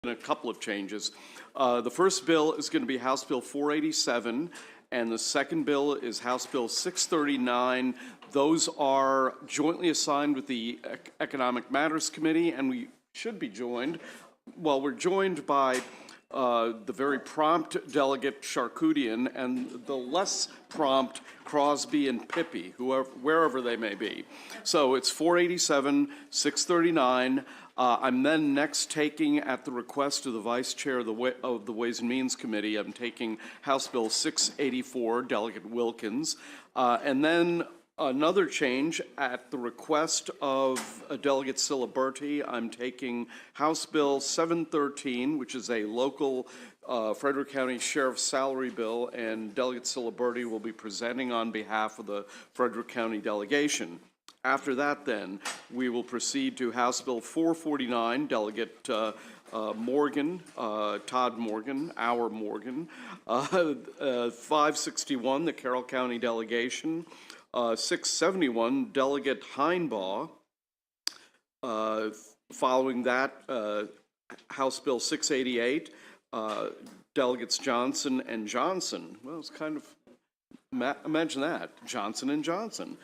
A couple of changes. The first bill is going to be House Bill 487, and the second bill is House Bill 639. Those are jointly assigned with the Economic Matters Committee, and we should be joined. Well, we're joined by the very prompt delegate Charkoudian and the less prompt Crosby and Pippy, wherever they may be. So it's 487, 639. I'm then next taking, at the request of the Vice Chair of the Ways and Means Committee, I'm taking House Bill 684, Delegate Wilkins, and then another change at the request of Delegate Ciliberti. I'm taking House Bill 713, which is a local Frederick County Sheriff's salary bill, and Delegate Ciliberti will be presenting on behalf of the Frederick County delegation. After that, then, we will proceed to House Bill 449, Delegate Morgan, Todd Morgan, our Morgan, 561, the Carroll County delegation, 671, Delegate Heinbaugh. Following that, House Bill 688, Delegates Johnson and Johnson. Well, it's kind of, imagine that, Johnson and Johnson.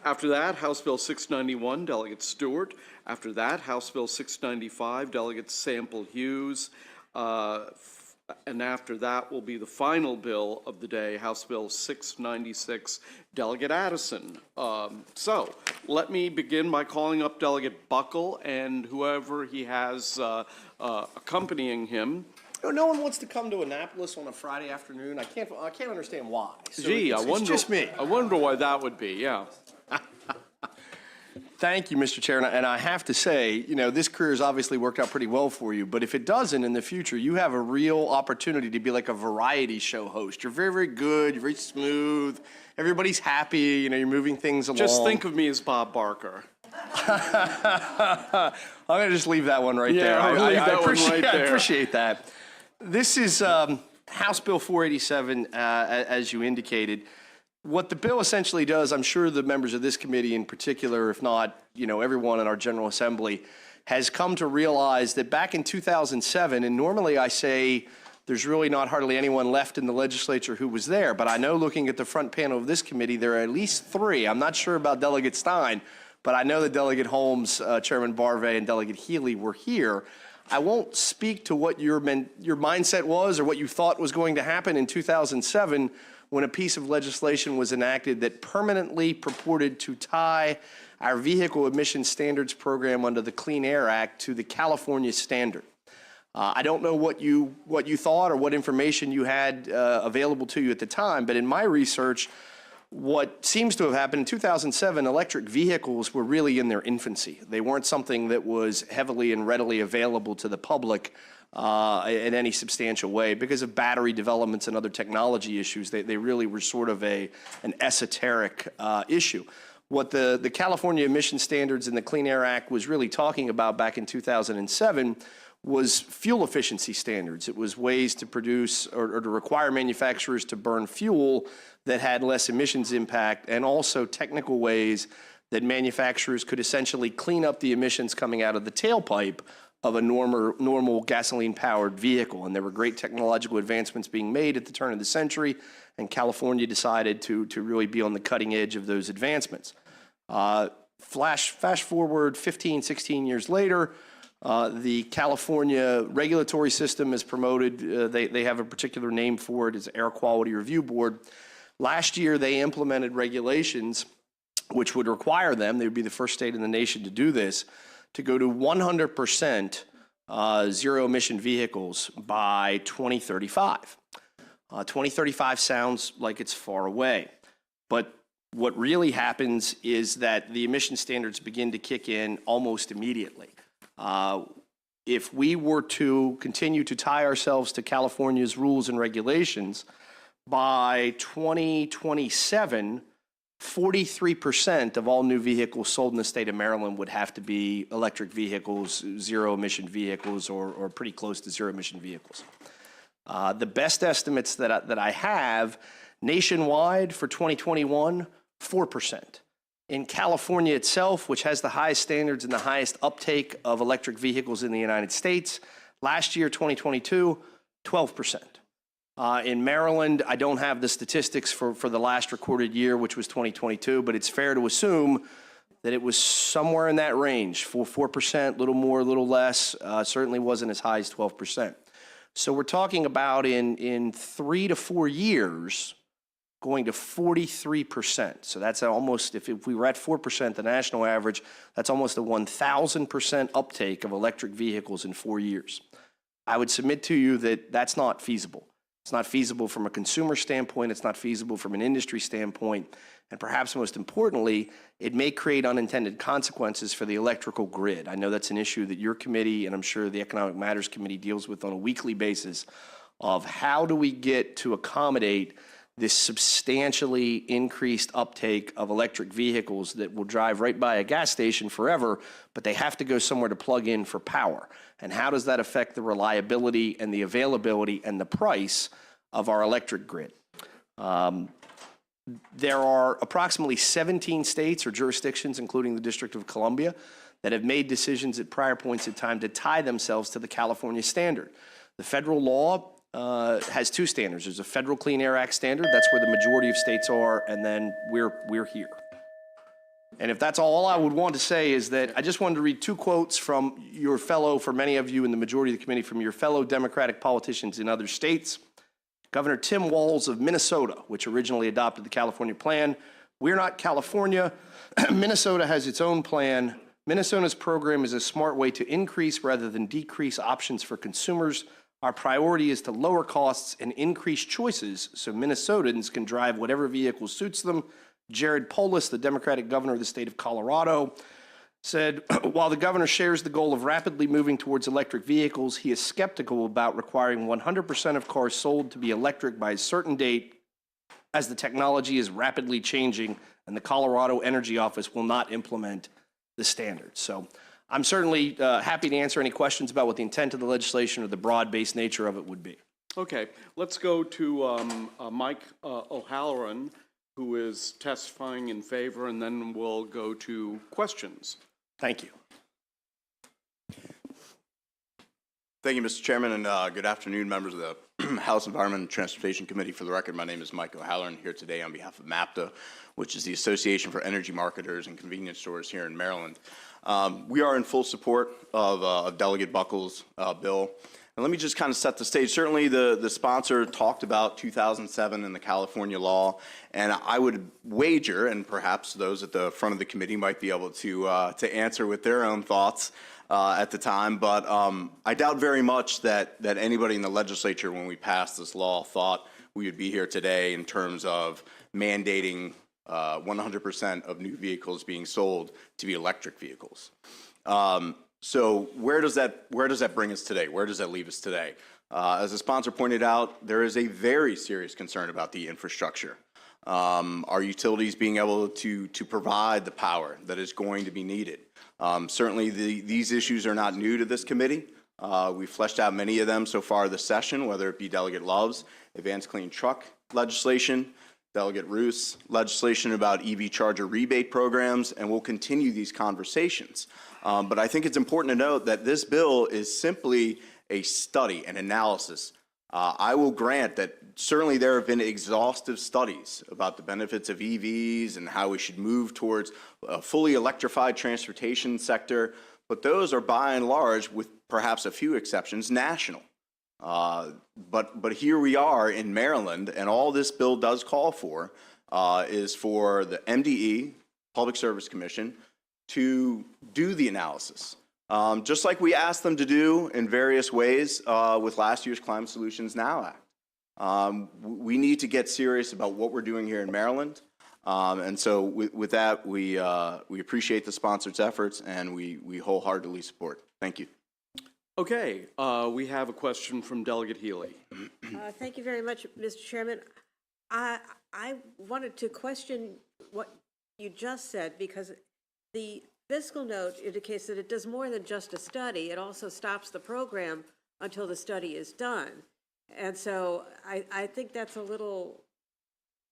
After that, House Bill 691, Delegate Stewart. After that, House Bill 695, Delegate Sample Hughes. And after that will be the final bill of the day, House Bill 696, Delegate Addison. So let me begin by calling up Delegate Buckle and whoever he has accompanying him. No one wants to come to Annapolis on a Friday afternoon. I can't understand why. So Gee, it's just me. I wonder why that would be, yeah. Thank you, Mr. Chair. And I have to say, you know, this career has obviously worked out pretty well for you, but if it doesn't in the future, you have a real opportunity to be like a variety show host. You're very, very good. You're very smooth. Everybody's happy. You know, you're moving things along. Just think of me as Bob Barker. I'm going to just leave that one right there. I appreciate that. This is House Bill 487, as you indicated. What the bill essentially does, I'm sure the members of this committee in particular, if not, you know, everyone in our General Assembly, has come to realize that back in 2007, and normally I say there's really not hardly anyone left in the legislature who was there, but I know looking at the front panel of this committee, there are at least three. I'm not sure about Delegate Stein, but I know that Delegate Holmes, Chairman Barvey, and Delegate Healy were here. I won't speak to what your mindset was or what you thought was going to happen in 2007 when a piece of legislation was enacted that permanently purported to tie our vehicle emission standards program under the Clean Air Act to the California standard. I don't know what you thought or what information you had available to you at the time, but in my research, what seems to have happened in 2007, electric vehicles were really in their infancy. They weren't something that was heavily and readily available to the public in any substantial way because of battery developments and other technology issues. They really were sort of an esoteric issue. What the California emission standards and the Clean Air Act was really talking about back in 2007 was fuel efficiency standards. It was ways to produce or to require manufacturers to burn fuel that had less emissions impact, and also technical ways that manufacturers could essentially clean up the emissions coming out of the tailpipe of a normal gasoline-powered vehicle. And there were great technological advancements being made at the turn of the century, and California decided to really be on the cutting edge of those advancements. Flash forward 15, 16 years later, the California regulatory system is promoted. They have a particular name for it. It's Air Quality Review Board. Last year, they implemented regulations which would require them, they would be the first state in the nation to do this, to go to 100% zero-emission vehicles by 2035. 2035 sounds like it's far away, but what really happens is that the emission standards begin to kick in almost immediately. If we were to continue to tie ourselves to California's rules and regulations, by 2027, 43% of all new vehicles sold in the state of Maryland would have to be electric vehicles, zero-emission vehicles, or pretty close to zero-emission vehicles. The best estimates that I have nationwide for 2021, 4%. In California itself, which has the highest standards and the highest uptake of electric vehicles in the United States, last year, 2022, 12%. In Maryland, I don't have the statistics for the last recorded year, which was 2022, but it's fair to assume that it was somewhere in that range, 4%, a little more, a little less, certainly wasn't as high as 12%. So we're talking about in 3 to 4 years, going to 43%. So that's almost, if we were at 4%, the national average, that's almost a 1,000% uptake of electric vehicles in 4 years. I would submit to you that that's not feasible. It's not feasible from a consumer standpoint. It's not feasible from an industry standpoint. And perhaps most importantly, it may create unintended consequences for the electrical grid. I know that's an issue that your committee, and I'm sure the Economic Matters Committee, deals with on a weekly basis, of how do we get to accommodate this substantially increased uptake of electric vehicles that will drive right by a gas station forever, but they have to go somewhere to plug in for power. And how does that affect the reliability and the availability and the price of our electric grid? There are approximately 17 states or jurisdictions, including the District of Columbia, that have made decisions at prior points in time to tie themselves to the California standard. The federal law has two standards. There's a Federal Clean Air Act standard, that's where the majority of states are, and then we're here. And if that's all I would want to say is that I just wanted to read two quotes from your fellow, for many of you in the majority of the committee, from your fellow Democratic politicians in other states. Governor Tim Walz of Minnesota, which originally adopted the California plan. We're not California. Minnesota has its own plan. Minnesota's program is a smart way to increase rather than decrease options for consumers. Our priority is to lower costs and increase choices so Minnesotans can drive whatever vehicle suits them. Jared Polis, the Democratic governor of the state of Colorado, said, while the governor shares the goal of rapidly moving towards electric vehicles, he is skeptical about requiring 100% of cars sold to be electric by a certain date, as the technology is rapidly changing and the Colorado Energy Office will not implement the standards. So I'm certainly happy to answer any questions about what the intent of the legislation or the broad-based nature of it would be. Okay, let's go to Mike O'Halloran, who is testifying in favor, and then we'll go to questions. Thank you. Thank you, Mr. Chairman, and good afternoon, members of the House Environment and Transportation Committee. For the record, my name is Mike O'Halloran, here today on behalf of MAPTA, which is the Association for Energy Marketers and Convenience Stores here in Maryland. We are in full support of Delegate Buckles' bill. And let me just kind of set the stage. Certainly the sponsor talked about 2007 and the California law, and I would wager, and perhaps those at the front of the committee might be able to answer with their own thoughts at the time, but I doubt very much that anybody in the legislature, when we passed this law, thought we would be here today in terms of mandating 100% of new vehicles being sold to be electric vehicles. So where does that bring us today? Where does that leave us today? As the sponsor pointed out, there is a very serious concern about the infrastructure. Our utilities being able to provide the power that is going to be needed. Certainly these issues are not new to this committee. We've fleshed out many of them so far this session, whether it be Delegate Love's Advanced Clean Truck legislation, Delegate Roos' legislation about EV charger rebate programs, and we'll continue these conversations. But I think it's important to note that this bill is simply a study, an analysis. I will grant that certainly there have been exhaustive studies about the benefits of EVs and how we should move towards a fully electrified transportation sector, but those are by and large, with perhaps a few exceptions, national. But here we are in Maryland, and all this bill does call for is for the MDE, Public Service Commission, to do the analysis. Just like we asked them to do in various ways with last year's Climate Solutions Now Act. We need to get serious about what we're doing here in Maryland. And so with that, we appreciate the sponsor's efforts, and we wholeheartedly support. Thank you. Okay, we have a question from Delegate Healy. Thank you very much, Mr. Chairman. I wanted to question what you just said, because the fiscal note indicates that it does more than just a study. It also stops the program until the study is done. And so I think that's a little,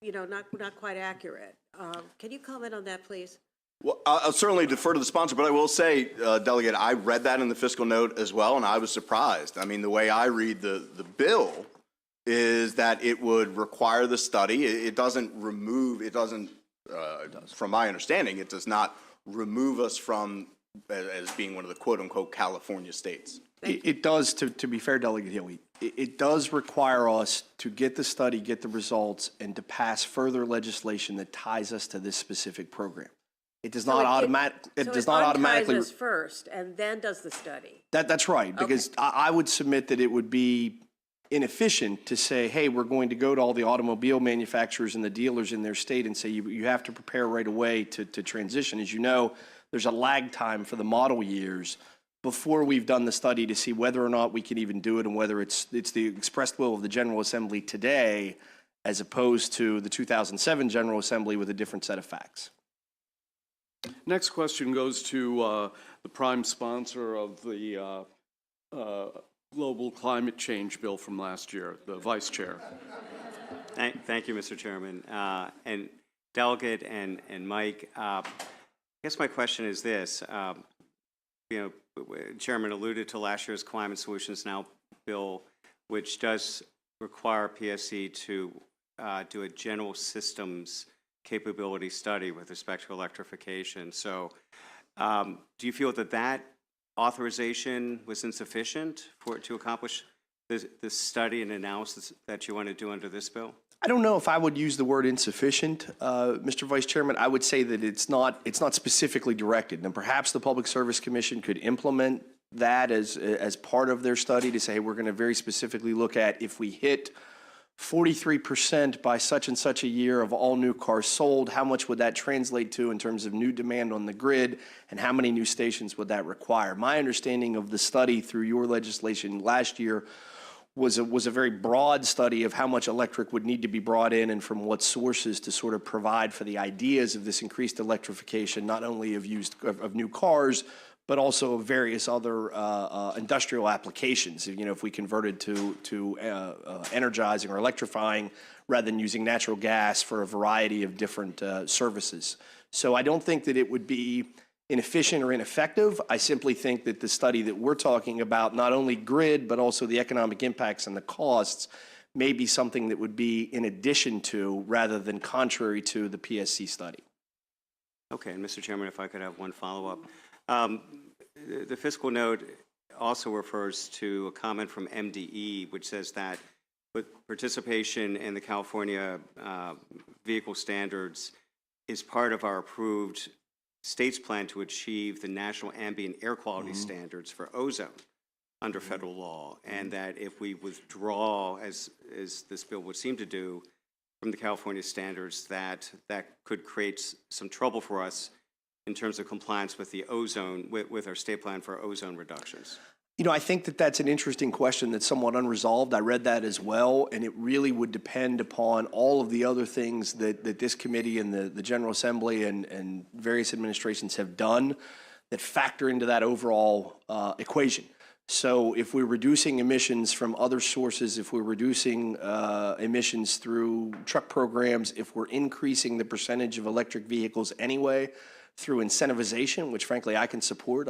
not quite accurate. Can you comment on that, please? Well, I'll certainly defer to the sponsor, but I will say, Delegate, I read that in the fiscal note as well, and I was surprised. I mean, the way I read the bill is that it would require the study. It doesn't remove, from my understanding, it does not remove us from as being one of the quote-unquote California states. It does, to be fair, Delegate Healy, it does require us to get the study, get the results, and to pass further legislation that ties us to this specific program. It does not automatically. So it unties us first and then does the study. That's right, because I would submit that it would be inefficient to say, hey, we're going to go to all the automobile manufacturers and the dealers in their state and say, you have to prepare right away to transition. As you know, there's a lag time for the model years before we've done the study to see whether or not we can even do it and whether it's the expressed will of the General Assembly today as opposed to the 2007 General Assembly with a different set of facts. Next question goes to the prime sponsor of the global climate change bill from last year, the vice chair. Thank you, Mr. Chairman. And Delegate and Mike, I guess my question is this. Chairman alluded to last year's Climate Solutions Now bill, which does require PSC to do a general systems capability study with respect to electrification. So do you feel that that authorization was insufficient to accomplish this study and analysis that you want to do under this bill? I don't know if I would use the word insufficient, Mr. Vice Chairman. I would say that it's not specifically directed, and perhaps the Public Service Commission could implement that as part of their study to say, hey, we're going to very specifically look at if we hit 43% by such and such a year of all new cars sold, how much would that translate to in terms of new demand on the grid, and how many new stations would that require? My understanding of the study through your legislation last year was a very broad study of how much electric would need to be brought in and from what sources to sort of provide for the ideas of this increased electrification, not only of new cars, but also of various other industrial applications. If we converted to energizing or electrifying rather than using natural gas for a variety of different services. So I don't think that it would be inefficient or ineffective. I simply think that the study that we're talking about, not only grid, but also the economic impacts and the costs, may be something that would be in addition to rather than contrary to the PSC study. Okay, and Mr. Chairman, if I could have one follow-up. The fiscal note also refers to a comment from MDE, which says that with participation in the California vehicle standards is part of our approved state's plan to achieve the national ambient air quality standards for ozone under federal law, and that if we withdraw, as this bill would seem to do, from the California standards, that could create some trouble for us in terms of compliance with the ozone, with our state plan for ozone reductions? I think that that's an interesting question that's somewhat unresolved. I read that as well, and it really would depend upon all of the other things that this committee and the General Assembly and various administrations have done that factor into that overall equation. So if we're reducing emissions from other sources, if we're reducing emissions through truck programs, if we're increasing the percentage of electric vehicles anyway, through incentivization, which frankly I can support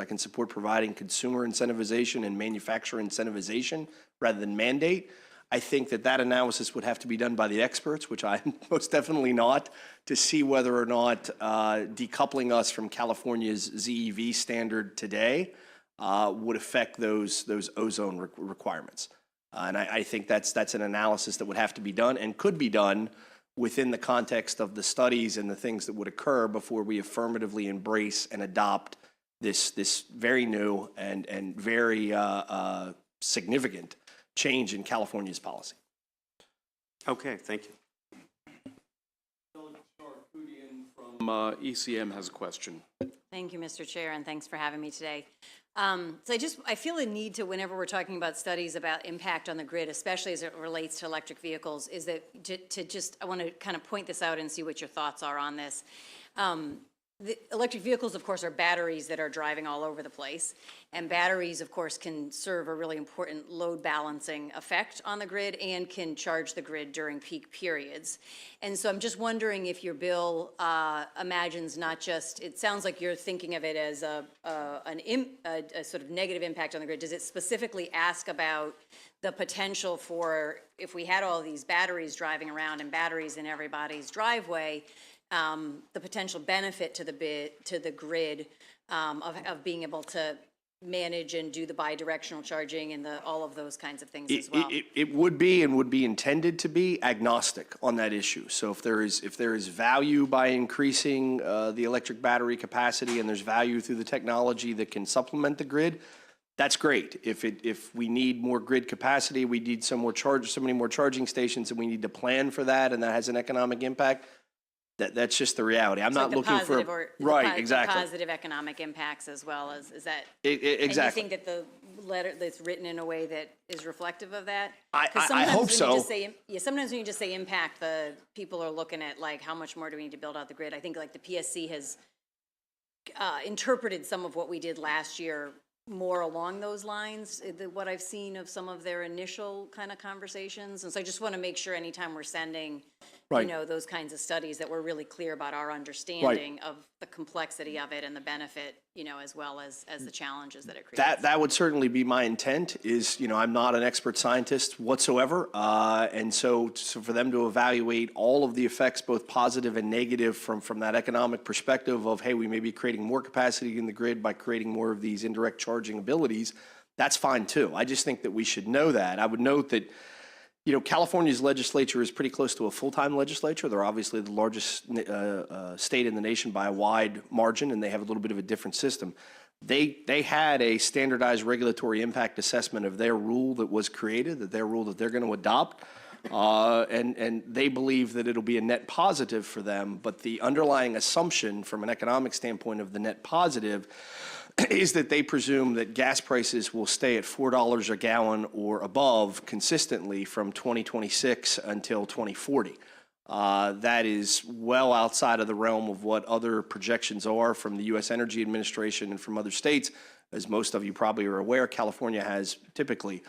providing consumer incentivization and manufacturer incentivization rather than mandate. I think that analysis would have to be done by the experts, which I'm most definitely not, to see whether or not decoupling us from California's ZEV standard today would affect those ozone requirements. And I think that's an analysis that would have to be done and could be done within the context of the studies and the things that would occur before we affirmatively embrace and adopt this very new and very significant change in California's policy. Okay, thank you. From ECM has a question. Thank you, Mr. Chair, and thanks for having me today. So I feel a need to, whenever we're talking about studies about impact on the grid, especially as it relates to electric vehicles, is that I want to kind of point this out and see what your thoughts are on this. the electric vehicles, of course, are batteries that are driving all over the place. And batteries, of course, can serve a really important load balancing effect on the grid and can charge the grid during peak periods. And so I'm just wondering if your bill imagines not just, it sounds like you're thinking of it as a sort of negative impact on the grid. Does it specifically ask about the potential for, if we had all these batteries driving around and batteries in everybody's driveway, the potential benefit to the grid of being able to manage and do the bi-directional charging and all of those kinds of things as well? It would be and would be intended to be agnostic on that issue. So if there is value by increasing the electric battery capacity and there's value through the technology that can supplement the grid, that's great. If we need more grid capacity, we need so many more charging stations, and we need to plan for that, and that has an economic impact. That's just the reality. I'm not looking for right, exactly. Positive economic impacts as well as is that exactly. And you think that the letter that's written in a way that is reflective of that? I hope so. Sometimes when you just say impact, the people are looking at like how much more do we need to build out the grid. I think like the PSC has interpreted some of what we did last year more along those lines, what I've seen of some of their initial kind of conversations. And so I just want to make sure anytime we're sending, Right. Those kinds of studies that we're really clear about our understanding of the complexity of it and the benefit, as well as the challenges that it creates. That would certainly be my intent is, I'm not an expert scientist whatsoever. And so for them to evaluate all of the effects, both positive and negative from that economic perspective of, hey, we may be creating more capacity in the grid by creating more of these indirect charging abilities, that's fine too. I just think that we should know that. I would note that, California's legislature is pretty close to a full-time legislature. They're obviously the largest state in the nation by a wide margin, and they have a little bit of a different system. They had a standardized regulatory impact assessment of their rule that was created, their rule that they're going to adopt, and they believe that it'll be a net positive for them. But the underlying assumption from an economic standpoint of the net positive is that they presume that gas prices will stay at $4 a gallon or above consistently from 2026 until 2040. That is well outside of the realm of what other projections are from the U.S. Energy Administration and from other states. As most of you probably are aware, California has typically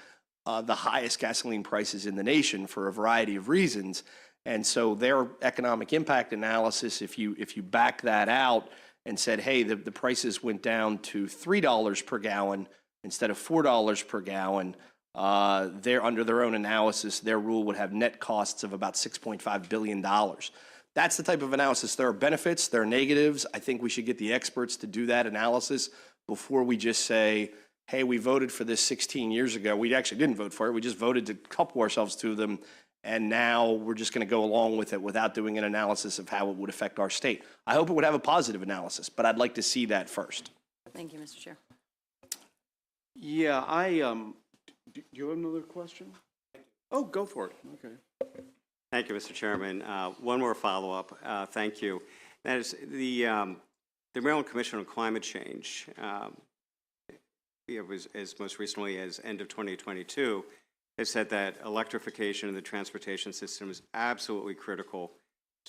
the highest gasoline prices in the nation for a variety of reasons. And so their economic impact analysis, if you back that out and said, hey, the prices went down to $3 per gallon instead of $4 per gallon, under their own analysis, their rule would have net costs of about $6.5 billion. That's the type of analysis. There are benefits, there are negatives. I think we should get the experts to do that analysis before we just say, hey, we voted for this 16 years ago. We actually didn't vote for it. We just voted to couple ourselves to them. And now we're just going to go along with it without doing an analysis of how it would affect our state. I hope it would have a positive analysis, but I'd like to see that first. Thank you, Mr. Chair. Yeah, do you have another question? Oh, go for it. Okay. Thank you, Mr. Chairman. One more follow-up. Thank you. That is the Maryland Commission on Climate Change. It was as most recently as end of 2022. It said that electrification of the transportation system is absolutely critical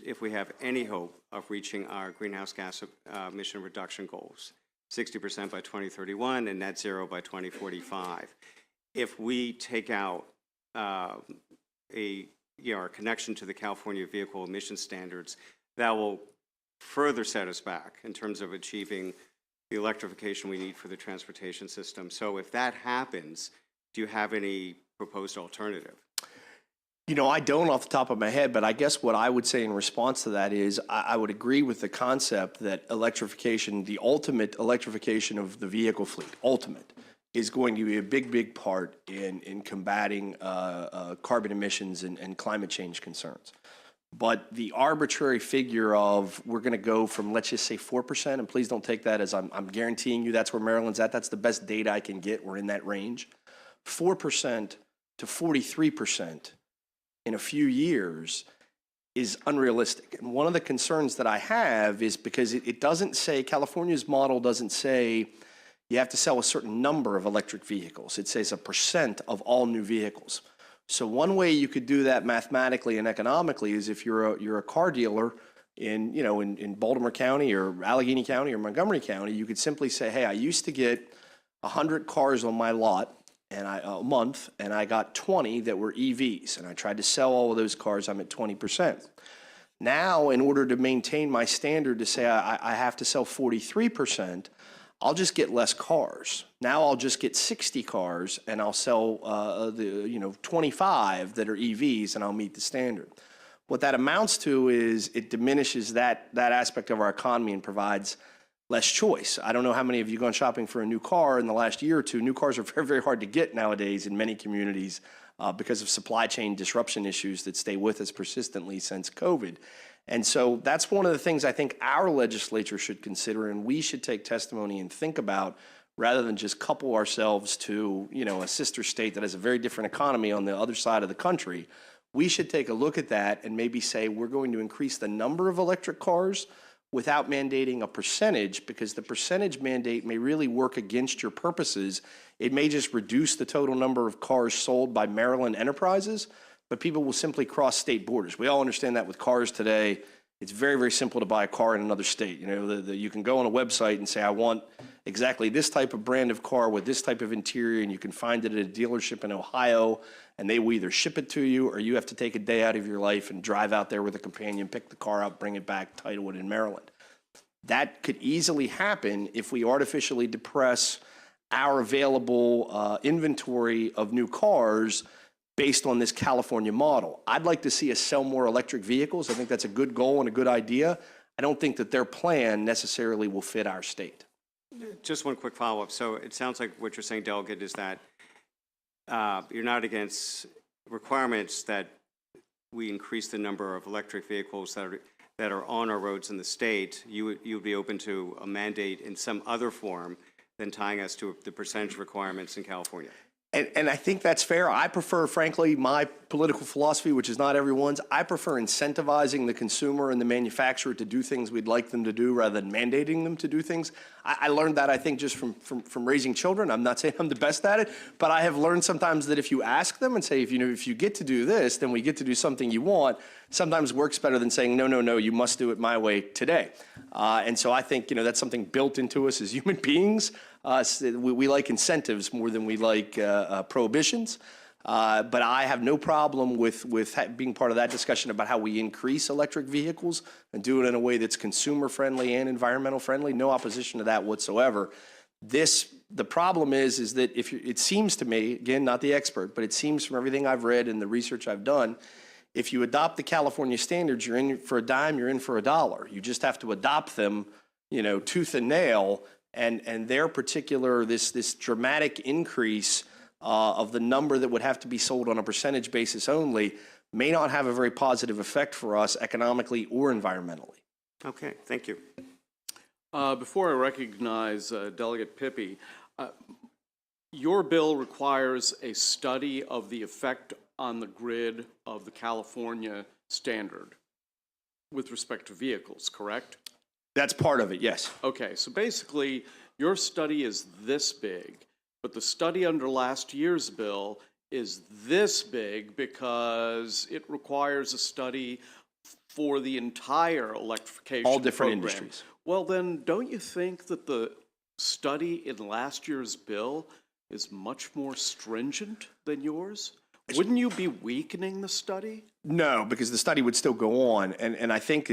if we have any hope of reaching our greenhouse gas emission reduction goals, 60% by 2031 and net zero by 2045. If we take out our connection to the California vehicle emission standards, that will further set us back in terms of achieving the electrification we need for the transportation system. So if that happens, do you have any proposed alternative? I don't off the top of my head, but I guess what I would say in response to that is I would agree with the concept that electrification, the ultimate electrification of the vehicle fleet, is going to be a big, big part in combating carbon emissions and climate change concerns. But the arbitrary figure of we're going to go from, let's just say 4%, and please don't take that as I'm guaranteeing you that's where Maryland's at. That's the best data I can get. We're in that range. 4% to 43% in a few years is unrealistic. And one of the concerns that I have is because it doesn't say, California's model doesn't say you have to sell a certain number of electric vehicles. It says a percent of all new vehicles. So one way you could do that mathematically and economically is if you're a car dealer in Baltimore County or Allegheny County or Montgomery County, you could simply say, hey, I used to get 100 cars on my lot and a month, and I got 20 that were EVs, and I tried to sell all of those cars, I'm at 20%. Now, in order to maintain my standard to say I have to sell 43%, I'll just get less cars. Now I'll just get 60 cars, and I'll sell 25 that are EVs, and I'll meet the standard. What that amounts to is it diminishes that aspect of our economy and provides less choice. I don't know how many of you gone shopping for a new car in the last year or two. New cars are very, very hard to get nowadays in many communities because of supply chain disruption issues that stay with us persistently since COVID. And so that's one of the things I think our legislature should consider, and we should take testimony and think about, rather than just couple ourselves to, a sister state that has a very different economy on the other side of the country. We should take a look at that and maybe say we're going to increase the number of electric cars without mandating a percentage, because the percentage mandate may really work against your purposes. It may just reduce the total number of cars sold by Maryland enterprises, but people will simply cross state borders. We all understand that with cars today. It's very, very simple to buy a car in another state. You can go on a website and say, I want exactly this type of brand of car with this type of interior, and you can find it at a dealership in Ohio, and they will either ship it to you, or you have to take a day out of your life and drive out there with a companion, pick the car up, bring it back, title it in Maryland. That could easily happen if we artificially depress our available inventory of new cars based on this California model. I'd like to see us sell more electric vehicles. I think that's a good goal and a good idea. I don't think that their plan necessarily will fit our state. Just one quick follow-up. So it sounds like what you're saying, Delegate, is that you're not against requirements that we increase the number of electric vehicles that are on our roads in the state. You would be open to a mandate in some other form than tying us to the percentage requirements in California. And I think that's fair. I prefer, frankly, my political philosophy, which is not everyone's, I prefer incentivizing the consumer and the manufacturer to do things we'd like them to do rather than mandating them to do things. I learned that, I think, just from raising children. I'm not saying I'm the best at it, but I have learned sometimes that if you ask them and say, if you get to do this, then we get to do something you want, sometimes works better than saying, no, you must do it my way today. And so I think, that's something built into us as human beings. We like incentives more than we like prohibitions. But I have no problem with being part of that discussion about how we increase electric vehicles and do it in a way that's consumer friendly and environmental friendly. No opposition to that whatsoever. The problem is that it seems to me, again, not the expert, but it seems from everything I've read and the research I've done, if you adopt the California standards, you're in for a dime, you're in for a dollar. You just have to adopt them, tooth and nail. And their particular, this dramatic increase of the number that would have to be sold on a percentage basis only may not have a very positive effect for us economically or environmentally. Okay, thank you. Before I recognize Delegate Pippy, your bill requires a study of the effect on the grid of the California standard with respect to vehicles, correct? That's part of it, yes. Okay, so basically, your study is this big, but the study under last year's bill is this big because it requires a study for the entire electrification All different program. industries. Well, then, don't you think that the study in last year's bill is much more stringent than yours? Wouldn't you be weakening the study? No, because the study would still go on, and I think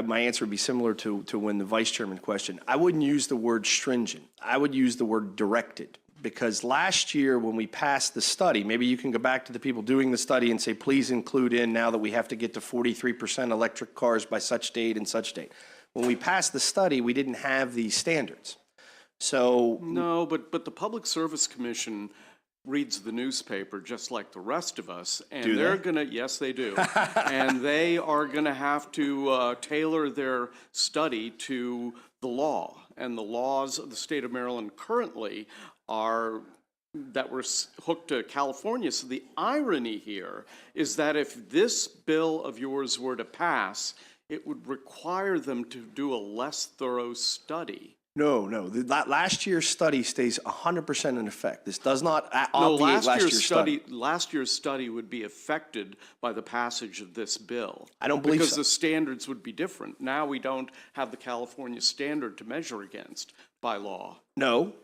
my answer would be similar to when the vice chairman questioned. I wouldn't use the word stringent. I would use the word directed, because last year when we passed the study, maybe you can go back to the people doing the study and say, please include in now that we have to get to 43% electric cars by such date and such date. When we passed the study, we didn't have these standards. So No, but the Public Service Commission reads the newspaper just like the rest of us, and Do they're they? gonna, yes, they do, and they are gonna have to tailor their study to the law. And the laws of the state of Maryland currently are that we're hooked to California. So the irony here is that if this bill of yours were to pass, it would require them to do a less thorough study No. Last year's study stays 100% in effect. This does not No, obviate last year's study. last year's study would be affected by the passage of this bill. I don't believe Because so. the standards would be different. Now we don't have the California standard to measure against by law. No,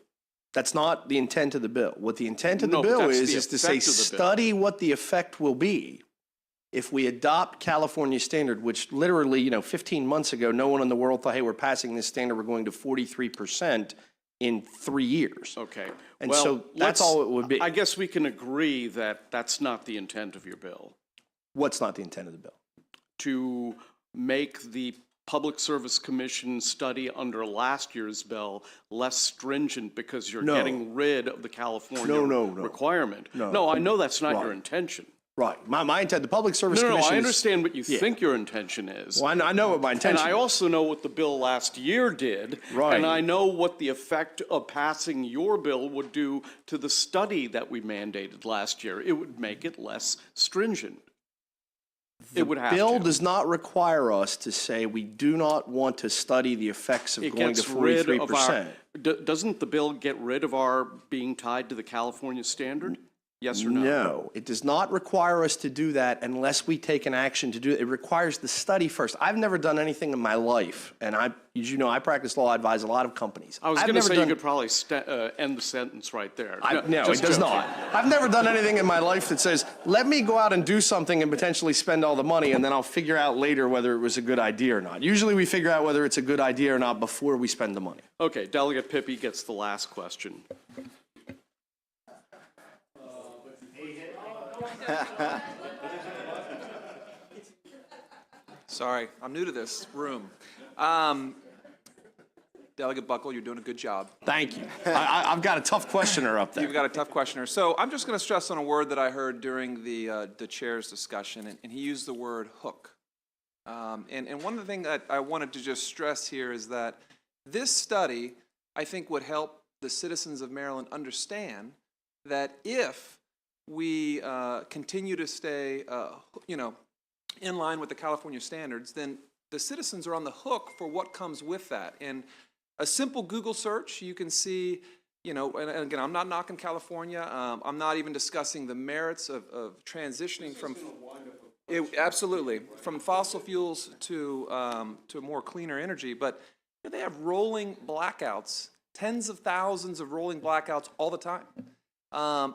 that's not the intent of the bill. What the intent of the No, but bill that's the is to say, effect of the bill. study what the effect will be if we adopt California standard, which literally, 15 months ago, no one in the world thought, hey, we're passing this standard, we're going to 43% in 3 years. Okay. And Well, so that's all it would be. I guess we can agree that that's not the intent of your bill, What's not the intent of the bill? to make the Public Service Commission study under last year's bill less stringent because you're No. getting rid of the California No. requirement. No. No, I know that's not your Right. intention. Right. My intent, the Public Service No, Commission I is- understand what you Yeah. think your intention is. Well, I know what my And intention I is. also know what the bill last year did. Right. And I know what the effect of passing your bill would do to the study that we mandated last year. It would make it less stringent. It would have to. Bill does not require us to say we do not want to study the effects of It going to gets rid of our, 43%. doesn't the bill get rid of our being tied to the California standard? Yes or no? No, it does not require us to do that unless we take an action to do it. It requires the study first. I've never done anything in my life, and as you know, I practice law, I advise a lot of companies. I was I've going to never say done- you could probably end the sentence right there. No, it just does joking. not. I've never done anything in my life that says, let me go out and do something and potentially spend all the money, and then I'll figure out later whether it was a good idea or not. Usually we figure out whether it's a good idea or not before we spend the money. Okay, Delegate Pippy gets the last question. Sorry, I'm new to this room. Delegate Buckle, you're doing a good job. Thank you. I've got a tough questioner up there. You've got a tough questioner. So I'm just going to stress on a word that I heard during the chair's discussion, and he used the word hook. And one of the things that I wanted to just stress here is that this study, I think, would help the citizens of Maryland understand that if we continue to stay, in line with the California standards, then the citizens are on the hook for what comes with that. And a simple Google search, you can see, and again, I'm not knocking California. I'm not even discussing the merits of transitioning from absolutely from fossil fuels to more cleaner energy. But they have rolling blackouts, tens of thousands of rolling blackouts all the time.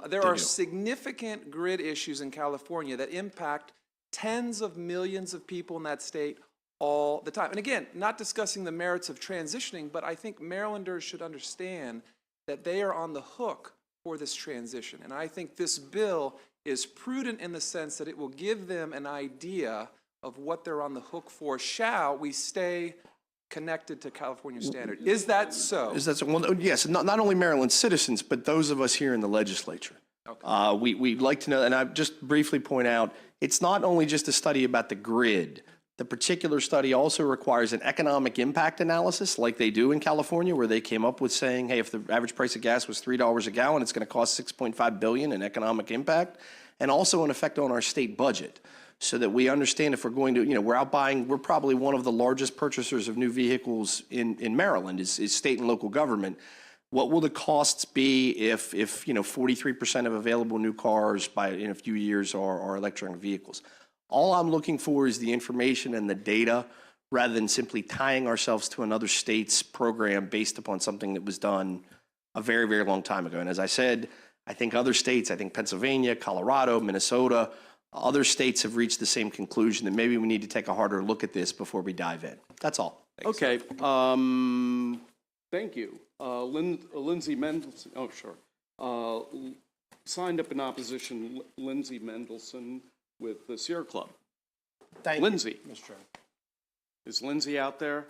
There are significant grid issues in California that impact tens of millions of people in that state all the time. And again, not discussing the merits of transitioning, but I think Marylanders should understand that they are on the hook for this transition. And I think this bill is prudent in the sense that it will give them an idea of what they're on the hook for. Shall we stay connected to California standard? Is that so? Well, yes, not only Maryland citizens, but those of us here in the legislature. Okay. We'd like to know, and I just briefly point out, it's not only just a study about the grid. The particular study also requires an economic impact analysis like they do in California, where they came up with saying, hey, if the average price of gas was $3 a gallon, it's going to cost $6.5 billion in economic impact, and also an effect on our state budget, so that we understand if we're going to, we're probably one of the largest purchasers of new vehicles in Maryland is state and local government. What will the costs be if 43% of available new cars in a few years are electronic vehicles? All I'm looking for is the information and the data, rather than simply tying ourselves to another state's program based upon something that was done a very, very long time ago. And as I said, I think other states, I think Pennsylvania, Colorado, Minnesota, other states have reached the same conclusion that maybe we need to take a harder look at this before we dive in. That's all. Okay, thank you. Lindsay Mendelson, oh, sure. Signed up in opposition, Lindsay Mendelson with the Sierra Club. Thank you, Lindsay. Mr. Chairman. Is Lindsay out there?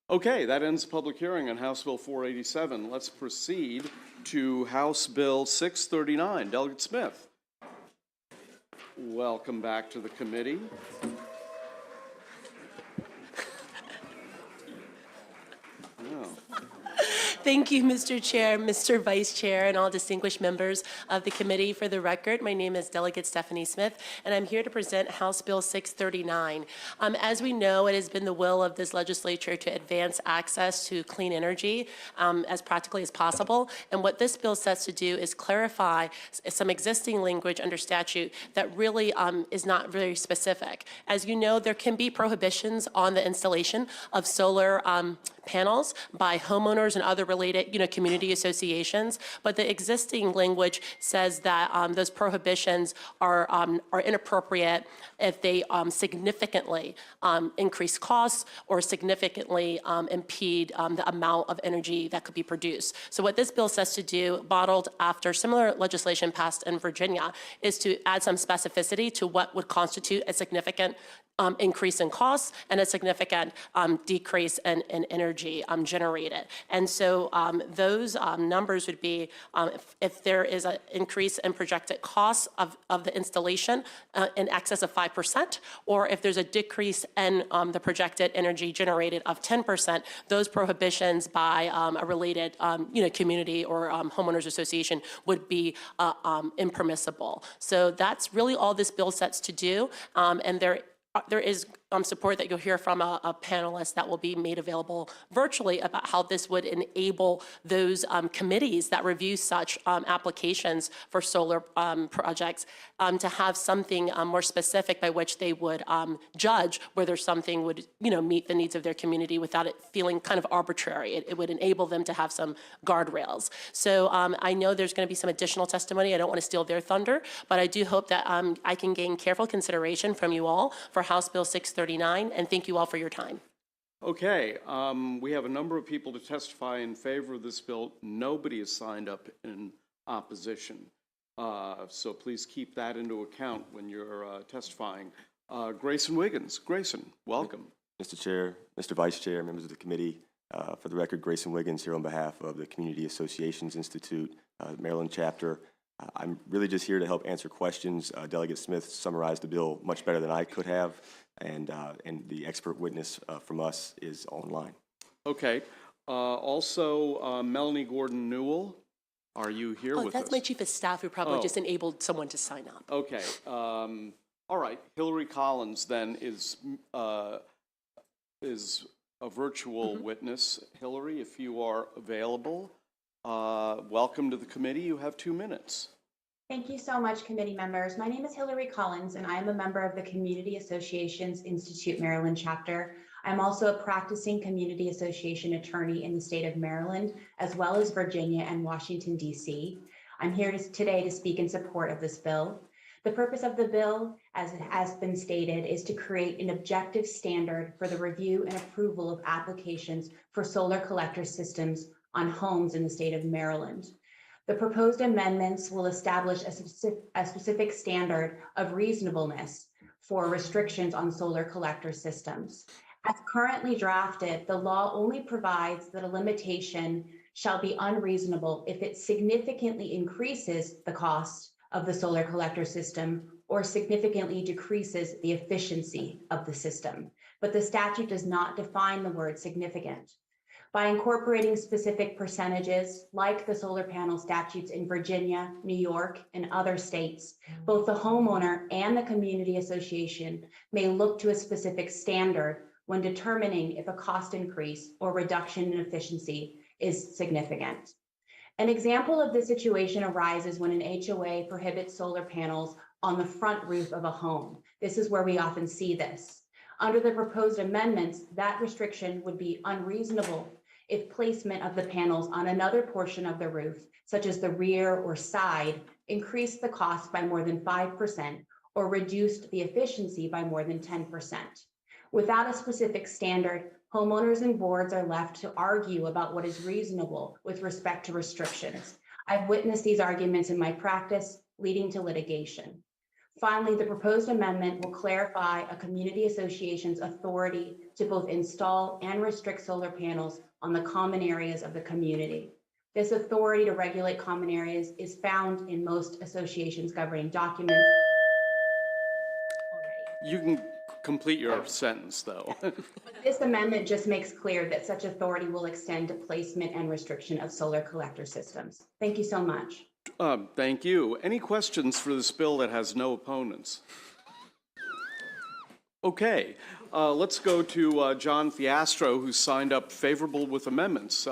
Okay, that ends the public hearing on House Bill 487. Let's proceed to House Bill 639. Delegate Smith. Welcome back to the committee. Thank you, Mr. Chair, Mr. Vice Chair, and all distinguished members of the committee. For the record, my name is Delegate Stephanie Smith, and I'm here to present House Bill 639. As we know, it has been the will of this legislature to advance access to clean energy as practically as possible. And what this bill sets to do is clarify some existing language under statute that really is not very specific. As you know, there can be prohibitions on the installation of solar panels by homeowners and other related, community associations. But the existing language says that those prohibitions are inappropriate if they significantly increase costs or significantly impede the amount of energy that could be produced. So what this bill says to do, modeled after similar legislation passed in Virginia, is to add some specificity to what would constitute a significant increase in costs and a significant decrease in energy generated. And so those numbers would be if there is an increase in projected costs of the installation in excess of 5%, or if there's a decrease in the projected energy generated of 10%, those prohibitions by a related community or homeowners association would be impermissible. So that's really all this bill sets to do, and there is support that you'll hear from a panelist that will be made available virtually about how this would enable those committees that review such applications for solar projects to have something more specific by which they would judge whether something would meet the needs of their community without it feeling kind of arbitrary. It would enable them to have some guardrails. So I know there's going to be some additional testimony. I don't want to steal their thunder, but I do hope that I can gain careful consideration from you all for House Bill 639, and thank you all for your time. Okay, we have a number of people to testify in favor of this bill. Nobody has signed up in opposition. So please keep that into account when you're testifying. Grayson Wiggins. Grayson, welcome. Mr. Chair, Mr. Vice Chair, members of the committee, for the record, Grayson Wiggins here on behalf of the Community Associations Institute, Maryland chapter. I'm really just here to help answer questions. Delegate Smith summarized the bill much better than I could have, and the expert witness from us is online. Okay. Also, Melanie Gordon-Newell, are you here with us? That's my chief of staff who probably just enabled someone to sign up. Okay. All right. Hillary Collins then is a virtual witness. Hillary, if you are available, welcome to the committee. You have 2 minutes. Thank you so much, committee members. My name is Hillary Collins, and I am a member of the Community Associations Institute Maryland chapter. I'm also a practicing community association attorney in the state of Maryland, as well as Virginia and Washington, D.C. I'm here today to speak in support of this bill. The purpose of the bill, as it has been stated, is to create an objective standard for the review and approval of applications for solar collector systems on homes in the state of Maryland. The proposed amendments will establish a specific standard of reasonableness for restrictions on solar collector systems. As currently drafted, the law only provides that a limitation shall be unreasonable if it significantly increases the cost of the solar collector system or significantly decreases the efficiency of the system. But the statute does not define the word significant. By incorporating specific percentages, like the solar panel statutes in Virginia, New York, and other states, both the homeowner and the community association may look to a specific standard when determining if a cost increase or reduction in efficiency is significant. An example of this situation arises when an HOA prohibits solar panels on the front roof of a home. This is where we often see this. Under the proposed amendments, that restriction would be unreasonable if placement of the panels on another portion of the roof, such as the rear or side, increased the cost by more than 5% or reduced the efficiency by more than 10%. Without a specific standard, homeowners and boards are left to argue about what is reasonable with respect to restrictions. I've witnessed these arguments in my practice, leading to litigation. Finally, the proposed amendment will clarify a community association's authority to both install and restrict solar panels on the common areas of the community. This authority to regulate common areas is found in most associations governing documents. You can complete your sentence, though. This amendment just makes clear that such authority will extend to placement and restriction of solar collector systems. Thank you so much. Thank you. Any questions for this bill that has no opponents? Okay, let's go to John Fiastro, who signed up favorable with amendments.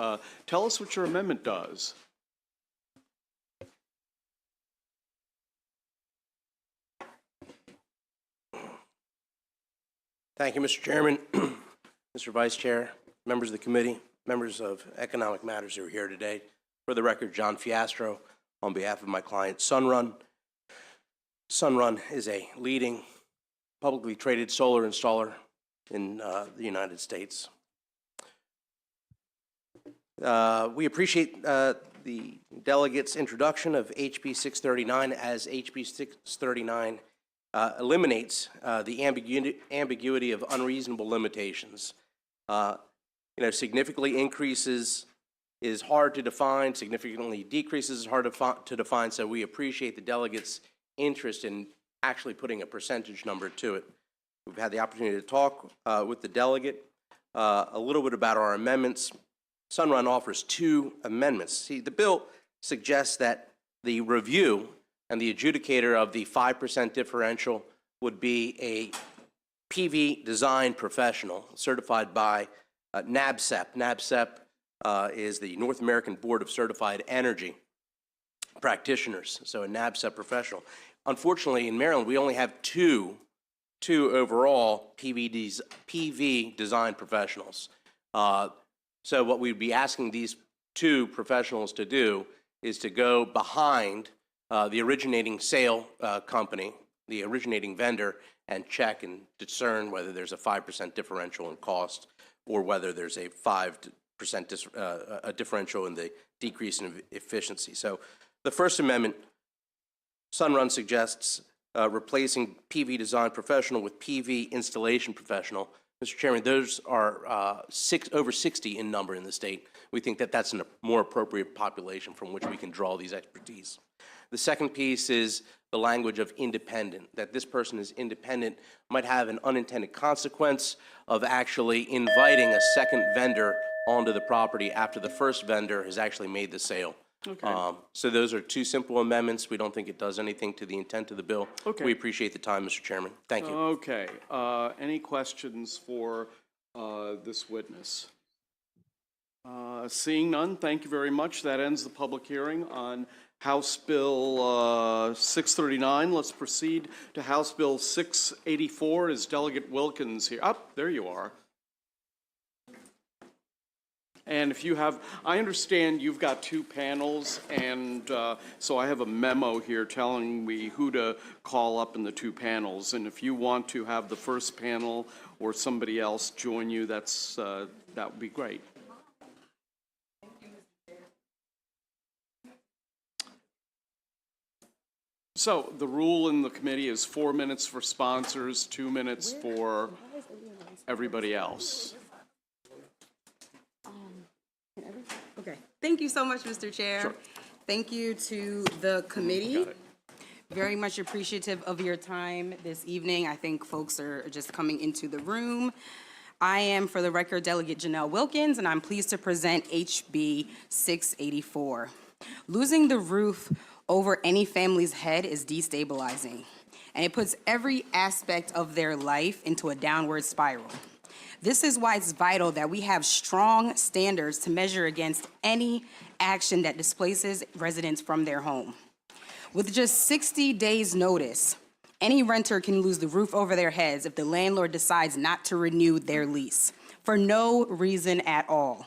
Tell us what your amendment does. Thank you, Mr. Chairman, Mr. Vice Chair, members of the committee, members of Economic Matters who are here today. For the record, John Fiastro on behalf of my client Sunrun. Sunrun is a leading publicly traded solar installer in the United States. We appreciate the delegates' introduction of HB 639, as HB 639 eliminates the ambiguity of unreasonable limitations. Significantly increases is hard to define, significantly decreases is hard to define, so we appreciate the delegates' interest in actually putting a percentage number to it. We've had the opportunity to talk with the delegate a little bit about our amendments. Sunrun offers 2 amendments. See, the bill suggests that the review and the adjudicator of the 5% differential would be a PV design professional certified by NABCEP. NABCEP is the North American Board of Certified Energy Practitioners, so a NABCEP professional. Unfortunately, in Maryland, we only have two overall PV design professionals. So what we'd be asking these 2 professionals to do is to go behind the originating sale company, the originating vendor, and check and discern whether there's a 5% differential in cost or whether there's a 5% differential in the decrease in efficiency. So the First Amendment, Sunrun suggests replacing PV design professional with PV installation professional. Mr. Chairman, those are over 60 in number in the state. We think that that's a more appropriate population from which we can draw these expertise. The second piece is the language of independent, that this person is independent might have an unintended consequence of actually inviting a second vendor onto the property after the first vendor has actually made the sale. Okay. So those are 2 simple amendments. We don't think it does anything to the intent of the bill. Okay. We appreciate the time, Mr. Chairman. Thank you. Okay. Any questions for this witness? Seeing none, thank you very much. That ends the public hearing on House Bill 639. Let's proceed to House Bill 684. Is Delegate Wilkins here? There you are. And if you have, I understand you've got 2 panels, and so I have a memo here telling me who to call up in the 2 panels. And if you want to have the first panel or somebody else join you, that would be great. So the rule in the committee is 4 minutes for sponsors, 2 minutes for everybody else. Okay. Thank you so much, Mr. Chair. Sure. Thank you to the committee. Very much appreciative of your time this evening. I think folks are just coming into the room. I am, for the record, Delegate Janelle Wilkins, and I'm pleased to present HB 684. Losing the roof over any family's head is destabilizing, and it puts every aspect of their life into a downward spiral. This is why it's vital that we have strong standards to measure against any action that displaces residents from their home. With just 60 days' notice, any renter can lose the roof over their heads if the landlord decides not to renew their lease for no reason at all.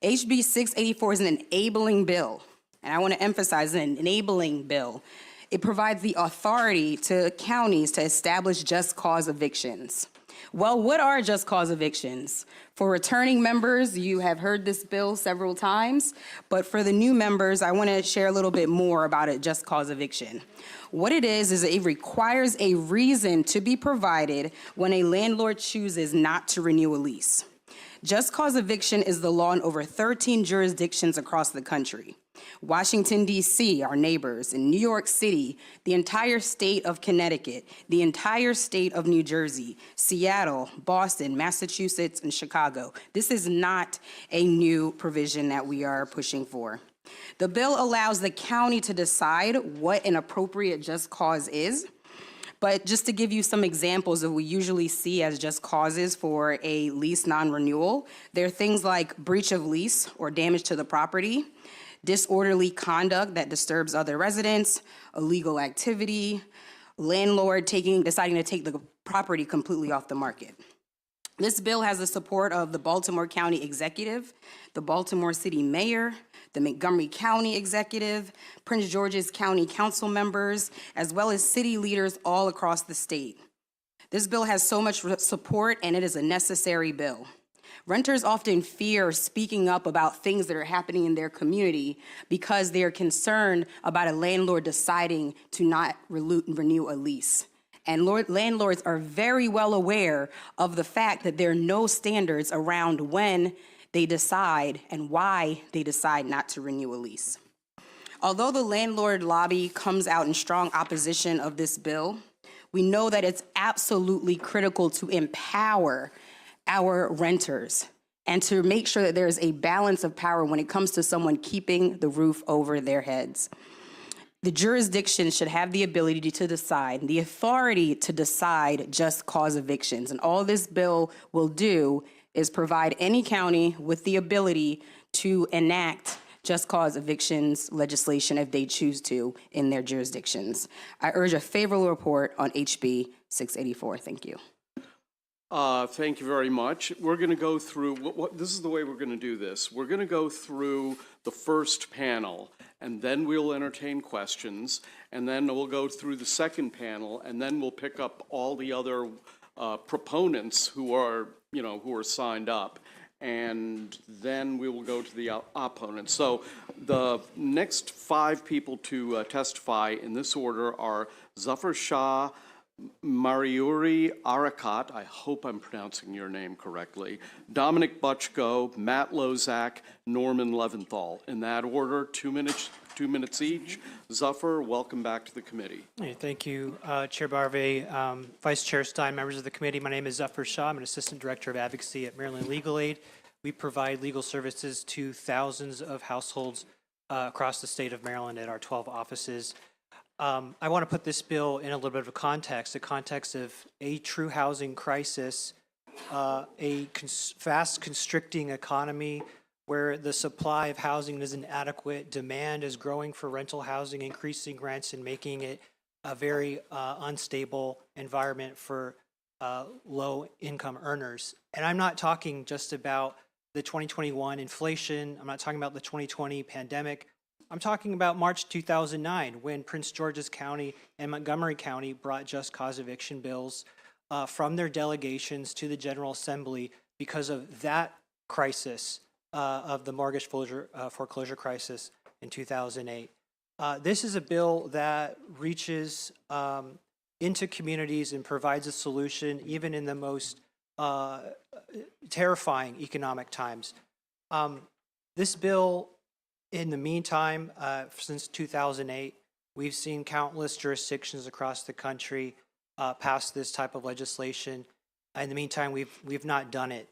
HB 684 is an enabling bill, and I want to emphasize an enabling bill. It provides the authority to counties to establish just cause evictions. Well, what are just cause evictions? For returning members, you have heard this bill several times, but for the new members, I want to share a little bit more about a just cause eviction. What it is it requires a reason to be provided when a landlord chooses not to renew a lease. Just cause eviction is the law in over 13 jurisdictions across the country. Washington, D.C., our neighbors, in New York City, the entire state of Connecticut, the entire state of New Jersey, Seattle, Boston, Massachusetts, and Chicago. This is not a new provision that we are pushing for. The bill allows the county to decide what an appropriate just cause is. But just to give you some examples that we usually see as just causes for a lease non-renewal, there are things like breach of lease or damage to the property, disorderly conduct that disturbs other residents, illegal activity, landlord deciding to take the property completely off the market. This bill has the support of the Baltimore County Executive, the Baltimore City Mayor, the Montgomery County Executive, Prince George's County Council members, as well as city leaders all across the state. This bill has so much support, and it is a necessary bill. Renters often fear speaking up about things that are happening in their community because they are concerned about a landlord deciding to not renew a lease. And landlords are very well aware of the fact that there are no standards around when they decide and why they decide not to renew a lease. Although the landlord lobby comes out in strong opposition of this bill, we know that it's absolutely critical to empower our renters and to make sure that there's a balance of power when it comes to someone keeping the roof over their heads. The jurisdiction should have the ability to decide, the authority to decide just cause evictions. And all this bill will do is provide any county with the ability to enact just cause evictions legislation if they choose to in their jurisdictions. I urge a favorable report on HB 684. Thank you. Thank you very much. We're going to go through, this is the way we're going to do this. We're going to go through the first panel, and then we'll entertain questions, and then we'll go through the second panel, and then we'll pick up all the other proponents who are signed up, and then we will go to the opponents. So the next 5 people to testify in this order are Zafar Shah, Mariuri Arakat, I hope I'm pronouncing your name correctly, Dominic Butchko, Matt Lozak, Norman Leventhal. In that order, 2 minutes each. Zafar, welcome back to the committee. Hey, thank you, Chair Barve, Vice Chair Stein, members of the committee. My name is Zafar Shah. I'm an Assistant Director of Advocacy at Maryland Legal Aid. We provide legal services to thousands of households across the state of Maryland at our 12 offices. I want to put this bill in a little bit of a context, of a true housing crisis, a fast constricting economy where the supply of housing is inadequate, demand is growing for rental housing, increasing rents and making it a very unstable environment for low income earners. And I'm not talking just about the 2021 inflation, I'm not talking about the 2020 pandemic, I'm talking about March 2009 when Prince George's County and Montgomery County brought just cause eviction bills from their delegations to the General Assembly because of that crisis of the mortgage foreclosure crisis in 2008. This is a bill that reaches into communities and provides a solution even in the most terrifying economic times. This bill, in the meantime, since 2008, we've seen countless jurisdictions across the country pass this type of legislation. In the meantime, we've not done it.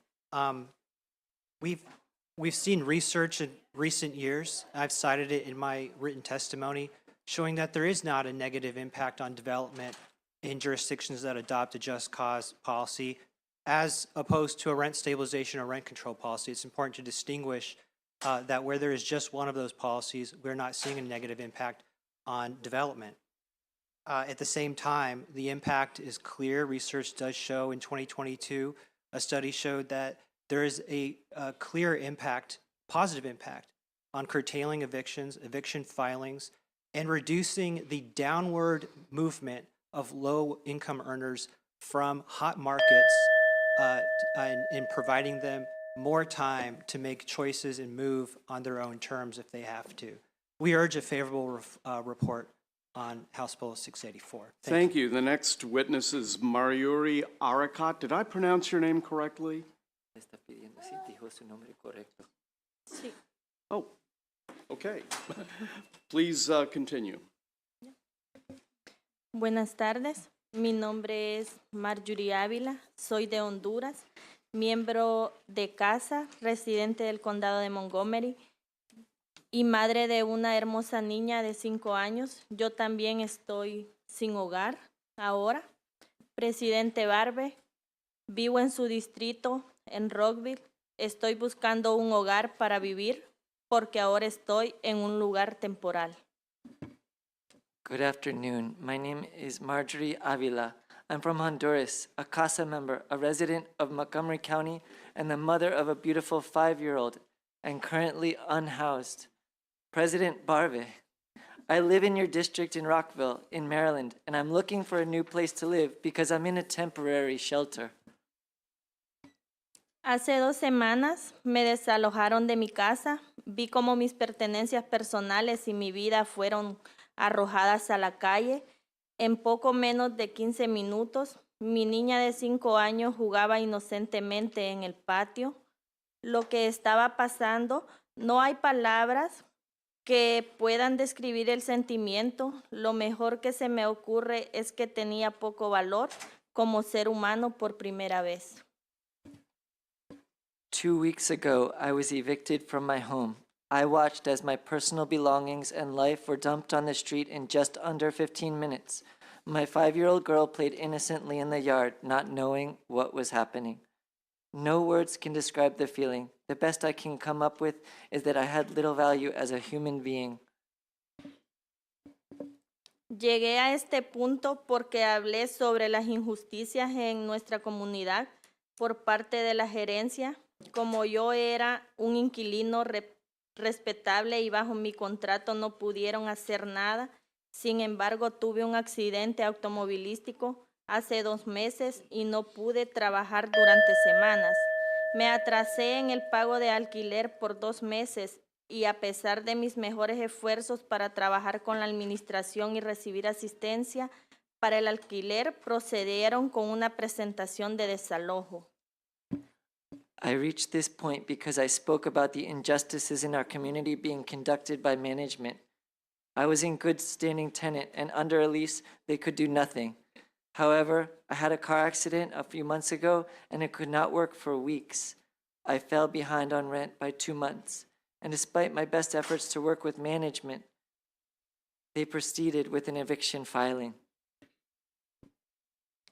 We've seen research in recent years, I've cited it in my written testimony, showing that there is not a negative impact on development in jurisdictions that adopt a just cause policy, as opposed to a rent stabilization or rent control policy. It's important to distinguish that where there is just one of those policies, we're not seeing a negative impact on development. At the same time, the impact is clear. Research does show in 2022, a study showed that there is a clear impact, positive impact, on curtailing evictions, eviction filings, and reducing the downward movement of low-income earners from hot markets and providing them more time to make choices and move on their own terms if they have to. We urge a favorable report on House Bill 684. Thank you. The next witness is Mariuri Arakat. Did I pronounce your name correctly? Oh, Okay. Please continue. Buenas tardes, mi nombre es Marjorie Ávila, soy de Honduras, miembro de casa, residente del condado de Montgomery y madre de una hermosa niña de 5 años. Yo también estoy sin hogar ahora. Presidente Barbe, vivo en su distrito, en Rockville. Estoy buscando un hogar para vivir porque ahora estoy en un lugar temporal. Good afternoon. My name is Marjorie Avila. I'm from Honduras, a CASA member, a resident of Montgomery County, and the mother of a beautiful 5-year-old, and currently unhoused. President Barbe, I live in your district in Rockville, in Maryland, and I'm looking for a new place to live because I'm in a temporary shelter. Hace 2 semanas me desalojaron de mi casa. Vi cómo mis pertenencias personales y mi vida fueron arrojadas a la calle. En poco menos de 15 minutos, mi niña de 5 años jugaba inocentemente en el patio. Lo que estaba pasando, no hay palabras que puedan describir el sentimiento. Lo mejor que se me ocurre es que tenía poco valor como ser humano por primera vez. 2 weeks ago, I was evicted from my home. I watched as my personal belongings and life were dumped on the street in just under 15 minutes. My 5-year-old girl played innocently in the yard, not knowing what was happening. No words can describe the feeling. The best I can come up with is that I had little value as a human being. Llegué a este punto porque hablé sobre las injusticias en nuestra comunidad por parte de la gerencia. Como yo era un inquilino respetable y bajo mi contrato no pudieron hacer nada. Sin embargo, tuve un accidente automovilístico hace 2 meses y no pude trabajar durante semanas. Me atrasé en el pago de alquiler por 2 meses y a pesar de mis mejores esfuerzos para trabajar con la administración y recibir asistencia para el alquiler, procedieron con una presentación de desalojo. I reached this point because I spoke about the injustices in our community being conducted by management. I was in good standing tenant, and under a lease, they could do nothing. However, I had a car accident a few months ago, and it could not work for weeks. I fell behind on rent by 2 months, and despite my best efforts to work with management, they proceeded with an eviction filing.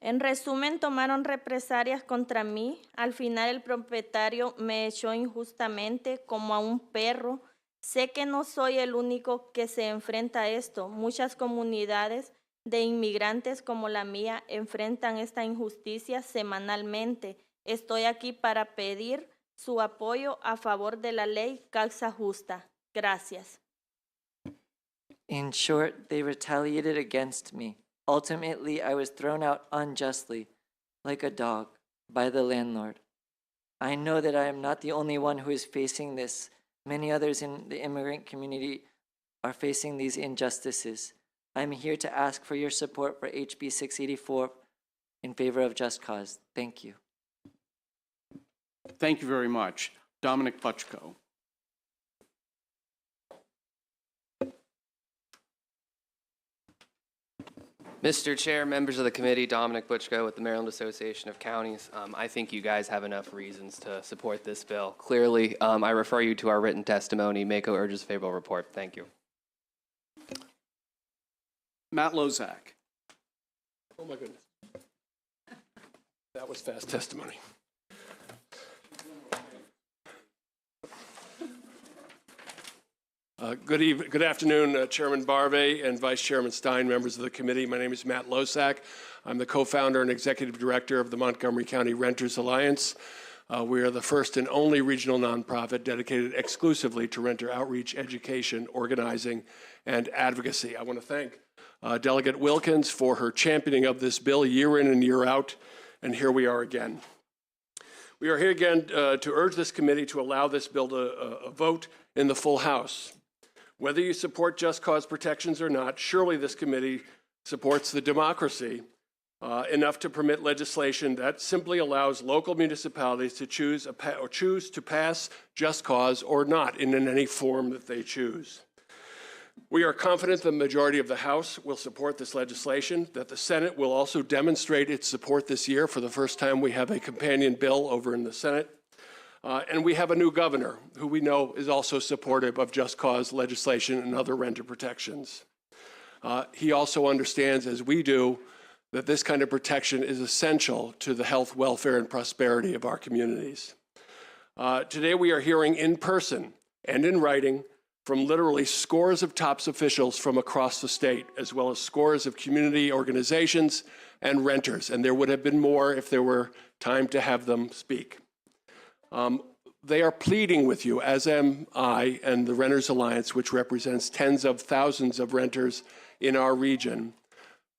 En resumen, tomaron represalias contra mí. Al final, el propietario me echó injustamente como a un perro. Sé que no soy el único que se enfrenta a esto. Muchas comunidades de inmigrantes como la mía enfrentan esta injusticia semanalmente. Estoy aquí para pedir su apoyo a favor de la ley Causa Justa. Gracias. In short, they retaliated against me. Ultimately, I was thrown out unjustly, like a dog, by the landlord. I know that I am not the only one who is facing this. Many others in the immigrant community are facing these injustices. I'm here to ask for your support for HB 684 in favor of just cause. Thank you. Thank you very much. Dominic Puchko. Mr. Chair, members of the committee, Dominic Butchko with the Maryland Association of Counties. I think you guys have enough reasons to support this bill. Clearly, I refer you to our written testimony. Mako urges favorable report. Thank you. Matt Lozak. Oh my goodness. That was fast testimony. Good afternoon, Chairman Barbe and Vice Chairman Stein, members of the committee. My name is Matt Losak. I'm the co-founder and executive director of the Montgomery County Renters Alliance. We are the first and only regional nonprofit dedicated exclusively to renter outreach, education, organizing, and advocacy. I want to thank Delegate Wilkins for her championing of this bill year in and year out, and here we are again. We are here again to urge this committee to allow this bill to vote in the full House. Whether you support just cause protections or not, surely this committee supports the democracy enough to permit legislation that simply allows local municipalities to choose to pass just cause or not in any form that they choose. We are confident the majority of the House will support this legislation, that the Senate will also demonstrate its support this year. For the first time, we have a companion bill over in the Senate. And we have a new governor who we know is also supportive of just cause legislation and other renter protections. He also understands, as we do, that this kind of protection is essential to the health, welfare, and prosperity of our communities. Today we are hearing in person and in writing from literally scores of top officials from across the state, as well as scores of community organizations and renters, and there would have been more if there were time to have them speak. They are pleading with you, as am I and the Renters Alliance, which represents tens of thousands of renters in our region,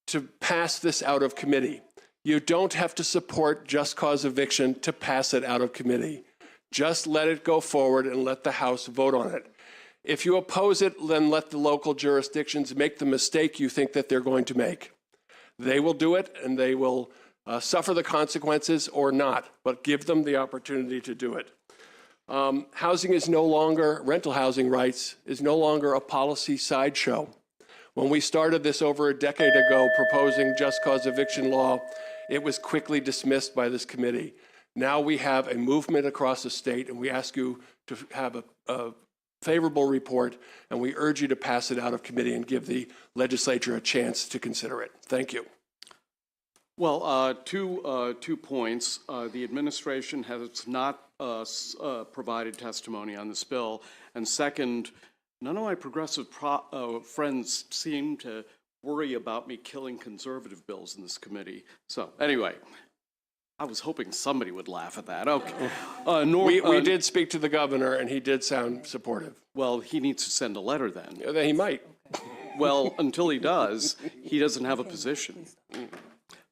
to pass this out of committee. You don't have to support just cause eviction to pass it out of committee. Just let it go forward and let the House vote on it. If you oppose it, then let the local jurisdictions make the mistake you think that they're going to make. They will do it, and they will suffer the consequences or not, but give them the opportunity to do it. Housing is no longer, rental housing rights is no longer a policy sideshow. When we started this over a decade ago proposing just cause eviction law, it was quickly dismissed by this committee. Now we have a movement across the state, and we ask you to have a favorable report, and we urge you to pass it out of committee and give the legislature a chance to consider it. Thank you. Well, two points. The administration has not provided testimony on this bill. And second, none of my progressive friends seem to worry about me killing conservative bills in this committee. So anyway, I was hoping somebody would laugh at that. Okay. We did speak to the governor, and he did sound supportive. Well, he needs to send a letter then. Yeah, he might. Well, until he does, he doesn't have a position.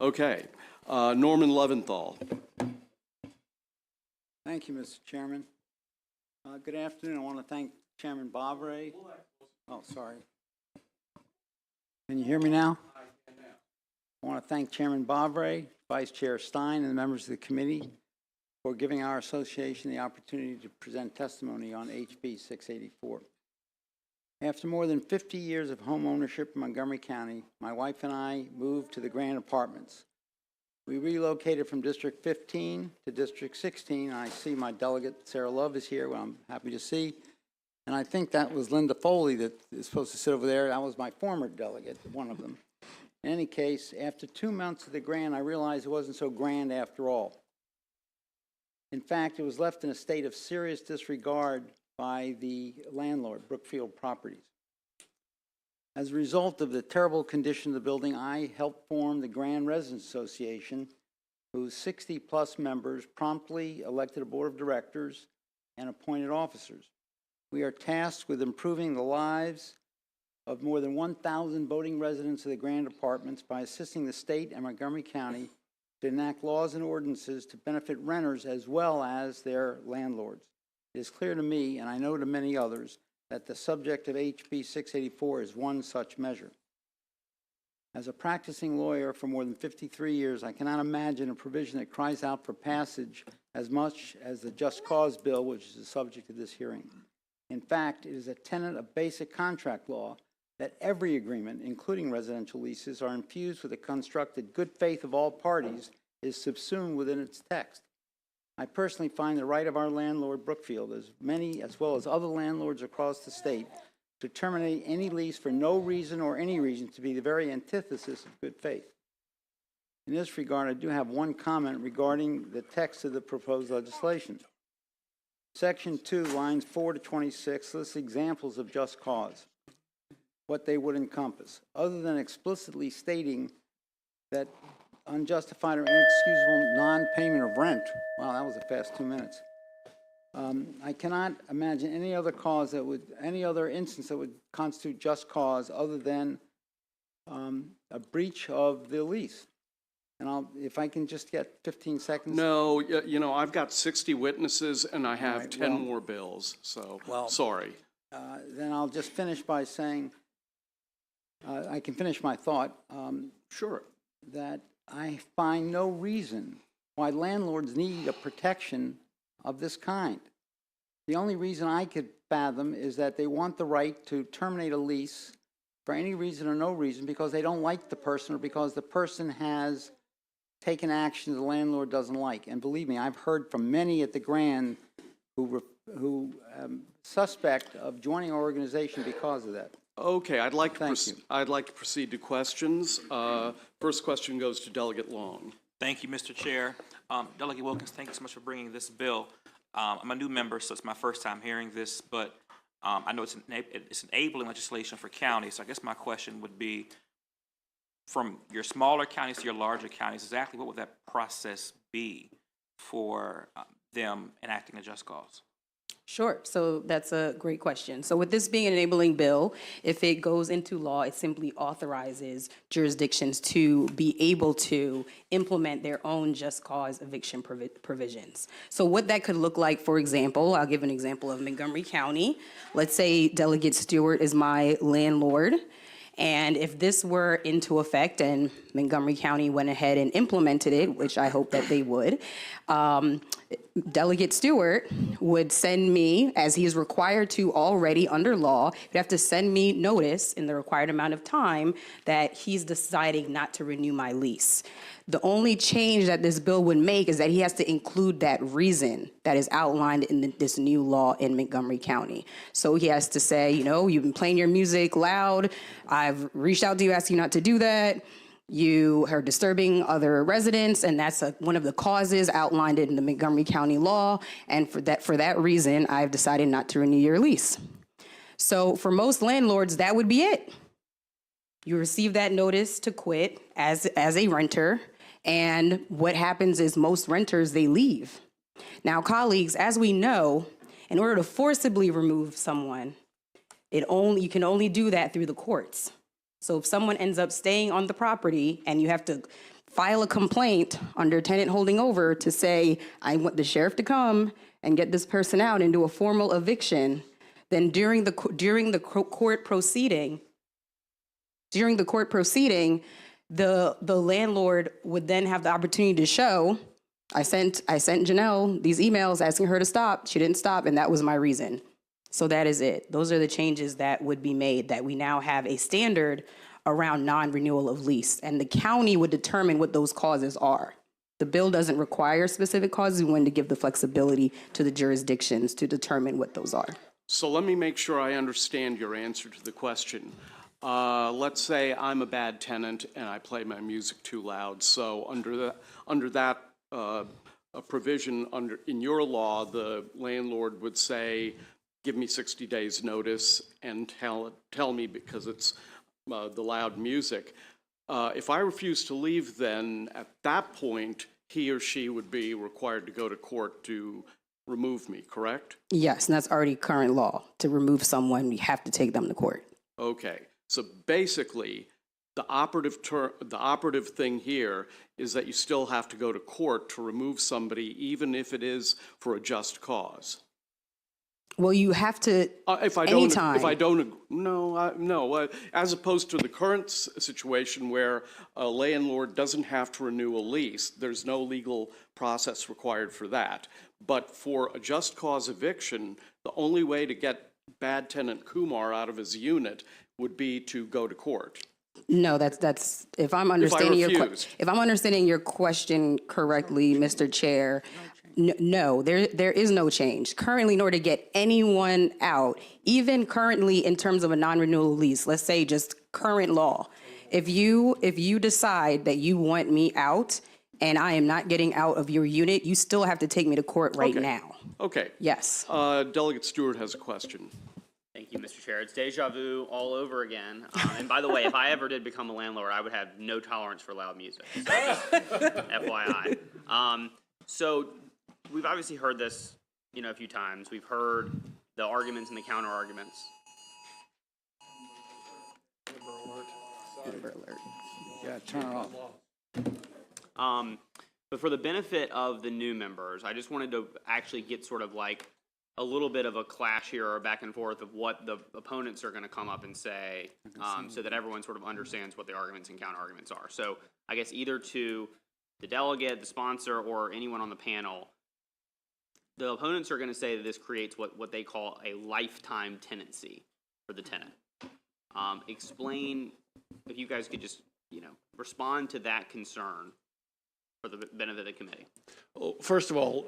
Okay. Norman Leventhal. Thank you, Mr. Chairman. Good afternoon. I want to thank Chairman Bovray. Oh, sorry. Can you hear me now? I want to thank Chairman Bovray, Vice Chair Stein, and the members of the committee for giving our association the opportunity to present testimony on HB 684. After more than 50 years of home ownership in Montgomery County, my wife and I moved to the Grand Apartments. We relocated from District 15 to District 16. I see my delegate, Sarah Love, is here, well, I'm happy to see. And I think that was Linda Foley that is supposed to sit over there. That was my former delegate, one of them. In any case, after 2 months of the Grand, I realized it wasn't so grand after all. In fact, it was left in a state of serious disregard by the landlord, Brookfield Properties. As a result of the terrible condition of the building, I helped form the Grand Residents Association, whose 60-plus members promptly elected a board of directors and appointed officers. We are tasked with improving the lives of more than 1,000 voting residents of the Grand Apartments by assisting the state and Montgomery County to enact laws and ordinances to benefit renters as well as their landlords. It is clear to me, and I know to many others, that the subject of HB 684 is one such measure. As a practicing lawyer for more than 53 years, I cannot imagine a provision that cries out for passage as much as the Just Cause bill, which is the subject of this hearing. In fact, it is a tenet of basic contract law that every agreement, including residential leases, are infused with the constructed good faith of all parties is subsumed within its text. I personally find the right of our landlord, Brookfield, as well as other landlords across the state, to terminate any lease for no reason or any reason to be the very antithesis of good faith. In this regard, I do have one comment regarding the text of the proposed legislation. Section 2, lines 4 to 26, lists examples of just cause, what they would encompass, other than explicitly stating that unjustified or inexcusable non-payment of rent. Wow, that was a fast 2 minutes. I cannot imagine any other cause that would, any other instance that would constitute just cause other than a breach of the lease. And if I can just get 15 seconds. No, you know, I've got 60 witnesses and I have Right, 10 more bills, so sorry. Then I'll just finish by saying, I can finish my thought. Sure. That I find no reason why landlords need a protection of this kind. The only reason I could fathom is that they want the right to terminate a lease for any reason or no reason because they don't like the person or because the person has taken action the landlord doesn't like. And believe me, I've heard from many at the Grand who suspect of joining our organization because of that. Okay, I'd like to Thank you. I'd like to proceed to questions. First question goes to Delegate Long. Thank you, Mr. Chair. Delegate Wilkins, thank you so much for bringing this bill. I'm a new member, so it's my first time hearing this, but I know it's enabling legislation for counties. So I guess my question would be, from your smaller counties to your larger counties, exactly what would that process be for them enacting a just cause? Sure, so that's a great question. So with this being an enabling bill, if it goes into law, it simply authorizes jurisdictions to be able to implement their own just cause eviction provisions. So what that could look like, for example, I'll give an example of Montgomery County. Let's say Delegate Stewart is my landlord. And if this were into effect and Montgomery County went ahead and implemented it, which I hope that they would, Delegate Stewart would send me, as he is required to already under law, he'd have to send me notice in the required amount of time that he's deciding not to renew my lease. The only change that this bill would make is that he has to include that reason that is outlined in this new law in Montgomery County. So he has to say, you know, you've been playing your music loud. I've reached out to you asking you not to do that. You are disturbing other residents, and that's one of the causes outlined in the Montgomery County law. And for that reason, I've decided not to renew your lease. So for most landlords, that would be it. You receive that notice to quit as a renter. And what happens is most renters, they leave. Now, colleagues, as we know, in order to forcibly remove someone, you can only do that through the courts. So if someone ends up staying on the property and you have to file a complaint under tenant holding over to say, I want the sheriff to come and get this person out and do a formal eviction, then during the court proceeding, the landlord would then have the opportunity to show, I sent Janelle these emails asking her to stop. She didn't stop, and that was my reason. So that is it. Those are the changes that would be made, that we now have a standard around non-renewal of lease, and the county would determine what those causes are. The bill doesn't require specific causes. We wanted to give the flexibility to the jurisdictions to determine what those are. So let me make sure I understand your answer to the question. Let's say I'm a bad tenant and I play my music too loud. So under that provision in your law, the landlord would say, give me 60 days notice and tell me because it's the loud music. If I refuse to leave, then at that point, he or she would be required to go to court to remove me, correct? Yes, and that's already current law. To remove someone, you have to take them to court. Okay, so basically, the operative thing here is that you still have to go to court to remove somebody, even if it is for a just cause. Well, you have to anytime. If I don't, no. As opposed to the current situation where a landlord doesn't have to renew a lease, there's no legal process required for that. But for a just cause eviction, the only way to get bad tenant Kumar out of his unit would be to go to court. No, that's if I'm understanding your question correctly, Mr. Chair. No, there is no change currently in order to get anyone out, even currently in terms of a non-renewal lease. Let's say just current law. If you decide that you want me out and I am not getting out of your unit, you still have to take me to court right now. Okay. Yes. Delegate Stewart has a question. Thank you, Mr. Chair. It's deja vu all over again. And by the way, if I ever did become a landlord, I would have no tolerance for loud music. So just FYI. So we've obviously heard this, a few times. We've heard the arguments and the counter arguments. Amber alert. Yeah, turn it off. But for the benefit of the new members, I just wanted to actually get sort of like a little bit of a clash here or back and forth of what the opponents are going to come up and say, so that everyone sort of understands what the arguments and counter arguments are. So I guess either to the delegate, the sponsor, or anyone on the panel, the opponents are going to say that this creates what they call a lifetime tenancy for the tenant. Explain, if you guys could just, respond to that concern for the benefit of the committee. Well, first of all,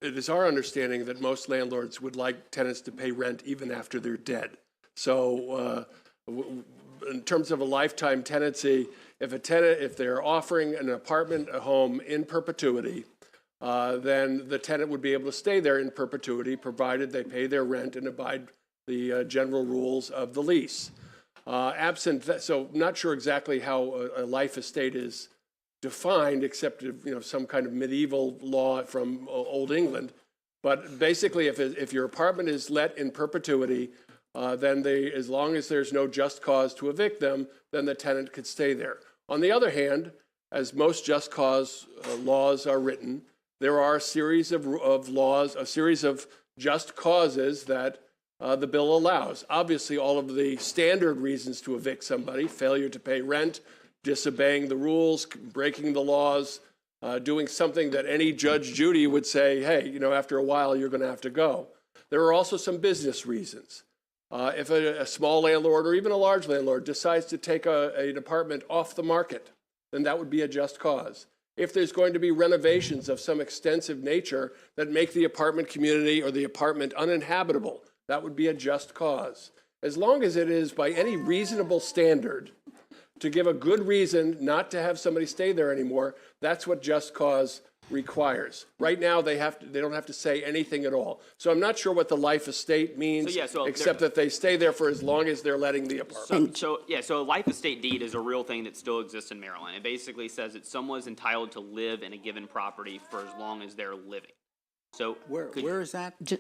it is our understanding that most landlords would like tenants to pay rent even after they're dead. So in terms of a lifetime tenancy, if they're offering an apartment, a home in perpetuity, then the tenant would be able to stay there in perpetuity, provided they pay their rent and abide the general rules of the lease. Absent that, so not sure exactly how a life estate is defined, except some kind of medieval law from Old England. But basically, if your apartment is let in perpetuity, then as long as there's no just cause to evict them, then the tenant could stay there. On the other hand, as most just cause laws are written, there are a series of laws, a series of just causes that the bill allows. Obviously, all of the standard reasons to evict somebody, failure to pay rent, disobeying the rules, breaking the laws, doing something that any Judge Judy would say, hey, after a while, you're going to have to go. There are also some business reasons. If a small landlord or even a large landlord decides to take an apartment off the market, then that would be a just cause. If there's going to be renovations of some extensive nature that make the apartment community or the apartment uninhabitable, that would be a just cause. As long as it is by any reasonable standard to give a good reason not to have somebody stay there anymore, that's what just cause requires. Right now, they don't have to say anything at all. So I'm not sure what the life estate means, except that they stay there for as long as they're letting the apartment. So a life estate deed is a real thing that still exists in Maryland. It basically says that someone's entitled to live in a given property for as long as they're living. So where is that? You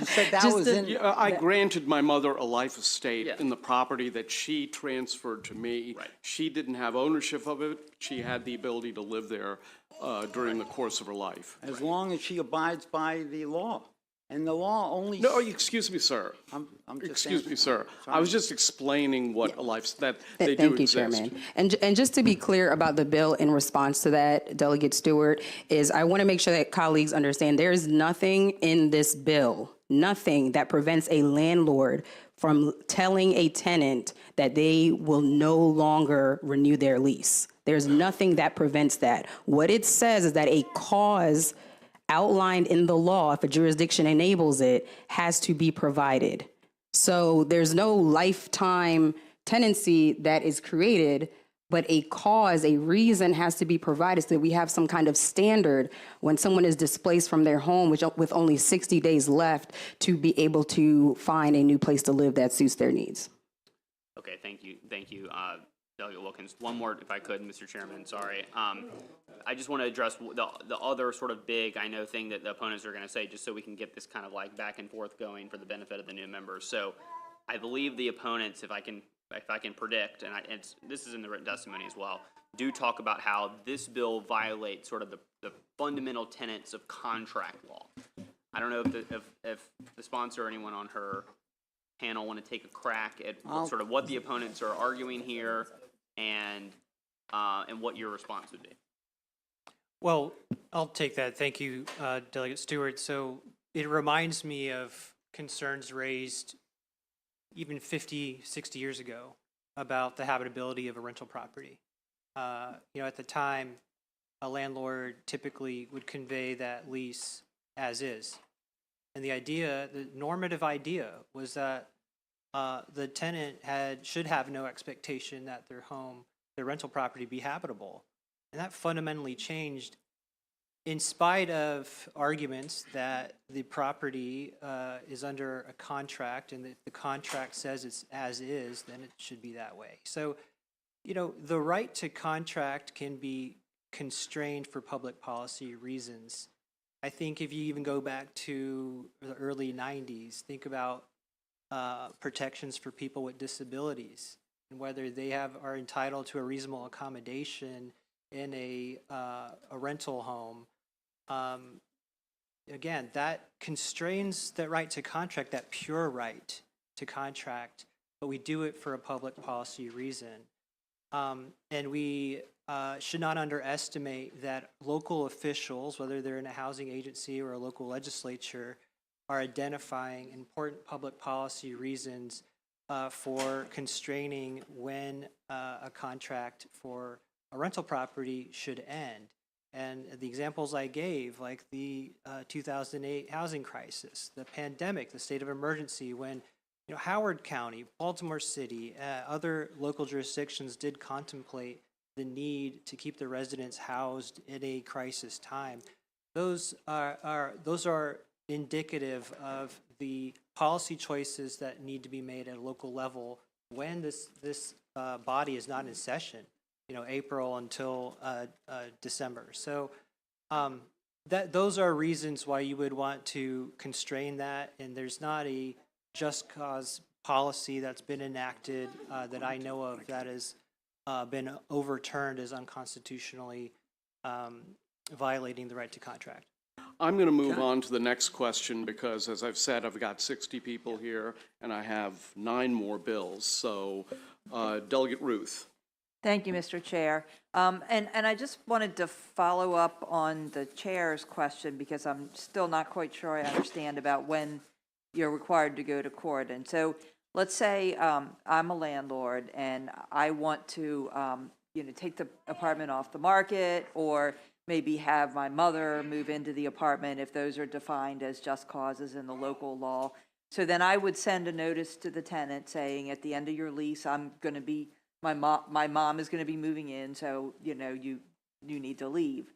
said that was in. Yeah, I granted my mother a life estate in the property that she transferred to me. Right. She didn't have ownership of it. She had the ability to live there during the course of her life. As long as she abides by the law. And the law only. No, excuse me, sir. I'm just Excuse saying- me, sir. Sorry. I was just explaining what a life that they do Thank you, exist. Chairman. And just to be clear about the bill in response to that, Delegate Stewart, is I want to make sure that colleagues understand there is nothing in this bill, nothing that prevents a landlord from telling a tenant that they will no longer renew their lease. There's nothing that prevents that. What it says is that a cause outlined in the law, if a jurisdiction enables it, has to be provided. So there's no lifetime tenancy that is created, but a cause, a reason has to be provided so that we have some kind of standard when someone is displaced from their home with only 60 days left to be able to find a new place to live that suits their needs. Okay, thank you, Delegate Wilkins. One more, if I could, Mr. Chairman, sorry. I just want to address the other sort of big, I know, thing that the opponents are going to say, just so we can get this kind of like back and forth going for the benefit of the new members. So I believe the opponents, if I can predict, and this is in the written testimony as well, do talk about how this bill violates sort of the fundamental tenets of contract law. I don't know if the sponsor or anyone on her panel want to take a crack at sort of what the opponents are arguing here and what your response would be. Well, I'll take that. Thank you, Delegate Stewart. So it reminds me of concerns raised even 50, 60 years ago about the habitability of a rental property. At the time, a landlord typically would convey that lease as is. And the normative idea was that the tenant should have no expectation that their rental property be habitable. And that fundamentally changed in spite of arguments that the property is under a contract and that the contract says it's as is, then it should be that way. So, the right to contract can be constrained for public policy reasons. I think if you even go back to the early 90s, think about protections for people with disabilities and whether they are entitled to a reasonable accommodation in a rental home. again, that constrains that right to contract, that pure right to contract, but we do it for a public policy reason. And we should not underestimate that local officials, whether they're in a housing agency or a local legislature, are identifying important public policy reasons for constraining when a contract for a rental property should end. And the examples I gave, like the 2008 housing crisis, the pandemic, the state of emergency, when Howard County, Baltimore City, other local jurisdictions did contemplate the need to keep the residents housed in a crisis time. Those are indicative of the policy choices that need to be made at a local level when this body is not in session, April until December. So those are reasons why you would want to constrain that, and there's not a just cause policy that's been enacted that I know of that has been overturned as unconstitutionally violating the right to contract. I'm going to move on to the next question because, as I've said, I've got 60 people here and I have 9 more bills. So, Delegate Ruth. Thank you, Mr. Chair. And I just wanted to follow up on the chair's question because I'm still not quite sure I understand about when you're required to go to court. And so let's say I'm a landlord and I want to take the apartment off the market, or maybe have my mother move into the apartment if those are defined as just causes in the local law. So then I would send a notice to the tenant saying, at the end of your lease, my mom is going to be moving in, so you need to leave.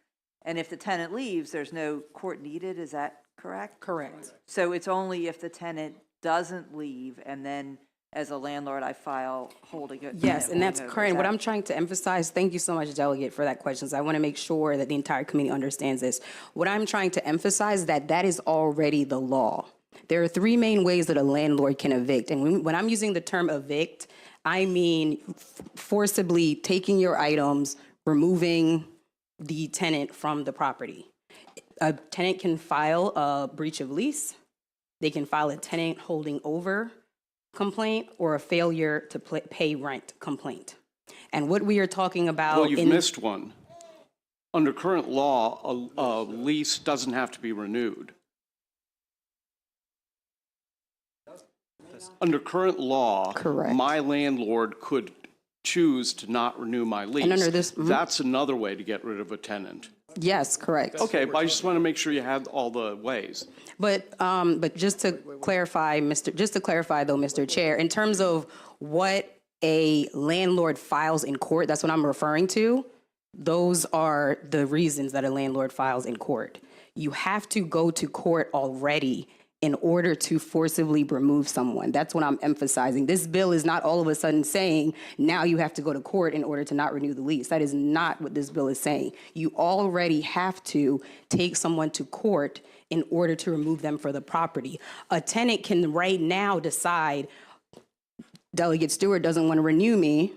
And if the tenant leaves, there's no court needed. Is that correct? Correct. So it's only if the tenant doesn't leave, and then as a landlord, I file holding it. Yes, and that's holding over. current. What I'm trying to emphasize, thank you so much, Delegate, for that question. So I want to make sure that the entire committee understands this. What I'm trying to emphasize that is already the law. There are 3 main ways that a landlord can evict. And when I'm using the term evict, I mean forcibly taking your items, removing the tenant from the property. A tenant can file a breach of lease. They can file a tenant holding over complaint or a failure to pay rent complaint. And what we are talking about— Well, you've missed one. Under current law, a lease doesn't have to be renewed. Under current law, correct, my landlord could choose to not renew my lease. And under this, that's another way to get rid of a tenant. Yes, correct. Okay, but I just want to make sure you have all the ways. But just to clarify, though, Mr. Chair, in terms of what a landlord files in court, that's what I'm referring to. Those are the reasons that a landlord files in court. You have to go to court already in order to forcibly remove someone. That's what I'm emphasizing. This bill is not all of a sudden saying, now you have to go to court in order to not renew the lease. That is not what this bill is saying. You already have to take someone to court in order to remove them for the property. A tenant can right now decide, Delegate Stewart doesn't want to renew me.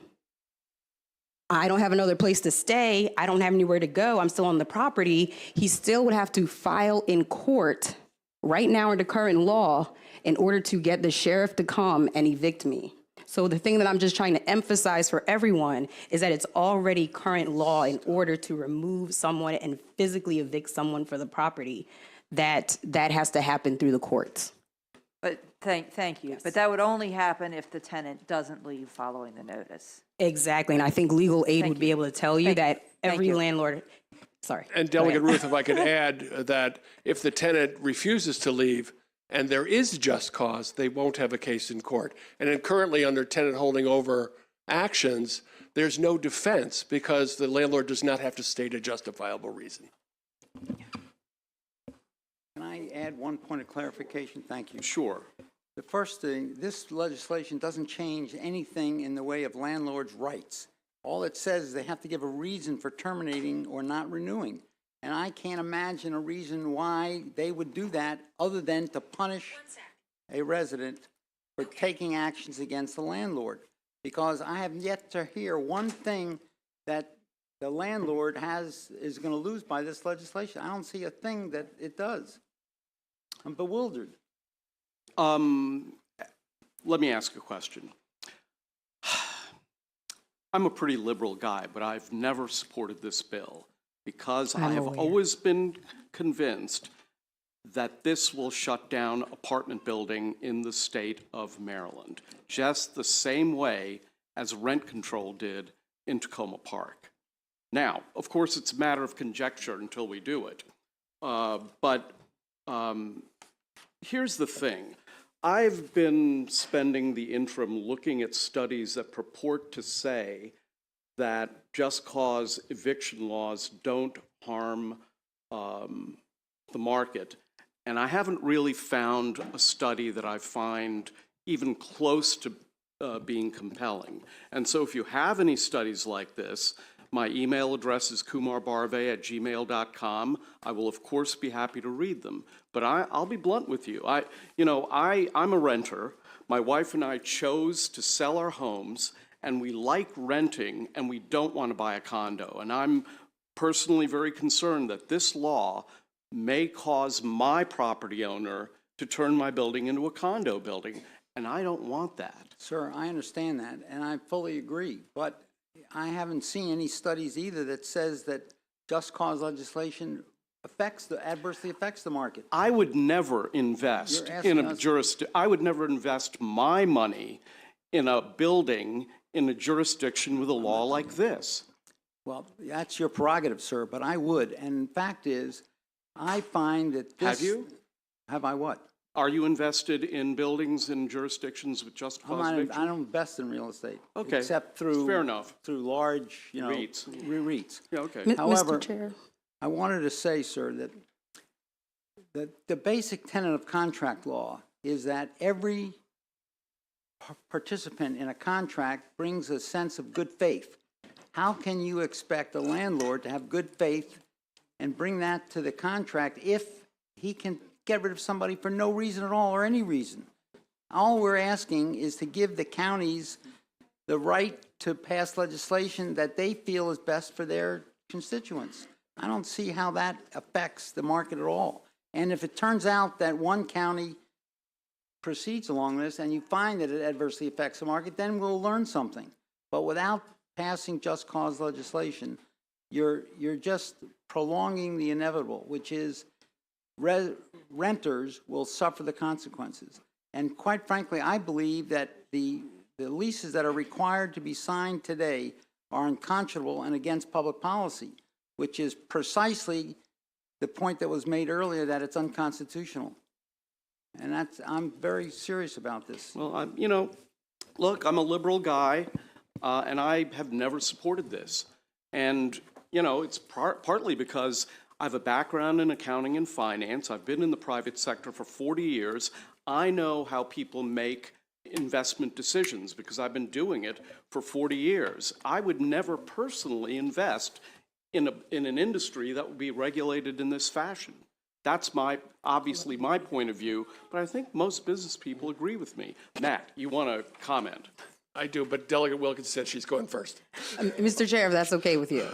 I don't have another place to stay. I don't have anywhere to go. I'm still on the property. He still would have to file in court right now under current law in order to get the sheriff to come and evict me. So the thing that I'm just trying to emphasize for everyone is that it's already current law in order to remove someone and physically evict someone for the property, that has to happen through the courts. But thank you. Yes. But that would only happen if the tenant doesn't leave following the notice. Exactly, and I think legal aid would be able to tell you that every landlord— Sorry. And Delegate Ruth, if I could add that if the tenant refuses to leave and there is just cause, they won't have a case in court. And then currently under tenant holding over actions, there's no defense because the landlord does not have to state a justifiable reason. Can I add one point of clarification? Thank you. Sure. The first thing, this legislation doesn't change anything in the way of landlords' rights. All it says is they have to give a reason for terminating or not renewing. And I can't imagine a reason why they would do that other than to punish a resident for taking actions against the landlord. Because I have yet to hear one thing that the landlord is going to lose by this legislation. I don't see a thing that it does. I'm bewildered. Let me ask a question. I'm a pretty liberal guy, but I've never supported this bill because I have always been convinced that this will shut down apartment building in the state of Maryland, just the same way as rent control did in Tacoma Park. Now, of course, it's a matter of conjecture until we do it. But here's the thing. I've been spending the interim looking at studies that purport to say that just cause eviction laws don't harm the market. And I haven't really found a study that I find even close to being compelling. And so if you have any studies like this, my email address is kumarbarve@gmail.com. I will, of course, be happy to read them. But I'll be blunt with you. I'm a renter. My wife and I chose to sell our homes, and we like renting, and we don't want to buy a condo. And I'm personally very concerned that this law may cause my property owner to turn my building into a condo building, and I don't want that. Sir, I understand that, and I fully agree. But I haven't seen any studies either that says that just cause legislation adversely affects the market. I would never invest in a I would never invest my money in a building in a jurisdiction with a law like this. Well, that's your prerogative, sir, but I would. And the fact is, I find that this... Have you? Have I what? Are you invested in buildings in jurisdictions with just cause eviction? I don't invest in real estate. Okay. Except through... Fair enough. Through large, REITs. REITs. Yeah, okay. However, Mr. Chair. I wanted to say, sir, that the basic tenet of contract law is that every participant in a contract brings a sense of good faith. How can you expect a landlord to have good faith and bring that to the contract if he can get rid of somebody for no reason at all or any reason? All we're asking is to give the counties the right to pass legislation that they feel is best for their constituents. I don't see how that affects the market at all. And if it turns out that one county proceeds along this and you find that it adversely affects the market, then we'll learn something. But without passing just cause legislation, you're just prolonging the inevitable, which is renters will suffer the consequences. And quite frankly, I believe that the leases that are required to be signed today are unconscionable and against public policy, which is precisely the point that was made earlier, that it's unconstitutional. And I'm very serious about this. Well, look, I'm a liberal guy, and I have never supported this. And, it's partly because I have a background in accounting and finance. I've been in the private sector for 40 years. I know how people make investment decisions because I've been doing it for 40 years. I would never personally invest in an industry that would be regulated in this fashion. That's obviously my point of view, but I think most business people agree with me. Matt, you want to comment? I do, but Delegate Wilkins said she's going first. Mr. Chair, if that's okay with you.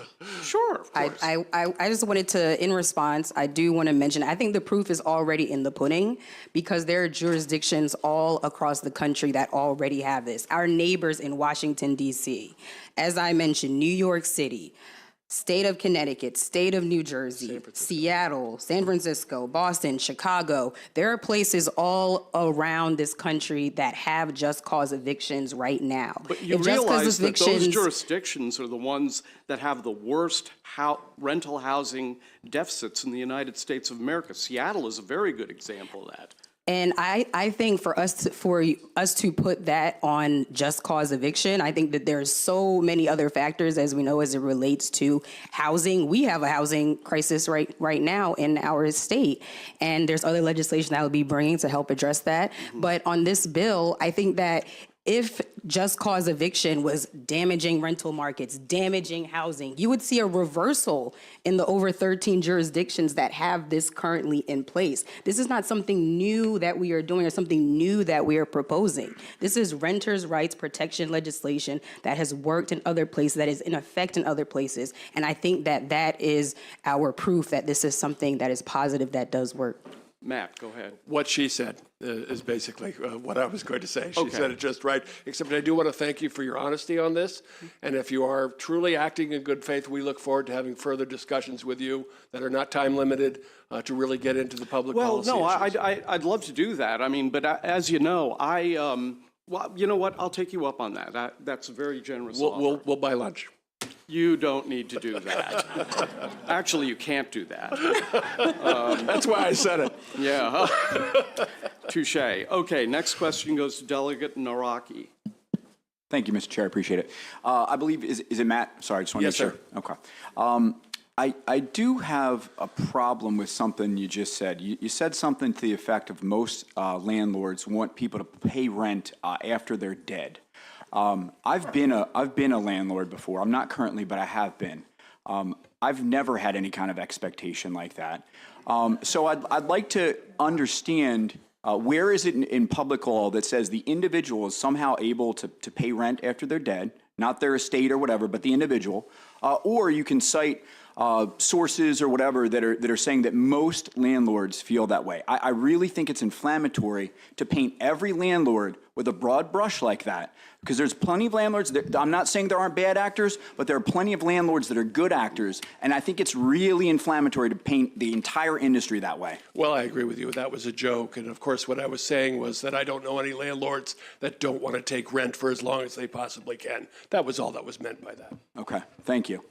Sure, of course. I just wanted to, in response, I do want to mention, I think the proof is already in the pudding because there are jurisdictions all across the country that already have this. Our neighbors in Washington, D.C., as I mentioned, New York City, State of Connecticut, State of New Jersey, Seattle, San Francisco, Boston, Chicago. There are places all around this country that have just cause evictions right now. But you realize that those jurisdictions are the ones that have the worst rental housing deficits in the United States of America. Seattle is a very good example of that. And I think for us to put that on just cause eviction, I think that there's so many other factors, as we know, as it relates to housing. We have a housing crisis right now in our state, and there's other legislation that will be bringing to help address that. But on this bill, I think that if just cause eviction was damaging rental markets, damaging housing, you would see a reversal in the over 13 jurisdictions that have this currently in place. This is not something new that we are doing or something new that we are proposing. This is renters' rights protection legislation that has worked in other places, that is in effect in other places. And I think that that is our proof that this is something that is positive, that does work. Matt, go ahead. What she said is basically what I was going to say. She Okay. said it just right, except I do want to thank you for your honesty on this. And if you are truly acting in good faith, we look forward to having further discussions with you that are not time limited to really get into the public Well, policy no, issues. I'd love to do that. I mean, but as you know, well, you know what? I'll take you up on that. That's a very generous offer. We'll buy lunch. You don't need to do that. Actually, you can't do that. That's why I said it. Yeah. Touche. Okay, next question goes to Delegate Naraki. Thank you, Mr. Chair. I appreciate it. I believe, is it Matt? Sorry, I just want to Yes, make sure. Okay. I do have a problem with something you just said. You said something to the effect of most landlords want people to pay rent after they're dead. I've been a landlord before. I'm not currently, but I have been. I've never had any kind of expectation like that. So I'd like to understand where is it in public law that says the individual is somehow able to pay rent after they're dead, not their estate or whatever, but the individual, or you can cite sources or whatever that are saying that most landlords feel that way. I really think it's inflammatory to paint every landlord with a broad brush like that, because there's plenty of landlords I'm not saying there aren't bad actors, but there are plenty of landlords that are good actors, and I think it's really inflammatory to paint the entire industry that way. Well, I agree with you. That was a joke. And of course, what I was saying was that I don't know any landlords that don't want to take rent for as long as they possibly can. That was all that was meant by that. Okay, thank you.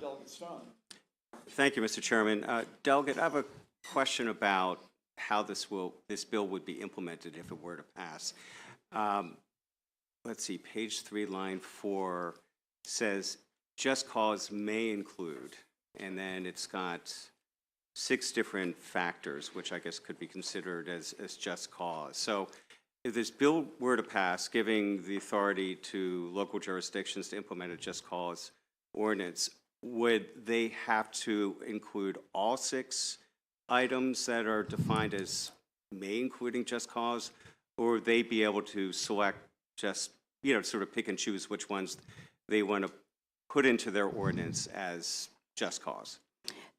Delegate Strawn. Thank you, Mr. Chairman. Delegate, I have a question about how this bill would be implemented if it were to pass. Let's see, page 3, line 4 says just cause may include, and then it's got 6 different factors, which I guess could be considered as just cause. So if this bill were to pass, giving the authority to local jurisdictions to implement a just cause ordinance, would they have to include all 6 items that are defined as may including just cause, or would they be able to select just, sort of pick and choose which ones they want to put into their ordinance as just cause?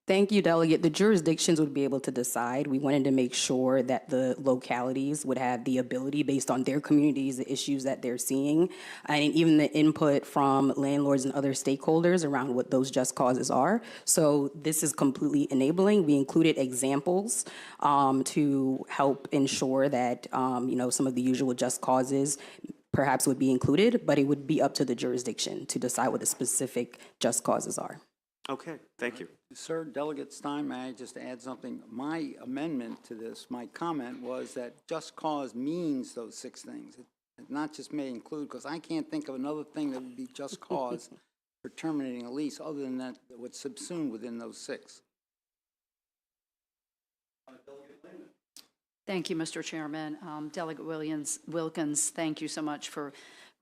Thank you, Delegate. The jurisdictions would be able to decide. We wanted to make sure that the localities would have the ability, based on their communities, the issues that they're seeing, and even the input from landlords and other stakeholders around what those just causes are. So this is completely enabling. We included examples to help ensure that, some of the usual just causes perhaps would be included, but it would be up to the jurisdiction to decide what the specific just causes are. Okay, thank you. Sir, Delegate Stein, may I just add something? My amendment to this, my comment was that just cause means those 6 things. It not just may include, because I can't think of another thing that would be just cause for terminating a lease other than that what's subsumed within those 6. Thank you, Mr. Chairman. Delegate Wilkins, thank you so much for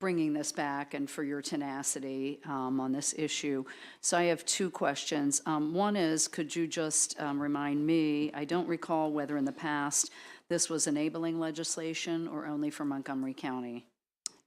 bringing this back and for your tenacity on this issue. So I have 2 questions. One is, could you just remind me, I don't recall whether in the past this was enabling legislation or only for Montgomery County?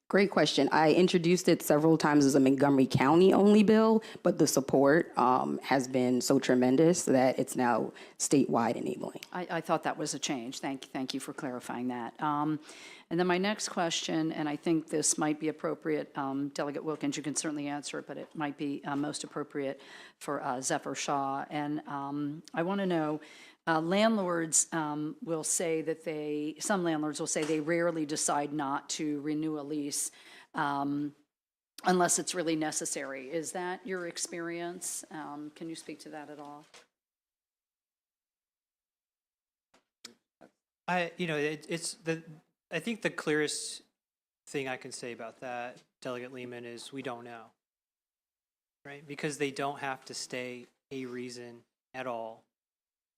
Great question. I introduced it several times as a Montgomery County only bill, but the support has been so tremendous that it's now statewide enabling. I thought that was a change. Thank you for clarifying that. And then my next question, and I think this might be appropriate, Delegate Wilkins, you can certainly answer it, but it might be most appropriate for Zephyr Shaw. And I want to know, landlords will say that some landlords will say they rarely decide not to renew a lease unless it's really necessary. Is that your experience? Can you speak to that at all? I think the clearest thing I can say about that, Delegate Lehman, is we don't know, right? Because they don't have to state a reason at all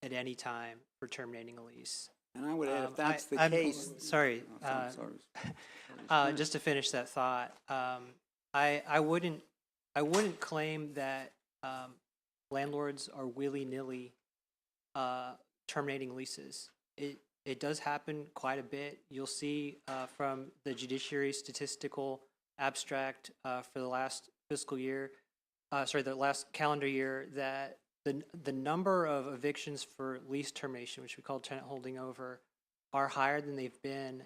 at any time for terminating a lease. And I would add, if that's the case. Sorry. Just to finish that thought, I wouldn't claim that landlords are willy-nilly terminating leases. It does happen quite a bit. You'll see from the Judiciary Statistical Abstract for the last the last calendar year, that the number of evictions for lease termination, which we call tenant holding over, are higher than they've been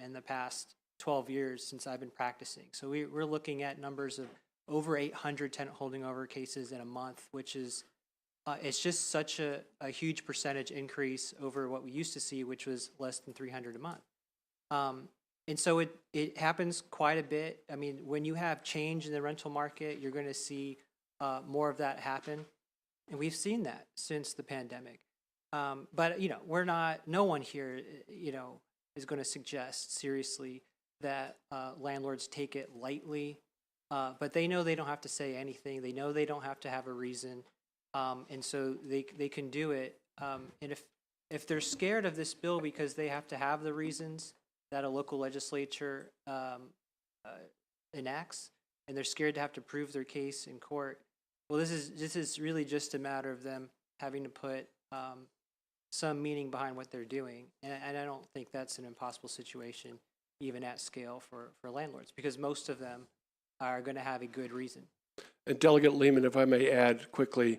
in the past 12 years since I've been practicing. So we're looking at numbers of over 800 tenant holding over cases in a month, which is it's just such a huge percentage increase over what we used to see, which was less than 300 a month. And so it happens quite a bit. I mean, when you have change in the rental market, you're going to see more of that happen. And we've seen that since the pandemic. But, you know, no one here, you know, is going to suggest seriously that landlords take it lightly. But they know they don't have to say anything. They know they don't have to have a reason. And so they can do it. And if they're scared of this bill because they have to have the reasons that a local legislature enacts, and they're scared to have to prove their case in court, well, this is really just a matter of them having to put some meaning behind what they're doing. And I don't think that's an impossible situation, even at scale for landlords, because most of them are going to have a good reason. And Delegate Lehman, if I may add quickly,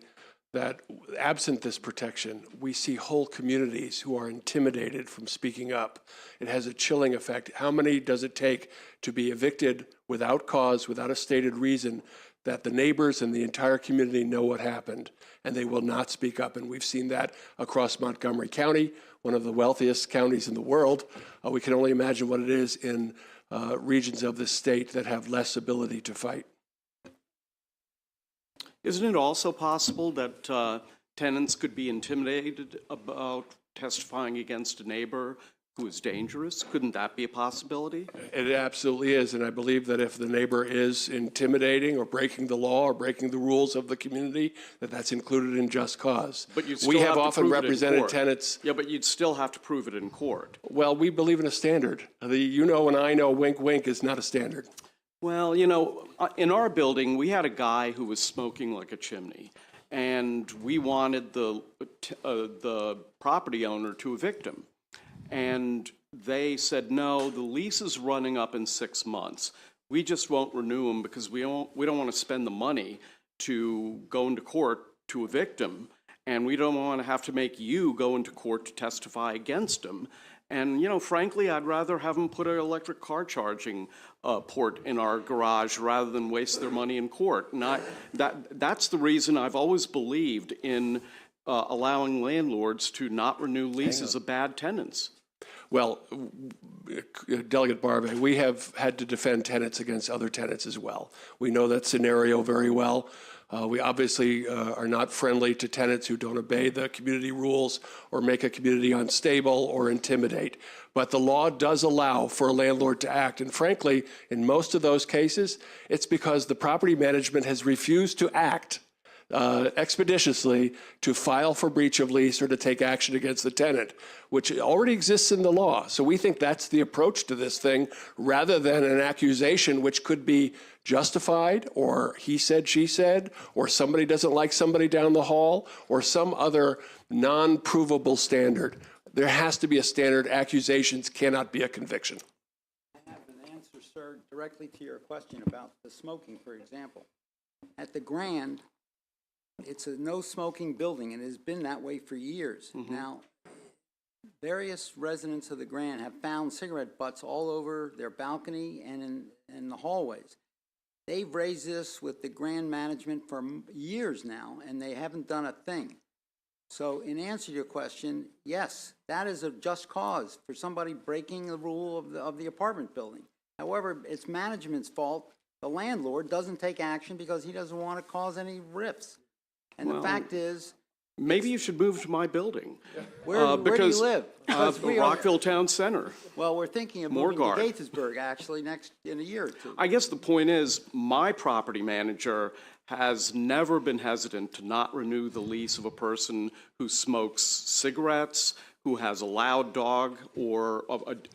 that absent this protection, we see whole communities who are intimidated from speaking up. It has a chilling effect. How many does it take to be evicted without cause, without a stated reason, that the neighbors and the entire community know what happened, and they will not speak up? And we've seen that across Montgomery County, one of the wealthiest counties in the world. We can only imagine what it is in regions of the state that have less ability to fight. Isn't it also possible that tenants could be intimidated about testifying against a neighbor who is dangerous? Couldn't that be a possibility? It absolutely is, and I believe that if the neighbor is intimidating or breaking the law or breaking the rules of the community, that's included in just cause. But you'd still we have have to often prove it in represented court. tenants. Yeah, but you'd still have to prove it in court. Well, we believe in a standard. The you know and I know wink wink is not a standard. Well, you know, in our building, we had a guy who was smoking like a chimney, and we wanted the property owner to evict him. And they said, no, the lease is running up in 6 months. We just won't renew him because we don't want to spend the money to go into court to evict him, and we don't want to have to make you go into court to testify against him. And, you know, frankly, I'd rather have them put an electric car charging port in our garage rather than waste their money in court. And that's the reason I've always believed in allowing landlords to not renew leases of bad tenants. Well, Delegate Barbe, we have had to defend tenants against other tenants as well. We know that scenario very well. We obviously are not friendly to tenants who don't obey the community rules or make a community unstable or intimidate. But the law does allow for a landlord to act. And frankly, in most of those cases, it's because the property management has refused to act expeditiously to file for breach of lease or to take action against the tenant, which already exists in the law. So we think that's the approach to this thing, rather than an accusation which could be justified, or he said, she said, or somebody doesn't like somebody down the hall, or some other non-provable standard. There has to be a standard. Accusations cannot be a conviction. I have an answer, sir, directly to your question about the smoking, for example. At the Grand, it's a no-smoking building, and it has been that way for years. Now, various residents of the Grand have found cigarette butts all over their balcony and in the hallways. They've raised this with the Grand management for years now, and they haven't done a thing. So in answer to your question, yes, that is a just cause for somebody breaking the rule of the apartment building. However, it's management's fault. The landlord doesn't take action because he doesn't want to cause any rifts. And the fact is, maybe you should move to my building. Where do you live? The Rockville Town Center. Well, we're thinking of moving to Gaithersburg, actually, in a year or two. I guess the point is, my property manager has never been hesitant to not renew the lease of a person who smokes cigarettes, who has a loud dog or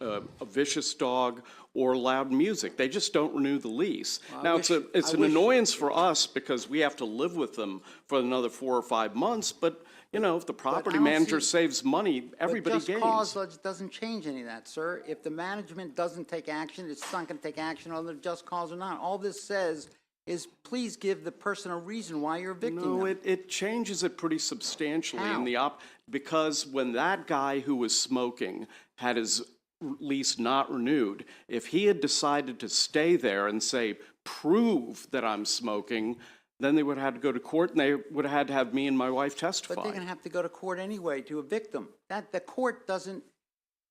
a vicious dog or loud music. They just don't renew the lease. Now, it's an annoyance for us because we have to live with them for another 4 or 5 months, but, you know, if the property manager saves money, everybody gains. Just cause doesn't change any of that, sir. If the management doesn't take action, it's not going to take action on the just cause or not. All this says is please give the person a reason why you're evicting No, them. it changes it pretty substantially in How? the because when that guy who was smoking had his lease not renewed, if he had decided to stay there and say, prove that I'm smoking, then they would have had to go to court and they would have had to have me and my wife testify. But they're going to have to go to court anyway to evict them.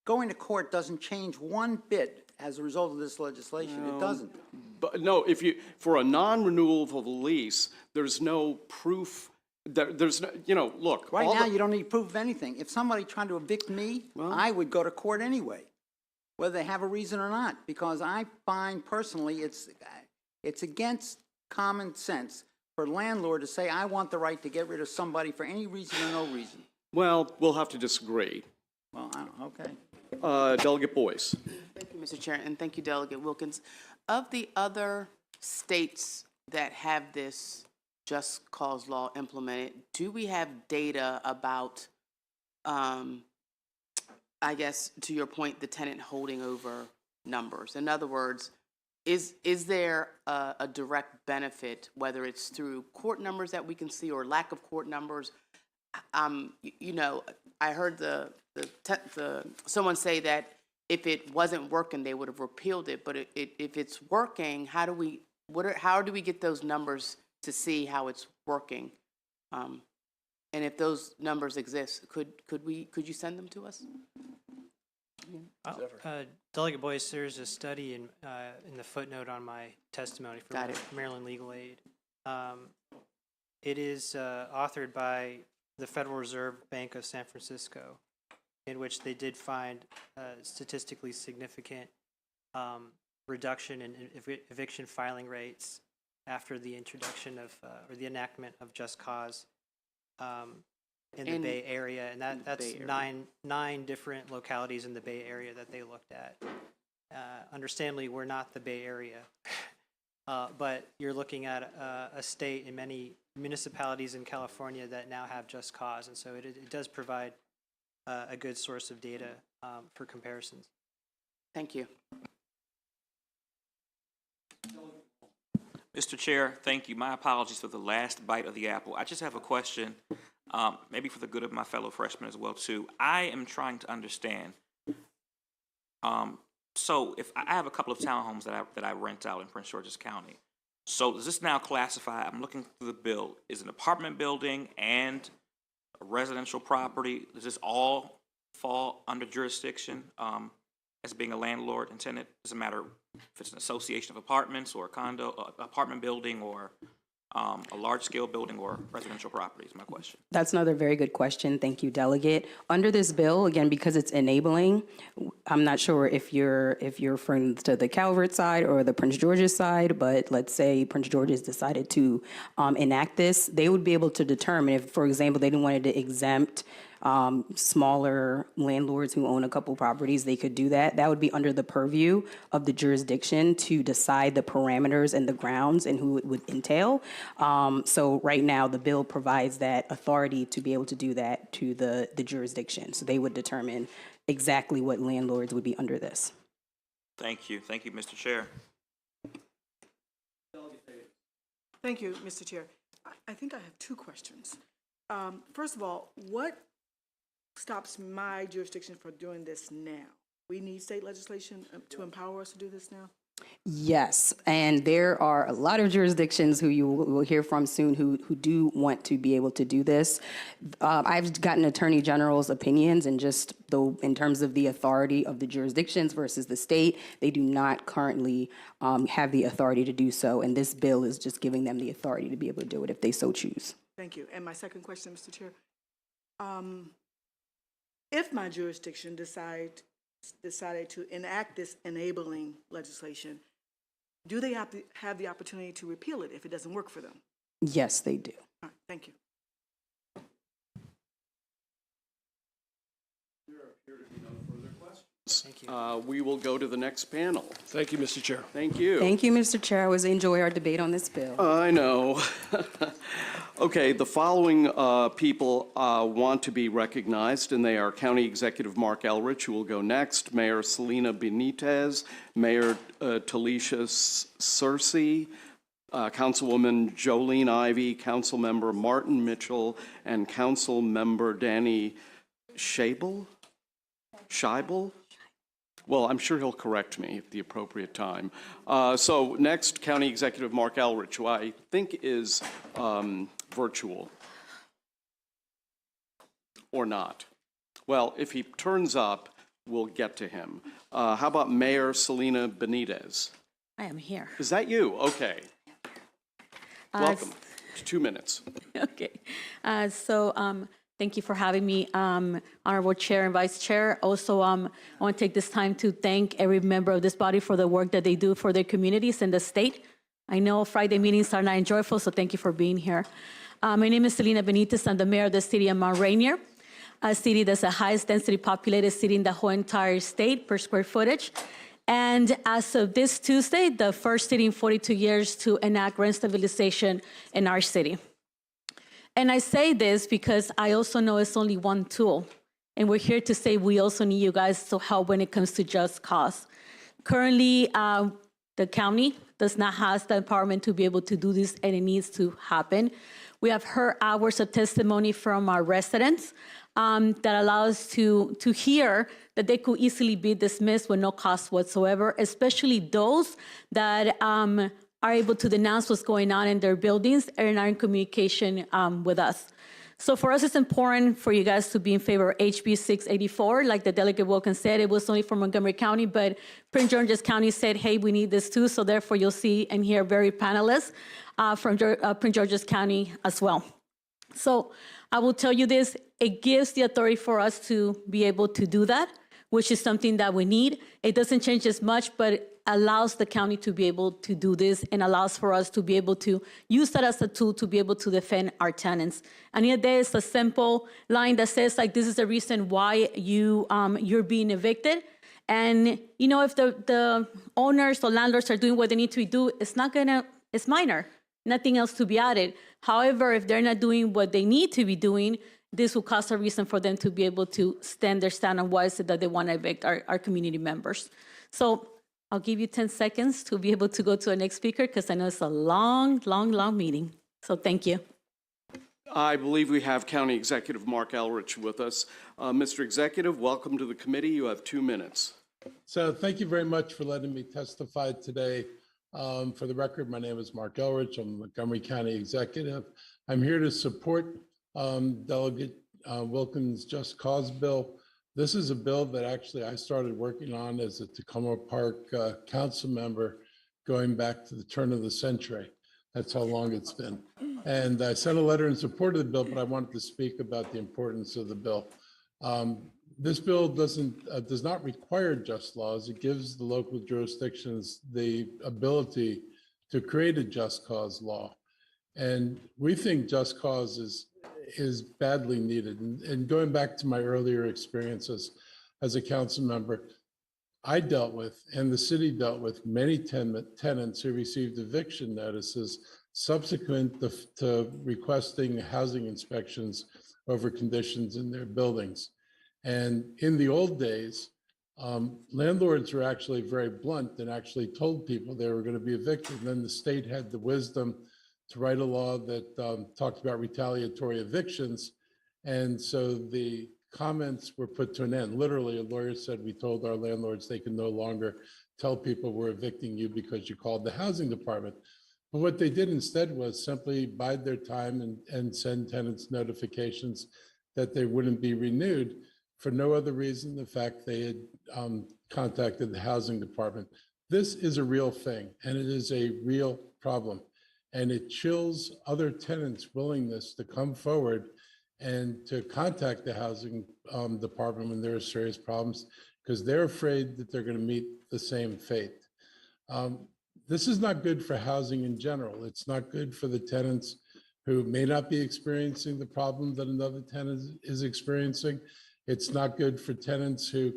Going to court doesn't change one bit as a result of this legislation. It doesn't. But no, for a non-renewal of a lease, there's no proof, there's no, look. Right now, you don't need proof of anything. If somebody tried to evict me, I would go to court anyway, whether they have a reason or not, because I find personally it's against common sense for a landlord to say, I want the right to get rid of somebody for any reason or no reason. Well, we'll have to disagree. Well, okay. Delegate Boyce. Thank you, Mr. Chair, and thank you, Delegate Wilkins. Of the other states that have this just cause law implemented, do we have data about, I guess, to your point, the tenant holding over numbers? In other words, is there a direct benefit, whether it's through court numbers that we can see or lack of court numbers? You know, I heard someone say that if it wasn't working, they would have repealed it. But if it's working, how do we get those numbers to see how it's working? And if those numbers exist, could you send them to us? Delegate Boyce, there's a study in the footnote on my testimony from Maryland Legal Aid. It is authored by the Federal Reserve Bank of San Francisco, in which they did find statistically significant reduction in eviction filing rates after the introduction of, or the enactment of just cause in the Bay Area. And that's nine different localities in the Bay Area that they looked at. Understandably, we're not the Bay Area, but you're looking at a state and many municipalities in California that now have just cause. And so it does provide a good source of data for comparisons. Thank you. Mr. Chair, thank you. My apologies for the last bite of the apple. I just have a question, maybe for the good of my fellow freshmen as well, too. I am trying to understand. So if I have a couple of townhomes that I rent out in Prince George's County. So does this now classify, I'm looking through the bill, is an apartment building and a residential property, does this all fall under jurisdiction as being a landlord and tenant? Does it matter if it's an association of apartments or a condo, apartment building, or a large-scale building or residential property is my question. That's another very good question. Thank you, Delegate. Under this bill, again, because it's enabling, I'm not sure if you're referring to the Calvert side or the Prince George's side, but let's say Prince George's decided to enact this, they would be able to determine if, for example, they didn't want to exempt smaller landlords who own a couple properties, they could do that. That would be under the purview of the jurisdiction to decide the parameters and the grounds and who it would entail. So right now, the bill provides that authority to be able to do that to the jurisdiction. So they would determine exactly what landlords would be under this. Thank you. Thank you, Mr. Chair. Thank you, Mr. Chair. I think I have two questions. First of all, what stops my jurisdiction from doing this now? We need state legislation to empower us to do this now? Yes, and there are a lot of jurisdictions who you will hear from soon who do want to be able to do this. I've gotten Attorney General's opinions, and just though in terms of the authority of the jurisdictions versus the state, they do not currently have the authority to do so, and this bill is just giving them the authority to be able to do it if they so choose. Thank you. And my second question, Mr. Chair. If my jurisdiction decided to enact this enabling legislation, do they have the opportunity to repeal it if it doesn't work for them? Yes, they do. All right, thank you. Thank you. We will go to the next panel. Thank you, Mr. Chair. Thank you. Thank you, Mr. Chair. I always enjoy our debate on this bill. I know. Okay, the following people want to be recognized, and they are County Executive Mark Elrich, who will go next, Mayor Selena Benitez, Mayor Talisha Searcy, Councilwoman Jolene Ivy, Councilmember Martin Mitchell, and Councilmember Danny Scheibel? Well, I'm sure he'll correct me at the appropriate time. So next, County Executive Mark Elrich, who I think is virtual. Or not. Well, if he turns up, we'll get to him. How about Mayor Selena Benitez? I am here. Is that you? Okay. Welcome. 2 minutes. Okay. Thank you for having me, Honorable Chair and Vice Chair. Also, I want to take this time to thank every member of this body for the work that they do for their communities and the state. I know Friday meetings are not enjoyable, so thank you for being here. My name is Selena Benitez. I'm the mayor of the city of Mount Rainier, a city that's the highest density populated city in the whole entire state per square footage. And as of this Tuesday, the first city in 42 years to enact rent stabilization in our city. And I say this because I also know it's only one tool. And we're here to say we also need you guys to help when it comes to just cause. Currently, the county does not have the empowerment to be able to do this, and it needs to happen. We have heard hours of testimony from our residents that allow us to hear that they could easily be dismissed with no cost whatsoever, especially those that are able to denounce what's going on in their buildings and are in communication with us. So for us, it's important for you guys to be in favor of HB 684. Like the Delegate Wilkins said, it was only for Montgomery County, but Prince George's County said, hey, we need this too. So therefore, you'll see and hear very panelists from Prince George's County as well. So I will tell you this, it gives the authority for us to be able to do that, which is something that we need. It doesn't change as much, but it allows the county to be able to do this and allows for us to be able to use that as a tool to be able to defend our tenants. And yet there is a simple line that says, like, this is the reason why you're being evicted. And, you know, if the owners or landlords are doing what they need to do, it's minor, nothing else to be added. However, if they're not doing what they need to be doing, this will cause a reason for them to be able to stand their stand on why is it that they want to evict our community members. So I'll give you 10 seconds to be able to go to the next speaker because I know it's a long, long, long meeting. So thank you. I believe we have County Executive Mark Elrich with us. Mr. Executive, welcome to the committee. You have 2 minutes. So thank you very much for letting me testify today. For the record, my name is Mark Elrich. I'm the Montgomery County Executive. I'm here to support Delegate Wilkins' Just Cause bill. This is a bill that actually I started working on as a Tacoma Park council member going back to the turn of the century. That's how long it's been. And I sent a letter in support of the bill, but I wanted to speak about the importance of the bill. This bill does not require just laws. It gives the local jurisdictions the ability to create a just cause law. And we think just cause is badly needed. And going back to my earlier experiences as a council member, I dealt with, and the city dealt with, many tenants who received eviction notices subsequent to requesting housing inspections over conditions in their buildings. And in the old days, landlords were actually very blunt and actually told people they were going to be evicted. And then the state had the wisdom to write a law that talked about retaliatory evictions. And so the comments were put to an end. Literally, a lawyer said, we told our landlords they can no longer tell people we're evicting you because you called the housing department. But what they did instead was simply bide their time and send tenants notifications that they wouldn't be renewed for no other reason than the fact they had contacted the housing department. This is a real thing, and it is a real problem. And it chills other tenants' willingness to come forward and to contact the housing department when there are serious problems, because they're afraid that they're going to meet the same fate. This is not good for housing in general. It's not good for the tenants who may not be experiencing the problem that another tenant is experiencing. It's not good for tenants who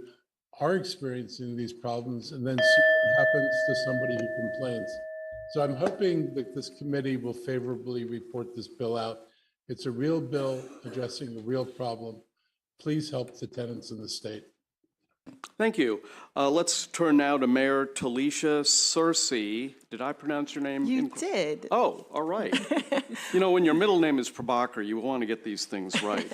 are experiencing these problems and then see what happens to somebody who complains. So I'm hoping that this committee will favorably report this bill out. It's a real bill addressing a real problem. Please help the tenants in the state. Thank you. Let's turn now to Mayor Talisha Searcy. Did I pronounce your name? You did. Oh, all right. You know, when your middle name is Prabhakar, you want to get these things right.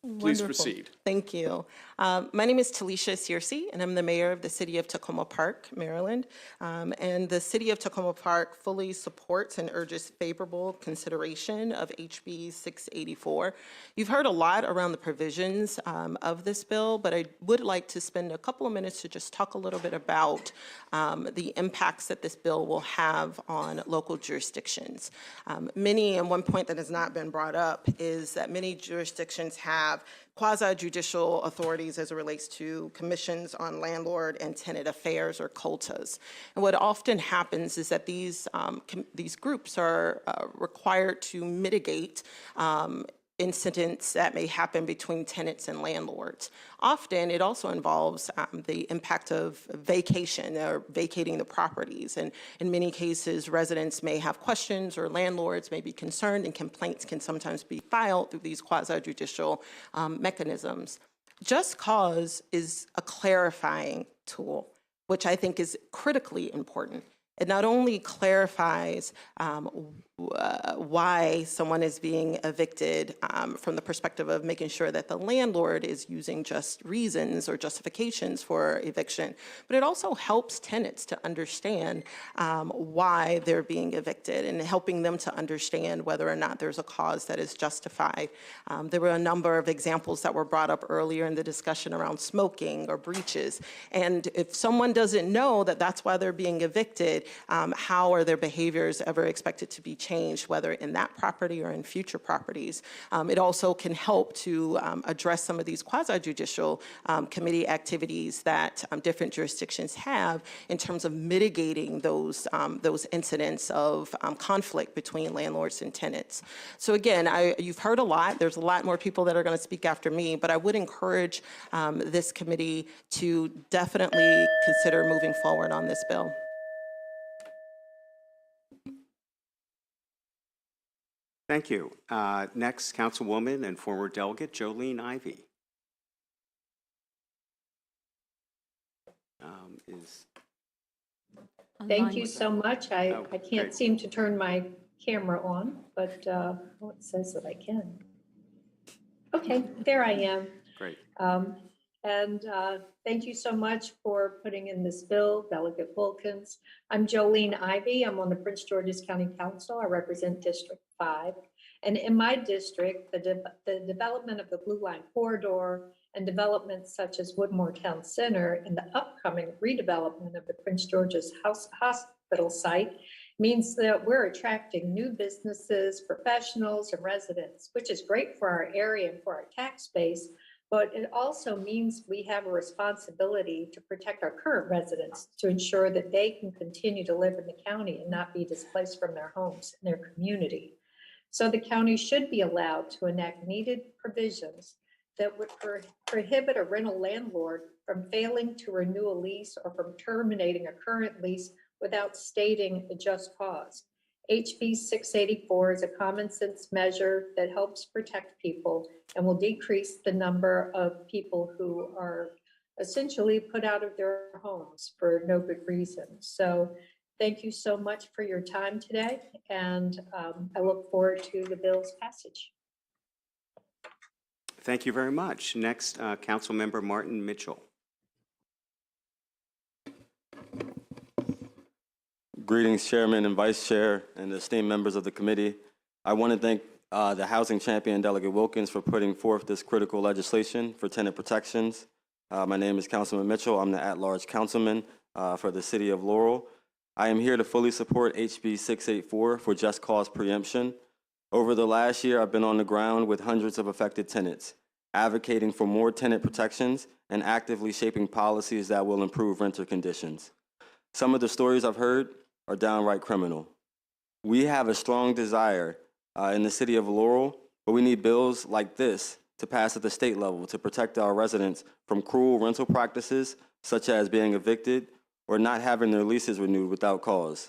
Please Wonderful. proceed. Thank you. My name is Talisha Searcy, and I'm the mayor of the city of Tacoma Park, Maryland. And the city of Tacoma Park fully supports and urges favorable consideration of HB 684. You've heard a lot around the provisions of this bill, but I would like to spend a couple of minutes to just talk a little bit about the impacts that this bill will have on local jurisdictions. And one point that has not been brought up is that many jurisdictions have quasi-judicial authorities as it relates to commissions on landlord and tenant affairs, or COLTAs. And what often happens is that these groups are required to mitigate incidents that may happen between tenants and landlords. Often, it also involves the impact of vacation or vacating the properties. And in many cases, residents may have questions or landlords may be concerned, and complaints can sometimes be filed through these quasi-judicial mechanisms. Just cause is a clarifying tool, which I think is critically important. It not only clarifies why someone is being evicted from the perspective of making sure that the landlord is using just reasons or justifications for eviction, but it also helps tenants to understand why they're being evicted and helping them to understand whether or not there's a cause that is justified. There were a number of examples that were brought up earlier in the discussion around smoking or breaches. And if someone doesn't know that that's why they're being evicted, how are their behaviors ever expected to be changed, whether in that property or in future properties? It also can help to address some of these quasi-judicial committee activities that different jurisdictions have in terms of mitigating those incidents of conflict between landlords and tenants. So again, you've heard a lot. There's a lot more people that are going to speak after me, but I would encourage this committee to definitely consider moving forward on this bill. Thank you. Next, Councilwoman and former delegate Jolene Ivey. Thank you so much. I can't great. seem to turn my camera on, but it says that I can. Okay, there I am. Great. And thank you so much for putting in this bill, Delegate Wilkins. I'm Jolene Ivey. I'm on the Prince George's County Council. I represent District 5. And in my district, the development of the Blue Line Corridor and developments such as Woodmore Town Center and the upcoming redevelopment of the Prince George's Hospital site means that we're attracting new businesses, professionals, and residents, which is great for our area and for our tax base. But it also means we have a responsibility to protect our current residents to ensure that they can continue to live in the county and not be displaced from their homes and their community. So the county should be allowed to enact needed provisions that would prohibit a rental landlord from failing to renew a lease or from terminating a current lease without stating a just cause. HB 684 is a common sense measure that helps protect people and will decrease the number of people who are essentially put out of their homes for no good reason. So thank you so much for your time today, and I look forward to the bill's passage. Thank you very much. Next, Councilmember Martin Mitchell. Greetings, Chairman and Vice Chair, and esteemed members of the committee. I want to thank the Housing Champion, Delegate Wilkins, for putting forth this critical legislation for tenant protections. My name is Councilman Mitchell. I'm the at-large councilman for the city of Laurel. I am here to fully support HB 684 for just cause preemption. Over the last year, I've been on the ground with hundreds of affected tenants, advocating for more tenant protections and actively shaping policies that will improve renter conditions. Some of the stories I've heard are downright criminal. We have a strong desire in the city of Laurel, but we need bills like this to pass at the state level to protect our residents from cruel rental practices, such as being evicted or not having their leases renewed without cause.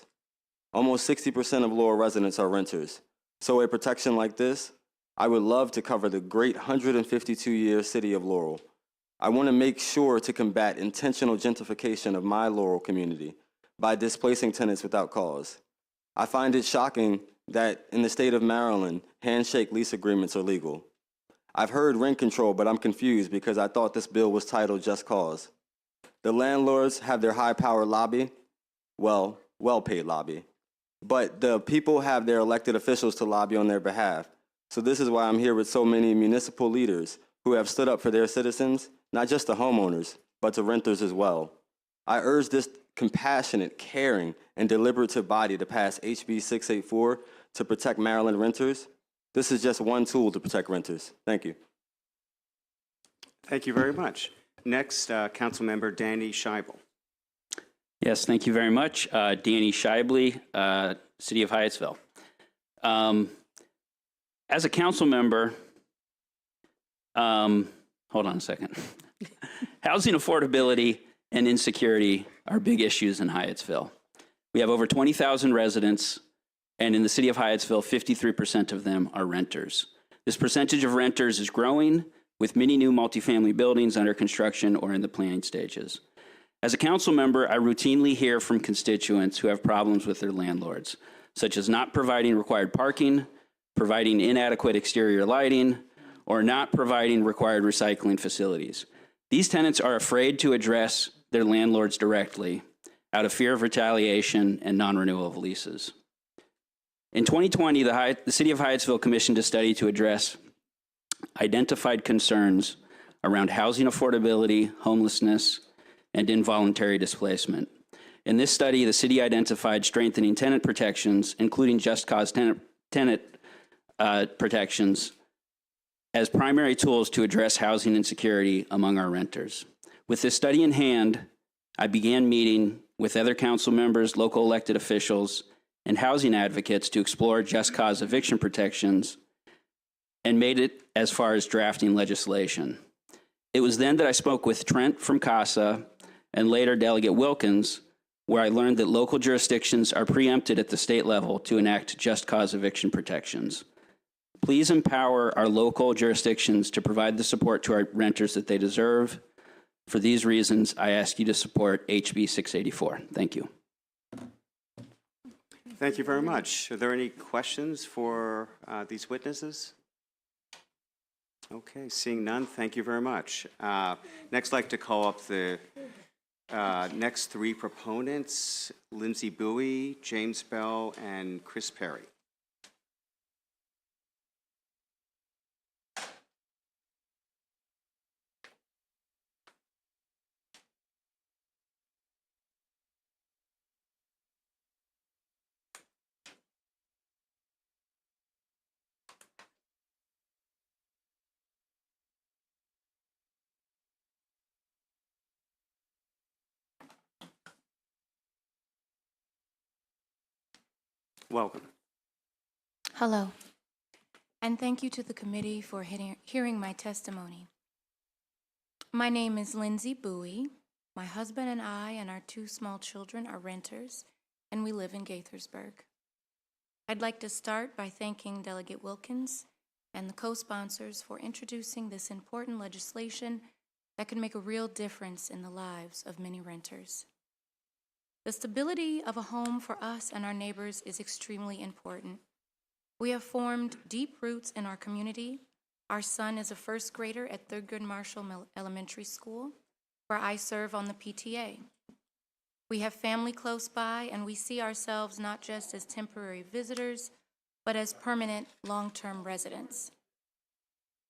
Almost 60% of Laurel residents are renters. So a protection like this, I would love to cover the great 152-year city of Laurel. I want to make sure to combat intentional gentrification of my Laurel community by displacing tenants without cause. I find it shocking that in the state of Maryland, handshake lease agreements are legal. I've heard rent control, but I'm confused because I thought this bill was titled Just Cause. The landlords have their high-powered lobby, well-paid lobby, but the people have their elected officials to lobby on their behalf. So this is why I'm here with so many municipal leaders who have stood up for their citizens, not just the homeowners, but to renters as well. I urge this compassionate, caring, and deliberative body to pass HB 684 to protect Maryland renters. This is just one tool to protect renters. Thank you. Thank you very much. Next, Councilmember Danny Scheibel. Yes, thank you very much. Danny Shively, City of Hyattsville. As a council member, hold on a second. Housing affordability and insecurity are big issues in Hyattsville. We have over 20,000 residents, and in the City of Hyattsville, 53% of them are renters. This percentage of renters is growing, with many new multifamily buildings under construction or in the planning stages. As a council member, I routinely hear from constituents who have problems with their landlords, such as not providing required parking, providing inadequate exterior lighting, or not providing required recycling facilities. These tenants are afraid to address their landlords directly out of fear of retaliation and non-renewal of leases. In 2020, the City of Hyattsville commissioned a study to address identified concerns around housing affordability, homelessness, and involuntary displacement. In this study, the city identified strengthening tenant protections, including just cause tenant protections, as primary tools to address housing insecurity among our renters. With this study in hand, I began meeting with other council members, local elected officials, and housing advocates to explore just cause eviction protections and made it as far as drafting legislation. It was then that I spoke with Trent from CASA and later Delegate Wilkins, where I learned that local jurisdictions are preempted at the state level to enact just cause eviction protections. Please empower our local jurisdictions to provide the support to our renters that they deserve. For these reasons, I ask you to support HB 684. Thank you. Thank you very much. Are there any questions for these witnesses? Okay, seeing none, thank you very much. Next, I'd like to call up the next three proponents, Lindsay Bowie, James Bell, and Chris Perry. Welcome. Hello, and thank you to the committee for hearing my testimony. My name is Lindsay Bowie. My husband and I and our two small children are renters, and we live in Gaithersburg. I'd like to start by thanking Delegate Wilkins and the co-sponsors for introducing this important legislation that can make a real difference in the lives of many renters. The stability of a home for us and our neighbors is extremely important. We have formed deep roots in our community. Our son is a first grader at Thurgood Marshall Elementary School, where I serve on the PTA. We have family close by, and we see ourselves not just as temporary visitors, but as permanent long-term residents.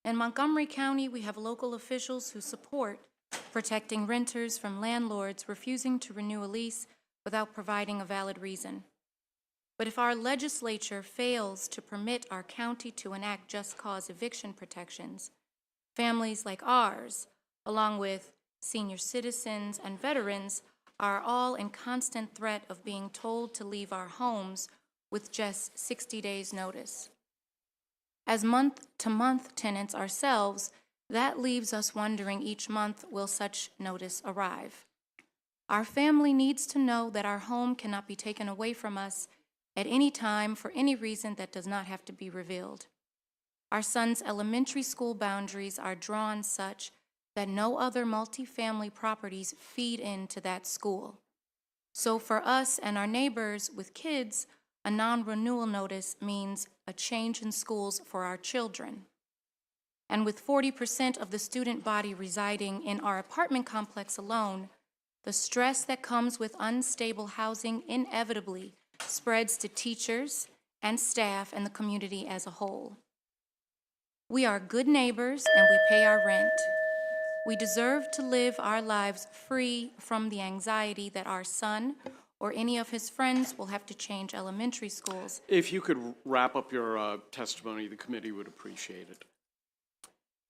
In Montgomery County, we have local officials who support protecting renters from landlords refusing to renew a lease without providing a valid reason. But if our legislature fails to permit our county to enact just cause eviction protections, families like ours, along with senior citizens and veterans, are all in constant threat of being told to leave our homes with just 60 days' notice. As month-to-month tenants ourselves, that leaves us wondering each month, will such notice arrive? Our family needs to know that our home cannot be taken away from us at any time for any reason that does not have to be revealed. Our son's elementary school boundaries are drawn such that no other multifamily properties feed into that school. So for us and our neighbors with kids, a non-renewal notice means a change in schools for our children. And with 40% of the student body residing in our apartment complex alone, the stress that comes with unstable housing inevitably spreads to teachers and staff and the community as a whole. We are good neighbors and we pay our rent. We deserve to live our lives free from the anxiety that our son or any of his friends will have to change elementary schools. If you could wrap up your testimony, the committee would appreciate it.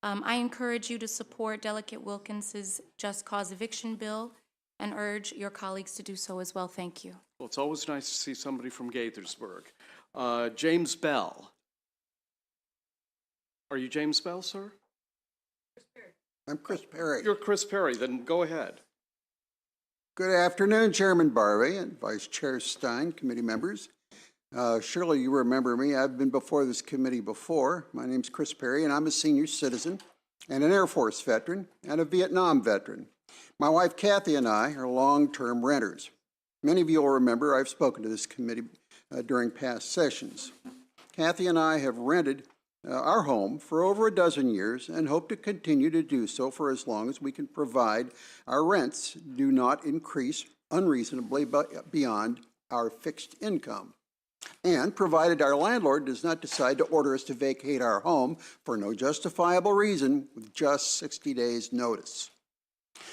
I encourage you to support Delegate Wilkins's Just Cause Eviction Bill and urge your colleagues to do so as well. Thank you. Well, it's always nice to see somebody from Gaithersburg. James Bell. Are you James Bell, sir? I'm Chris Perry. You're Chris Perry, then go ahead. Good afternoon, Chairman Barbie and Vice Chair Stein, committee members. Surely you remember me. I've been before this committee before. My name's Chris Perry, and I'm a senior citizen and an Air Force veteran and a Vietnam veteran. My wife Kathy and I are long-term renters. Many of you will remember I've spoken to this committee during past sessions. Kathy and I have rented our home for over a dozen years and hope to continue to do so for as long as we can provide our rents do not increase unreasonably beyond our fixed income. And provided our landlord does not decide to order us to vacate our home for no justifiable reason with just 60 days notice.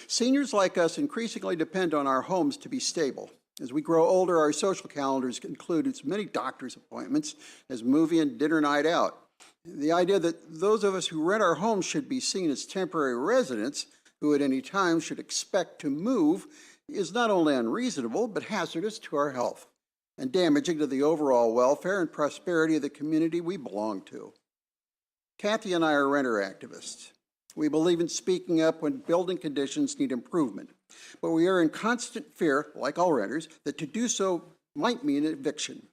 Seniors like us increasingly depend on our homes to be stable. As we grow older, our social calendars include as many doctor's appointments as movie and dinner night out. The idea that those of us who rent our homes should be seen as temporary residents who at any time should expect to move is not only unreasonable, but hazardous to our health and damaging to the overall welfare and prosperity of the community we belong to. Kathy and I are renter activists. We believe in speaking up when building conditions need improvement, but we are in constant fear, like all renters, that to do so might mean eviction.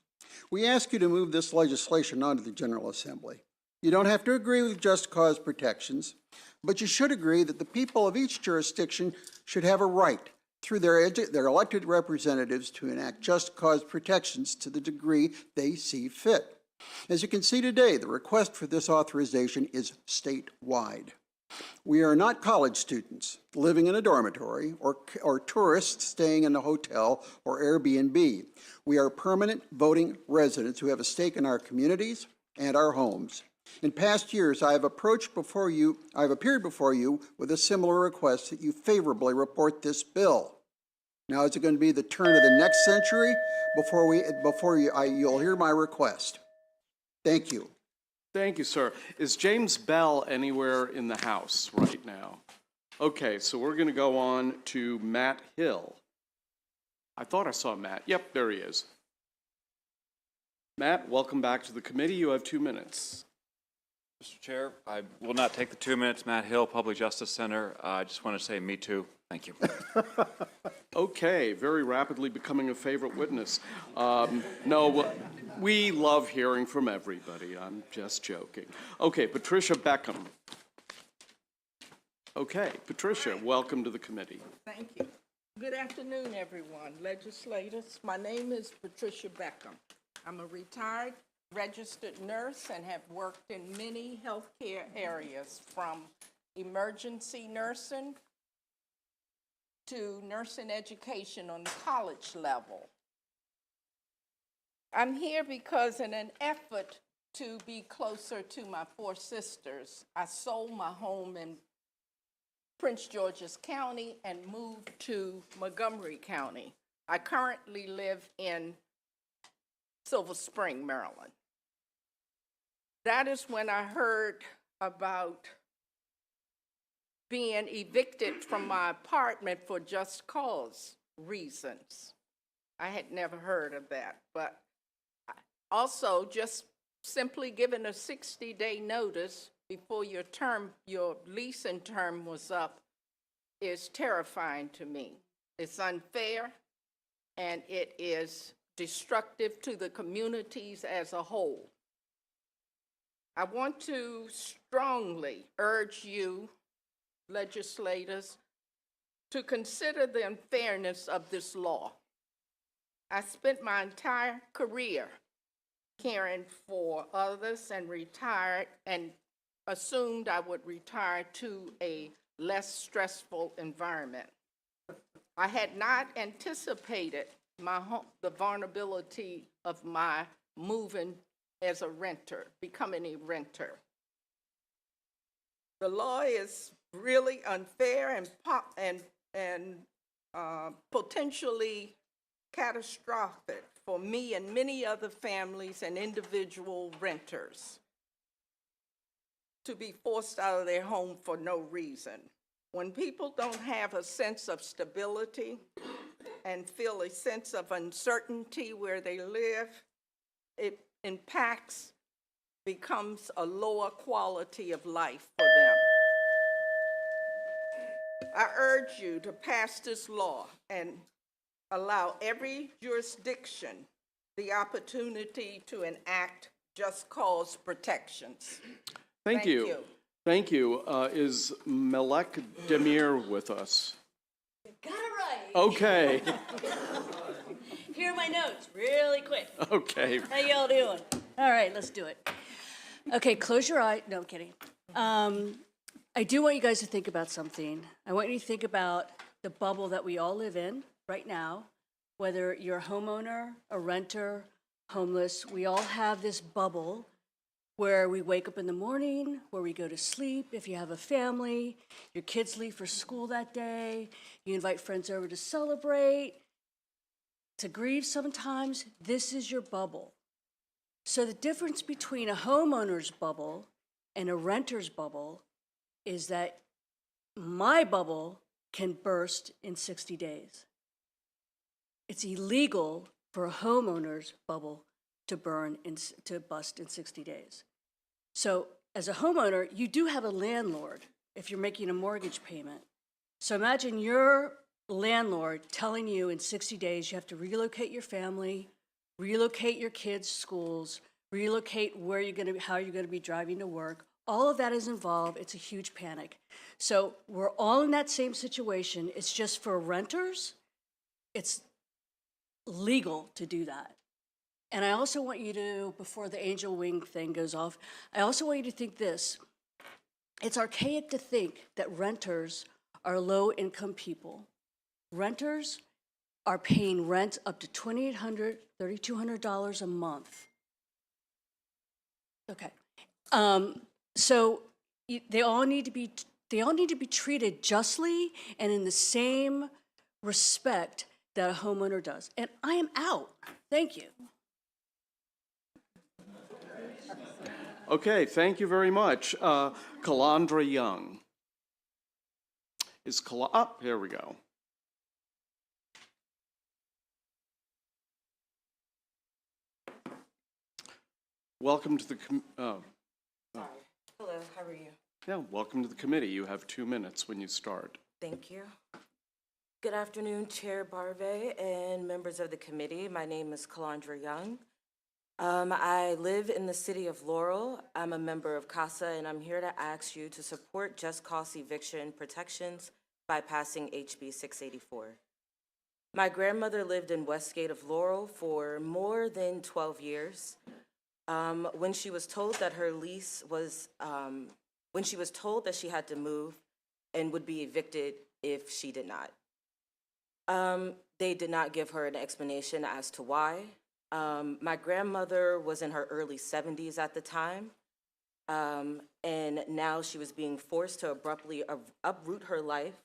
We ask you to move this legislation on to the General Assembly. You don't have to agree with just cause protections, but you should agree that the people of each jurisdiction should have a right through their elected representatives to enact just cause protections to the degree they see fit. As you can see today, the request for this authorization is statewide. We are not college students living in a dormitory or tourists staying in a hotel or Airbnb. We are permanent voting residents who have a stake in our communities and our homes. In past years, I have appeared before you with a similar request that you favorably report this bill. Now, is it going to be the turn of the next century before you'll hear my request? Thank you. Thank you, sir. Is James Bell anywhere in the House right now? Okay, so we're going to go on to Matt Hill. I thought I saw Matt. Yep, there he is. Matt, welcome back to the committee. You have 2 minutes. Mr. Chair, I will not take the 2 minutes. Matt Hill, Public Justice Center. I just want to say me too. Thank you. Okay, very rapidly becoming a favorite witness. No, we love hearing from everybody. I'm just joking. Okay, Patricia Beckham. Okay, Patricia, welcome to the committee. Thank you. Good afternoon, everyone. Legislators, my name is Patricia Beckham. I'm a retired registered nurse and have worked in many healthcare areas, from emergency nursing to nursing education on the college level. I'm here because in an effort to be closer to my 4 sisters, I sold my home in Prince George's County and moved to Montgomery County. I currently live in Silver Spring, Maryland. That is when I heard about being evicted from my apartment for just cause reasons. I had never heard of that, but also just simply given a 60-day notice before your leasing term was up is terrifying to me. It's unfair and it is destructive to the communities as a whole. I want to strongly urge you, legislators to consider the unfairness of this law. I spent my entire career caring for others and retired and assumed I would retire to a less stressful environment. I had not anticipated the vulnerability of my moving as a renter, becoming a renter. The law is really unfair and potentially catastrophic for me and many other families and individual renters to be forced out of their home for no reason. When people don't have a sense of stability and feel a sense of uncertainty where they live, it impacts, becomes a lower quality of life for them. I urge you to pass this law and allow every jurisdiction the opportunity to enact just cause protections. Thank you. Thank you. Is Melek Demir with us? Got it right. Okay. Here are my notes, really quick. Okay. How y'all doing? All right, let's do it. Okay, close your eye. No, I'm kidding. I do want you guys to think about something. I want you to think about the bubble that we all live in right now, whether you're a homeowner, a renter, homeless. We all have this bubble where we wake up in the morning, where we go to sleep. If you have a family, your kids leave for school that day, you invite friends over to celebrate, to grieve sometimes. This is your bubble. So the difference between a homeowner's bubble and a renter's bubble is that my bubble can burst in 60 days. It's illegal for a homeowner's bubble to bust in 60 days. So as a homeowner, you do have a landlord if you're making a mortgage payment. So imagine your landlord telling you in 60 days you have to relocate your family, relocate your kids' schools, relocate where you're going to, how you're going to be driving to work. All of that is involved. It's a huge panic. So we're all in that same situation. It's just for renters, it's legal to do that. And I also want you to, before the angel wing thing goes off, I also want you to think this. It's archaic to think that renters are low-income people. Renters are paying rent up to $2,800, $3,200 a month. Okay. So they all need to be treated justly and in the same respect that a homeowner does. And I am out. Thank you. Okay, thank you very much. Calandra Young. Here we go. Welcome to the, Hello, how are you? yeah, welcome to the committee. You have 2 minutes when you start. Thank you. Good afternoon, Chair Barve and members of the committee. My name is Calandra Young. I live in the city of Laurel. I'm a member of CASA, and I'm here to ask you to support just cause eviction protections by passing HB 684. My grandmother lived in Westgate of Laurel for more than 12 years. When she was told that her lease was, when she was told that she had to move and would be evicted if she did not. They did not give her an explanation as to why. My grandmother was in her early 70s at the time, and now she was being forced to abruptly uproot her life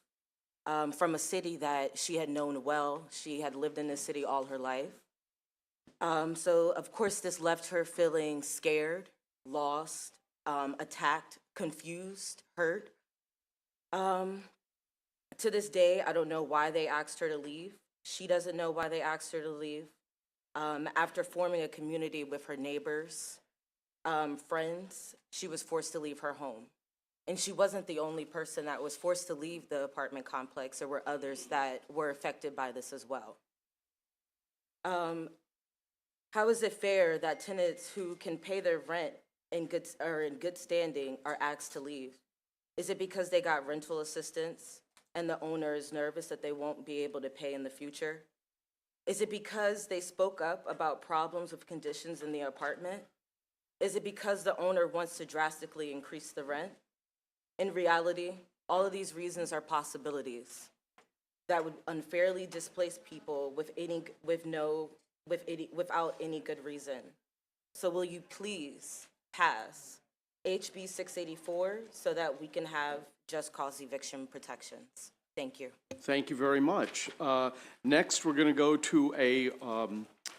from a city that she had known well. She had lived in this city all her life. So, of course, this left her feeling scared, lost, attacked, confused, hurt. To this day, I don't know why they asked her to leave. She doesn't know why they asked her to leave. After forming a community with her neighbors, friends, she was forced to leave her home. And she wasn't the only person that was forced to leave the apartment complex. There were others that were affected by this as well. How is it fair that tenants who can pay their rent in good standing are asked to leave? Is it because they got rental assistance and the owner is nervous that they won't be able to pay in the future? Is it because they spoke up about problems with conditions in the apartment? Is it because the owner wants to drastically increase the rent? In reality, all of these reasons are possibilities that would unfairly displace people without any good reason. So will you please pass HB 684 so that we can have just cause eviction protections? Thank you. Thank you very much. Next, we're going to go to a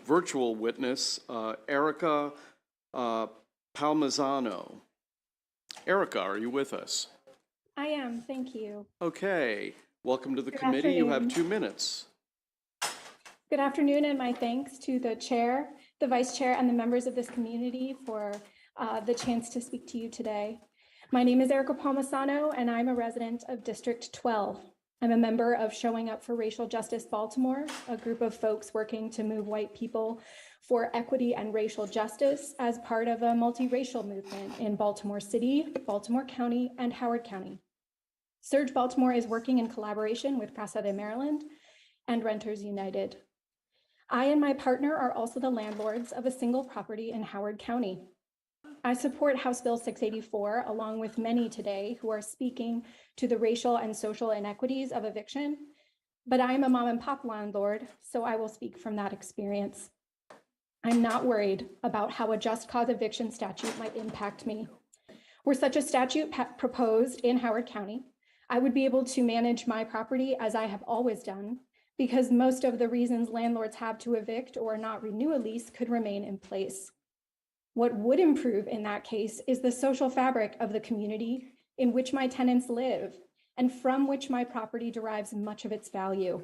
virtual witness, Erica Palmisano. Erica, are you with us? I am, thank you. Okay, welcome to the Good committee. You have afternoon. 2 minutes. Good afternoon, and my thanks to the chair, the vice chair, and the members of this community for the chance to speak to you today. My name is Erica Palmisano, and I'm a resident of District 12. I'm a member of Showing Up for Racial Justice Baltimore, a group of folks working to move white people for equity and racial justice as part of a multiracial movement in Baltimore City, Baltimore County, and Howard County. Surge Baltimore is working in collaboration with Casa de Maryland and Renters United. I and my partner are also the landlords of a single property in Howard County. I support House Bill 684, along with many today who are speaking to the racial and social inequities of eviction, but I'm a mom and pop landlord, so I will speak from that experience. I'm not worried about how a just cause eviction statute might impact me. Were such a statute proposed in Howard County, I would be able to manage my property as I have always done, because most of the reasons landlords have to evict or not renew a lease could remain in place. What would improve in that case is the social fabric of the community in which my tenants live and from which my property derives much of its value.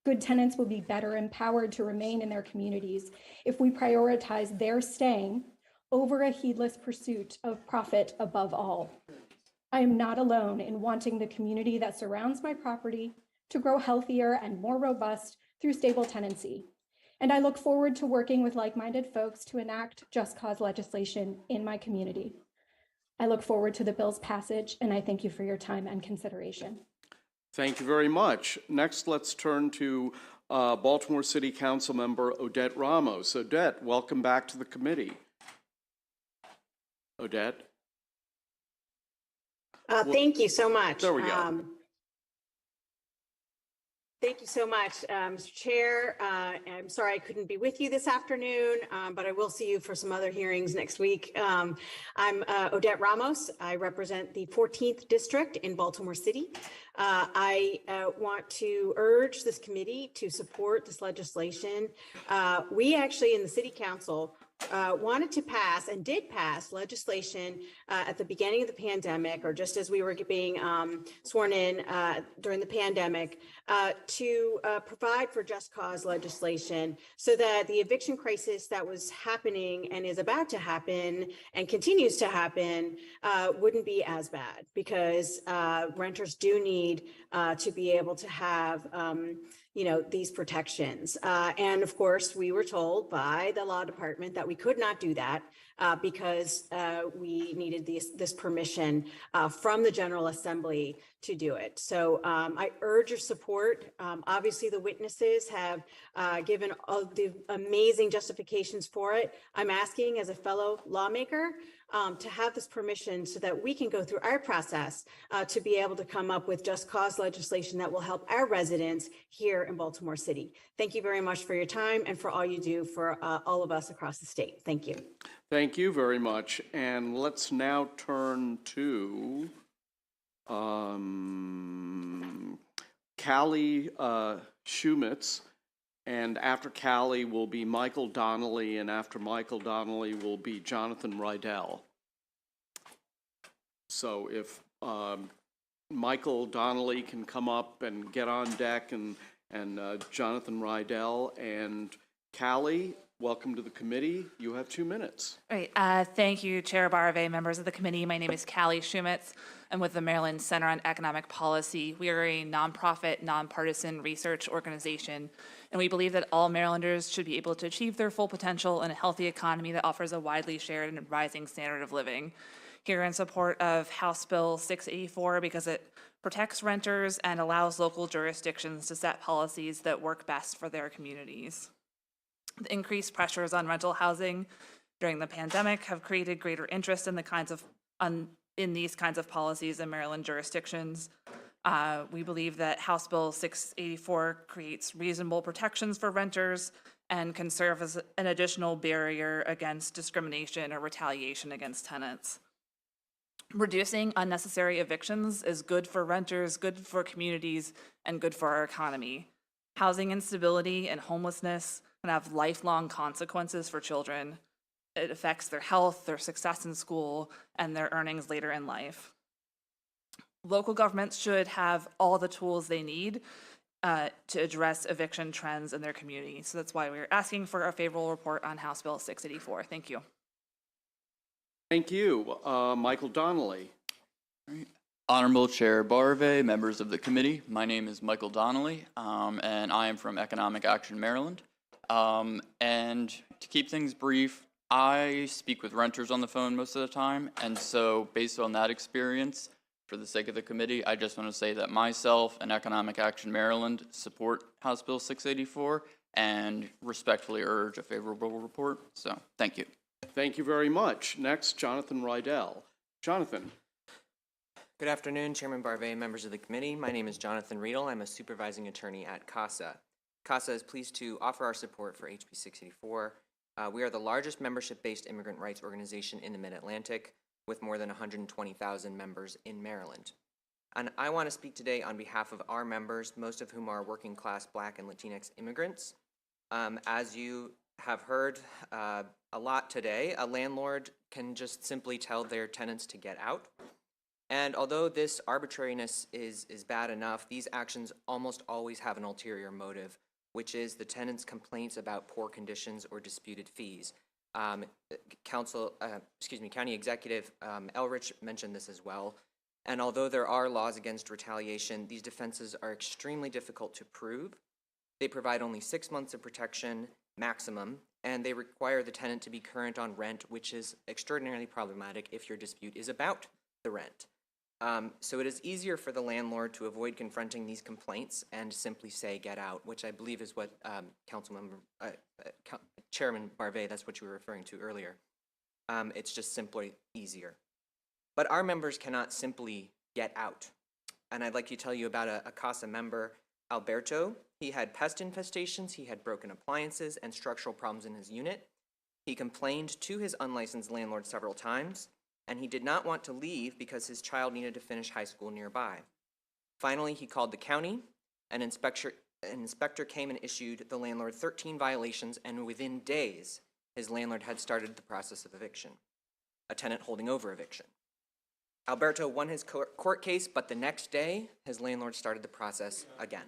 Good tenants will be better empowered to remain in their communities if we prioritize their staying over a heedless pursuit of profit above all. I am not alone in wanting the community that surrounds my property to grow healthier and more robust through stable tenancy. And I look forward to working with like-minded folks to enact just cause legislation in my community. I look forward to the bill's passage, and I thank you for your time and consideration. Thank you very much. Next, let's turn to Baltimore City Council member Odette Ramos. Odette, welcome back to the committee. Odette? Thank you so much. There we go. Thank you so much, Mr. Chair. I'm sorry I couldn't be with you this afternoon, but I will see you for some other hearings next week. I'm Odette Ramos. I represent the 14th District in Baltimore City. I want to urge this committee to support this legislation. We actually in the City Council wanted to pass and did pass legislation at the beginning of the pandemic, or just as we were being sworn in during the pandemic, to provide for just cause legislation so that the eviction crisis that was happening and is about to happen and continues to happen wouldn't be as bad, because renters do need to be able to have these protections. And of course, we were told by the law department that we could not do that because we needed this permission from the General Assembly to do it. So I urge your support. Obviously, the witnesses have given all the amazing justifications for it. I'm asking as a fellow lawmaker to have this permission so that we can go through our process to be able to come up with just cause legislation that will help our residents here in Baltimore City. Thank you very much for your time and for all you do for all of us across the state. Thank you. Thank you very much. And let's now turn to Callie Shumitz. And after Callie will be Michael Donnelly, and after Michael Donnelly will be Jonathan Rydell. So if Michael Donnelly can come up and get on deck, and Jonathan Rydell, and Callie, welcome to the committee. You have 2 minutes. Great. Thank you, Chair Barve, members of the committee. My name is Callie Shumitz. I'm with the Maryland Center on Economic Policy. We are a nonprofit, nonpartisan research organization, and we believe that all Marylanders should be able to achieve their full potential in a healthy economy that offers a widely shared and rising standard of living. here in support of House Bill 684 because it protects renters and allows local jurisdictions to set policies that work best for their communities. The increased pressures on rental housing during the pandemic have created greater interest in these kinds of policies in Maryland jurisdictions. We believe that House Bill 684 creates reasonable protections for renters and can serve as an additional barrier against discrimination or retaliation against tenants. Reducing unnecessary evictions is good for renters, good for communities, and good for our economy. Housing instability and homelessness can have lifelong consequences for children. It affects their health, their success in school, and their earnings later in life. Local governments should have all the tools they need to address eviction trends in their community. So that's why we're asking for a favorable report on House Bill 684. Thank you. Thank you. Michael Donnelly. Honorable Chair Barve, members of the committee, my name is Michael Donnelly, and I am from Economic Action Maryland. And to keep things brief, I speak with renters on the phone most of the time, and so based on that experience, for the sake of the committee, I just want to say that myself and Economic Action Maryland support House Bill 684 and respectfully urge a favorable report. So, thank you. Thank you very much. Next, Jonathan Rydell. Jonathan. Good afternoon, Chairman Barve, members of the committee. My name is Jonathan Riedel. I'm a supervising attorney at CASA. CASA is pleased to offer our support for HB 684. We are the largest membership-based immigrant rights organization in the Mid-Atlantic, with more than 120,000 members in Maryland. And I want to speak today on behalf of our members, most of whom are working-class Black and Latinx immigrants. As you have heard a lot today, a landlord can just simply tell their tenants to get out. And although this arbitrariness is bad enough, these actions almost always have an ulterior motive, which is the tenant's complaints about poor conditions or disputed fees. County Executive Elrich mentioned this as well. And although there are laws against retaliation, these defenses are extremely difficult to prove. They provide only 6 months of protection maximum, and they require the tenant to be current on rent, which is extraordinarily problematic if your dispute is about the rent. So it is easier for the landlord to avoid confronting these complaints and simply say, get out, which I believe is what Chairman Barve, that's what you were referring to earlier. It's just simply easier. But our members cannot simply get out. And I'd like to tell you about a CASA member, Alberto. He had pest infestations, he had broken appliances and structural problems in his unit. He complained to his unlicensed landlord several times, and he did not want to leave because his child needed to finish high school nearby. Finally, he called the county. An inspector came and issued the landlord 13 violations, and within days, his landlord had started the process of eviction, a tenant holding over eviction. Alberto won his court case, but the next day, his landlord started the process again.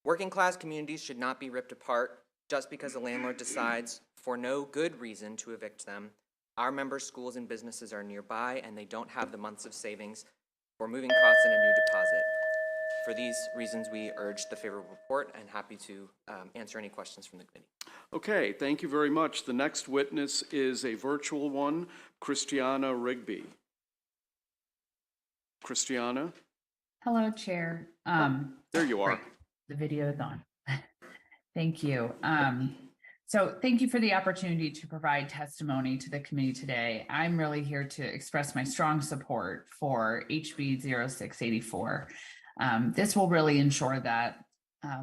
Working class communities should not be ripped apart just because a landlord decides, for no good reason, to evict them. Our members' schools and businesses are nearby, and they don't have the months of savings for moving costs and a new deposit. For these reasons, we urge the favorable report and happy to answer any questions from the committee. Okay, thank you very much. The next witness is a virtual one, Christiana Rigby. Christiana? Hello, Chair. There you are. Great. The video is on. Thank you. So thank you for the opportunity to provide testimony to the committee today. I'm really here to express my strong support for HB 0684. This will really ensure that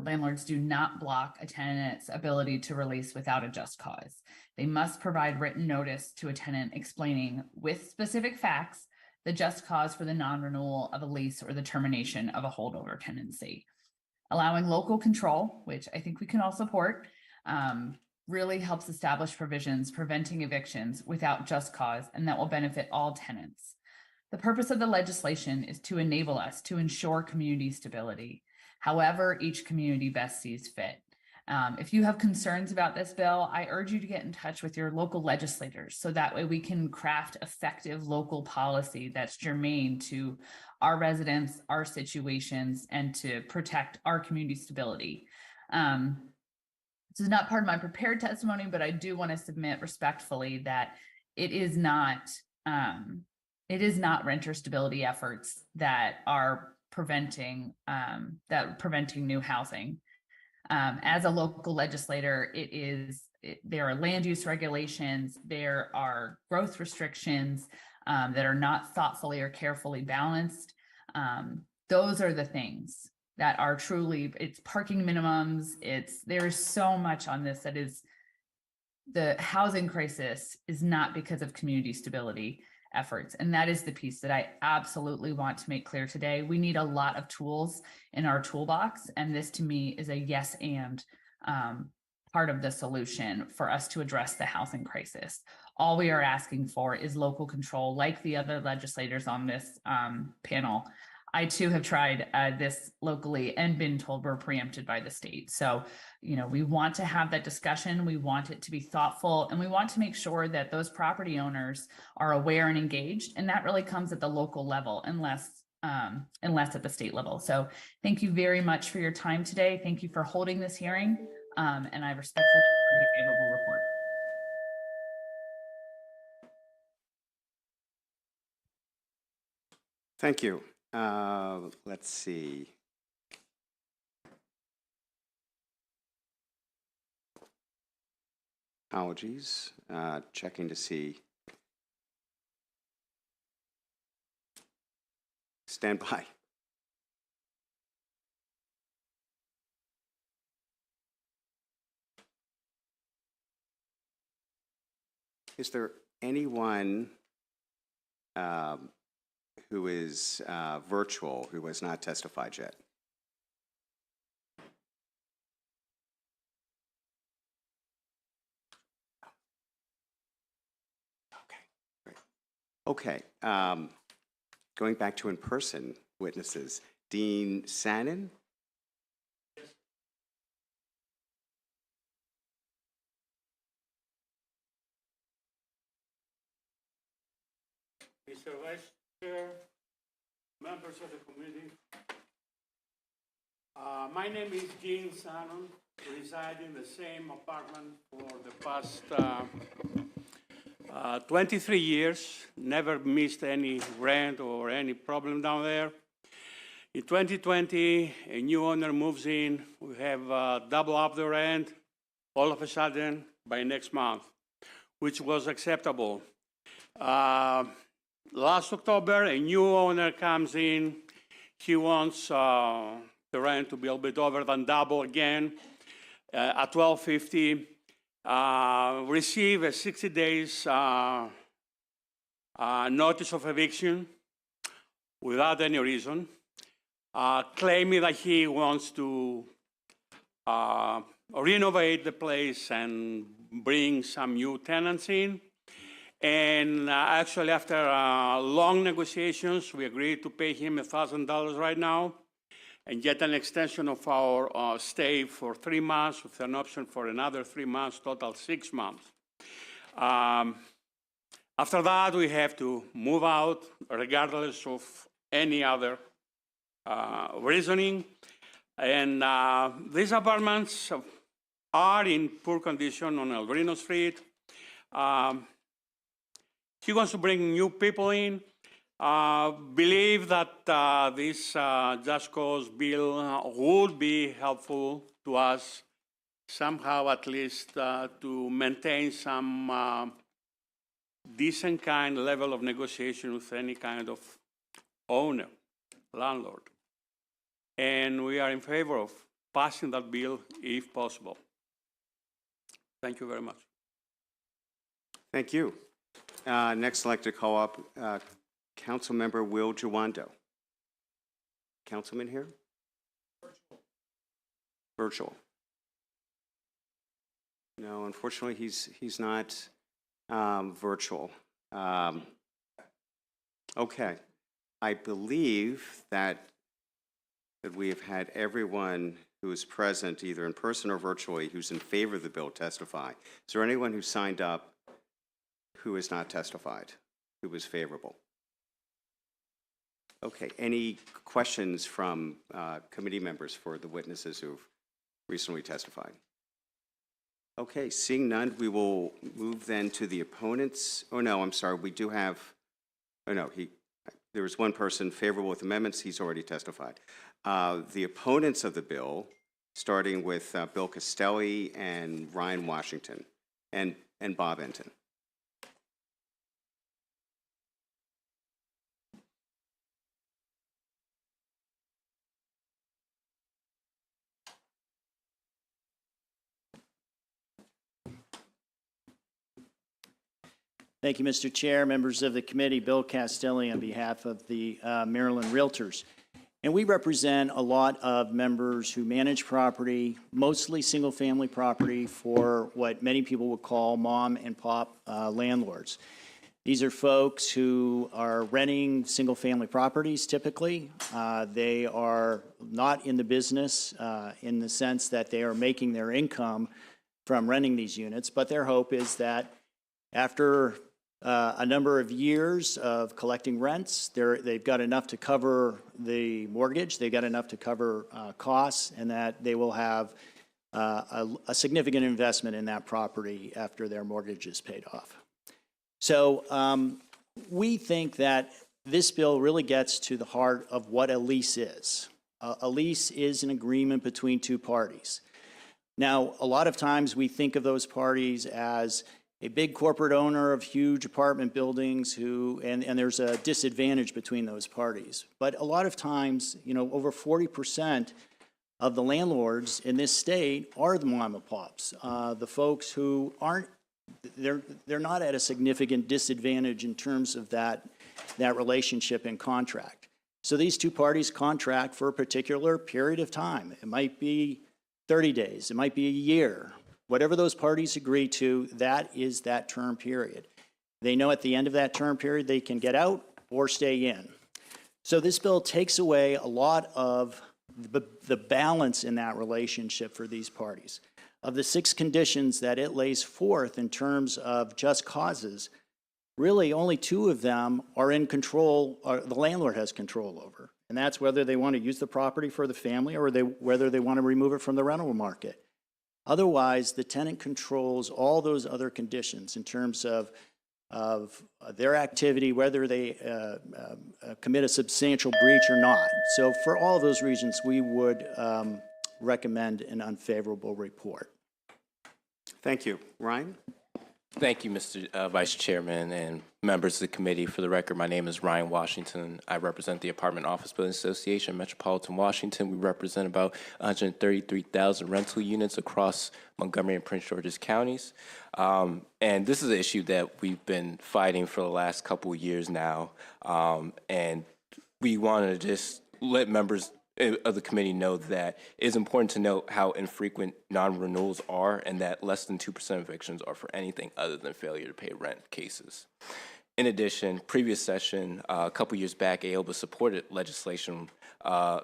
landlords do not block a tenant's ability to release without a just cause. They must provide written notice to a tenant explaining with specific facts the just cause for the non-renewal of a lease or the termination of a holdover tenancy. Allowing local control, which I think we can all support, really helps establish provisions preventing evictions without just cause, and that will benefit all tenants. The purpose of the legislation is to enable us to ensure community stability, however each community best sees fit. If you have concerns about this bill, I urge you to get in touch with your local legislators so that way we can craft effective local policy that's germane to our residents, our situations, and to protect our community stability. This is not part of my prepared testimony, but I do want to submit respectfully that it is not It is not renter stability efforts that are preventing new housing. As a local legislator, there are land use regulations, there are growth restrictions that are not thoughtfully or carefully balanced. Those are the things that are truly, it's parking minimums, there is so much on this that is, the housing crisis is not because of community stability efforts. And that is the piece that I absolutely want to make clear today. We need a lot of tools in our toolbox. And this to me is a yes and part of the solution for us to address the housing crisis. All we are asking for is local control, like the other legislators on this panel. I too have tried this locally and been told we're preempted by the state. So, we want to have that discussion. We want it to be thoughtful, and we want to make sure that those property owners are aware and engaged. And that really comes at the local level, unless at the state level. So thank you very much for your time today. Thank you for holding this hearing. And I respectfully a favorable report. Thank you. Let's see. Apologies. Checking to see. Stand by. Is there anyone who is virtual who has not testified yet? Okay, great. Okay, going back to in-person witnesses, Dean Sannon? Mr. Vice Chair, members of the committee. My name is Dean Sannon, reside in the same apartment for the past 23 years, never missed any rent or any problem down there. In 2020, a new owner moves in, we have double up the rent all of a sudden by next month, which was acceptable. Last October, a new owner comes in. He wants the rent to be a little bit over than double again at $1,250. Receive a 60 days notice of eviction without any reason, claiming that he wants to renovate the place and bring some new tenants in. And actually, after long negotiations, we agreed to pay him $1,000 right now and get an extension of our stay for 3 months with an option for another 3 months, total 6 months. After that, we have to move out regardless of any other reasoning. And these apartments are in poor condition on El Reno Street. He wants to bring new people in. Believe that this Just Cause bill would be helpful to us somehow, at least to maintain some decent kind level of negotiation with any kind of owner, landlord. And we are in favor of passing that bill if possible. Thank you very much. Thank you. Next, I'd like to call up Councilmember Will Jawando. Councilman here? Virtual. No, unfortunately, he's not virtual. Okay. I believe that we have had everyone who is present, either in person or virtually, who's in favor of the bill testify. Is there anyone who signed up who has not testified, who was favorable? Okay, any questions from committee members for the witnesses who've recently testified? Okay, seeing none, we will move then to the opponents. Oh no, I'm sorry, we do have oh no, there was one person favorable with amendments, he's already testified. The opponents of the bill, starting with Bill Costelli and Ryan Washington and Bob Enton. Thank you, Mr. Chair, members of the committee. Bill Castelli on behalf of the Maryland Realtors. And we represent a lot of members who manage property, mostly single-family property for what many people would call mom and pop landlords. These are folks who are renting single-family properties typically. They are not in the business in the sense that they are making their income from renting these units, but their hope is that after a number of years of collecting rents, they've got enough to cover the mortgage, they've got enough to cover costs, and that they will have a significant investment in that property after their mortgage is paid off. So we think that this bill really gets to the heart of what a lease is. A lease is an agreement between two parties. Now, a lot of times we think of those parties as a big corporate owner of huge apartment buildings and there's a disadvantage between those parties. But a lot of times, you know, over 40% of the landlords in this state are the mom and pops, the folks who aren't, they're not at a significant disadvantage in terms of that relationship and contract. So these two parties contract for a particular period of time. It might be 30 days, it might be a year. Whatever those parties agree to, that is that term period. They know at the end of that term period they can get out or stay in. So this bill takes away a lot of the balance in that relationship for these parties. Of the 6 conditions that it lays forth in terms of just causes, really only 2 of them are in control, or the landlord has control over. And that's whether they want to use the property for the family or whether they want to remove it from the rental market. Otherwise, the tenant controls all those other conditions in terms of their activity, whether they commit a substantial breach or not. So for all of those reasons, we would recommend an unfavorable report. Thank you. Ryan? Thank you, Mr. Vice Chairman and members of the committee. For the record, my name is Ryan Washington. I represent the Apartment Office Building Association, Metropolitan Washington. We represent about 133,000 rental units across Montgomery and Prince George's counties. And this is an issue that we've been fighting for the last couple of years now. And we want to just let members of the committee know that it is important to note how infrequent non-renewals are and that less than 2% of evictions are for anything other than failure to pay rent cases. In addition, previous session, a couple years back, AOBA supported legislation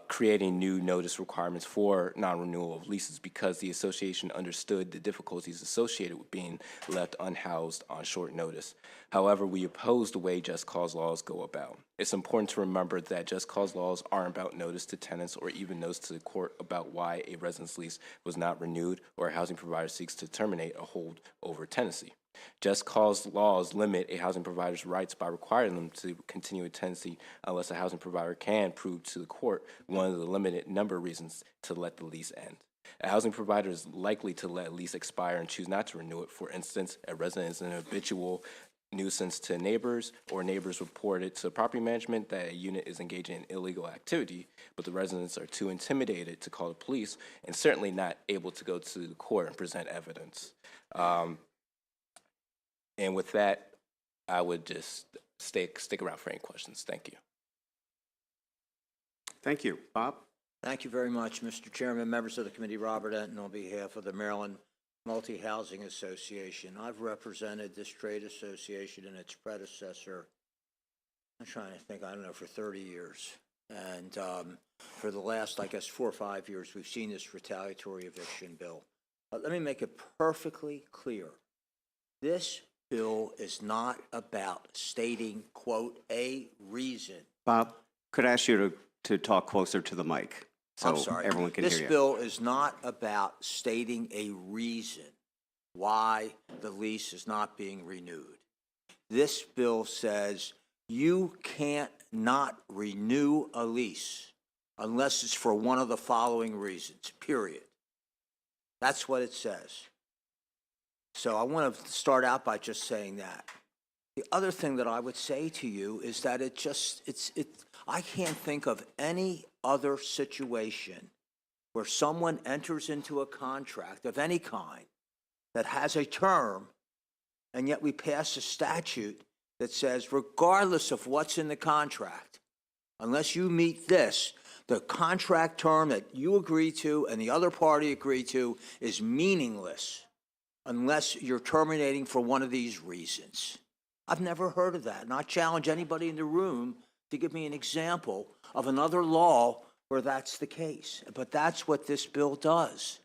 creating new notice requirements for non-renewal of leases because the association understood the difficulties associated with being left unhoused on short notice. However, we oppose the way just cause laws go about. It's important to remember that just cause laws aren't about notice to tenants or even notice to the court about why a residence lease was not renewed or a housing provider seeks to terminate a holdover tenancy. Just cause laws limit a housing provider's rights by requiring them to continue a tenancy unless a housing provider can prove to the court one of the limited number of reasons to let the lease end. A housing provider is likely to let a lease expire and choose not to renew it. For instance, a resident is an habitual nuisance to neighbors, or neighbors reported to property management that a unit is engaging in illegal activity, but the residents are too intimidated to call the police and certainly not able to go to the court and present evidence. And with that, I would just stick around for any questions. Thank you. Thank you. Bob? Thank you very much, Mr. Chairman, members of the committee. Robert Enton on behalf of the Maryland Multi-Housing Association. I've represented this trade association and its predecessor, I'm trying to think, I don't know, for 30 years. And for the last, I guess, 4 or 5 years, we've seen this retaliatory eviction bill. But let me make it perfectly clear. This bill is not about stating, quote, a reason. Bob, could I ask you to talk closer to the mic so I'm sorry. everyone can hear you? This bill is not about stating a reason why the lease is not being renewed. This bill says You can't not renew a lease unless it's for one of the following reasons, period. That's what it says. So I want to start out by just saying that. The other thing that I would say to you is that I can't think of any other situation where someone enters into a contract of any kind that has a term, and yet we pass a statute that says, regardless of what's in the contract, unless you meet this, the contract term that you agree to and the other party agree to is meaningless unless you're terminating for one of these reasons. I've never heard of that, and I challenge anybody in the room to give me an example of another law where that's the case. But that's what this bill does.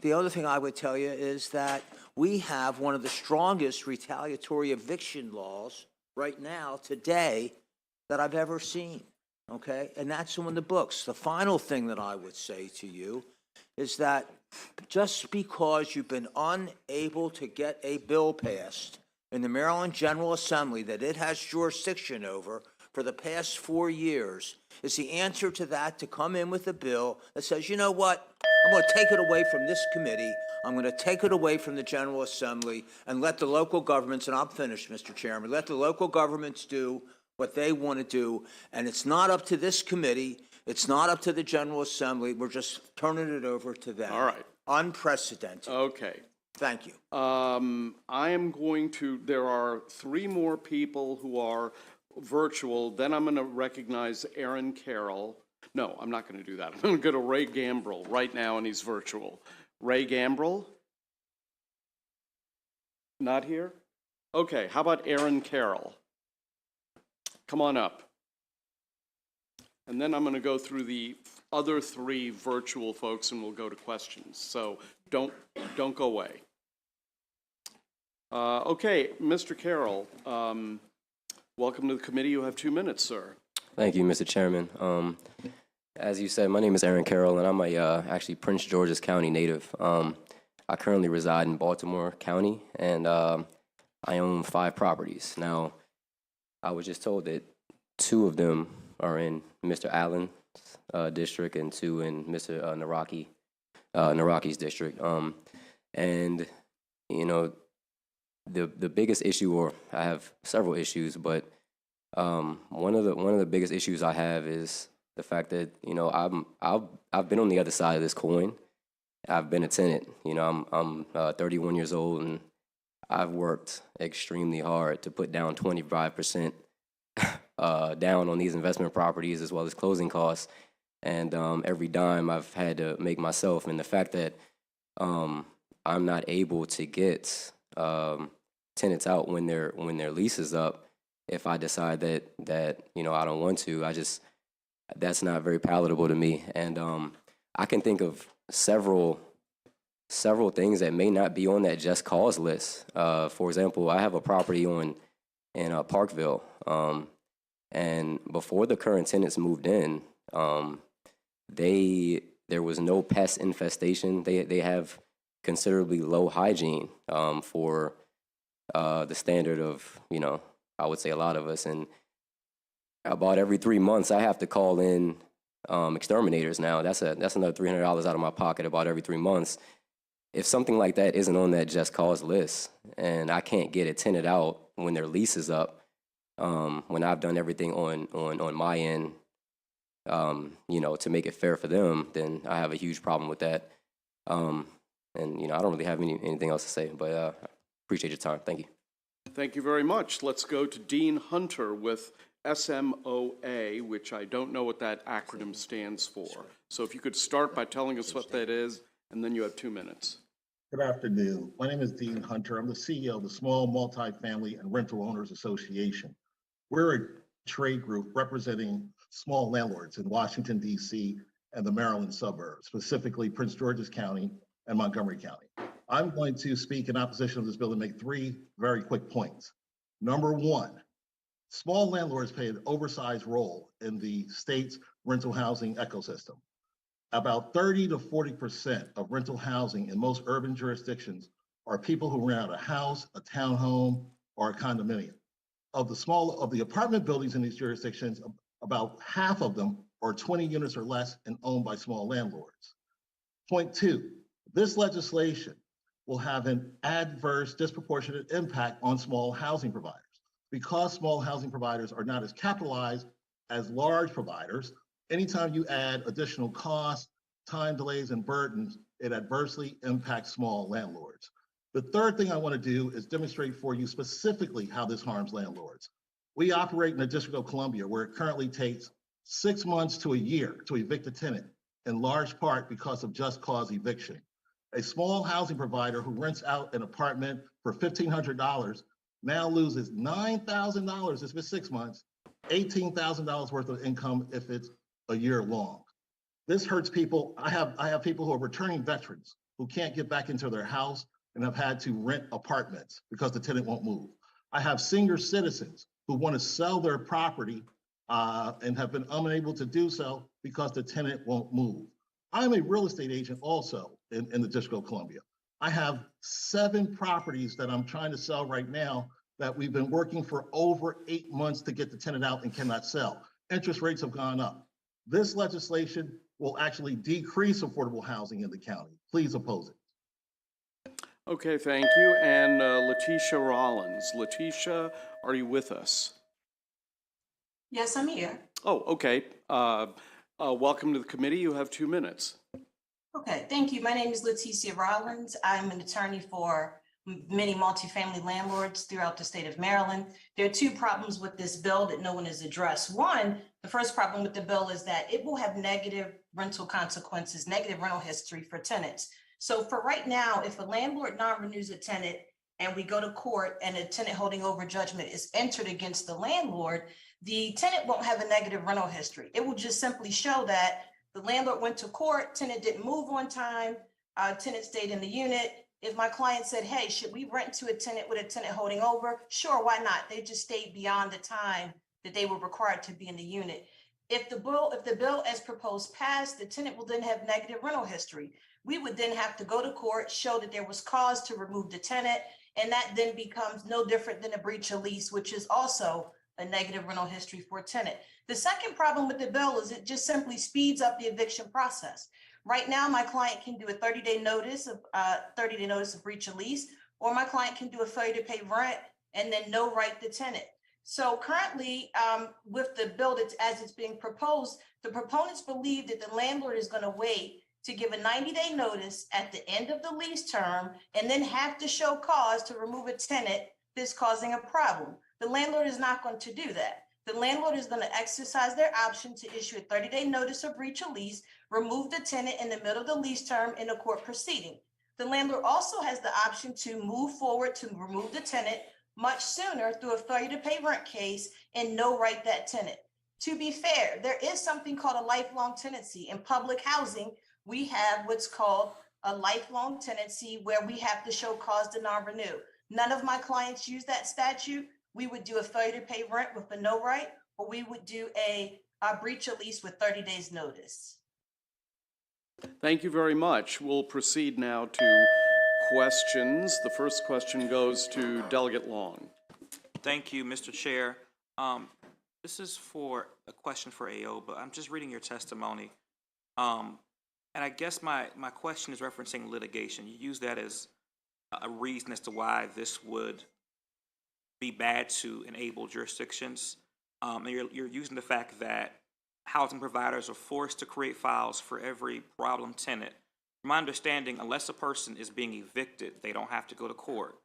The other thing I would tell you is that we have one of the strongest retaliatory eviction laws right now, today, that I've ever seen, okay? And that's in the books. The final thing that I would say to you is that just because you've been unable to get a bill passed in the Maryland General Assembly that it has jurisdiction over for the past 4 years, is the answer to that to come in with a bill that says, you know what, I'm going to take it away from this committee, I'm going to take it away from the General Assembly, and let the local governments, and I'm finished, Mr. Chairman, let the local governments do what they want to do, and it's not up to this committee, it's not up to the General Assembly, we're just turning it over to them. All right. Unprecedented. Okay. Thank you. I am going to, there are 3 more people who are virtual. Then I'm going to recognize Aaron Carroll. No, I'm not going to do that. I'm going to go to Ray Gambrell right now, and he's virtual. Ray Gambrell? Not here? Okay, how about Aaron Carroll? Come on up. And then I'm going to go through the other 3 virtual folks, and we'll go to questions. So don't go away. Okay, Mr. Carroll, welcome to the committee. You have 2 minutes, sir. Thank you, Mr. Chairman. As you said, my name is Aaron Carroll, and I'm actually Prince George's County native. I currently reside in Baltimore County, and I own 5 properties. Now, I was just told that 2 of them are in Mr. Allen's district and 2 in Mr. Naraki's district. And, you know, the biggest issue, or I have several issues, but one of the biggest issues I have is the fact that, you know, I've been on the other side of this coin. I've been a tenant. You know, I'm 31 years old, and I've worked extremely hard to put down 25% down on these investment properties, as well as closing costs. And every dime I've had to make myself. And the fact that I'm not able to get tenants out when their lease is up, if I decide that you know I don't want to, that's not very palatable to me. And I can think of several things that may not be on that just cause list. For example, I have a property in Parkville, and before the current tenants moved in, there was no pest infestation. They have considerably low hygiene for the standard of, you know, I would say a lot of us. And about every 3 months, I have to call in exterminators now. That's another $300 out of my pocket about every 3 months. If something like that isn't on that just cause list, and I can't get a tenant out when their lease is up, when I've done everything on my end, you know, to make it fair for them, then I have a huge problem with that. And, you know, I don't really have anything else to say, but I appreciate your time. Thank you. Thank you very much. Let's go to Dean Hunter with SMOA, which I don't know what that acronym stands for. So if you could start by telling us what that is, and then you have 2 minutes. Good afternoon. My name is Dean Hunter. I'm the CEO of the Small Multifamily and Rental Owners Association. We're a trade group representing small landlords in Washington, D.C. and the Maryland suburbs, specifically Prince George's County and Montgomery County. I'm going to speak in opposition of this bill and make 3 very quick points. Number 1, small landlords play an oversized role in the state's rental housing ecosystem. About 30 to 40% of rental housing in most urban jurisdictions are people who rent out a house, a townhome, or a condominium. of the apartment buildings in these jurisdictions, about half of them are 20 units or less and owned by small landlords. Point two, this legislation will have an adverse disproportionate impact on small housing providers. Because small housing providers are not as capitalized as large providers, anytime you add additional costs, time delays, and burdens, it adversely impacts small landlords. The third thing I want to do is demonstrate for you specifically how this harms landlords. We operate in the District of Columbia, where it currently takes 6 months to a year to evict a tenant, in large part because of just cause eviction. A small housing provider who rents out an apartment for $1,500 now loses $9,000 if it's 6 months, $18,000 worth of income if it's a year long. This hurts people. I have people who are returning veterans who can't get back into their house and have had to rent apartments because the tenant won't move. I have senior citizens who want to sell their property and have been unable to do so because the tenant won't move. I'm a real estate agent also in the District of Columbia. I have 7 properties that I'm trying to sell right now that we've been working for over 8 months to get the tenant out and cannot sell. Interest rates have gone up. This legislation will actually decrease affordable housing in the county. Please oppose it. Okay, thank you. And Letitia Rollins. Letitia, are you with us? Yes, I'm here. Oh, okay. Welcome to the committee. You have 2 minutes. Okay, thank you. My name is Leticia Rollins. I'm an attorney for many multifamily landlords throughout the state of Maryland. There are 2 problems with this bill that no one has addressed. One, the first problem with the bill is that it will have negative rental consequences, negative rental history for tenants. So for right now, if a landlord non-renews a tenant and we go to court and a tenant holding over judgment is entered against the landlord, the tenant won't have a negative rental history. It will just simply show that the landlord went to court, tenant didn't move on time, tenant stayed in the unit. If my client said, hey, should we rent to a tenant with a tenant holding over? Sure, why not? They just stayed beyond the time that they were required to be in the unit. If the bill as proposed passed, the tenant will then have negative rental history. We would then have to go to court, show that there was cause to remove the tenant, and that then becomes no different than a breach of lease, which is also a negative rental history for a tenant. The second problem with the bill is it just simply speeds up the eviction process. Right now, my client can do a 30-day notice of breach of lease, or my client can do a failure to pay rent and then no right the tenant. So currently, with the bill as it's being proposed, the proponents believe that the landlord is going to wait to give a 90-day notice at the end of the lease term and then have to show cause to remove a tenant that's causing a problem. The landlord is not going to do that. The landlord is going to exercise their option to issue a 30-day notice of breach of lease, remove the tenant in the middle of the lease term in a court proceeding. The landlord also has the option to move forward to remove the tenant much sooner through a failure to pay rent case and no right that tenant. To be fair, there is something called a lifelong tenancy. In public housing, we have what's called a lifelong tenancy where we have to show cause to non-renew. None of my clients use that statute. We would do a failure to pay rent with a no right, or we would do a breach of lease with 30 days notice. Thank you very much. We'll proceed now to questions. The first question goes to Delegate Long. Thank you, Mr. Chair. This is for a question for AO, but I'm just reading your testimony. And I guess my question is referencing litigation. You use that as a reason as to why this would be bad to enable jurisdictions. And you're using the fact that housing providers are forced to create files for every problem tenant. From my understanding, unless a person is being evicted, they don't have to go to court.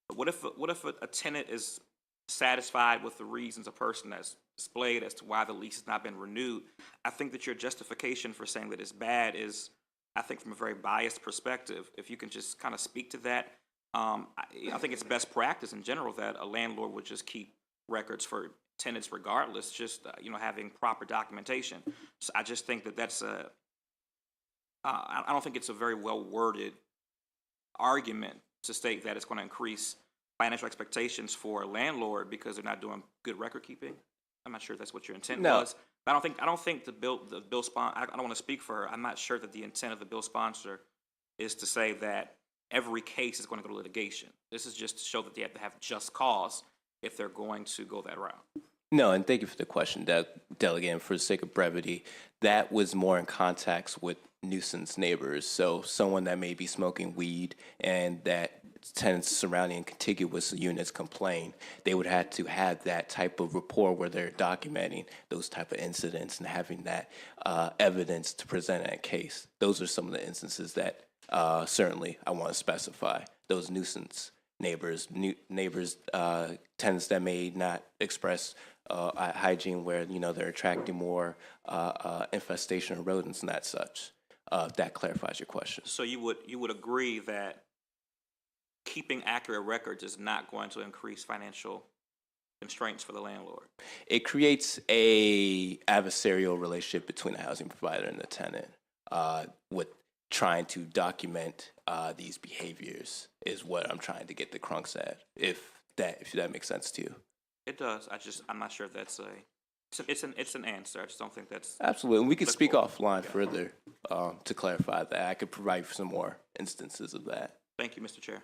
But what if a tenant is satisfied with the reasons a person has displayed as to why the lease has not been renewed? I think that your justification for saying that it's bad is, I think, from a very biased perspective. If you can just kind of speak to that. I think it's best practice in general that a landlord would just keep records for tenants regardless, just having proper documentation. So I just think that that's I don't think it's a very well worded argument to state that it's going to increase financial expectations for a landlord because they're not doing good record keeping. I'm not sure if that's what your intent was. But I don't think the bill sponsor. I don't want to speak for her. I'm not sure that the intent of the bill sponsor is to say that every case is going to go to litigation. This is just to show that they have to have just cause. if they're going to go that route? No, and thank you for the question, Delegate. And for the sake of brevity, that was more in context with nuisance neighbors. So someone that may be smoking weed and that tenants surrounding contiguous units complain, they would have to have that type of rapport where they're documenting those type of incidents and having that evidence to present in a case. Those are some of the instances that certainly I want to specify. Those nuisance neighbors, tenants that may not express hygiene where, they're attracting more infestation of rodents and that such. That clarifies your question. So you would agree that keeping accurate records is not going to increase financial constraints for the landlord? It creates a adversarial relationship between the housing provider and the tenant with trying to document these behaviors is what I'm trying to get the crux at, if that makes sense to you. It does. I'm not sure if that's it's an answer. I just don't think that's Absolutely. And we could speak offline further to clarify that. I could provide some more instances of that. Thank you, Mr. Chair.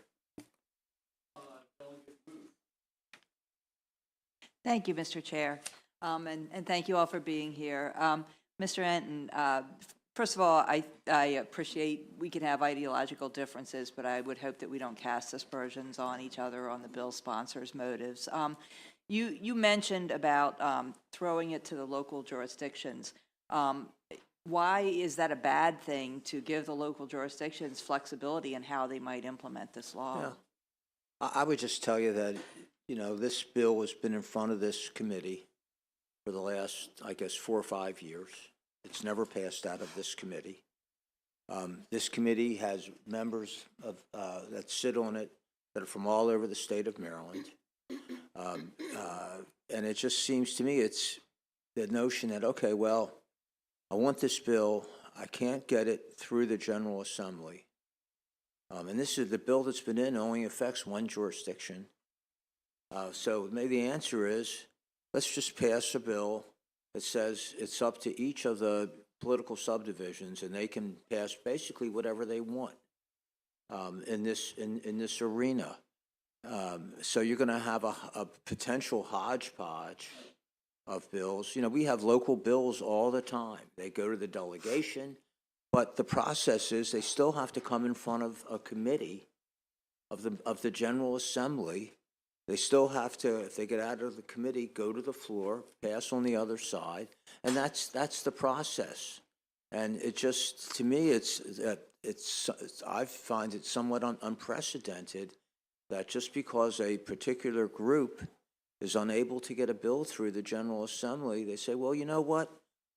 Thank you, Mr. Chair, and thank you all for being here. Mr. Enton, first of all, I appreciate we can have ideological differences, but I would hope that we don't cast aspersions on each other on the bill sponsors' motives. You mentioned about throwing it to the local jurisdictions. Why is that a bad thing to give the local jurisdictions flexibility in how they might implement this law? Yeah. I would just tell you that, this bill has been in front of this committee for the last, I guess, 4 or 5 years. It's never passed out of this committee. This committee has members that sit on it that are from all over the state of Maryland. And it just seems to me it's the notion that, okay, well, I want this bill. I can't get it through the General Assembly. And this is the bill that's been in only affects one jurisdiction. So maybe the answer is, let's just pass a bill that says it's up to each of the political subdivisions, and they can pass basically whatever they want in this arena. So you're going to have a potential hodgepodge of bills. We have local bills all the time. They go to the delegation, but the process is they still have to come in front of a committee of the General Assembly. They still have to, if they get out of the committee, go to the floor, pass on the other side, and that's the process. And it just, to me, I find it somewhat unprecedented that just because a particular group is unable to get a bill through the General Assembly, they say, well, you know what?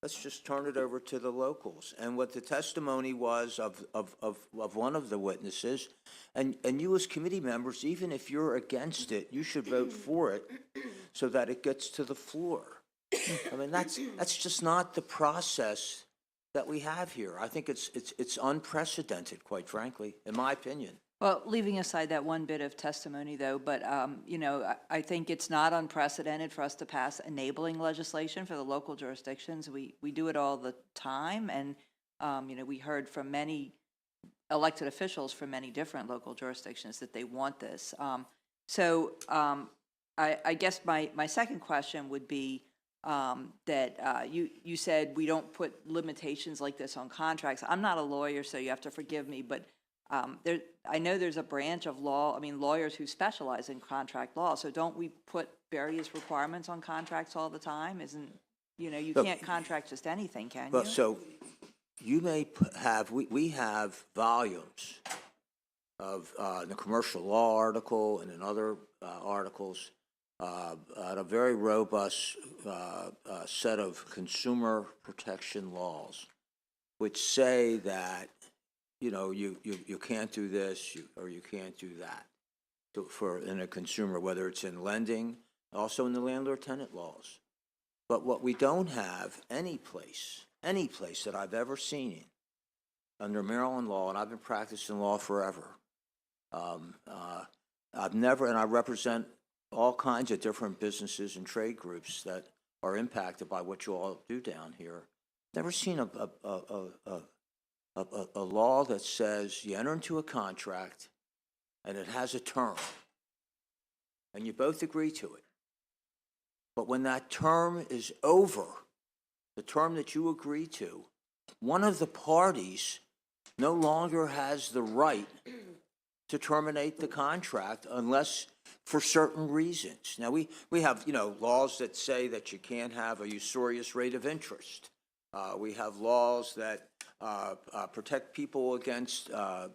Let's just turn it over to the locals. And what the testimony was of one of the witnesses, and you as committee members, even if you're against it, you should vote for it so that it gets to the floor. I mean, that's just not the process that we have here. I think it's unprecedented, quite frankly, in my opinion. Well, leaving aside that one bit of testimony, though, but, I think it's not unprecedented for us to pass enabling legislation for the local jurisdictions. We do it all the time, and, we heard from many elected officials from many different local jurisdictions that they want this. I guess my second question would be that you said we don't put limitations like this on contracts. I'm not a lawyer, so you have to forgive me, but I know there's a branch of law, lawyers who specialize in contract law, so don't we put various requirements on contracts all the time? You can't contract just anything, can you? Well, so you may have, we have volumes of the commercial law article and in other articles, a very robust set of consumer protection laws, which say that you can't do this or you can't do that in a consumer, whether it's in lending, also in the landlord-tenant laws. But what we don't have any place that I've ever seen under Maryland law, and I've been practicing law forever, I've never, and I represent all kinds of different businesses and trade groups that are impacted by what you all do down here. Never seen a law that says you enter into a contract and it has a term and you both agree to it. But when that term is over, the term that you agree to, one of the parties no longer has the right to terminate the contract unless for certain reasons. Now, we have, laws that say that you can't have a usurious rate of interest. We have laws that protect people against a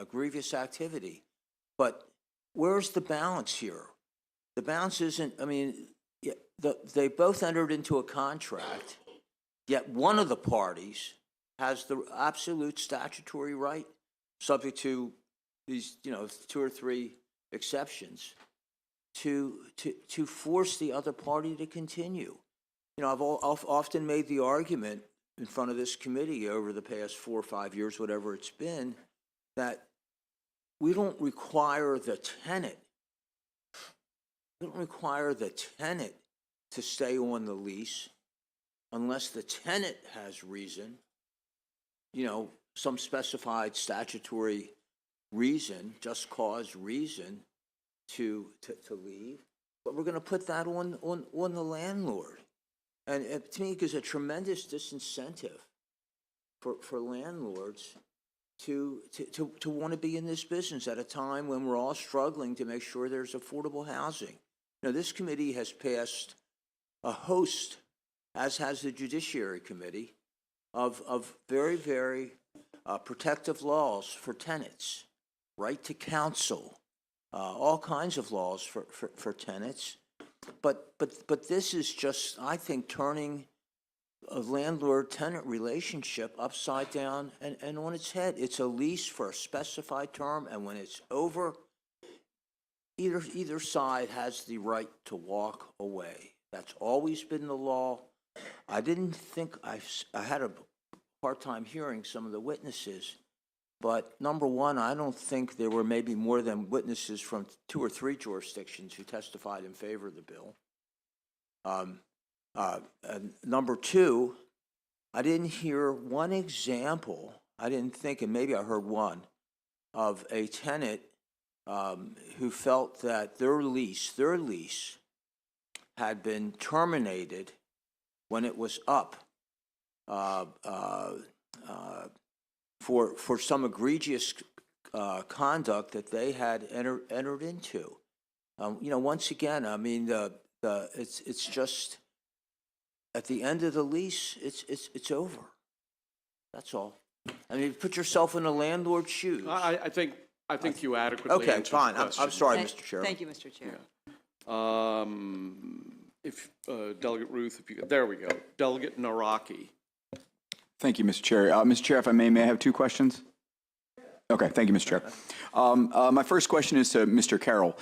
grievous activity. But where's the balance here? The balance isn't, they both entered into a contract, yet one of the parties has the absolute statutory right, subject to these, 2 or 3 exceptions, to force the other party to continue. I've often made the argument in front of this committee over the past 4 or 5 years, whatever it's been, that we don't require the tenant. We don't require the tenant to stay on the lease unless the tenant has reason, some specified statutory reason, just cause reason to leave. But we're going to put that on the landlord. And to me, it gives a tremendous disincentive for landlords to want to be in this business at a time when we're all struggling to make sure there's affordable housing. This committee has passed a host, as has the Judiciary Committee, of very, very protective laws for tenants, right to counsel, all kinds of laws for tenants. But this is just, I think, turning a landlord-tenant relationship upside down and on its head. It's a lease for a specified term, and when it's over, either side has the right to walk away. That's always been the law. I didn't think I had a hard time hearing some of the witnesses, but number one, I don't think there were maybe more than witnesses from 2 or 3 jurisdictions who testified in favor of the bill. And number two, I didn't hear one example, I didn't think, and maybe I heard one, of a tenant who felt that their lease had been terminated when it was up for some egregious conduct that they had entered into. Once again, it's just at the end of the lease, it's over. That's all. Put yourself in the landlord's shoes. I think you adequately Okay, answered fine. the question. I'm sorry, Mr. Chairman. Thank you, Mr. Chair. If Delegate Ruth, if you there we go. Delegate Naraki. Thank you, Mr. Chair. Mr. Chair, if I may I have 2 questions? Okay, thank you, Mr. Chair. My first question is to Mr. Carroll.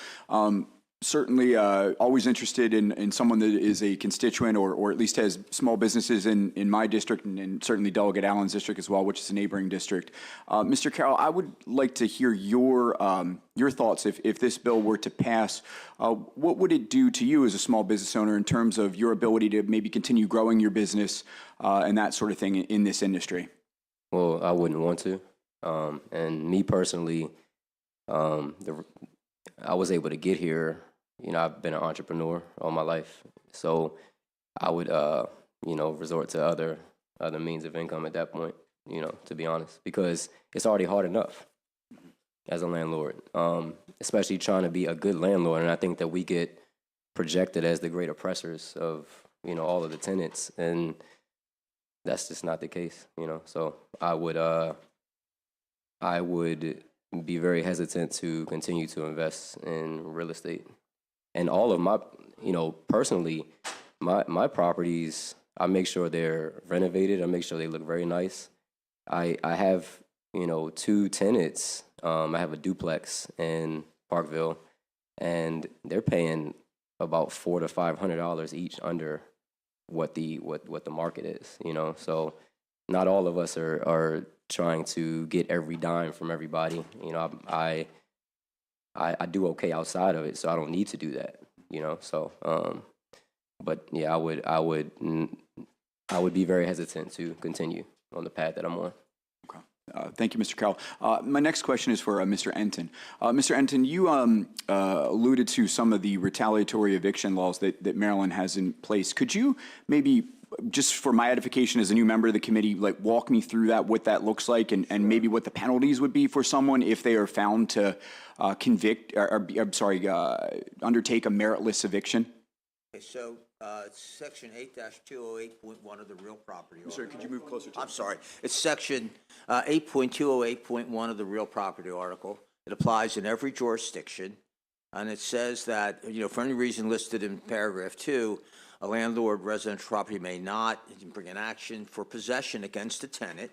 Certainly always interested in someone that is a constituent or at least has small businesses in my district and certainly Delegate Allen's district as well, which is a neighboring district. Mr. Carroll, I would like to hear your thoughts if this bill were to pass. What would it do to you as a small business owner in terms of your ability to maybe continue growing your business and that sort of thing in this industry? Well, I wouldn't want to. And me personally, I was able to get here. I've been an entrepreneur all my life, so I would, resort to other means of income at that point, to be honest, because it's already hard enough as a landlord, especially trying to be a good landlord. And I think that we get projected as the great oppressors of, all of the tenants, and that's just not the case, So I would be very hesitant to continue to invest in real estate. And all of my, personally, my properties, I make sure they're renovated. I make sure they look very nice. I have, 2 tenants. I have a duplex in Parkville, and they're paying about $400 to $500 each under what the market is, So not all of us are trying to get every dime from everybody. I do okay outside of it, so I don't need to do that, So, but yeah, I would be very hesitant to continue on the path that I'm on. Okay. Thank you, Mr. Carroll. My next question is for Mr. Enton. Mr. Enton, you alluded to some of the retaliatory eviction laws that Maryland has in place. Could you maybe, just for my edification as a new member of the committee, like walk me through that, what that looks like, and maybe what the penalties would be for someone if they are found to undertake a meritless eviction? Okay, so it's section 8-208.1 of the real property. Sir, could you move closer to I'm sorry. It's section 8.208.1 of the real property article. It applies in every jurisdiction. And it says that, for any reason listed in paragraph 2, a landlord residential property may not bring an action for possession against a tenant,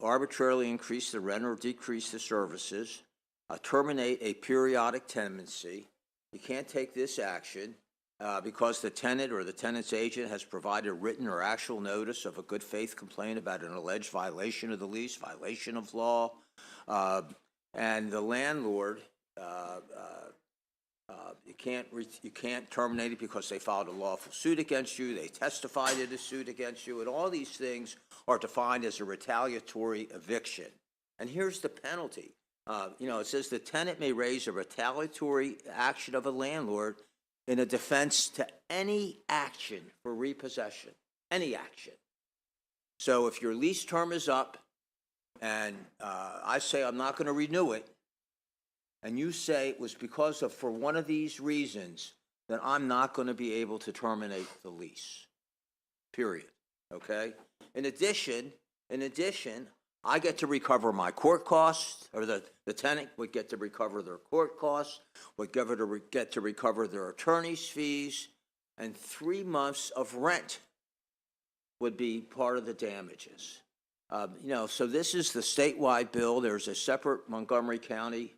arbitrarily increase the rent or decrease the services, terminate a periodic tenancy. You can't take this action because the tenant or the tenant's agent has provided written or actual notice of a good faith complaint about an alleged violation of the lease, violation of law, and the landlord, you can't terminate it because they filed a lawful suit against you, they testified in a suit against you, and all these things are defined as a retaliatory eviction. And here's the penalty. It says the tenant may raise a retaliatory action of a landlord in a defense to any action for repossession, any action. So if your lease term is up and I say I'm not going to renew it, and you say it was because of, for one of these reasons, then I'm not going to be able to terminate the lease, period, okay? In addition, I get to recover my court costs, or the tenant would get to recover their court costs, would get to recover their attorney's fees, and 3 months of rent would be part of the damages. So this is the statewide bill. There's a separate Montgomery County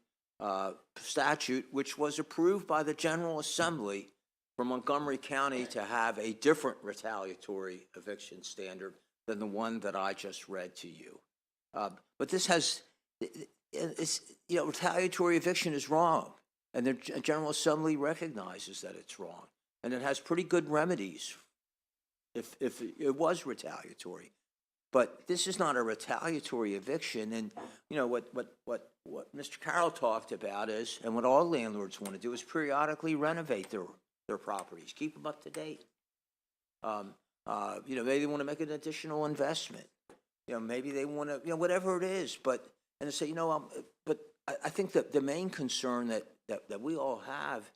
statute which was approved by the General Assembly for Montgomery County to have a different retaliatory eviction standard than the one that I just read to you. But this has, retaliatory eviction is wrong, and the General Assembly recognizes that it's wrong, and it has pretty good remedies if it was retaliatory. But this is not a retaliatory eviction, and what Mr. Carroll talked about is, and what all landlords want to do is periodically renovate their properties, keep them up to date. Maybe they want to make an additional investment. Maybe they want to, whatever it is. But and to say, but I think that the main concern that we all have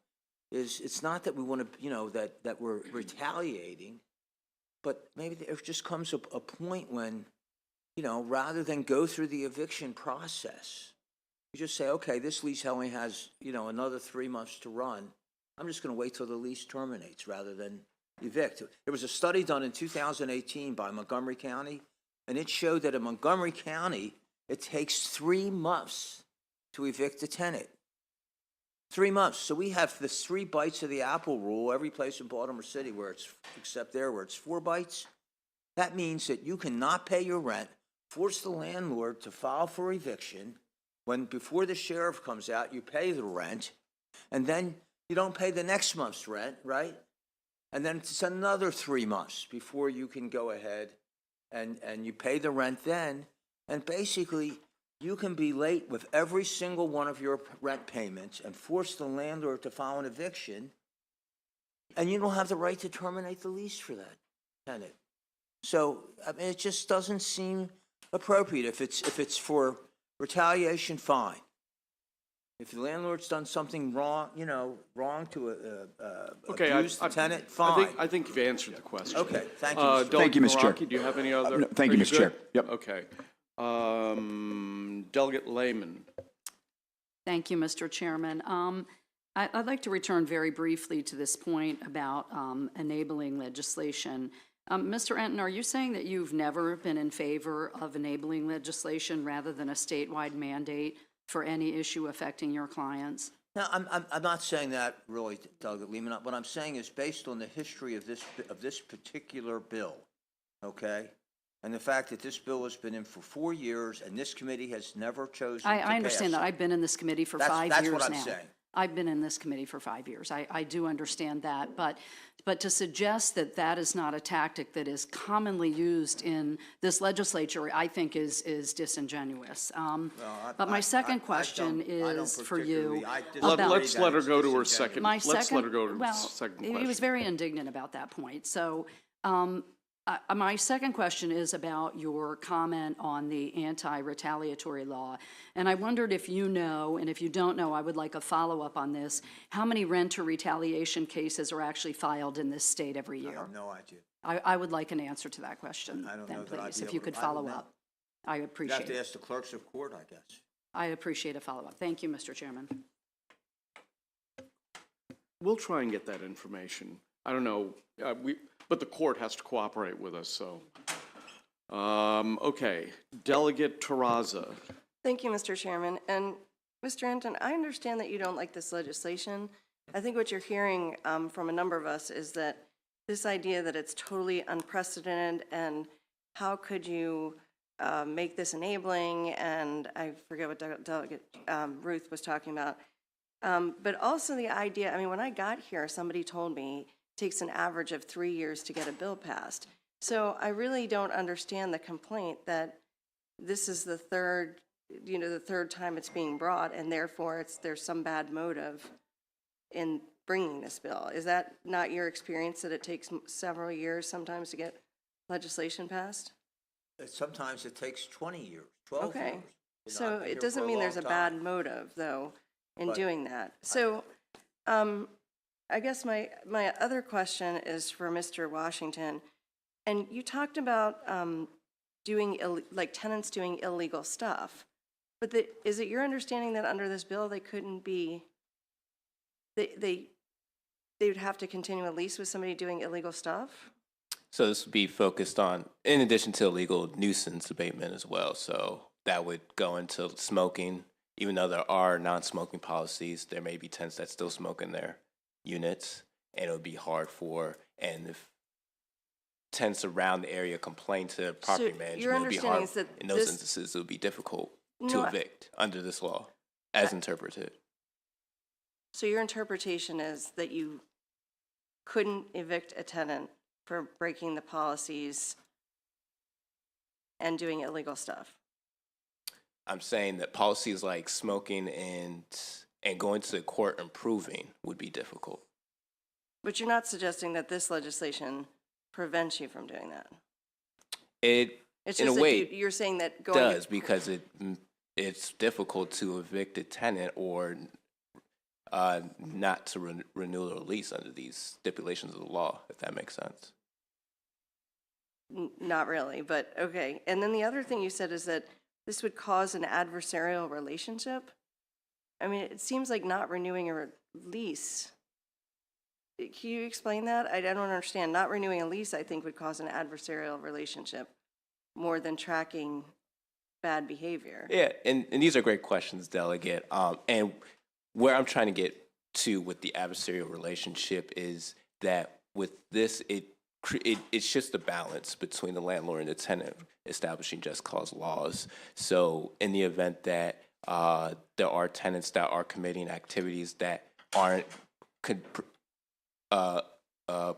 is it's not that we want to, that we're retaliating. But maybe there just comes a point when, rather than go through the eviction process, you just say, okay, this lease only has, another 3 months to run. I'm just going to wait till the lease terminates rather than evict. There was a study done in 2018 by Montgomery County, and it showed that in Montgomery County, it takes 3 months to evict a tenant. 3 months. So we have the 3 bites of the apple rule every place in Baltimore City except there where it's 4 bites. That means that you cannot pay your rent, force the landlord to file for eviction. When before the sheriff comes out, you pay the rent, and then you don't pay the next month's rent, right? And then it's another 3 months before you can go ahead and you pay the rent then. And basically, you can be late with every single one of your rent payments and force the landlord to file an eviction, and you don't have the right to terminate the lease for that tenant. So, it just doesn't seem appropriate. If it's for retaliation, fine. If the landlord's done something wrong, wrong to abuse the tenant, fine. I think you've answered the question. Okay, thank you. Thank you, Mr. Chair. Do you have any other? No, thank you, Mr. Chair. Yep. Okay. Delegate Lehman. Thank you, Mr. Chairman. I'd like to return very briefly to this point about enabling legislation. Mr. Enton, are you saying that you've never been in favor of enabling legislation rather than a statewide mandate for any issue affecting your clients? No, I'm not saying that really, Delegate Lehman. What I'm saying is based on the history of this particular bill, okay? And the fact that this bill has been in for 4 years and this committee has never chosen to I understand pass that. I've been in this committee for 5 years now. That's what I'm saying. I've been in this committee for 5 years. I do understand that, but to suggest that that is not a tactic that is commonly used in this legislature, I think is disingenuous. But my second question is for you. Let's let her go to her second. My Let's let second, her go to her well, second he question. was very indignant about that point. So my second question is about your comment on the anti-retaliatory law. And I wondered if you know, and if you don't know, I would like a follow-up on this. How many renter retaliation cases are actually filed in this state every year? I have no idea. I would like an answer to that question, I don't then, know that I'd please, be if you able could to- I don't follow know. up. I You'd appreciate have to it. ask the clerks of court, I guess. I appreciate a follow-up. Thank you, Mr. Chairman. We'll try and get that information. I don't know, but the court has to cooperate with us, so. Okay, Delegate Terraza. Thank you, Mr. Chairman. And Mr. Anton, I understand that you don't like this legislation. I think what you're hearing from a number of us is that this idea that it's totally unprecedented and how could you make this enabling, and I forget what Delegate Ruth was talking about. But also the idea, I mean, when I got here, somebody told me it takes an average of 3 years to get a bill passed. So I really don't understand the complaint that this is the third time it's being brought, and therefore there's some bad motive in bringing this bill. Is that not your experience, that it takes several years sometimes to get legislation passed? Sometimes it takes 20 years, 12 Okay. years. You know, So I've been it here doesn't for mean there's a long bad time. motive, though, in But doing that. So I guess my other question is for Mr. Washington. And you talked about like tenants doing illegal stuff. But is it your understanding that under this bill, they couldn't be, they would have to continue a lease with somebody doing illegal stuff? So this would be focused on, in addition to illegal nuisance abatement as well. So that would go into smoking. Even though there are non-smoking policies, there may be tenants that still smoke in their units, and it would be hard for, and if tenants around the area complain to property your management, it would be understanding hard. is that In those this- instances, it would be difficult to No, evict under this law, as interpreted. So your interpretation is that you couldn't evict a tenant for breaking the policies and doing illegal stuff? I'm saying that policies like smoking and going to court and proving would be difficult. But you're not suggesting that this legislation prevents you from doing that? It, It's in a just that way, you're saying that going does, because it's difficult to evict a tenant or not to renew the lease under these stipulations of the law, if that makes sense. Not really, but okay. And then the other thing you said is that this would cause an adversarial relationship. I mean, it seems like not renewing a lease. Can you explain that? I don't understand. Not renewing a lease, I think, would cause an adversarial relationship more than tracking bad behavior. Yeah, and these are great questions, Delegate. And where I'm trying to get to with the adversarial relationship is that with this, it's just a balance between the landlord and the tenant establishing just cause laws. So in the event that there are tenants that are committing activities that aren't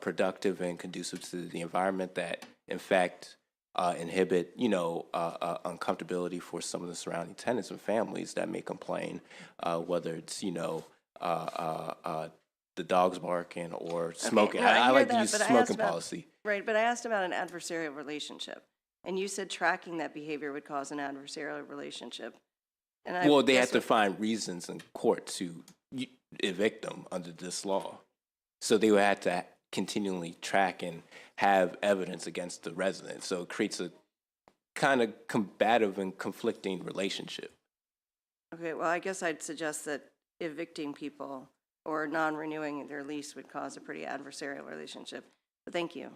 productive and conducive to the environment, that in fact inhibit, uncomfortability for some of the surrounding tenants and families that may complain, whether it's, the dogs barking or smoking. Okay, no, I hear like that, to use but the I asked smoking about- policy. Right, but I asked about an adversarial relationship. And you said tracking that behavior would cause an adversarial relationship. And I Well, they guess have to find reasons in court to evict them under this law. So they would have to continually track and have evidence against the resident. So it creates a kind of combative and conflicting relationship. Okay, well, I guess I'd suggest that evicting people or non-renewing their lease would cause a pretty adversarial relationship. But thank you.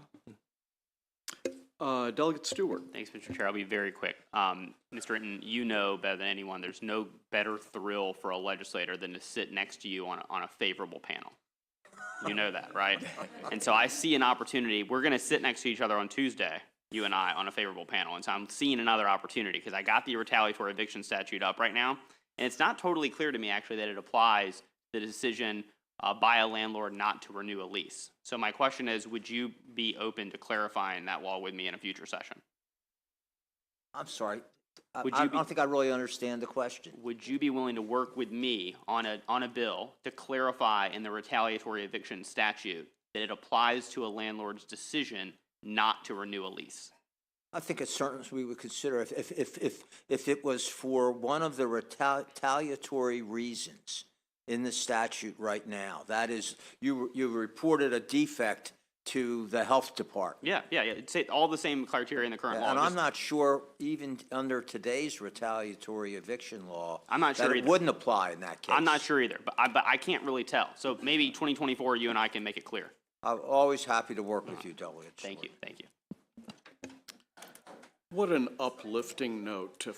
Delegate Stewart. Thanks, Mr. Chair. I'll be very quick. Mr. Hinton, you know better than anyone, there's no better thrill for a legislator than to sit next to you on a favorable panel. You know that, right? And so I see an opportunity. We're going to sit next to each other on Tuesday, you and I, on a favorable panel. And so I'm seeing another opportunity because I got the retaliatory eviction statute up right now. And it's not totally clear to me, actually, that it applies the decision by a landlord not to renew a lease. So my question is, would you be open to clarifying that law with me in a future session? I'm sorry. Would I you be- don't think I really understand the question. Would you be willing to work with me on a bill to clarify in the retaliatory eviction statute that it applies to a landlord's decision not to renew a lease? I think it's certainly we would consider if it was for one of the retaliatory reasons in the statute right now. That is, you reported a defect to the health department. Yeah. It's all the same criteria in the current law. And I'm not sure, even under today's retaliatory eviction law, I'm not sure that it either. wouldn't apply in that case. I'm not sure either, but I can't really tell. So maybe 2024, you and I can make it clear. I'm always happy to work with you, Delegate. Thank you. What an uplifting note to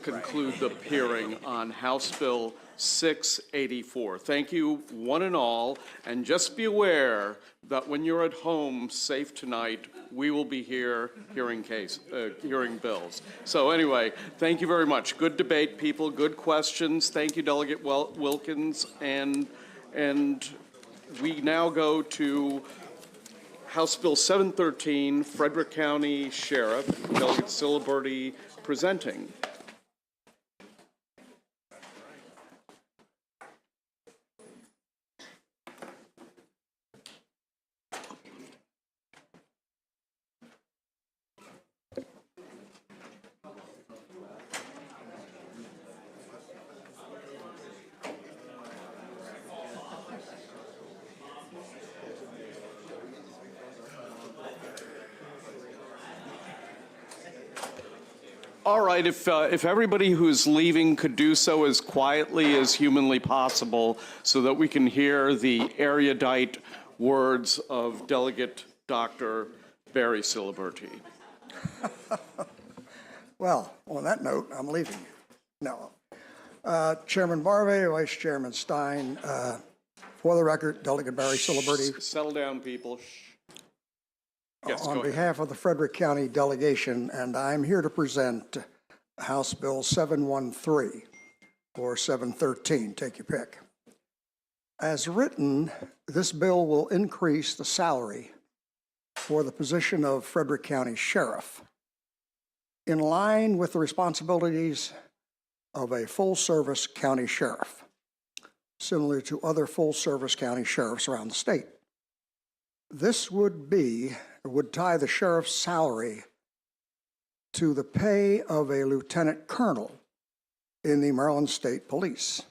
conclude the hearing on House Bill 684. Thank you, one and all, and just be aware that when you're at home safe tonight, we will be here hearing bills. So anyway, thank you very much. Good debate, people. Good questions. Thank you, Delegate Wilkins, and we now go to House Bill 713, Frederick County Sheriff, Delegate Siliberti presenting. All right, if everybody who's leaving could do so as quietly as humanly possible so that we can hear the erudite words of Delegate Dr. Barry Siliberti. Well, on that note, I'm leaving. No. Chairman Barve, Vice Chairman Stein, for the record, Delegate Barry Siliberti. Settle down, people. Yes, On go ahead. behalf of the Frederick County delegation, and I'm here to present House Bill 713 or 713, take your pick. As written, this bill will increase the salary for the position of Frederick County Sheriff in line with the responsibilities of a full-service county sheriff, similar to other full-service county sheriffs around the state. This would tie the sheriff's salary to the pay of a lieutenant colonel in the Maryland State Police,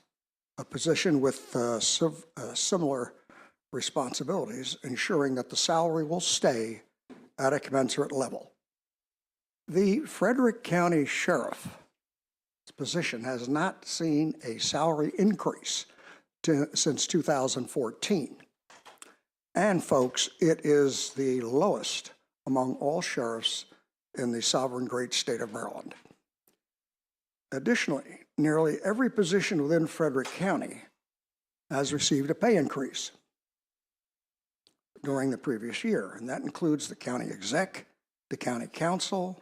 a position with similar responsibilities, ensuring that the salary will stay at a commensurate level. The Frederick County Sheriff's position has not seen a salary increase since 2014. And folks, it is the lowest among all sheriffs in the sovereign great state of Maryland. Additionally, nearly every position within Frederick County has received a pay increase during the previous year, and that includes the county exec, the county council,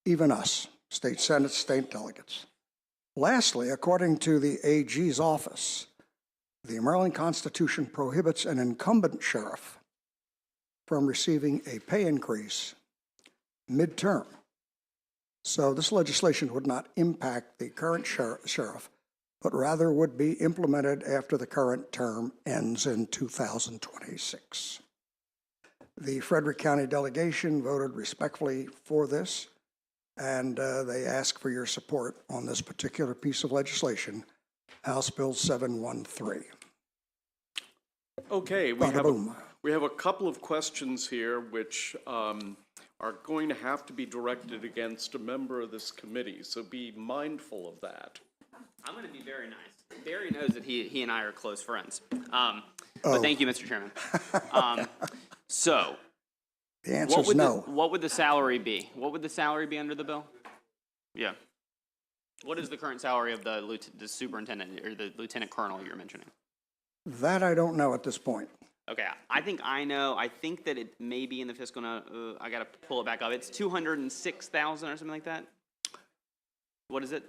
even us, state senate, state delegates. Lastly, according to the AG's office, the Maryland Constitution prohibits an incumbent sheriff from receiving a pay increase midterm. So this legislation would not impact the current sheriff, but rather would be implemented after the current term ends in 2026. The Frederick County delegation voted respectfully for this, and they ask for your support on this particular piece of legislation, House Bill 713. Okay, we have a couple of questions here which are going to have to be directed against a member of this committee, so be mindful of that. I'm going to be very nice. Barry knows that he and I are close friends. But thank you, Mr. Chairman. So, the answer is no. What would the salary be? What would the salary be under the bill? Yeah. What is the current salary of the superintendent or the lieutenant colonel you're mentioning? That I don't know at this point. Okay, I think I know. I think that it may be in the fiscal. I got to pull it back up. It's $206,000 or something like that. What is it?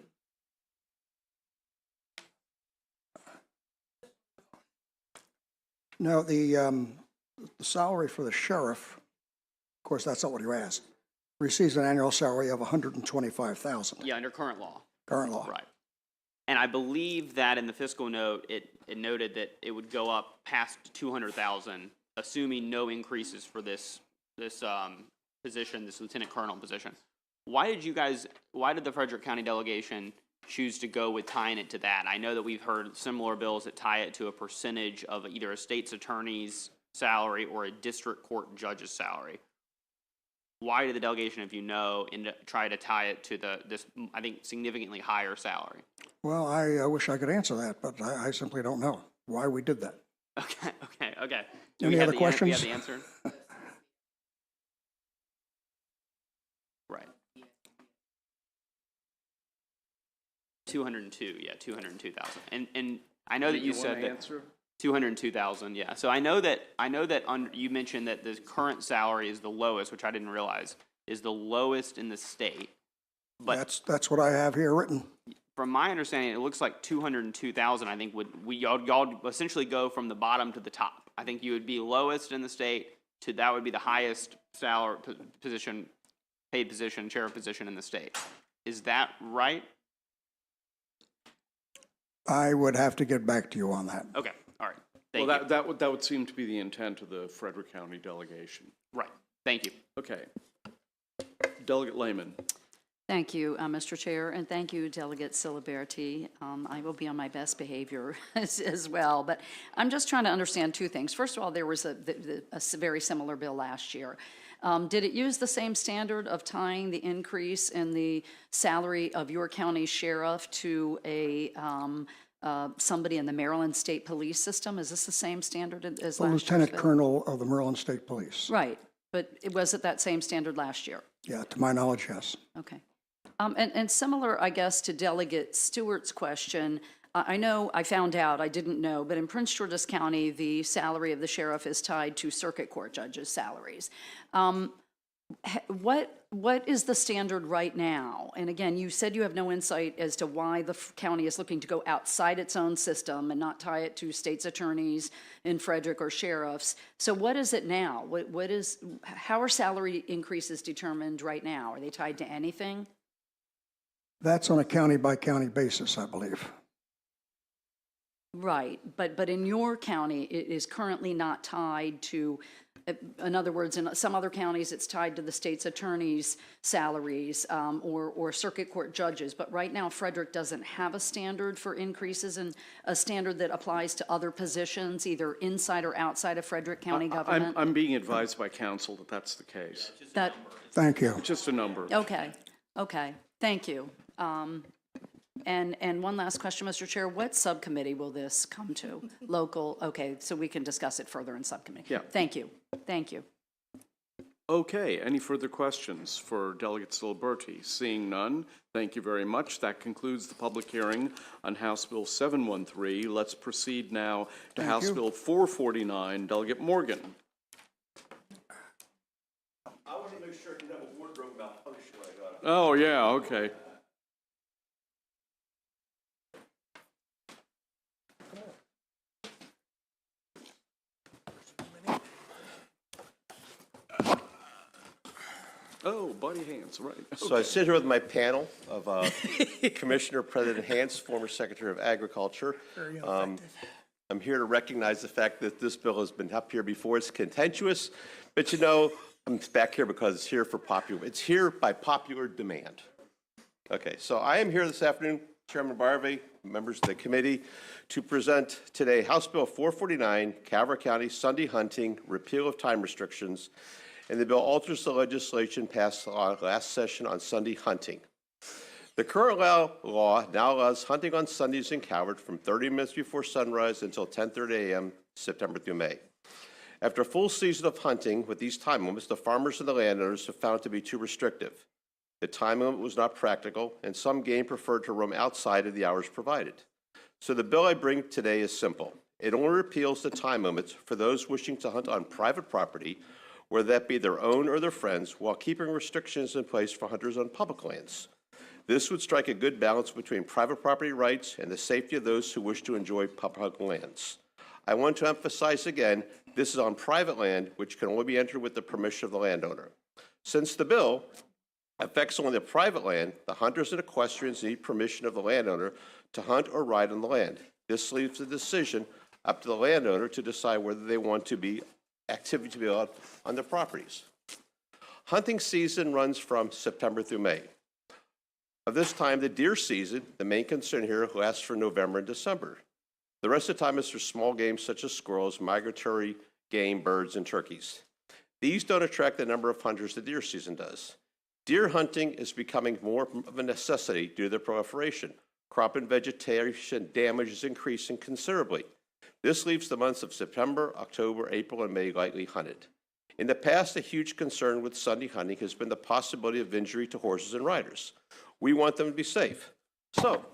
Now, the salary for the sheriff, of course, that's not what you asked, receives an annual salary of $125,000, Yeah, under current law. current law. Right. And I believe that in the fiscal note, it noted that it would go up past 200,000, assuming no increases for this position, this lieutenant colonel position. Why did the Frederick County delegation choose to go with tying it to that? I know that we've heard similar bills that tie it to a percentage of either a state's attorney's salary or a district court judge's salary. Why did the delegation, if you know, try to tie it to this, I think, significantly higher salary? Well, I wish I could answer that, but I simply don't know why we did that. Okay. Any other questions? We have the answer? Right. 202, yeah, 202,000. And I know that you said that. Answer? 202,000, yeah. So I know that you mentioned that the current salary is the lowest, which I didn't realize, is the lowest in the state. But That's what I have here written. from my understanding, it looks like 202,000, I think, y'all essentially go from the bottom to the top. I think you would be lowest in the state to that would be the highest salary position, paid position, sheriff position in the state. Is that right? I would have to get back to you on that. Okay, all right. Well, Thank you. that would seem to be the intent of the Frederick County delegation. Right, thank you. Okay. Delegate Lehman. Thank you, Mr. Chair, and thank you, Delegate Siliberti. I will be on my best behavior as well, but I'm just trying to understand two things. First of all, there was a very similar bill last year. Did it use the same standard of tying the increase in the salary of your county sheriff to somebody in the Maryland State Police System? Is this the same standard as last The year? Lieutenant Colonel of the Maryland State Police. Right, but was it that same standard last year? Yeah, to my knowledge, yes. Okay. And similar, I guess, to Delegate Stewart's question, I know, I found out, I didn't know, but in Prince George's County, the salary of the sheriff is tied to circuit court judges' salaries. What is the standard right now? And again, you said you have no insight as to why the county is looking to go outside its own system and not tie it to state's attorneys in Frederick or sheriffs. So what is it now? How are salary increases determined right now? Are they tied to anything? That's on a county-by-county basis, I believe. Right, but in your county, it is currently not tied to, in other words, in some other counties, it's tied to the state's attorney's salaries or circuit court judges. But right now, Frederick doesn't have a standard for increases and a standard that applies to other positions, either inside or outside of Frederick County government. I'm being advised by counsel that that's the case. Thank you. Just a number. Okay, thank you. And one last question, Mr. Chair. What subcommittee will this come to? Local, okay, so we can discuss it further in subcommittee. Yeah. Thank you. Okay, any further questions for Delegate Siliberti? Seeing none, thank you very much. That concludes the public hearing on House Bill 713. Let's proceed now to House Bill 449. Delegate Morgan. I want to make sure I can have a wardrobe malfunction I got. Oh, yeah, okay. Oh, Buddy Hans, right. So I sit here with my panel of Commissioner President Hans, former Secretary of Agriculture. Very effective. I'm here to recognize the fact that this bill has been up here before. It's contentious, but you know, I'm back here because it's here by popular demand. Okay, so I am here this afternoon, Chairman Barve, members of the committee, to present today House Bill 449, Calvert County Sunday hunting, repeal of time restrictions, and the bill alters the legislation passed last session on Sunday hunting. The current law now allows hunting on Sundays in Calvert from 30 minutes before sunrise until 10:30 a.m. September through May. After a full season of hunting with these time limits, the farmers and the landowners have found it to be too restrictive. The time limit was not practical, and some game preferred to roam outside of the hours provided. So the bill I bring today is simple. It only repeals the time limits for those wishing to hunt on private property, whether that be their own or their friends, while keeping restrictions in place for hunters on public lands. This would strike a good balance between private property rights and the safety of those who wish to enjoy public lands. I want to emphasize again, this is on private land, which can only be entered with the permission of the landowner. Since the bill affects only the private land, the hunters and equestrians need permission of the landowner to hunt or ride on the land. This leaves the decision up to the landowner to decide whether they want to be activity to be allowed on their properties. Hunting season runs from September through May. Of this time, the deer season, the main concern here, lasts for November and December. The rest of the time is for small game such as squirrels, migratory game, birds, and turkeys. These don't attract the number of hunters the deer season does. Deer hunting is becoming more of a necessity due to their proliferation. Crop and vegetation damage is increasing considerably. This leaves the months of September, October, April, and May lightly hunted. In the past, a huge concern with Sunday hunting has been the possibility of injury to horses and riders. We want them to be safe. So,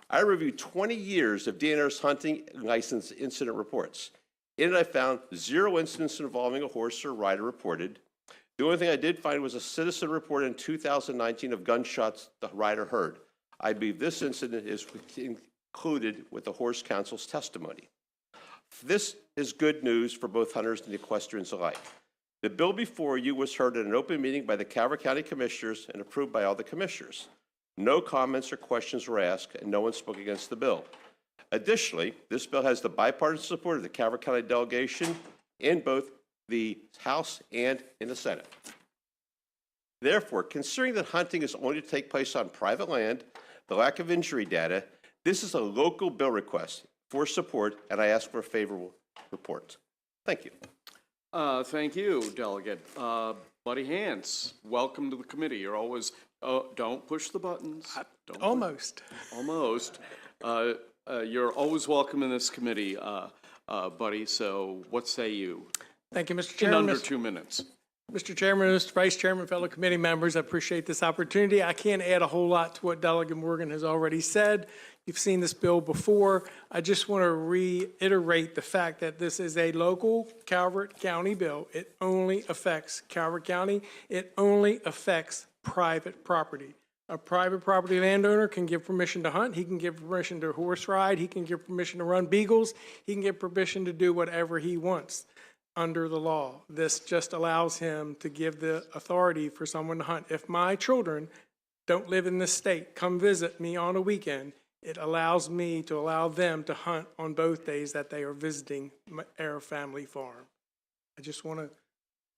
I reviewed 20 years of DNR's hunting license incident reports. In it, I found 0 incidents involving a horse or rider reported. The only thing I did find was a citizen report in 2019 of gunshots the rider heard. I believe this incident is included with the Horse Council's testimony. This is good news for both hunters and equestrians alike. The bill before you was heard at an open meeting by the Calvert County Commissioners and approved by all the commissioners. No comments or questions were asked, and no one spoke against the bill. Additionally, this bill has the bipartisan support of the Calvert County delegation in both the House and in the Senate. Therefore, considering that hunting is only to take place on private land, the lack of injury data, this is a local bill request for support, and I ask for a favorable report. Thank you. Thank you, Delegate. Buddy Hance, welcome to the committee. You're always, don't push the buttons. Almost. Almost. You're always welcome in this committee, buddy, so what say you? Thank you, Mr. In Chairman. under 2 minutes. Mr. Chairman, Mr. Vice Chairman, fellow committee members, I appreciate this opportunity. I can't add a whole lot to what Delegate Morgan has already said. You've seen this bill before. I just want to reiterate the fact that this is a local Calvert County bill. It only affects Calvert County. It only affects private property. A private property landowner can give permission to hunt. He can give permission to horse ride. He can give permission to run beagles. He can give permission to do whatever he wants under the law. This just allows him to give the authority for someone to hunt. If my children don't live in this state, come visit me on a weekend, it allows me to allow them to hunt on both days that they are visiting our family farm. I just want to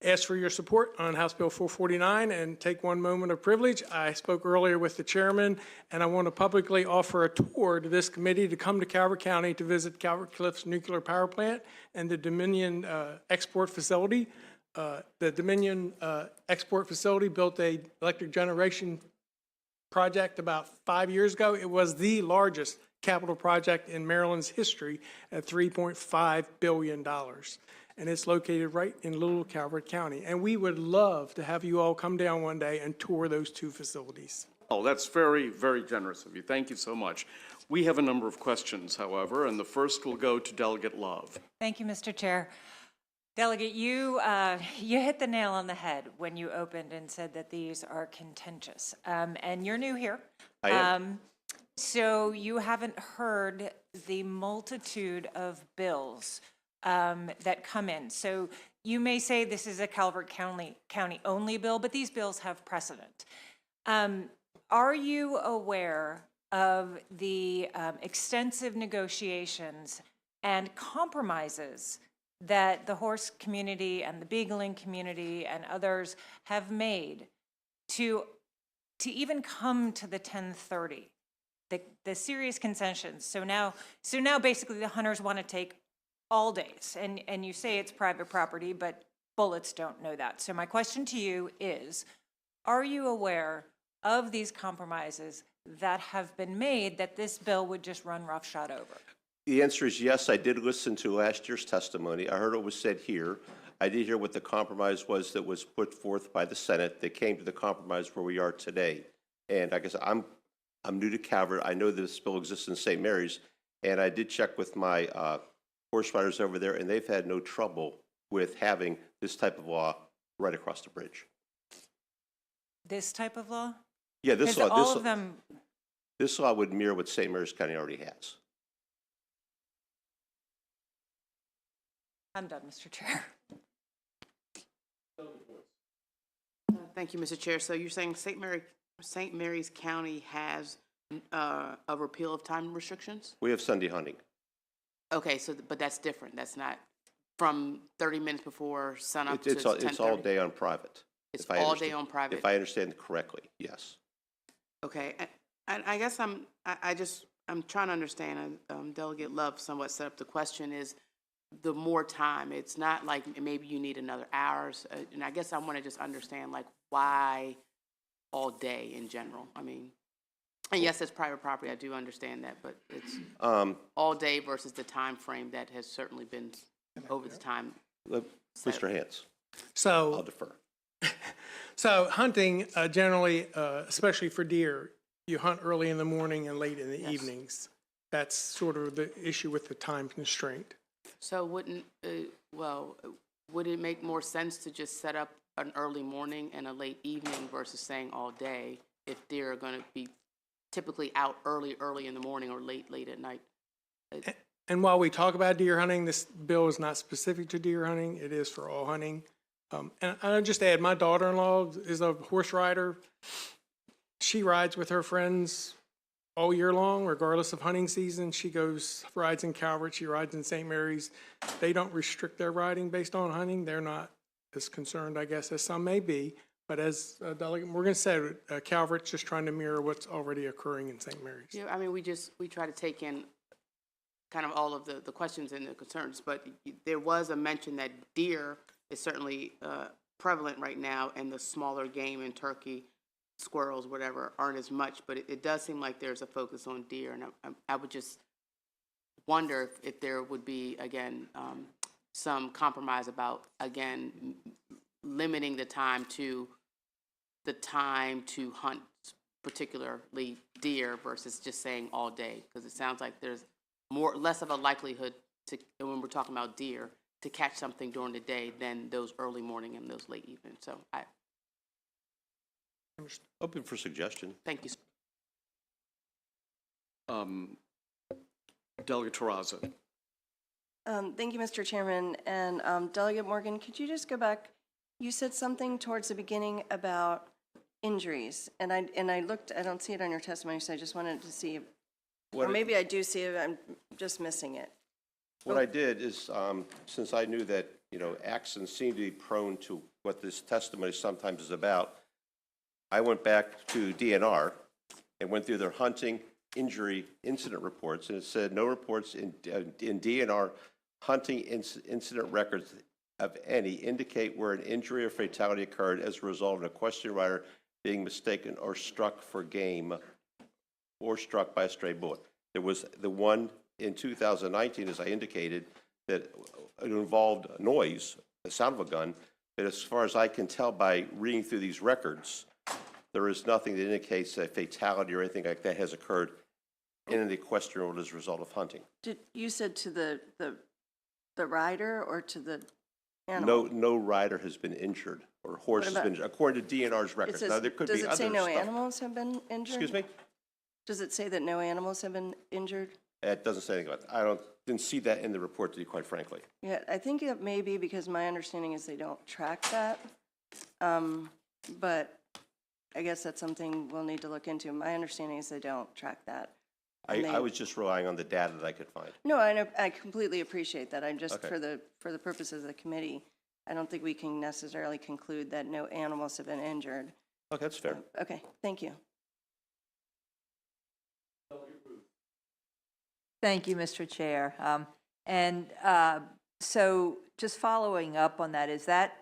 ask for your support on House Bill 449 and take one moment of privilege. I spoke earlier with the chairman, and I want to publicly offer a tour to this committee to come to Calvert County to visit Calvert Cliffs Nuclear Power Plant and the Dominion Export Facility. The Dominion Export Facility built a electric generation project about 5 years ago. It was the largest capital project in Maryland's history at $3.5 billion. And it's located right in Little Calvert County. And we would love to have you all come down one day and tour those 2 facilities. Oh, that's very, very generous of you. Thank you so much. We have a number of questions, however, and the first will go to Delegate Love. Thank you, Mr. Chair. Delegate, you hit the nail on the head when you opened and said that these are contentious. And you're new here. I am. So you haven't heard the multitude of bills that come in. So you may say this is a Calvert County only bill, but these bills have precedent. Are you aware of the extensive negotiations and compromises that the horse community and the beagling community and others have made to even come to the 1030, the serious concessions? So now basically the hunters want to take all days, and you say it's private property, but bullets don't know that. So my question to you is, are you aware of these compromises that have been made that this bill would just run roughshod over? The answer is yes. I did listen to last year's testimony. I heard what was said here. I did hear what the compromise was that was put forth by the Senate that came to the compromise where we are today. And like I said, I'm new to Calvert. I know this bill exists in St. Mary's, and I did check with my horse riders over there, and they've had no trouble with having this type of law right across the bridge. This type of law? Yeah, this law. Them... This law would mirror what St. Mary's County already has. I'm done, Mr. Chair. Thank you, Mr. Chair. So you're saying St. Mary's County has a repeal of time restrictions? We have Sunday hunting. Okay, so, but that's different. That's not from 30 minutes before sunup to It's all 10:30? day on private. It's if I all understand- day on private? If I understand correctly, yes. Okay, and I guess I'm trying to understand, Delegate Love somewhat set up the question is the more time. It's not like maybe you need another hours, and I guess I want to just understand like why all day in general. I mean, and yes, it's private property, I do understand that, but it's all day versus the time frame that has certainly been over the time. Mr. Hance, So. I'll defer. So hunting, generally, especially for deer, you hunt early in the morning and late in the evenings. That's sort of the issue with the time constraint. So wouldn't, would it make more sense to just set up an early morning and a late evening versus saying all day if deer are going to be typically out early in the morning or late at night? And while we talk about deer hunting, this bill is not specific to deer hunting. It is for all hunting. And I'll just add, my daughter-in-law is a horse rider. She rides with her friends all year long, regardless of hunting season. She rides in Calvert, she rides in St. Mary's. They don't restrict their riding based on hunting. They're not as concerned, I guess, as some may be. But as Delegate Morgan said, Calvert's just trying to mirror what's already occurring in St. Mary's. Yeah, I mean, we try to take in kind of all of the questions and the concerns, but there was a mention that deer is certainly prevalent right now, and the smaller game and turkey, squirrels, whatever, aren't as much, but it does seem like there's a focus on deer, and I would just wonder if there would be, again, some compromise about, again, limiting the time to hunt particularly deer versus just saying all day, because it sounds like there's less of a likelihood to, when we're talking about deer, to catch something during the day than those early morning and those late evening. So I Open for suggestion. thank you. Delegate Terrazzo. Thank you, Mr. Chairman. And Delegate Morgan, could you just go back? You said something towards the beginning about injuries, and I looked, I don't see it on your testimony, so I just wanted to see, or maybe I do see it, I'm just missing it. What I did is, since I knew that, accidents seem to be prone to what this testimony sometimes is about, I went back to DNR and went through their hunting injury incident reports, and it said no reports in DNR hunting incident records of any indicate where an injury or fatality occurred as a result of an equestrian rider being mistaken or struck for game or struck by a stray bullet. There was the one in 2019, as I indicated, that it involved noise, the sound of a gun, but as far as I can tell by reading through these records, there is nothing that indicates a fatality or anything like that has occurred in an equestrian world as a result of hunting. You said to the rider or to the animal? No rider has been injured or horse has been injured, according to DNR's records. Now, there could be other stuff. Does it say no animals have been injured? Excuse me? Does it say that no animals have been injured? It doesn't say anything about that. I didn't see that in the report, to be quite frankly. Yeah, I think it may be because my understanding is they don't track that. But I guess that's something we'll need to look into. My understanding is they don't track that. I was just relying on the data that I could find. No, I know, I completely appreciate that. I'm just, Okay. for the purposes of the committee, I don't think we can necessarily conclude that no animals have been injured. Okay, that's fair. Okay, thank you. Thank you, Mr. Chair. So just following up on that, is that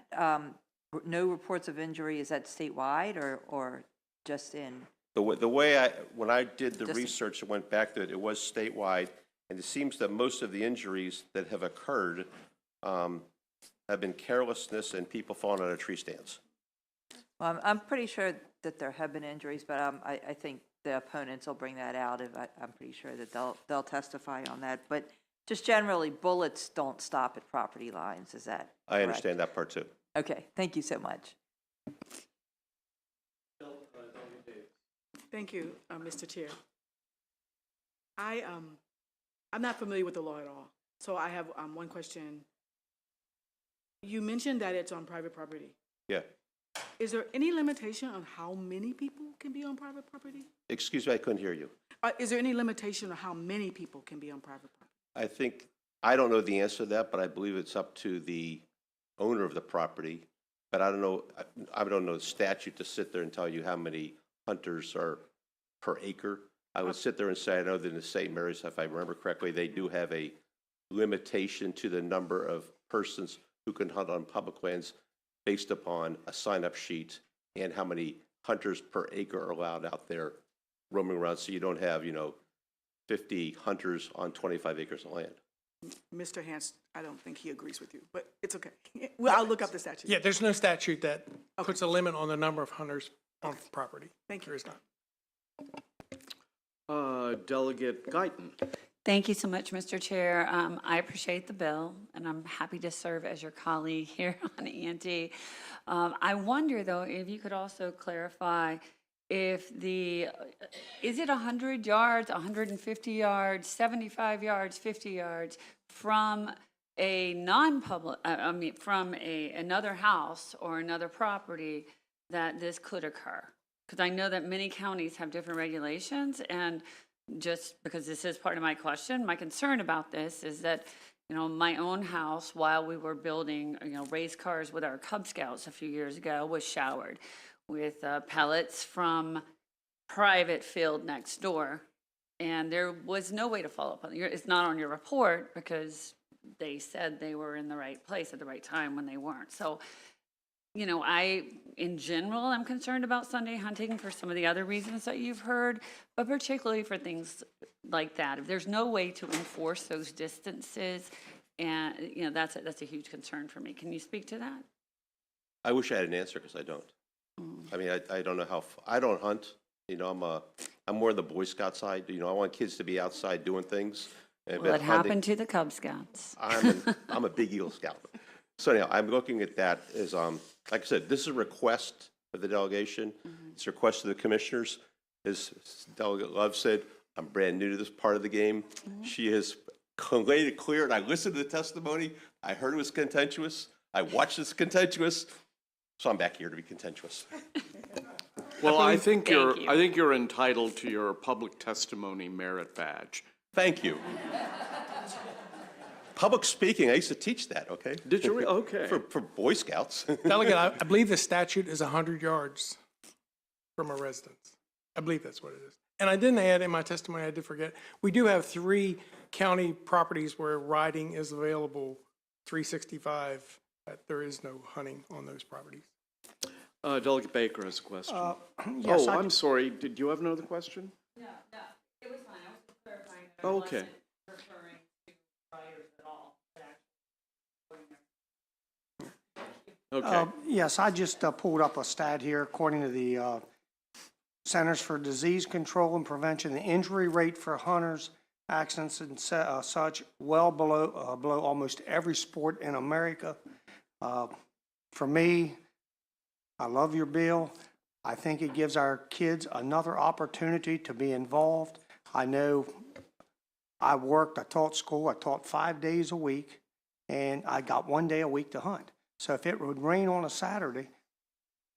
no reports of injury, is that statewide or just in? The way when I did the research and went back to it, it was statewide, and it seems that most of the injuries that have occurred have been carelessness and people falling out of tree stands. Well, I'm pretty sure that there have been injuries, but I think the opponents will bring that out. I'm pretty sure that they'll testify on that. But just generally, bullets don't stop at property lines. Is that I correct? understand that part too. Okay, thank you so much. Thank you, Mr. Chair. I'm not familiar with the law at all, so I have one question You mentioned that it's on private property. Yeah. Is there any limitation on how many people can be on private property? Excuse me, I couldn't hear you. Is there any limitation on how many people can be on private property? I think, I don't know the answer to that, but I believe it's up to the owner of the property. But I don't know, I don't know the statute to sit there and tell you how many hunters are per acre. I would sit there and say, I know that in St. Mary's, if I remember correctly, they do have a limitation to the number of persons who can hunt on public lands based upon a sign-up sheet and how many hunters per acre are allowed out there roaming around, so you don't have, 50 hunters on 25 acres of land. Mr. Hans, I don't think he agrees with you, but it's okay. Well, I'll look up the statute. Yeah, there's no statute that puts a limit on the number of hunters on property. Thank you. There is not. Delegate Guyton. Thank you so much, Mr. Chair. I appreciate the bill, and I'm happy to serve as your colleague here on ENT. I wonder, though, if you could also clarify if is it 100 yards, 150 yards, 75 yards, 50 yards from a non-public, from another house or another property that this could occur? Because I know that many counties have different regulations, and just because this is part of my question, my concern about this is that, my own house, while we were building, race cars with our Cub Scouts a few years ago, was showered with pellets from private field next door. And there was no way to follow up on it. It's not on your report because they said they were in the right place at the right time when they weren't. So, in general, I'm concerned about Sunday hunting for some of the other reasons that you've heard, but particularly for things like that. If there's no way to enforce those distances, and, that's a huge concern for me. Can you speak to that? I wish I had an answer because I don't. I mean, I don't know how, I don't hunt. I'm more on the Boy Scout side. I want kids to be outside doing things. Well, it happened to the Cub Scouts. I'm a big Eagle Scout. So anyhow, I'm looking at that as, like I said, this is a request of the delegation. It's a request to the commissioners. As Delegate Love said, I'm brand new to this part of the game. She has laid it clear, and I listened to the testimony. I heard it was contentious. I watched this contentious. So I'm back here to be contentious. Well, I think you're entitled to your public testimony merit badge. Thank you. Public speaking, I used to teach that, okay? Did you? Okay. For Boy Scouts. Delegate, I believe the statute is 100 yards from a residence. I believe that's what it is. And I didn't add in my testimony, I did forget, we do have 3 county properties where riding is available 365, that there is no hunting on those properties. Delegate Baker has a question. Yes, I'm sorry. Did you have another question? No, it was fine. I was just clarifying. Okay. Referring to riders at all. Okay. Yes, I just pulled up a stat here. According to the Centers for Disease Control and Prevention, the injury rate for hunters, accidents and such, well below almost every sport in America. For me, I love your bill. I think it gives our kids another opportunity to be involved. I know I taught school, I taught 5 days a week, and I got 1 day a week to hunt. So if it would rain on a Saturday,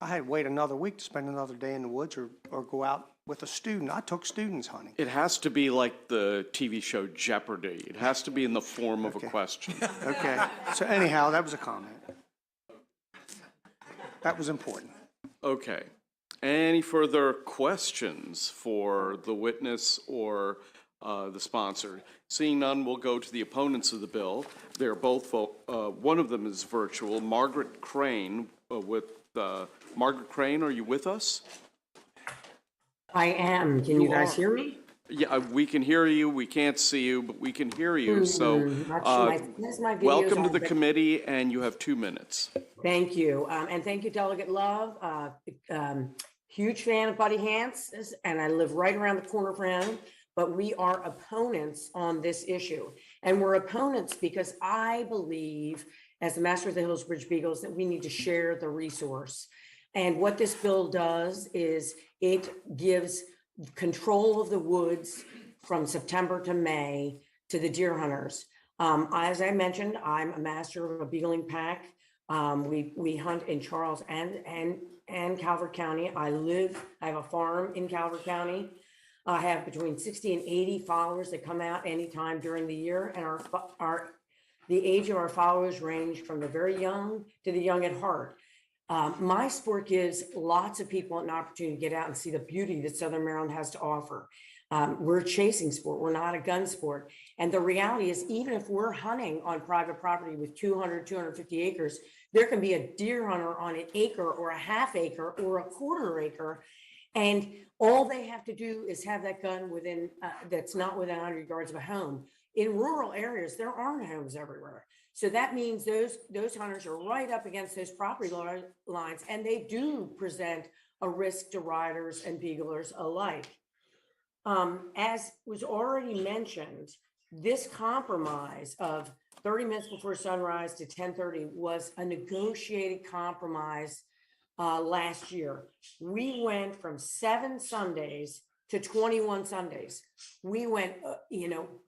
I had to wait another week to spend another day in the woods or go out with a student. I took students hunting. It has to be like the TV show Jeopardy. It has to be in the form of a question. Okay. So anyhow, that was a comment. That was important. Okay. Any further questions for the witness or the sponsor? Seeing none, we'll go to the opponents of the bill. They're both, one of them is virtual. Margaret Crane Margaret Crane, are you with us? I am. Can you guys hear me? Yeah, we can hear you. We can't see you, but we can hear you. So my welcome to the committee, and you have 2 minutes. Thank you. And thank you, Delegate Love. Huge fan of Buddy Hans, and I live right around the corner from him, but we are opponents on this issue. And we're opponents because I believe, as the Master of the Hillsbridge Beagles, that we need to share the resource. And what this bill does is it gives control of the woods from September to May to the deer hunters. As I mentioned, I'm a master of a beagling pack. We hunt in Charles and Calvert County. I have a farm in Calvert County. I have between 60 and 80 followers that come out anytime during the year, and the age of our followers range from the very young to the young at heart. My sport gives lots of people an opportunity to get out and see the beauty that Southern Maryland has to offer. We're a chasing sport. We're not a gun sport. And the reality is, even if we're hunting on private property with 200, 250 acres, there can be a deer hunter on an acre or a half acre or a quarter acre. And all they have to do is have that gun within, that's not within 100 yards of a home. In rural areas, there aren't homes everywhere. So that means those hunters are right up against those property lines, and they do present a risk to riders and beaglers alike. As was already mentioned, this compromise of 30 minutes before sunrise to 10:30 was a negotiated compromise last year. We went from 7 Sundays to 21 Sundays. We went,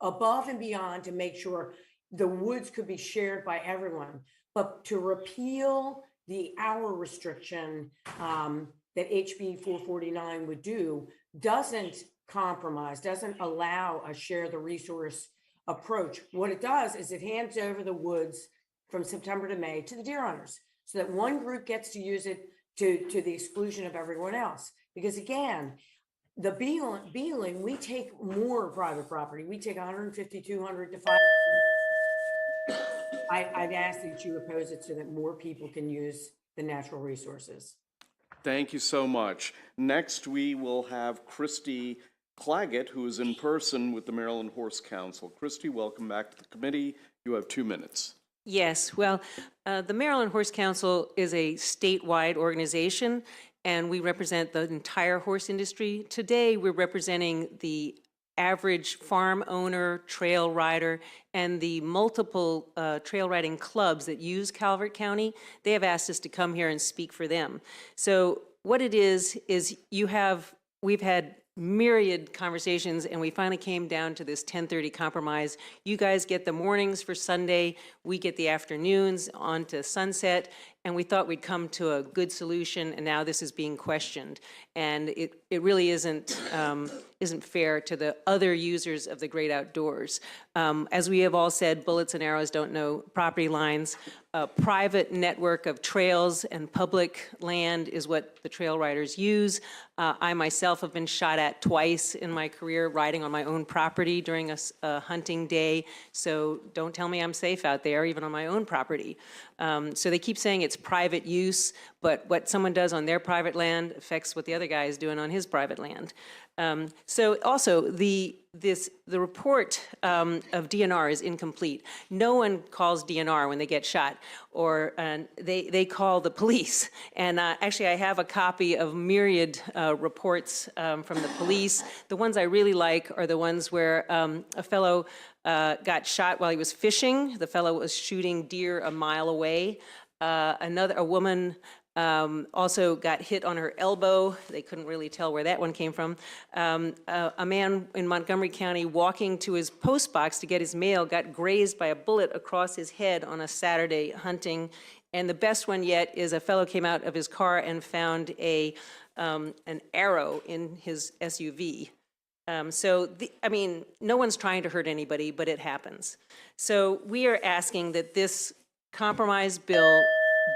above and beyond to make sure the woods could be shared by everyone. But to repeal the hour restriction that HB 449 would do doesn't compromise, doesn't allow a share the resource approach. What it does is it hands over the woods from September to May to the deer hunters, so that one group gets to use it to the exclusion of everyone else. Because again, the beeling, we take more private property. We take 150, 200 to 500. I'd ask that you oppose it so that more people can use the natural resources. Thank you so much. Next, we will have Christy Claggett, who is in person with the Maryland Horse Council. Christy, welcome back to the committee. You have 2 minutes. Yes, well, the Maryland Horse Council is a statewide organization, and we represent the entire horse industry. Today, we're representing the average farm owner, trail rider, and the multiple trail riding clubs that use Calvert County. They have asked us to come here and speak for them. So what it is we've had myriad conversations, and we finally came down to this 10:30 compromise. You guys get the mornings for Sunday, we get the afternoons on to sunset, and we thought we'd come to a good solution, and now this is being questioned. And it really isn't fair to the other users of the great outdoors. As we have all said, bullets and arrows don't know property lines. A private network of trails and public land is what the trail riders use. I myself have been shot at twice in my career riding on my own property during a hunting day, so don't tell me I'm safe out there, even on my own property. So they keep saying it's private use, but what someone does on their private land affects what the other guy is doing on his private land. So also, the report of DNR is incomplete. No one calls DNR when they get shot, or they call the police. And actually, I have a copy of myriad reports from the police. The ones I really like are the ones where a fellow got shot while he was fishing. The fellow was shooting deer a mile away. A woman also got hit on her elbow. They couldn't really tell where that one came from. A man in Montgomery County walking to his post box to get his mail got grazed by a bullet across his head on a Saturday hunting. And the best one yet is a fellow came out of his car and found an arrow in his SUV. No one's trying to hurt anybody, but it happens. So we are asking that this compromise bill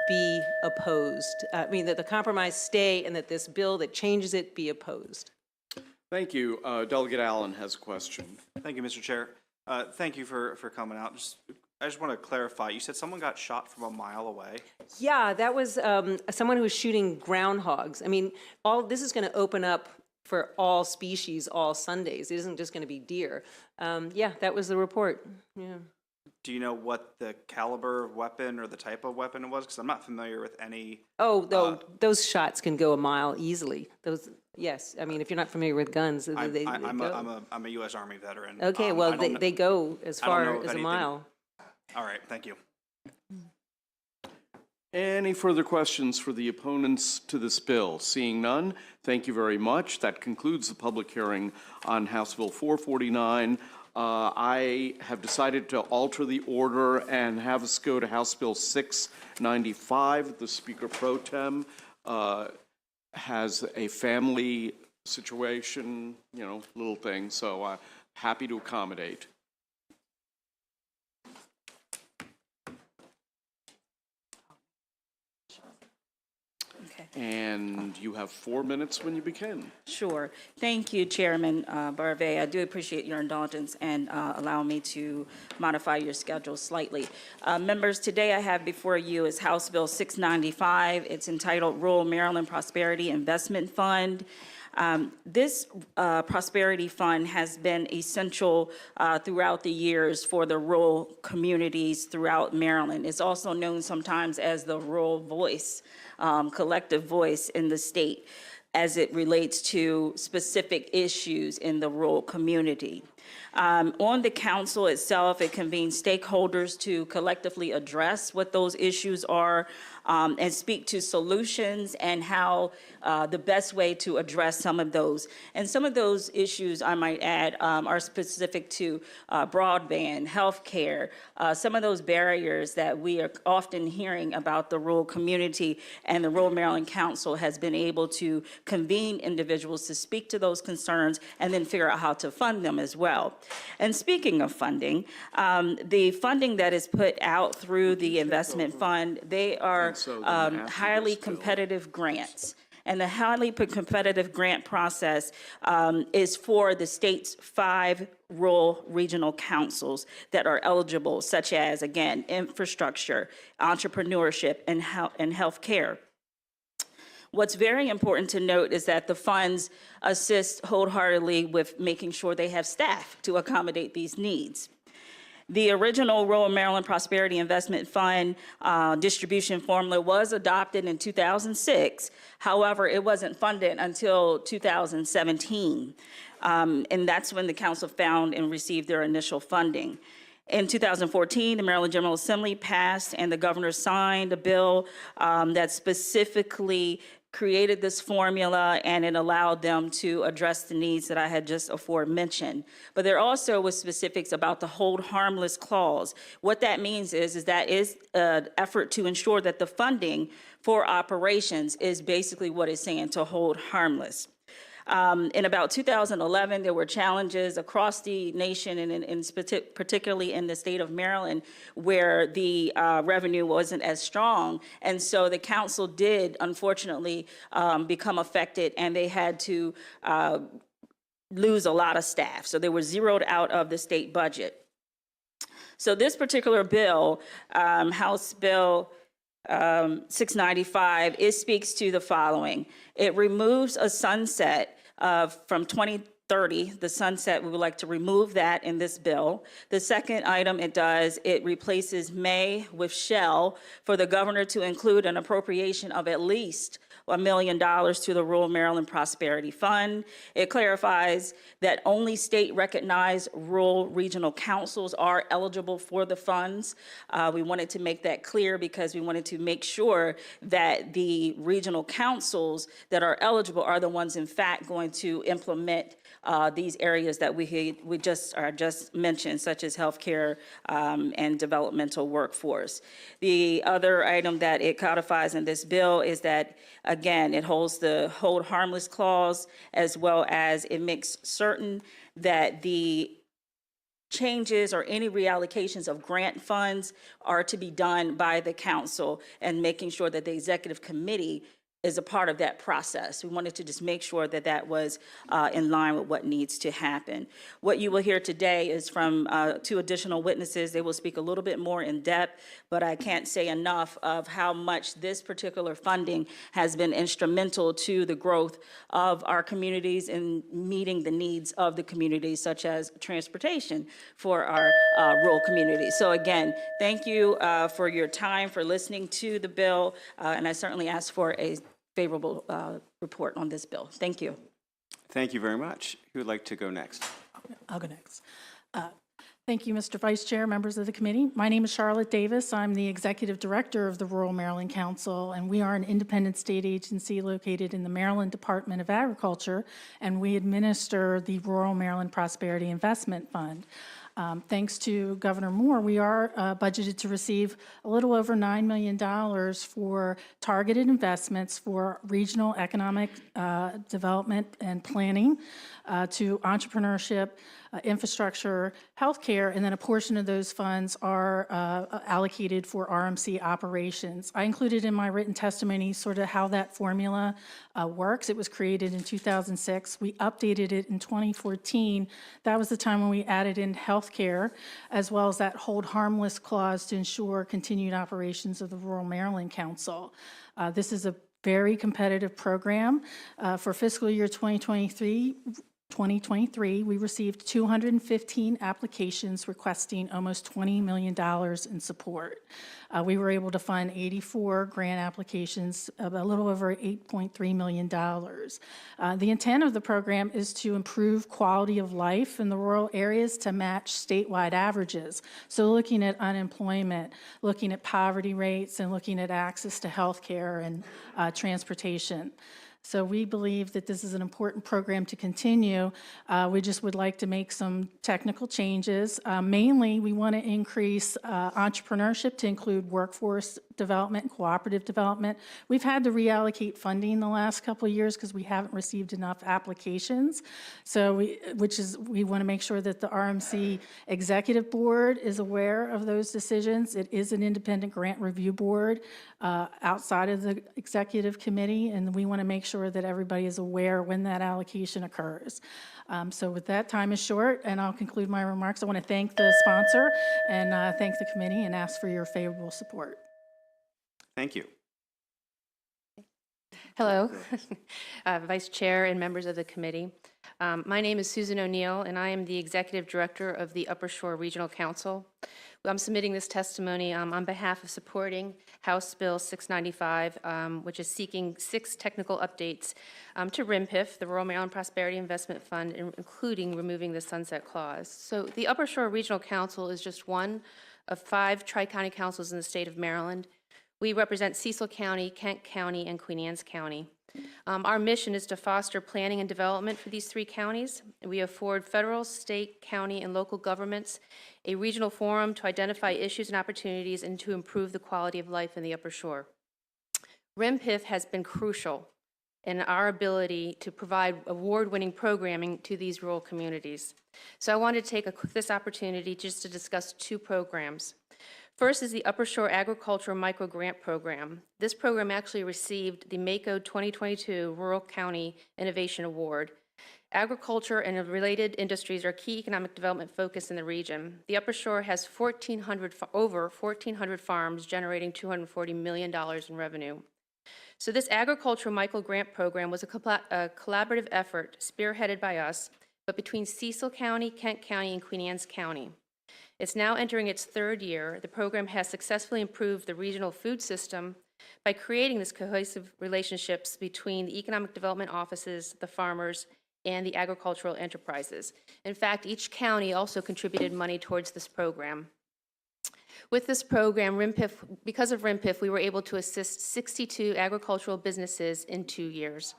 be opposed. That the compromise stay and that this bill that changes it be opposed. Thank you. Delegate Allen has a question. Thank you, Mr. Chair. Thank you for coming out. I just want to clarify. You said someone got shot from a mile away. Yeah, that was someone who was shooting groundhogs. This is going to open up for all species, all Sundays. It isn't just going to be deer. Yeah, that was the report. Yeah. Do you know what the caliber of weapon or the type of weapon it was? Because I'm not familiar with any. Those shots can go a mile easily. Yes. If you're not familiar with guns, I'm a U.S. Army veteran. Okay, they go as far as a mile. All right, thank you. Any further questions for the opponents to this bill? Seeing none, thank you very much. That concludes the public hearing on House Bill 449. I have decided to alter the order and have us go to House Bill 695. The Speaker Pro Tem has a family situation, little thing, so happy to accommodate. And you have 4 minutes when you begin. Sure. Thank you, Chairman Barvet. I do appreciate your indulgence and allow me to modify your schedule slightly. Members, today I have before you is House Bill 695. It's entitled Rural Maryland Prosperity Investment Fund. This Prosperity Fund has been essential throughout the years for the rural communities throughout Maryland. It's also known sometimes as the rural voice, collective voice in the state as it relates to specific issues in the rural community. On the council itself, it convenes stakeholders to collectively address what those issues are and speak to solutions and how the best way to address some of those. And some of those issues, I might add, are specific to broadband, healthcare, some of those barriers that we are often hearing about the rural community, and the Rural Maryland Council has been able to convene individuals to speak to those concerns and then figure out how to fund them as well. And speaking of funding, the funding that is put out through the investment fund, they are highly competitive grants. And the highly competitive grant process is for the state's 5 rural regional councils that are eligible, such as, again, infrastructure, entrepreneurship, and healthcare. What's very important to note is that the funds assist wholeheartedly with making sure they have staff to accommodate these needs. The original Rural Maryland Prosperity Investment Fund distribution formula was adopted in 2006. However, it wasn't funded until 2017. And that's when the council found and received their initial funding. In 2014, the Maryland General Assembly passed and the governor signed a bill that specifically created this formula, and it allowed them to address the needs that I had just aforementioned. But there also was specifics about the hold harmless clause. What that means is that is an effort to ensure that the funding for operations is basically what it's saying, to hold harmless. In about 2011, there were challenges across the nation and particularly in the state of Maryland where the revenue wasn't as strong. And so the council did, unfortunately, become affected, and they had to lose a lot of staff. So they were zeroed out of the state budget. So this particular bill, House Bill 695, it speaks to the following. It removes a sunset from 2030, the sunset, we would like to remove that in this bill. The second item it does, it replaces may with shall for the governor to include an appropriation of at least $1 million to the Rural Maryland Prosperity Fund. It clarifies that only state-recognized rural regional councils are eligible for the funds. We wanted to make that clear because we wanted to make sure that the regional councils that are eligible are the ones, in fact, going to implement these areas that we just mentioned, such as healthcare and developmental workforce. The other item that it codifies in this bill is that, again, it holds the hold harmless clause, as well as it makes certain that the changes or any reallocations of grant funds are to be done by the council, and making sure that the executive committee is a part of that process. We wanted to just make sure that that was in line with what needs to happen. What you will hear today is from 2 additional witnesses. They will speak a little bit more in depth, but I can't say enough of how much this particular funding has been instrumental to the growth of our communities and meeting the needs of the communities, such as transportation for our rural communities. So again, thank you for your time, for listening to the bill, and I certainly ask for a favorable report on this bill. Thank you. Thank you very much. Who would like to go next? I'll go next. Thank you, Mr. Vice Chair, members of the committee. My name is Charlotte Davis. I'm the Executive Director of the Rural Maryland Council, and we are an independent state agency located in the Maryland Department of Agriculture, and we administer the Rural Maryland Prosperity Investment Fund. Thanks to Governor Moore, we are budgeted to receive a little over $9 million for targeted investments for regional economic development and planning, to entrepreneurship, infrastructure, healthcare, and then a portion of those funds are allocated for RMC operations. I included in my written testimony sort of how that formula works. It was created in 2006. We updated it in 2014. That was the time when we added in healthcare, as well as that hold harmless clause to ensure continued operations of the Rural Maryland Council. This is a very competitive program. For fiscal year 2023, we received 215 applications requesting almost $20 million in support. We were able to fund 84 grant applications of a little over $8.3 million. The intent of the program is to improve quality of life in the rural areas to match statewide averages. So looking at unemployment, looking at poverty rates, and looking at access to health care and transportation. So we believe that this is an important program to continue. We just would like to make some technical changes. Mainly, we want to increase entrepreneurship to include workforce development and cooperative development. We've had to reallocate funding the last couple of years because we haven't received enough applications. So we want to make sure that the RMC Executive Board is aware of those decisions. It is an independent grant review board outside of the Executive Committee, and we want to make sure that everybody is aware when that allocation occurs. So with that, time is short, and I'll conclude my remarks. I want to thank the sponsor and thank the committee and ask for your favorable support. Thank you. Hello, Vice Chair and members of the committee. My name is Susan O'Neill, and I am the Executive Director of the Upper Shore Regional Council. I'm submitting this testimony on behalf of supporting House Bill 695, which is seeking 6 technical updates to RMPIF, the Rural Maryland Prosperity Investment Fund, including removing the sunset clause. So the Upper Shore Regional Council is just one of 5 tri-county councils in the state of Maryland. We represent Cecil County, Kent County, and Queen Anne's County. Our mission is to foster planning and development for these 3 counties. We afford federal, state, county, and local governments a regional forum to identify issues and opportunities and to improve the quality of life in the Upper Shore. RMPIF has been crucial in our ability to provide award-winning programming to these rural communities. So I wanted to take this opportunity just to discuss 2 programs. First is the Upper Shore Agricultural Micro Grant Program. This program actually received the MACO 2022 Rural County Innovation Award. Agriculture and related industries are key economic development focus in the region. The Upper Shore has over 1,400 farms generating $240 million in revenue. So this Agricultural Micro Grant Program was a collaborative effort spearheaded by us, but between Cecil County, Kent County, and Queen Anne's County. It's now entering its 3rd year. The program has successfully improved the regional food system by creating this cohesive relationships between the economic development offices, the farmers, and the agricultural enterprises. In fact, each county also contributed money towards this program. With this program, RMPIF, because of RMPIF, we were able to assist 62 agricultural businesses in 2 years.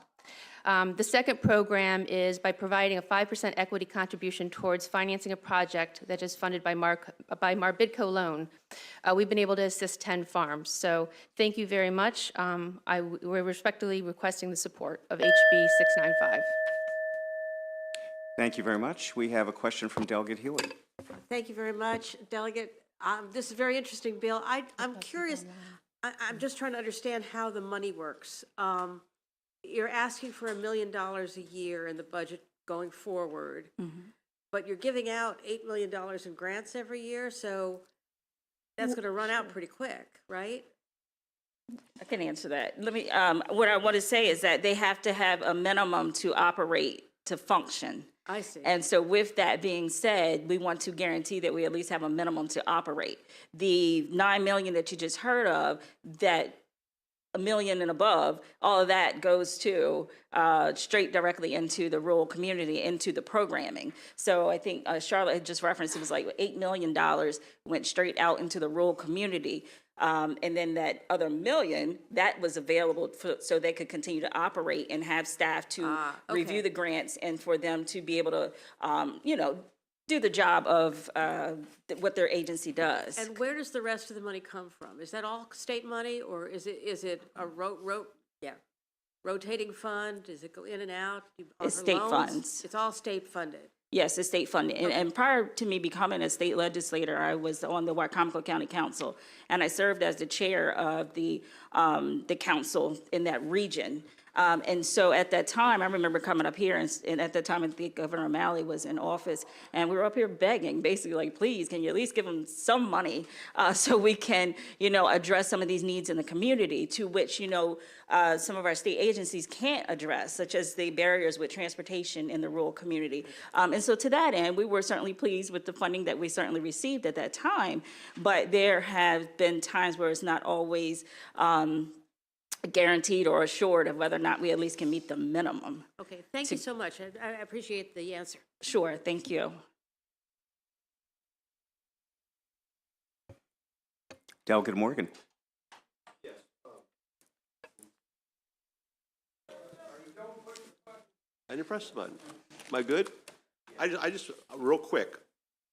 The second program is by providing a 5% equity contribution towards financing a project that is funded by Marbidco loan. We've been able to assist 10 farms. So thank you very much. We're respectfully requesting the support of HB 695. Thank you very much. We have a question from Delegate Healy. Thank you very much, Delegate. This is a very interesting bill. I'm curious. I'm just trying to understand how the money works. You're asking for $1 million a year in the budget going forward, but you're giving out $8 million in grants every year, so that's going to run out pretty quick, right? I can answer that. Let me. What I want to say is that they have to have a minimum to operate, to function. I see. And so with that being said, we want to guarantee that we at least have a minimum to operate. The $9 million that you just heard of, that $1 million and above, all of that goes to straight directly into the rural community, into the programming. So I think Charlotte had just referenced, it was like $8 million went straight out into the rural community. And then that other $1 million, that was available so they could continue to operate and have staff to review the grants and for them to be able to, do the job of what their agency does. And where does the rest of the money come from? Is that all state money, or is it a rotating fund? Does it go in and out? It's state funds. It's all state funded. Yes, it's state funded. And prior to me becoming a state legislator, I was on the Wycomico County Council, and I served as the chair of the council in that region. And so at that time, I remember coming up here, and at that time, I think Governor O'Malley was in office, and we were up here begging, basically like, please, can you at least give them some money so we can, address some of these needs in the community, to which, some of our state agencies can't address, such as the barriers with transportation in the rural community. And so to that end, we were certainly pleased with the funding that we certainly received at that time, but there have been times where it's not always guaranteed or assured of whether or not we at least can meet the minimum. Okay, thank you so much. I appreciate the answer. Sure, thank you. Delegate Morgan. I didn't press the button. Am I good? I just real quick,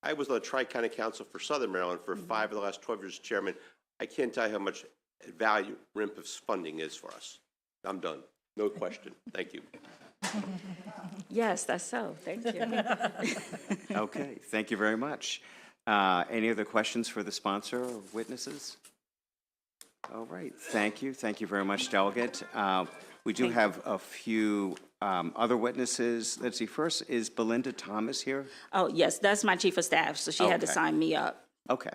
I was on the Tri-County Council for Southern Maryland for 5 of the last 12 years as chairman. I can't tell you how much value RIMPF's funding is for us. I'm done. No question. Thank you. Yes, that's so. Thank you. Okay, thank you very much. Any other questions for the sponsor or witnesses? All right, thank you. Thank you very much, Delegate. We do have a few other witnesses. Let's see, first, is Belinda Thomas here? Oh, yes, that's my chief of staff, so she had to Okay. sign me up. Okay.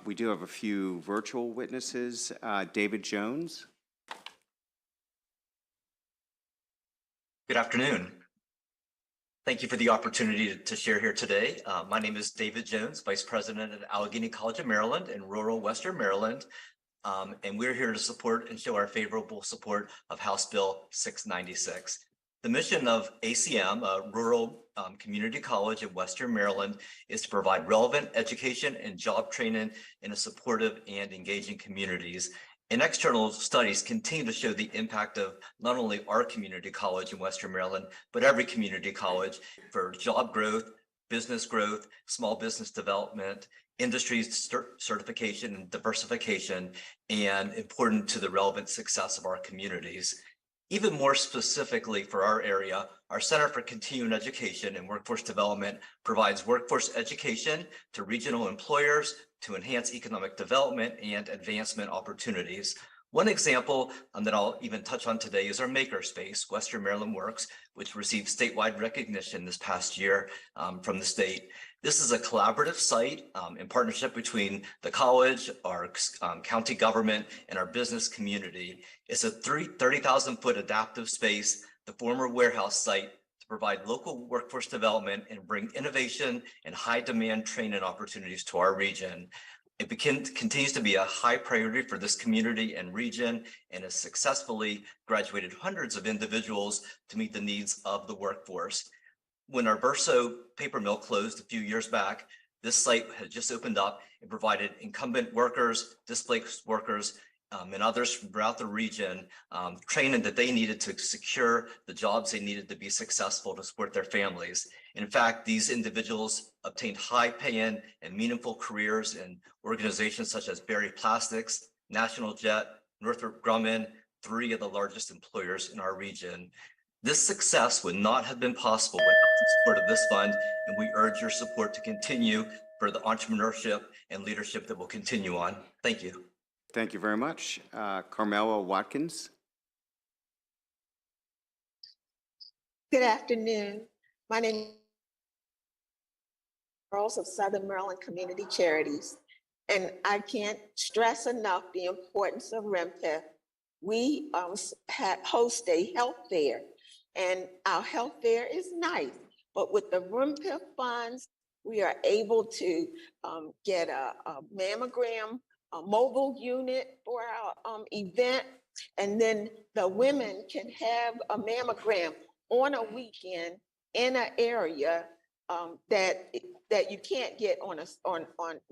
We do have a few virtual witnesses. David Jones. Good afternoon. Thank you for the opportunity to share here today. My name is David Jones, Vice President at Allegheny College of Maryland in rural Western Maryland. And we're here to support and show our favorable support of House Bill 696. The mission of ACM, a rural community college in Western Maryland, is to provide relevant education and job training in a supportive and engaging communities. And external studies continue to show the impact of not only our community college in Western Maryland, but every community college for job growth, business growth, small business development, industry certification and diversification, and important to the relevant success of our communities. Even more specifically for our area, our Center for Continuing Education and Workforce Development provides workforce education to regional employers to enhance economic development and advancement opportunities. One example that I'll even touch on today is our makerspace, Western Maryland Works, which received statewide recognition this past year from the state. This is a collaborative site in partnership between the college, our county government, and our business community. It's a 30,000-foot adaptive space, the former warehouse site, to provide local workforce development and bring innovation and high-demand training opportunities to our region. It continues to be a high priority for this community and region, and has successfully graduated hundreds of individuals to meet the needs of the workforce. When our Verso paper mill closed a few years back, this site had just opened up and provided incumbent workers, displaced workers, and others from throughout the region training that they needed to secure the jobs they needed to be successful to support their families. In fact, these individuals obtained high-paying and meaningful careers in organizations such as Berry Plastics, National Jet, Northrop Grumman, 3 of the largest employers in our region. This success would not have been possible without the support of this fund, and we urge your support to continue for the entrepreneurship and leadership that will continue on. Thank you. Thank you very much. Carmela Watkins. Good afternoon. My name is Girls of Southern Maryland Community Charities, and I can't stress enough the importance of RIMPF. We host a health fair, and our health fair is nice, but with the RIMPF funds, we are able to get a mammogram, a mobile unit for our event, And then the women can have a mammogram on a weekend in an area that you can't get on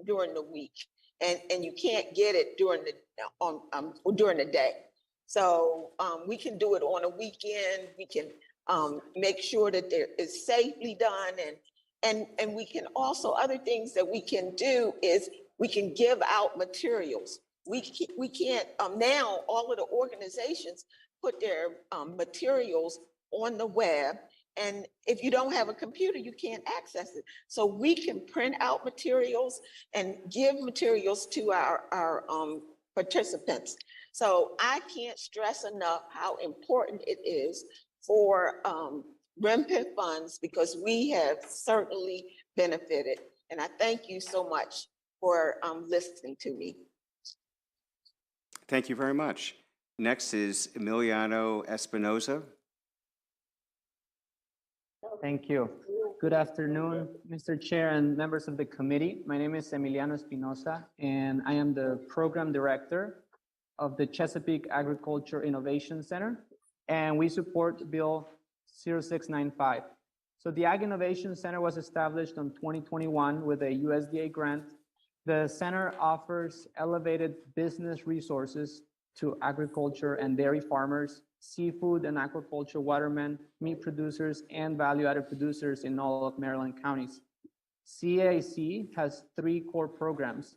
during the week, and you can't get it during the day. So we can do it on a weekend. We can make sure that it's safely done, and we can also, other things that we can do is we can give out materials. We can't now all of the organizations put their materials on the web, and if you don't have a computer, you can't access it. So we can print out materials and give materials to our participants. So I can't stress enough how important it is for REMPIT funds, because we have certainly benefited. And I thank you so much for listening to me. Thank you very much. Next is Emiliano Espinoza. Thank you. Good afternoon, Mr. Chair and members of the committee. My name is Emiliano Espinoza, and I am the program director of the Chesapeake Agriculture Innovation Center, and we support Bill 0695. So the Ag Innovation Center was established in 2021 with a USDA grant. The center offers elevated business resources to agriculture and dairy farmers, seafood and aquaculture watermen, meat producers, and value-added producers in all of Maryland counties. CAC has 3 core programs: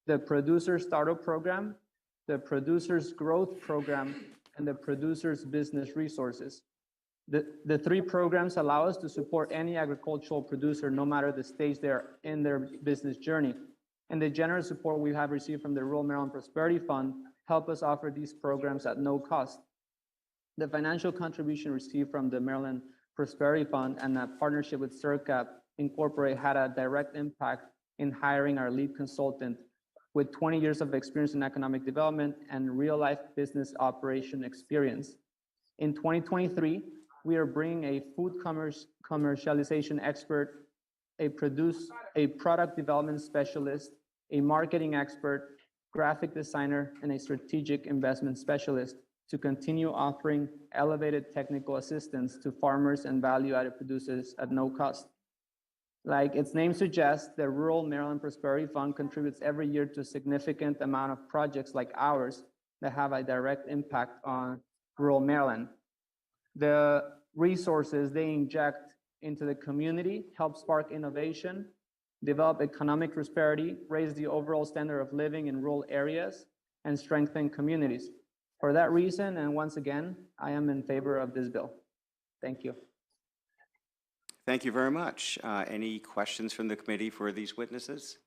the Producer Startup Program, the Producers Growth Program, and the Producers Business Resources. The 3 programs allow us to support any agricultural producer, no matter the stage they're in their business journey. And the generous support we have received from the Rural Maryland Prosperity Fund help us offer these programs at no cost. The financial contribution received from the Maryland Prosperity Fund and a partnership with CIRCAP Incorporated had a direct impact in hiring our lead consultant with 20 years of experience in economic development and real-life business operation experience. In 2023, we are bringing a food commercialization expert, a product development specialist, a marketing expert, graphic designer, and a strategic investment specialist to continue offering elevated technical assistance to farmers and value-added producers at no cost. Like its name suggests, the Rural Maryland Prosperity Fund contributes every year to a significant amount of projects like ours that have a direct impact on rural Maryland. The resources they inject into the community help spark innovation, develop economic prosperity, raise the overall standard of living in rural areas, and strengthen communities. For that reason, and once again, I am in favor of this bill. Thank you. Thank you very much. Any questions from the committee for these witnesses?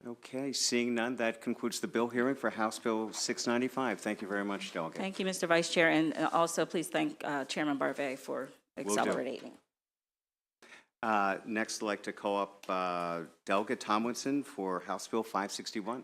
Okay, seeing none, that concludes the bill hearing for House Bill 695. Thank you very much, Delegate. Thank you, Mr. Vice Chair, and also please thank Chairman Barvet for accelerating. Next, I'd like to call up Delegate Tomlinson for House Bill 561.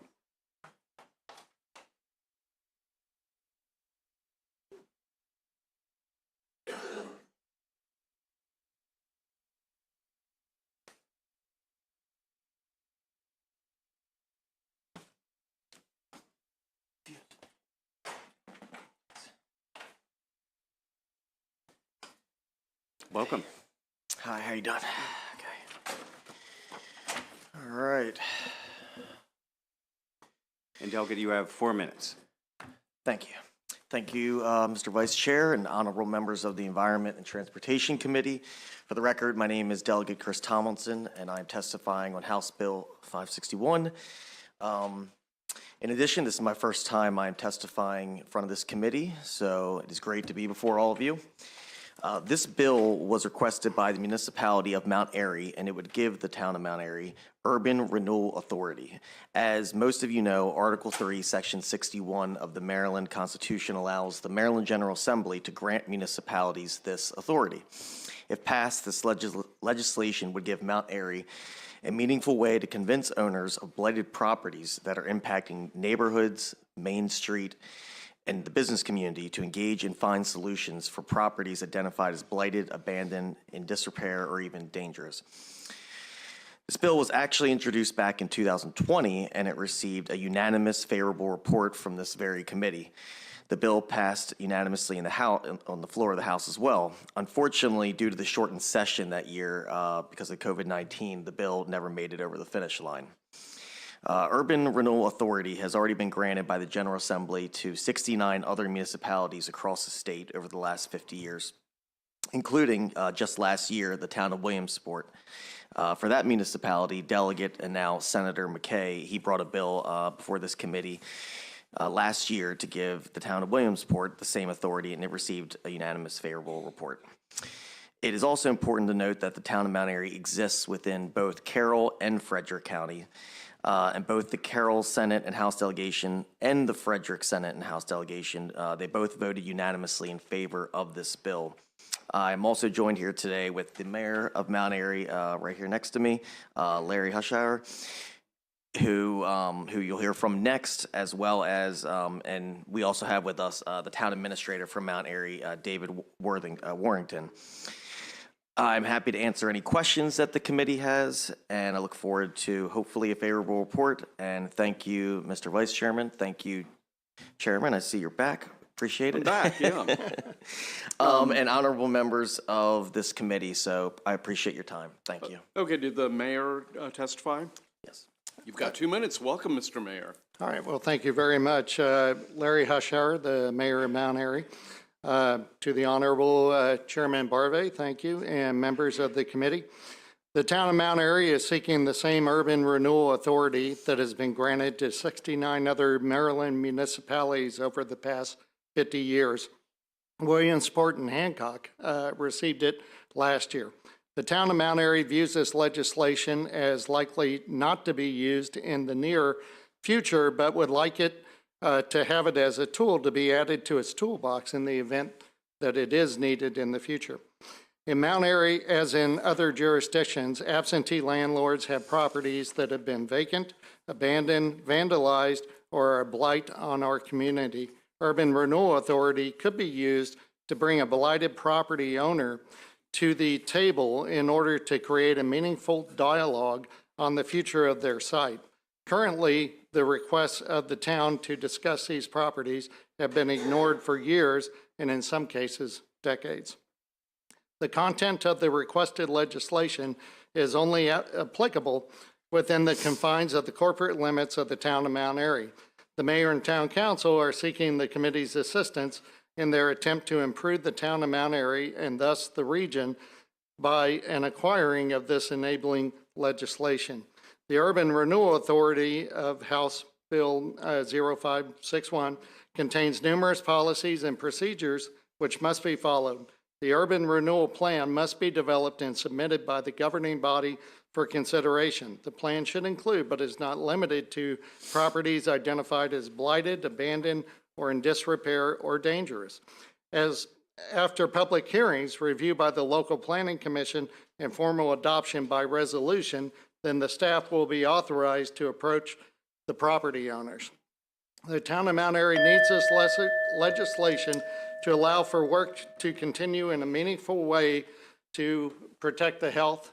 Welcome. Hi, how you doing? Okay. All right. And Delegate, you have 4 minutes. Thank you. Thank you, Mr. Vice Chair and honorable members of the Environment and Transportation Committee. For the record, my name is Delegate Chris Tomlinson, and I'm testifying on House Bill 561. In addition, this is my first time I'm testifying in front of this committee, so it is great to be before all of you. This bill was requested by the municipality of Mount Airy, and it would give the town of Mount Airy Urban Renewal Authority. As most of you know, Article 3, Section 61 of the Maryland Constitution allows the Maryland General Assembly to grant municipalities this authority. If passed, this legislation would give Mount Airy a meaningful way to convince owners of blighted properties that are impacting neighborhoods, Main Street, and the business community to engage and find solutions for properties identified as blighted, abandoned, in disrepair, or even dangerous. This bill was actually introduced back in 2020, and it received a unanimous favorable report from this very committee. The bill passed unanimously in the House, on the floor of the House as well. Unfortunately, due to the shortened session that year, because of COVID-19, the bill never made it over the finish line. Urban Renewal Authority has already been granted by the General Assembly to 69 other municipalities across the state over the last 50 years, including just last year, the town of Williamsport. For that municipality, Delegate and now Senator McKay, he brought a bill before this committee last year to give the town of Williamsport the same authority, and it received a unanimous favorable report. It is also important to note that the town of Mount Airy exists within both Carroll and Frederick County, and both the Carroll Senate and House delegation and the Frederick Senate and House delegation, they both voted unanimously in favor of this bill. I'm also joined here today with the mayor of Mount Airy, right here next to me, Larry Hushauer, who you'll hear from next, as well as, and we also have with us the town administrator from Mount Airy, David Warrington. I'm happy to answer any questions that the committee has, and I look forward to hopefully a favorable report. And thank you, Mr. Vice Chairman. Thank you, Chairman. I see you're back. Appreciate it. I'm back, yeah. And honorable members of this committee, so I appreciate your time. Thank you. Okay, did the mayor testify? Yes. You've got 2 minutes. Welcome, Mr. Mayor. All right, well, thank you very much. Larry Hushauer, the mayor of Mount Airy. To the Honorable Chairman Barve, thank you, and members of the committee. The town of Mount Airy is seeking the same urban renewal authority that has been granted to 69 other Maryland municipalities over the past 50 years. Williamsport and Hancock received it last year. The town of Mount Airy views this legislation as likely not to be used in the near future, but would like it to have it as a tool to be added to its toolbox in the event that it is needed in the future. In Mount Airy, as in other jurisdictions, absentee landlords have properties that have been vacant, abandoned, vandalized, or are a blight on our community. Urban Renewal Authority could be used to bring a blighted property owner to the table in order to create a meaningful dialogue on the future of their site. Currently, the requests of the town to discuss these properties have been ignored for years and in some cases, decades. The content of the requested legislation is only applicable within the confines of the corporate limits of the town of Mount Airy. The mayor and town council are seeking the committee's assistance in their attempt to improve the town of Mount Airy and thus the region by an acquiring of this enabling legislation. The Urban Renewal Authority of House Bill 0561 contains numerous policies and procedures which must be followed. The Urban Renewal Plan must be developed and submitted by the governing body for consideration. The plan should include, but is not limited to, properties identified as blighted, abandoned, or in disrepair or dangerous. As after public hearings, review by the local planning commission, and formal adoption by resolution, then the staff will be authorized to approach the property owners. The town of Mount Airy needs this legislation to allow for work to continue in a meaningful way to protect the health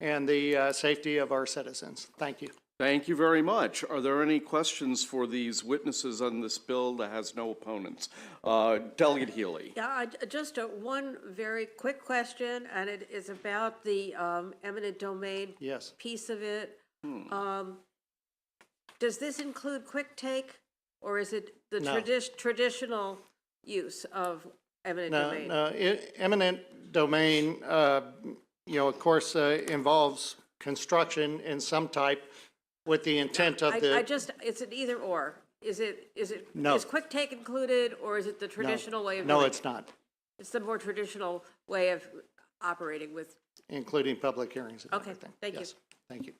and the safety of our citizens. Thank you. Thank you very much. Are there any questions for these witnesses on this bill that has no opponents? Delegate Healy. Yeah, just one very quick question, and it is about the eminent domain piece of it. Does this include quick take, or is it the traditional use of eminent domain? No, eminent domain, of course, involves construction in some type with the intent of the... it's an either or. Is No. Is quick take included, or is it the traditional way of No, doing it's not. It's the more traditional way of operating with... Including public hearings and Okay, everything. thank Yes. Thank you.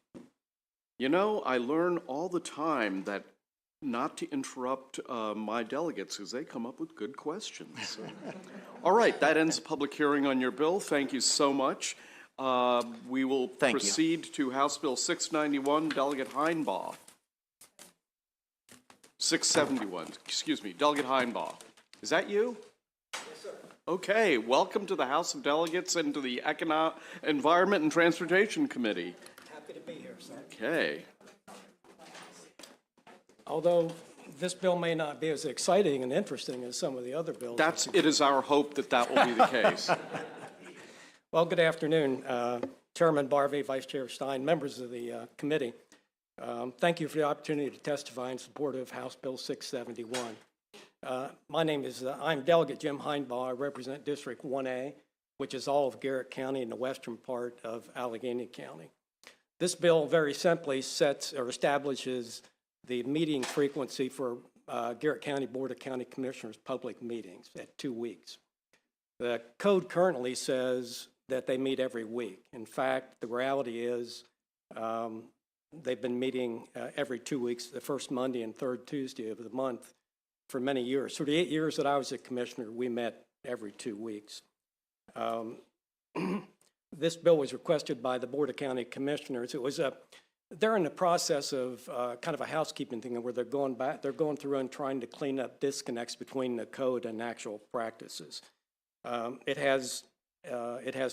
You know, I learn all the time that not to interrupt my delegates because they come up with good questions. All right, that ends the public hearing on your bill. Thank you so much. We will proceed to House Bill 691, Delegate Heinbaugh. 671, excuse me, Delegate Heinbaugh. Is that you? Yes, sir. Okay, welcome to the House of Delegates and to the Environment and Transportation Committee. Happy to be here. Okay. Although this bill may not be as exciting and interesting as some of the other bills. It is our hope that that will be the case. Well, good afternoon, Chairman Barvey, Vice Chair Stein, members of the committee. Thank you for the opportunity to testify in support of House Bill 671. My name is, I'm Delegate Jim Heinbaugh. I represent District 1A, which is all of Garrett County and the western part of Allegheny County. This bill very simply sets or establishes the meeting frequency for Garrett County Board of County Commissioners public meetings at 2 weeks. The code currently says that they meet every week. In fact, the reality is they've been meeting every 2 weeks, the first Monday and third Tuesday of the month for many years. For the 8 years that I was a commissioner, we met every 2 weeks. This bill was requested by the Board of County Commissioners. It was they're in the process of kind of a housekeeping thing where they're going through and trying to clean up disconnects between the code and actual practices. It has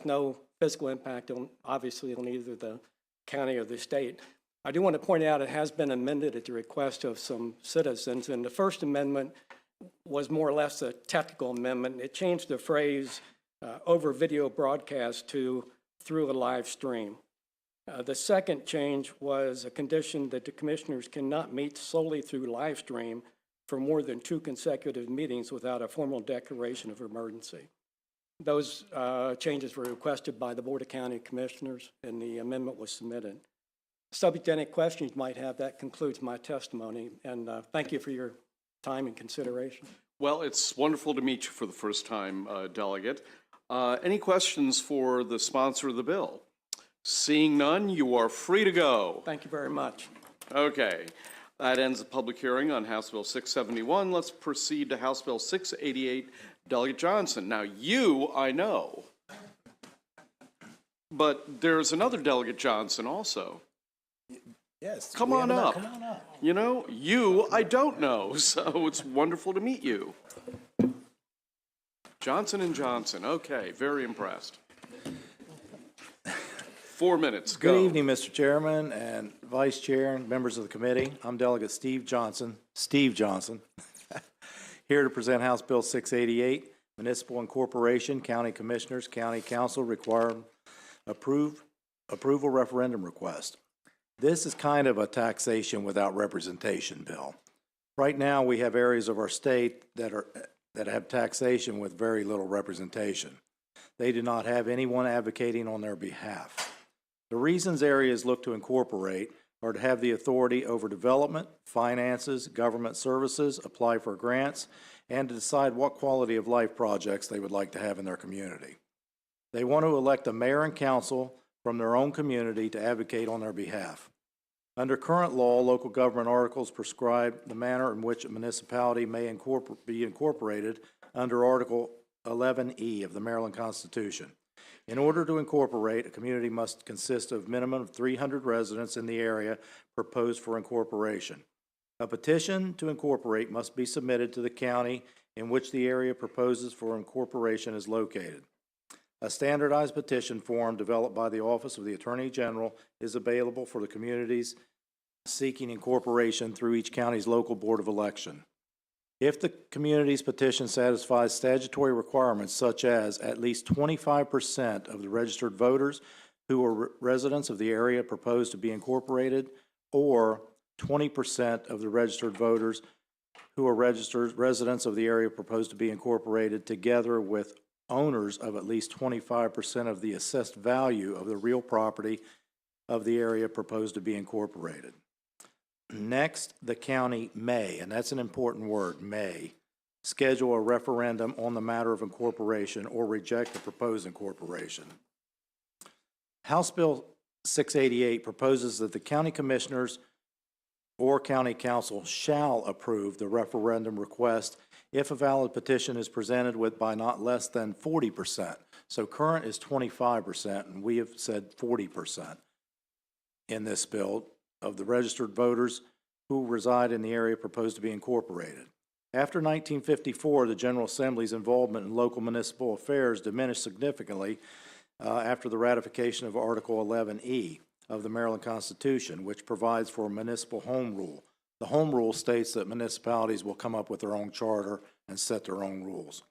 no physical impact obviously on either the county or the state. I do want to point out it has been amended at the request of some citizens, and the first amendment was more or less a technical amendment. It changed the phrase over video broadcast to through a live stream. The second change was a condition that the commissioners cannot meet solely through live stream for more than 2 consecutive meetings without a formal declaration of emergency. Those changes were requested by the Board of County Commissioners, and the amendment was submitted. Subject to any questions you might have, that concludes my testimony, and thank you for your time and consideration. Well, it's wonderful to meet you for the first time, Delegate. Any questions for the sponsor of the bill? Seeing none, you are free to go. Thank you very much. Okay. That ends the public hearing on House Bill 671. Let's proceed to House Bill 688. Delegate Johnson. Now, you, I know. But there's another Delegate Johnson also. Yes. Come on up. Come on up. You know, you, I don't know, so it's wonderful to meet you. Johnson and Johnson. Okay, very impressed. 4 minutes, go. Good evening, Mr. Chairman and Vice Chair and members of the committee. I'm Delegate Steve Johnson, here to present House Bill 688, Municipal Incorporation, County Commissioners, County Council require approval referendum request. This is kind of a taxation without representation bill. Right now, we have areas of our state that have taxation with very little representation. They do not have anyone advocating on their behalf. The reasons areas look to incorporate are to have the authority over development, finances, government services, apply for grants, and to decide what quality of life projects they would like to have in their community. They want to elect a mayor and council from their own community to advocate on their behalf. Under current law, local government articles prescribe the manner in which a municipality may be incorporated under Article 11E of the Maryland Constitution. In order to incorporate, a community must consist of a minimum of 300 residents in the area proposed for incorporation. A petition to incorporate must be submitted to the county in which the area proposes for incorporation is located. A standardized petition form developed by the Office of the Attorney General is available for the communities seeking incorporation through each county's local board of election. If the community's petition satisfies statutory requirements such as at least 25% of the registered voters who are residents of the area proposed to be incorporated, or 20% of the registered voters who are registered residents of the area proposed to be incorporated, together with owners of at least 25% of the assessed value of the real property of the area proposed to be incorporated. Next, the county may, and that's an important word, may, schedule a referendum on the matter of incorporation or reject the proposed incorporation. House Bill 688 proposes that the county commissioners or county council shall approve the referendum request if a valid petition is presented with by not less than 40%. So current is 25%, and we have said 40% in this bill of the registered voters who reside in the area proposed to be incorporated. After 1954, the General Assembly's involvement in local municipal affairs diminished significantly after the ratification of Article 11E. of the Maryland Constitution, which provides for a municipal home rule. The home rule states that municipalities will come up with their own charter and set their own rules.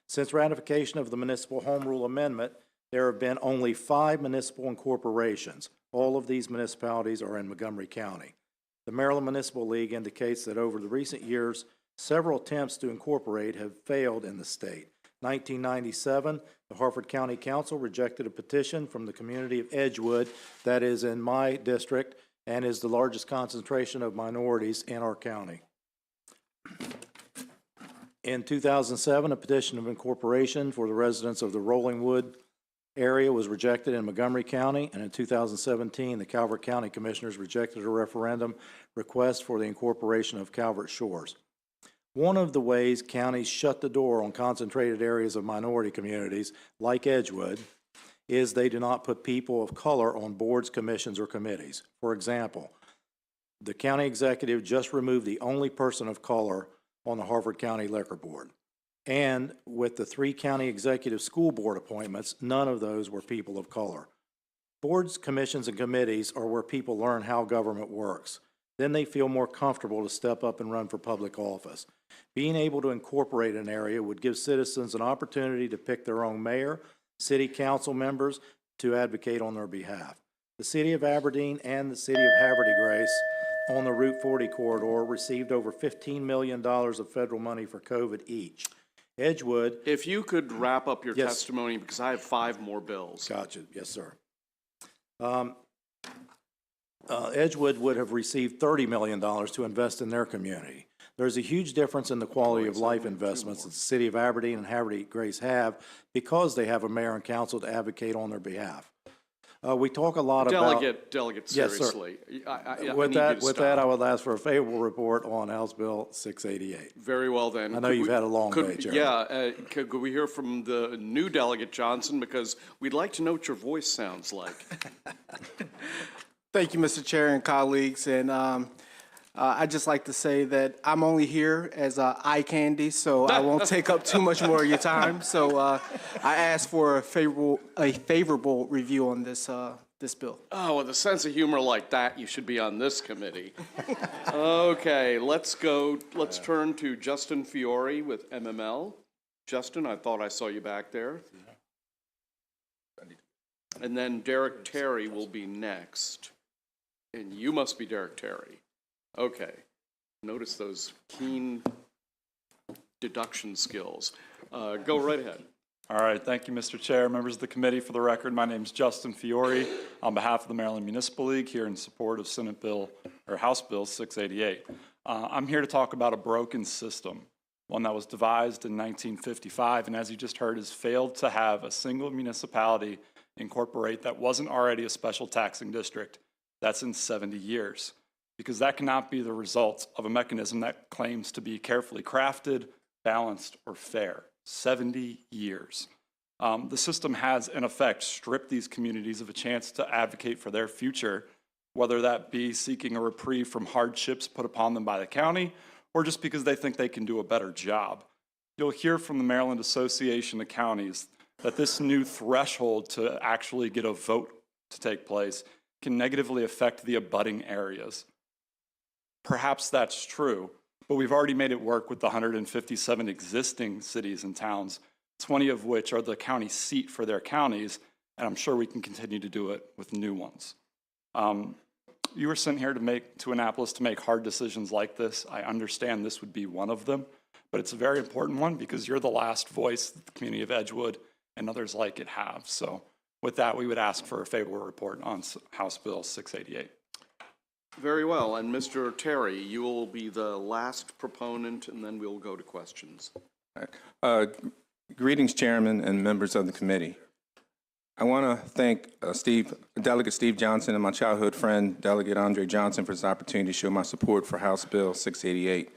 Since ratification of the Municipal Home Rule Amendment, there have been only 5 municipal incorporations. All of these municipalities are in Montgomery County. The Maryland Municipal League indicates that over the recent years, several attempts to incorporate have failed in the state. 1997, the Harford County Council rejected a petition from the community of Edgewood that is in my district and is the largest concentration of minorities in our county. In 2007, a petition of incorporation for the residents of the Rolling Wood area was rejected in Montgomery County, and in 2017, the Calvert County Commissioners rejected a referendum request for the incorporation of Calvert Shores. One of the ways counties shut the door on concentrated areas of minority communities, like Edgewood, is they do not put people of color on boards, commissions, or committees. For example, the county executive just removed the only person of color on the Harford County Liquor Board. And with the 3 county executive school board appointments, none of those were people of color. Boards, commissions, and committees are where people learn how government works. Then they feel more comfortable to step up and run for public office. Being able to incorporate an area would give citizens an opportunity to pick their own mayor, city council members to advocate on their behalf. The city of Aberdeen and the city of Haverty Grace on the Route 40 corridor received over $15 million of federal money for COVID each. Edgewood. If you could wrap up your Yes. testimony, because I have 5 more bills. Gotcha. Yes, sir. Edgewood would have received $30 million to invest in their community. There's a huge difference in the quality of life investments that the city of Aberdeen and Haverty Grace have because they have a mayor and council to advocate on their behalf. We talk a lot about... Delegate, Yes, sir. seriously. I With need you that, to with stop. that, I would ask for a favorable report on House Bill 688. Very well then. I know you've had a long day, Chairman. Yeah, could we hear from the new delegate Johnson, because we'd like to know what your voice sounds like. Thank you, Mr. Chair and colleagues. And I'd just like to say that I'm only here as eye candy, so I won't take up too much more of your time. So I ask for a favorable review on this this bill. Oh, with a sense of humor like that, you should be on this committee. Okay, let's turn to Justin Fiore with MML. Justin, I thought I saw you back there. And then Derek Terry will be next. And you must be Derek Terry. Okay. Notice those keen deduction skills. Go right ahead. All right, thank you, Mr. Chair, members of the committee. For the record, my name is Justin Fiore on behalf of the Maryland Municipal League here in support of House Bill 688. I'm here to talk about a broken system, one that was devised in 1955 and, as you just heard, has failed to have a single municipality incorporate that wasn't already a special taxing district. That's in 70 years, because that cannot be the result of a mechanism that claims to be carefully crafted, balanced, or fair. 70 years. The system has, in effect, stripped these communities of a chance to advocate for their future, whether that be seeking a reprieve from hardships put upon them by the county, or just because they think they can do a better job. You'll hear from the Maryland Association of Counties that this new threshold to actually get a vote to take place can negatively affect the abutting areas. Perhaps that's true, but we've already made it work with the 157 existing cities and towns, 20 of which are the county seat for their counties, and I'm sure we can continue to do it with new ones. You were sent here to Annapolis to make hard decisions like this. I understand this would be one of them, but it's a very important one because you're the last voice that the community of Edgewood and others like it have. So with that, we would ask for a favorable report on House Bill 688. Very well, and Mr. Terry, you will be the last proponent, and then we'll go to questions. Greetings, Chairman and members of the committee. I want to thank Delegate Steve Johnson and my childhood friend, Delegate Andre Johnson, for this opportunity to show my support for House Bill 688.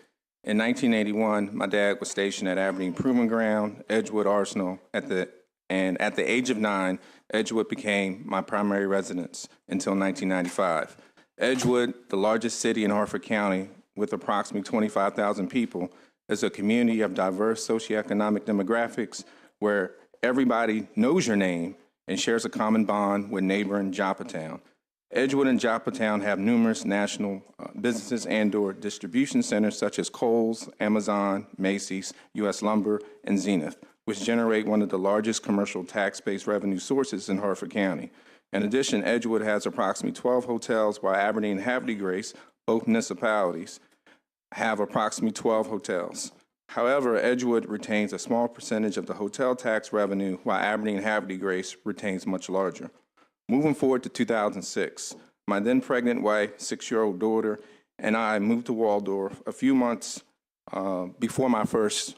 In 1981, my dad was stationed at Aberdeen Proving Ground, Edgewood Arsenal, and at the age of 9, Edgewood became my primary residence until 1995. Edgewood, the largest city in Harford County with approximately 25,000 people, is a community of diverse socioeconomic demographics where everybody knows your name and shares a common bond with neighboring Joppatown. Edgewood and Joppatown have numerous national businesses and/or distribution centers such as Kohl's, Amazon, Macy's, U.S. Lumber, and Zenith, which generate one of the largest commercial tax-based revenue sources in Harford County. In addition, Edgewood has approximately 12 hotels, while Aberdeen and Havre de Grace, both municipalities, have approximately 12 hotels. However, Edgewood retains a small percentage of the hotel tax revenue, while Aberdeen and Havre de Grace retains much larger. Moving forward to 2006, my then pregnant wife, 6-year-old daughter, and I moved to Waldorf a few months before my first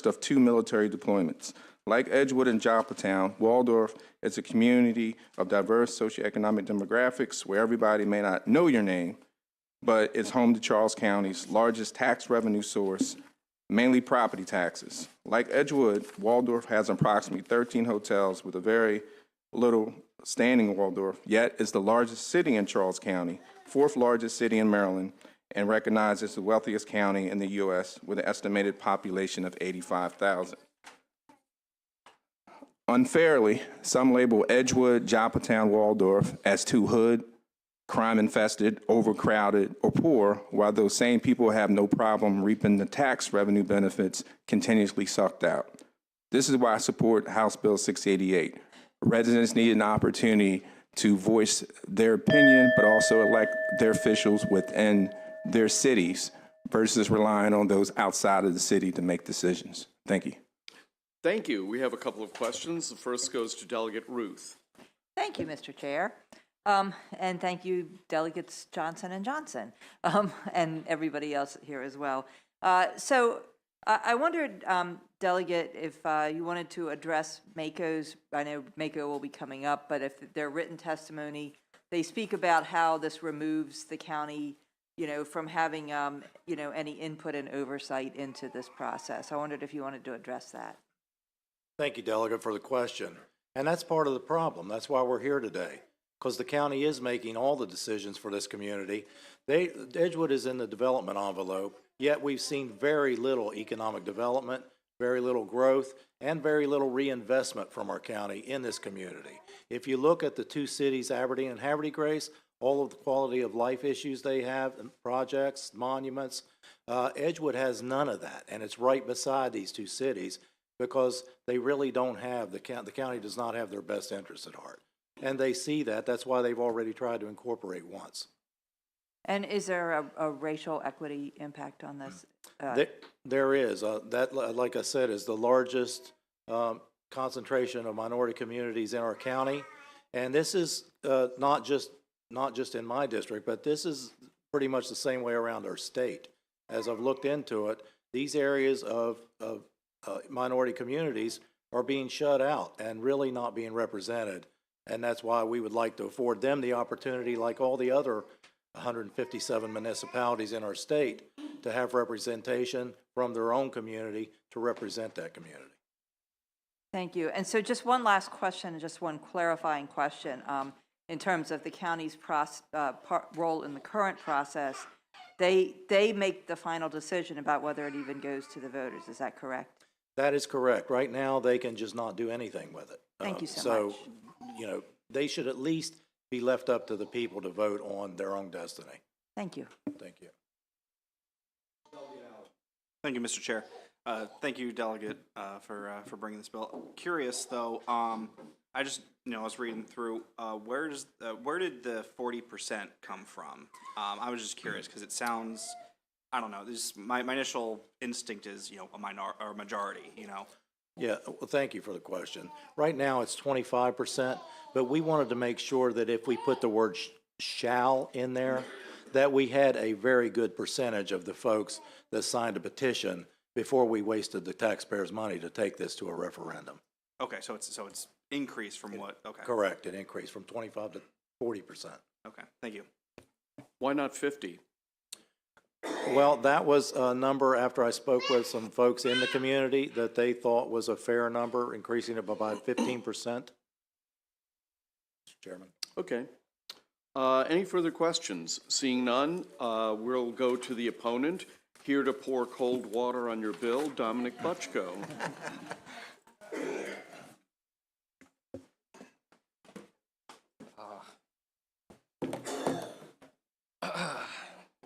of 2 military deployments. Like Edgewood and Joppatown, Waldorf is a community of diverse socioeconomic demographics where everybody may not know your name, but it's home to Charles County's largest tax revenue source, mainly property taxes. Like Edgewood, Waldorf has approximately 13 hotels with a very little standing Waldorf, yet is the largest city in Charles County, 4th largest city in Maryland, and recognized as the wealthiest county in the U.S. with an estimated population of 85,000. Unfairly, some label Edgewood, Joppatown, Waldorf as too hood, crime-infested, overcrowded, or poor, while those same people have no problem reaping the tax revenue benefits continuously sucked out. This is why I support House Bill 688. Residents need an opportunity to voice their opinion, but also elect their officials within their cities versus relying on those outside of the city to make decisions. Thank you. Thank you. We have a couple of questions. The first goes to Delegate Ruth. Thank you, Mr. Chair. And thank you, Delegates Johnson and Johnson, and everybody else here as well. So I wondered, Delegate, if you wanted to address MACO's, I know MACO will be coming up, but if their written testimony, they speak about how this removes the county, from having, any input and oversight into this process. I wondered if you wanted to address that. Thank you, Delegate, for the question. And that's part of the problem. That's why we're here today, because the county is making all the decisions for this community. Edgewood is in the development envelope, yet we've seen very little economic development, very little growth, and very little reinvestment from our county in this community. If you look at the 2 cities, Aberdeen and Havre de Grace, all of the quality of life issues they have, projects, monuments, Edgewood has none of that, and it's right beside these 2 cities because they really don't have, the county does not have their best interests at heart. And they see that. That's why they've already tried to incorporate once. And is there a racial equity impact on this? There is. That, like I said, is the largest concentration of minority communities in our county. And this is not just in my district, but this is pretty much the same way around our state. As I've looked into it, these areas of minority communities are being shut out and really not being represented. And that's why we would like to afford them the opportunity, like all the other 157 municipalities in our state, to have representation from their own community to represent that community. Thank you. And so just one last question, just one clarifying question. In terms of the county's role in the current process, they make the final decision about whether it even goes to the voters. Is that correct? That is correct. Right now, they can just not do anything with it. Thank you so much. So, they should at least be left up to the people to vote on their own destiny. Thank you. Thank you. Thank you, Mr. Chair. Thank you, Delegate, for bringing this bill. Curious though, I just I was reading through. Where did the 40% come from? I was just curious because it sounds, I don't know. My initial instinct is a majority. Yeah, well, thank you for the question. Right now, it's 25%, but we wanted to make sure that if we put the word shall in there, that we had a very good percentage of the folks that signed a petition before we wasted the taxpayers' money to take this to a referendum. Okay, so it's increased from what? Okay. Correct, it increased from 25 to 40%. Okay, thank you. Why not 50? Well, that was a number after I spoke with some folks in the community that they thought was a fair number, increasing it by about 15%. Mr. Chairman. Okay. Any further questions? Seeing none, we'll go to the opponent. Here to pour cold water on your bill, Dominic Butchko.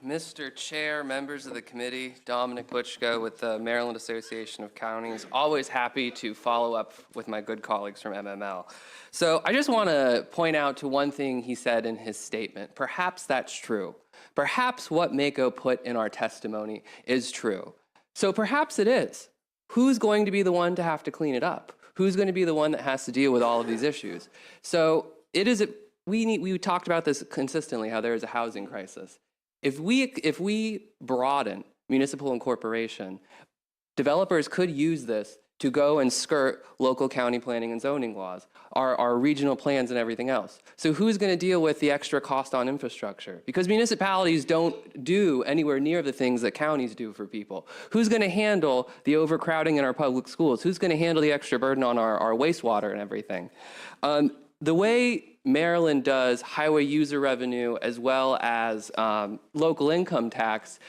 Mr. Chair, members of the committee, Dominic Butchko with the Maryland Association of Counties. Always happy to follow up with my good colleagues from MML. So I just want to point out to one thing he said in his statement. Perhaps that's true. Perhaps what Mako put in our testimony is true. So perhaps it is. Who's going to be the one to have to clean it up? Who's going to be the one that has to deal with all of these issues? So we talked about this consistently, how there is a housing crisis. If we broaden municipal incorporation, developers could use this to go and skirt local county planning and zoning laws, our regional plans and everything else. So who's going to deal with the extra cost on infrastructure? Because municipalities don't do anywhere near the things that counties do for people. Who's going to handle the overcrowding in our public schools? Who's going to handle the extra burden on our wastewater and everything? The way Maryland does highway user revenue as well as local income tax,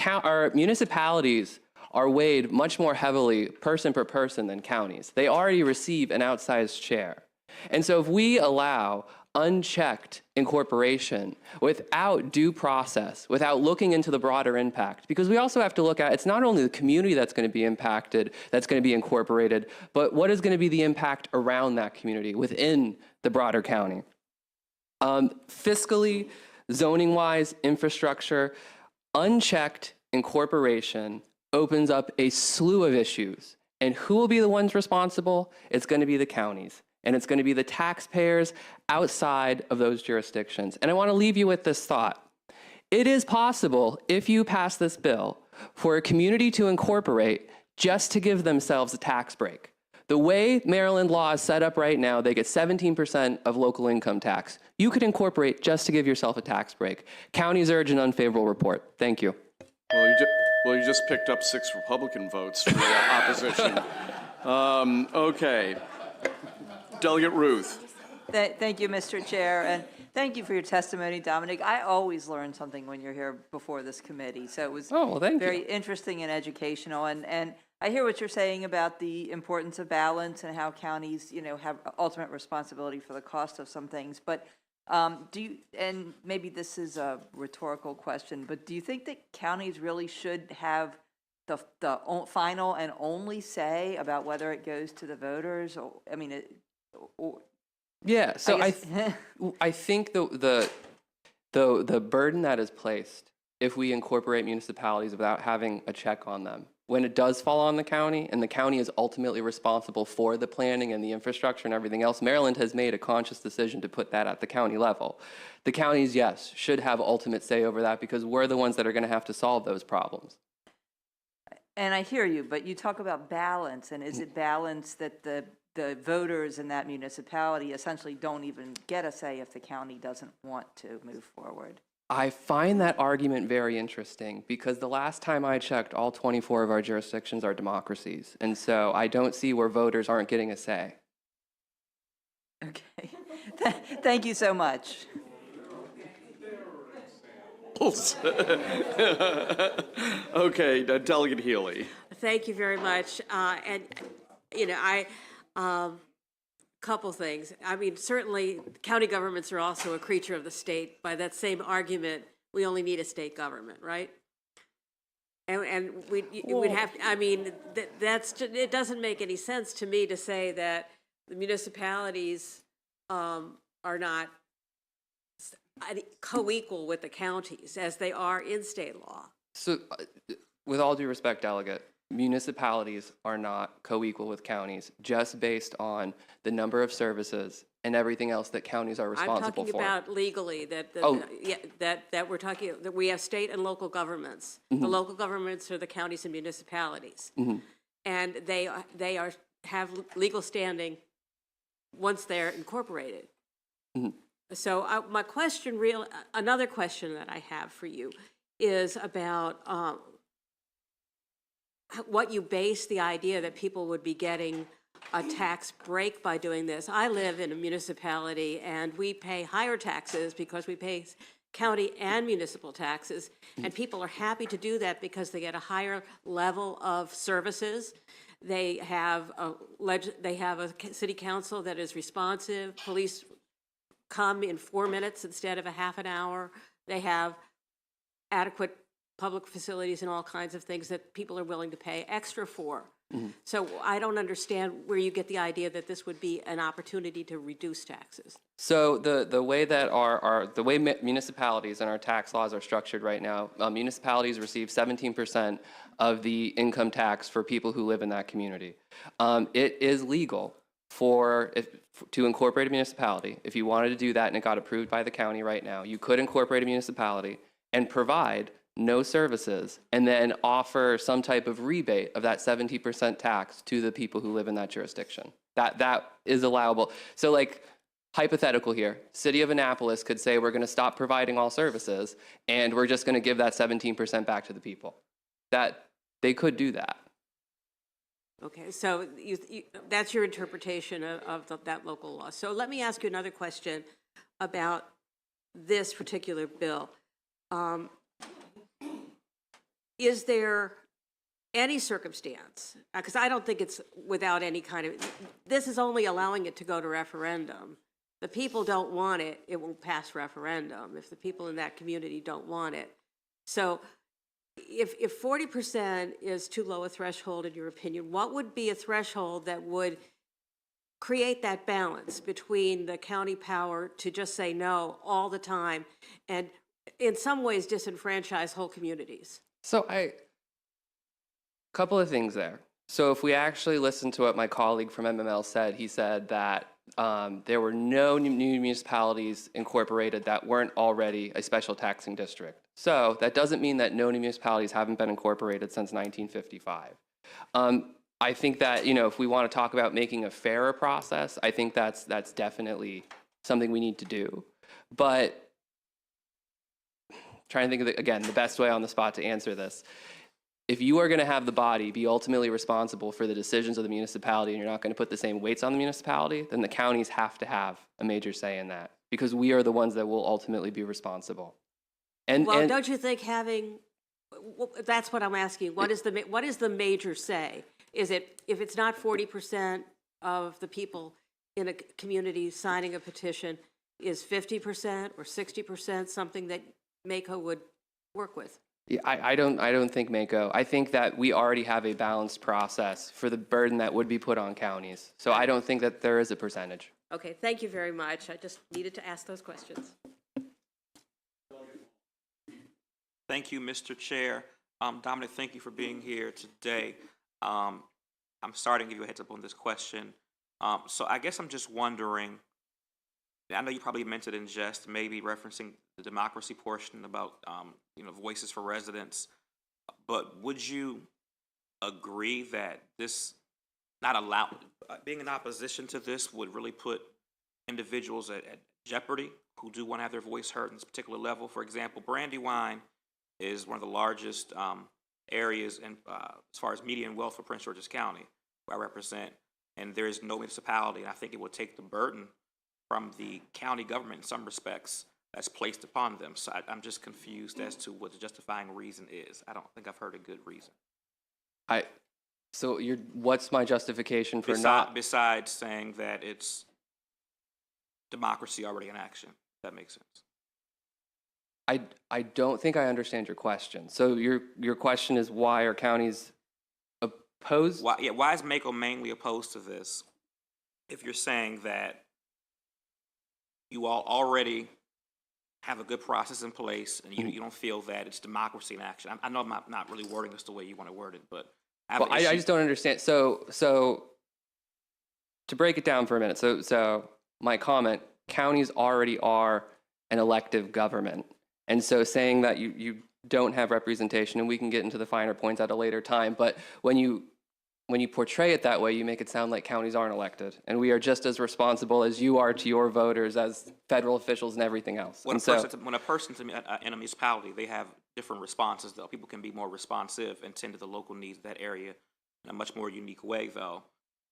our municipalities are weighed much more heavily person per person than counties. They already receive an outsized share. And so if we allow unchecked incorporation without due process, without looking into the broader impact, because we also have to look at, it's not only the community that's going to be impacted, that's going to be incorporated, but what is going to be the impact around that community within the broader county. Fiscally, zoning-wise, infrastructure, unchecked incorporation opens up a slew of issues. And who will be the ones responsible? It's going to be the counties. And it's going to be the taxpayers outside of those jurisdictions. And I want to leave you with this thought. It is possible, if you pass this bill, for a community to incorporate just to give themselves a tax break. The way Maryland law is set up right now, they get 17% of local income tax. You could incorporate just to give yourself a tax break. Counties urge an unfavorable report. Thank you. Well, you just picked up 6 Republican votes for the opposition. Okay. Delegate Ruth. Thank you, Mr. Chair, and thank you for your testimony, Dominic. I always learn something when you're here before this committee, so it was very interesting and educational. And I hear what you're saying about the importance of balance and how counties, have ultimate responsibility for the cost of some things. But do you, and maybe this is a rhetorical question, but do you think that counties really should have the final and only say about whether it goes to the voters? Or, I mean, yeah. So I think the burden that is placed if we incorporate municipalities without having a check on them, when it does fall on the county and the county is ultimately responsible for the planning and the infrastructure and everything else, Maryland has made a conscious decision to put that at the county level. The counties, yes, should have ultimate say over that because we're the ones that are going to have to solve those problems. And I hear you, but you talk about balance, and is it balance that the voters in that municipality essentially don't even get a say if the county doesn't want to move forward? I find that argument very interesting because the last time I checked, all 24 of our jurisdictions are democracies. And so I don't see where voters aren't getting a say. Okay. Thank you so much. Okay, Delegate Healy. Thank you very much. Couple things. I mean, certainly county governments are also a creature of the state. By that same argument, we only need a state government, right? And we'd have, I mean, it doesn't make any sense to me to say that the municipalities are not co-equal with the counties as they are in state law. So with all due respect, Delegate, municipalities are not co-equal with counties just based on the number of services and everything else that counties are responsible for. I'm talking about legally that we're talking that we have state and local governments. Mm-hmm. The local governments are the counties and municipalities, Mm-hmm. and they have legal standing once they're incorporated. Mm-hmm. So my question, another question that I have for you is about what you base the idea that people would be getting a tax break by doing this. I live in a municipality and we pay higher taxes because we pay county and municipal taxes, and people are happy to do that because they get a higher level of services. They have a city council that is responsive. Police come in 4 minutes instead of a half an hour. They have adequate public facilities and all kinds of things that people are willing to pay extra for. So I don't understand where you get the idea that this would be an opportunity to reduce taxes. So the way that the way municipalities and our tax laws are structured right now, municipalities receive 17% of the income tax for people who live in that community. It is legal to incorporate a municipality. If you wanted to do that and it got approved by the county right now, you could incorporate a municipality and provide no services and then offer some type of rebate of that 70% tax to the people who live in that jurisdiction. That is allowable. So like, hypothetical here, City of Annapolis could say we're going to stop providing all services and we're just going to give that 17% back to the people. That they could do that. Okay, so that's your interpretation of that local law. So let me ask you another question about this particular bill. Is there any circumstance, because I don't think it's without any kind of, this is only allowing it to go to referendum. The people don't want it, it won't pass referendum if the people in that community don't want it. So if 40% is too low a threshold in your opinion, what would be a threshold that would create that balance between the county power to just say no all the time and in some ways disenfranchise whole communities? So couple of things there. So if we actually listen to what my colleague from MML said, he said that there were no new municipalities incorporated that weren't already a special taxing district. So that doesn't mean that no new municipalities haven't been incorporated since 1955. I think that, if we want to talk about making a fairer process, I think that's definitely something we need to do. But trying to think of, again, the best way on the spot to answer this. If you are going to have the body be ultimately responsible for the decisions of the municipality and you're not going to put the same weights on the municipality, then the counties have to have a major say in that because we are the ones that will ultimately be responsible. And don't you think that's what I'm asking. What is the major say? Is it, if it's not 40% of the people in a community signing a petition, is 50% or 60% something that MACO would work with? Yeah, I don't think MACO. I think that we already have a balanced process for the burden that would be put on counties. So I don't think that there is a percentage. Okay, thank you very much. I just needed to ask those questions. Thank you, Mr. Chair. Dominic, thank you for being here today. I'm sorry to give you a heads up on this question. So I guess I'm just wondering, I know you probably meant it in jest, maybe referencing the democracy portion about, voices for residents, but would you agree that this, being in opposition to this would really put individuals at jeopardy who do want to have their voice heard in this particular level? For example, Brandywine is one of the largest areas as far as median wealth for Prince George's County, where I represent, and there is no municipality, and I think it would take the burden from the county government in some respects that's placed upon them. So I'm just confused as to what the justifying reason is. I don't think I've heard a good reason. What's my justification for besides saying that it's democracy already in action? If that makes sense. I don't think I understand your question. So your question is, why are counties opposed? Why is MACO mainly opposed to this? If you're saying that you all already have a good process in place and you don't feel that it's democracy in action. I know I'm not really wording this the way you want to word it, but I just don't understand. So to break it down for a minute, so my comment, counties already are an elective government. And so saying that you don't have representation, and we can get into the finer points at a later time, but when you portray it that way, you make it sound like counties aren't elected, and we are just as responsible as you are to your voters as federal officials and everything else. When a person's in a municipality, they have different responses, though. People can be more responsive and tend to the local needs of that area in a much more unique way, though,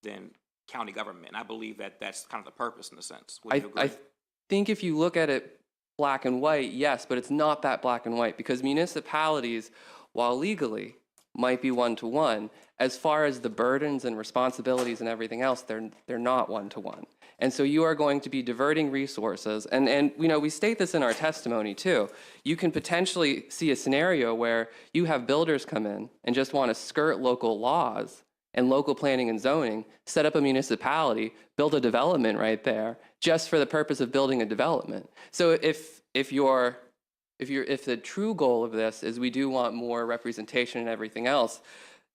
than county government. And I believe that that's kind of the purpose in a sense. Would you agree? I think if you look at it black and white, yes, but it's not that black and white, because municipalities, while legally might be one-to-one. As far as the burdens and responsibilities and everything else, they're not one-to-one. And so you are going to be diverting resources. And you know, we state this in our testimony too. You can potentially see a scenario where you have builders come in and just want to skirt local laws and local planning and zoning, set up a municipality, build a development right there, just for the purpose of building a development. So if the true goal of this is we do want more representation and everything else,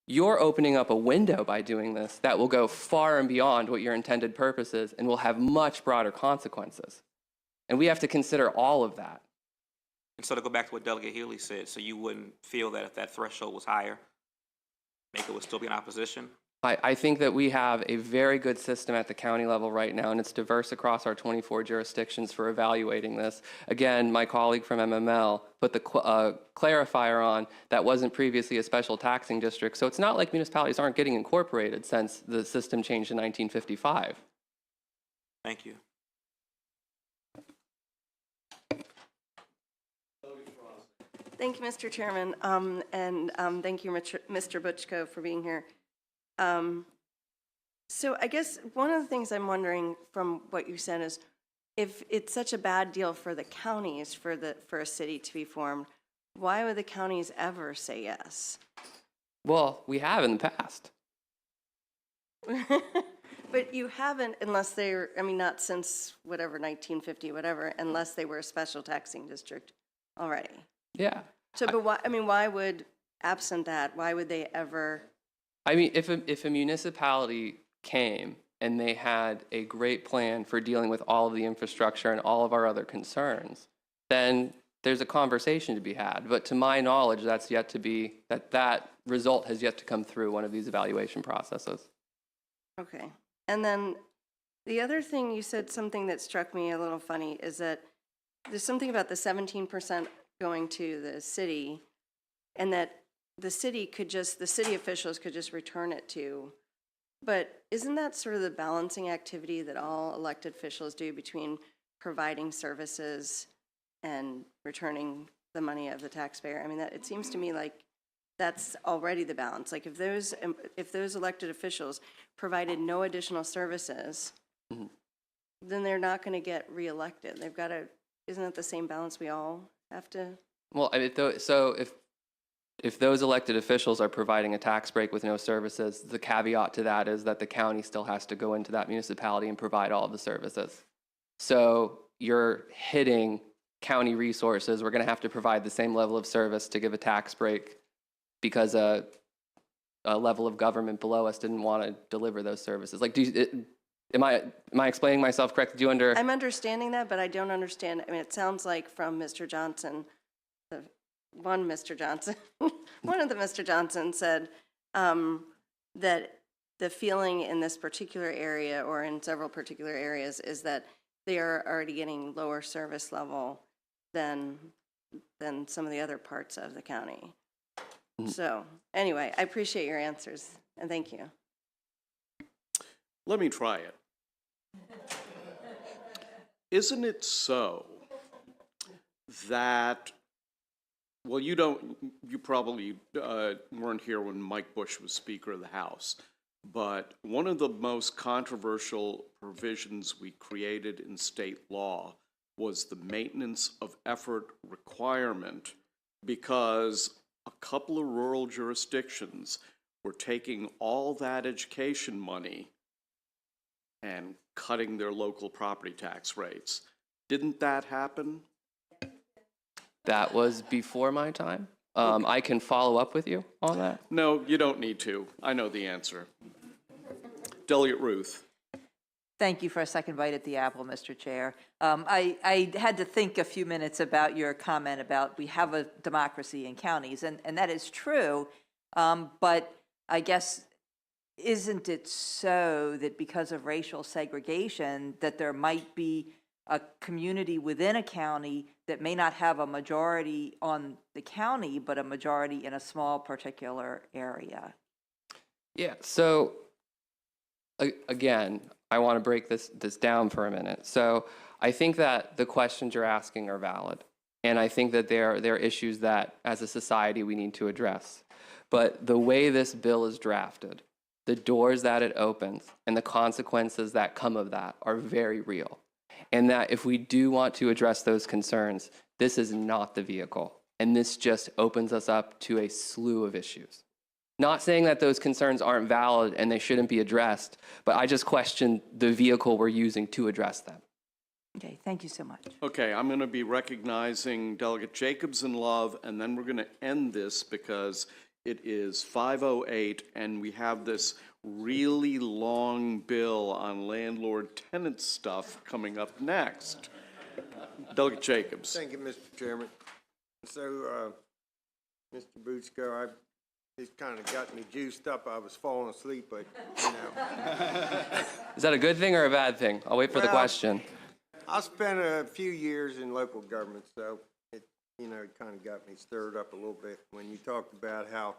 you're opening up a window by doing this that will go far and beyond what your intended purpose is and will have much broader consequences. And we have to consider all of that. And so to go back to what Delegate Healy said, so you wouldn't feel that if that threshold was higher, NACO would still be in opposition? I think that we have a very good system at the county level right now, and it's diverse across our 24 jurisdictions for evaluating this. Again, my colleague from MML put the clarifier on that wasn't previously a special taxing district, so it's not like municipalities aren't getting incorporated since the system changed in 1955. Thank you. Thank you, Mr. Chairman, and thank you, Mr. Butchko, for being here. So I guess one of the things I'm wondering from what you said is, if it's such a bad deal for the counties for a city to be formed, why would the counties ever say yes? Well, we have in the past. But you haven't unless they're, I mean, not since whatever, 1950, whatever, unless they were a special taxing district already. Yeah. So, but why, I mean, why would, absent that, why would they ever? I mean, if a municipality came and they had a great plan for dealing with all of the infrastructure and all of our other concerns, then there's a conversation to be had. But to my knowledge, that's yet to be, that result has yet to come through one of these evaluation processes. Okay. And then the other thing you said, something that struck me a little funny, is that there's something about the 17% going to the city, and that the city officials could just return it to. But isn't that sort of the balancing activity that all elected officials do between providing services and returning the money of the taxpayer? I mean, it seems to me like that's already the balance. Like if those elected officials provided no additional services, then they're not going to get reelected. They've got to, isn't that the same balance we all have to? Well, I mean, so if those elected officials are providing a tax break with no services, the caveat to that is that the county still has to go into that municipality and provide all of the services. So you're hitting county resources. We're going to have to provide the same level of service to give a tax break because a level of government below us didn't want to deliver those services. Like, am I explaining myself correctly? Do you under? I'm understanding that, but I don't understand. I mean, it sounds like from Mr. Johnson, one of the Mr. Johnson said that the feeling in this particular area or in several particular areas is that they are already getting lower service level than some of the other parts of the county. So anyway, I appreciate your answers and thank you. Let me try it. Isn't it so that, well, you probably weren't here when Mike Bush was Speaker of the House, but one of the most controversial provisions we created in state law was the maintenance of effort requirement, because a couple of rural jurisdictions were taking all that education money and cutting their local property tax rates. Didn't that happen? That was before my time. I can follow up with you on that. No, you don't need to. I know the answer. Delegate Ruth. Thank you for a second bite at the apple, Mr. Chair. I had to think a few minutes about your comment about we have a democracy in counties, and that is true, but I guess isn't it so that because of racial segregation that there might be a community within a county that may not have a majority on the county, but a majority in a small particular area? Yeah, so again, I want to break this down for a minute. So I think that the questions you're asking are valid. And I think that there are issues that, as a society, we need to address. But the way this bill is drafted, the doors that it opens, and the consequences that come of that are very real. And that if we do want to address those concerns, this is not the vehicle. And this just opens us up to a slew of issues. Not saying that those concerns aren't valid and they shouldn't be addressed, but I just question the vehicle we're using to address them. Okay, thank you so much. Okay, I'm going to be recognizing Delegate Jacobs and Love, and then we're going to end this because it is 5:08, and we have this really long bill on landlord-tenant stuff coming up next. Delegate Jacobs. Thank you, Mr. Chairman. So, Mr. Buchko, it kind of got me juiced up. I was falling asleep, but, you know. Is that a good thing or a bad thing? I'll wait for the Well, question. I spent a few years in local government, so it, you know, it kind of got me stirred up a little bit when you talked about how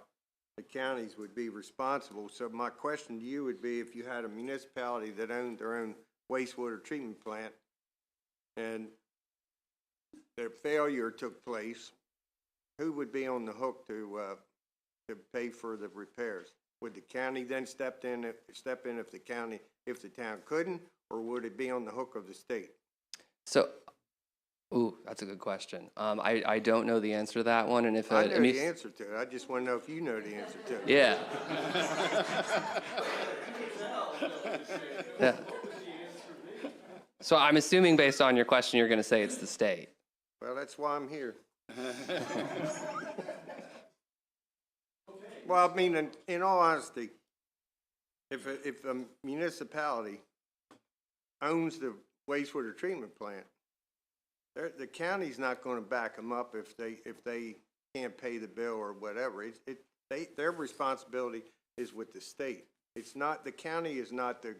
the counties would be responsible. So my question to you would be, if you had a municipality that owned their own wastewater treatment plant and their failure took place, who would be on the hook to pay for the repairs? Would the county then step in if the town couldn't, or would it be on the hook of the state? So, ooh, that's a good question. I don't know the answer to that one, and if I know the answer to it. I just want to know if you know the answer to it. Yeah. Yeah. So I'm assuming based on your question, you're going to say it's the state. Well, that's why I'm here. Well, I mean, in all honesty, if a municipality owns the wastewater treatment plant, the county's not going to back them up if they can't pay the bill or whatever. Their responsibility is with the state. It's not, the county is not the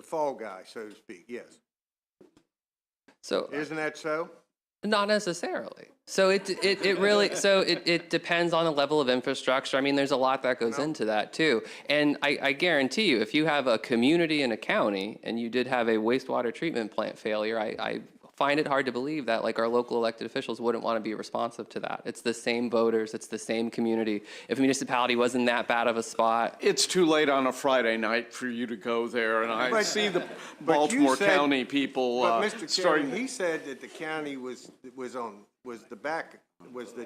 fall guy, so to speak. Yes. So isn't that so? Not necessarily. So it really, so it depends on the level of infrastructure. I mean, there's a lot that goes into that too. And I guarantee you, if you have a community and a county and you did have a wastewater treatment plant failure, I find it hard to believe that like our local elected officials wouldn't want to be responsive to that. It's the same voters, it's the same community. If a municipality wasn't that bad of a spot. It's too late on a Friday night for you to go there, and I see the Baltimore County people But Mr. starting. Chairman, he said that the county was the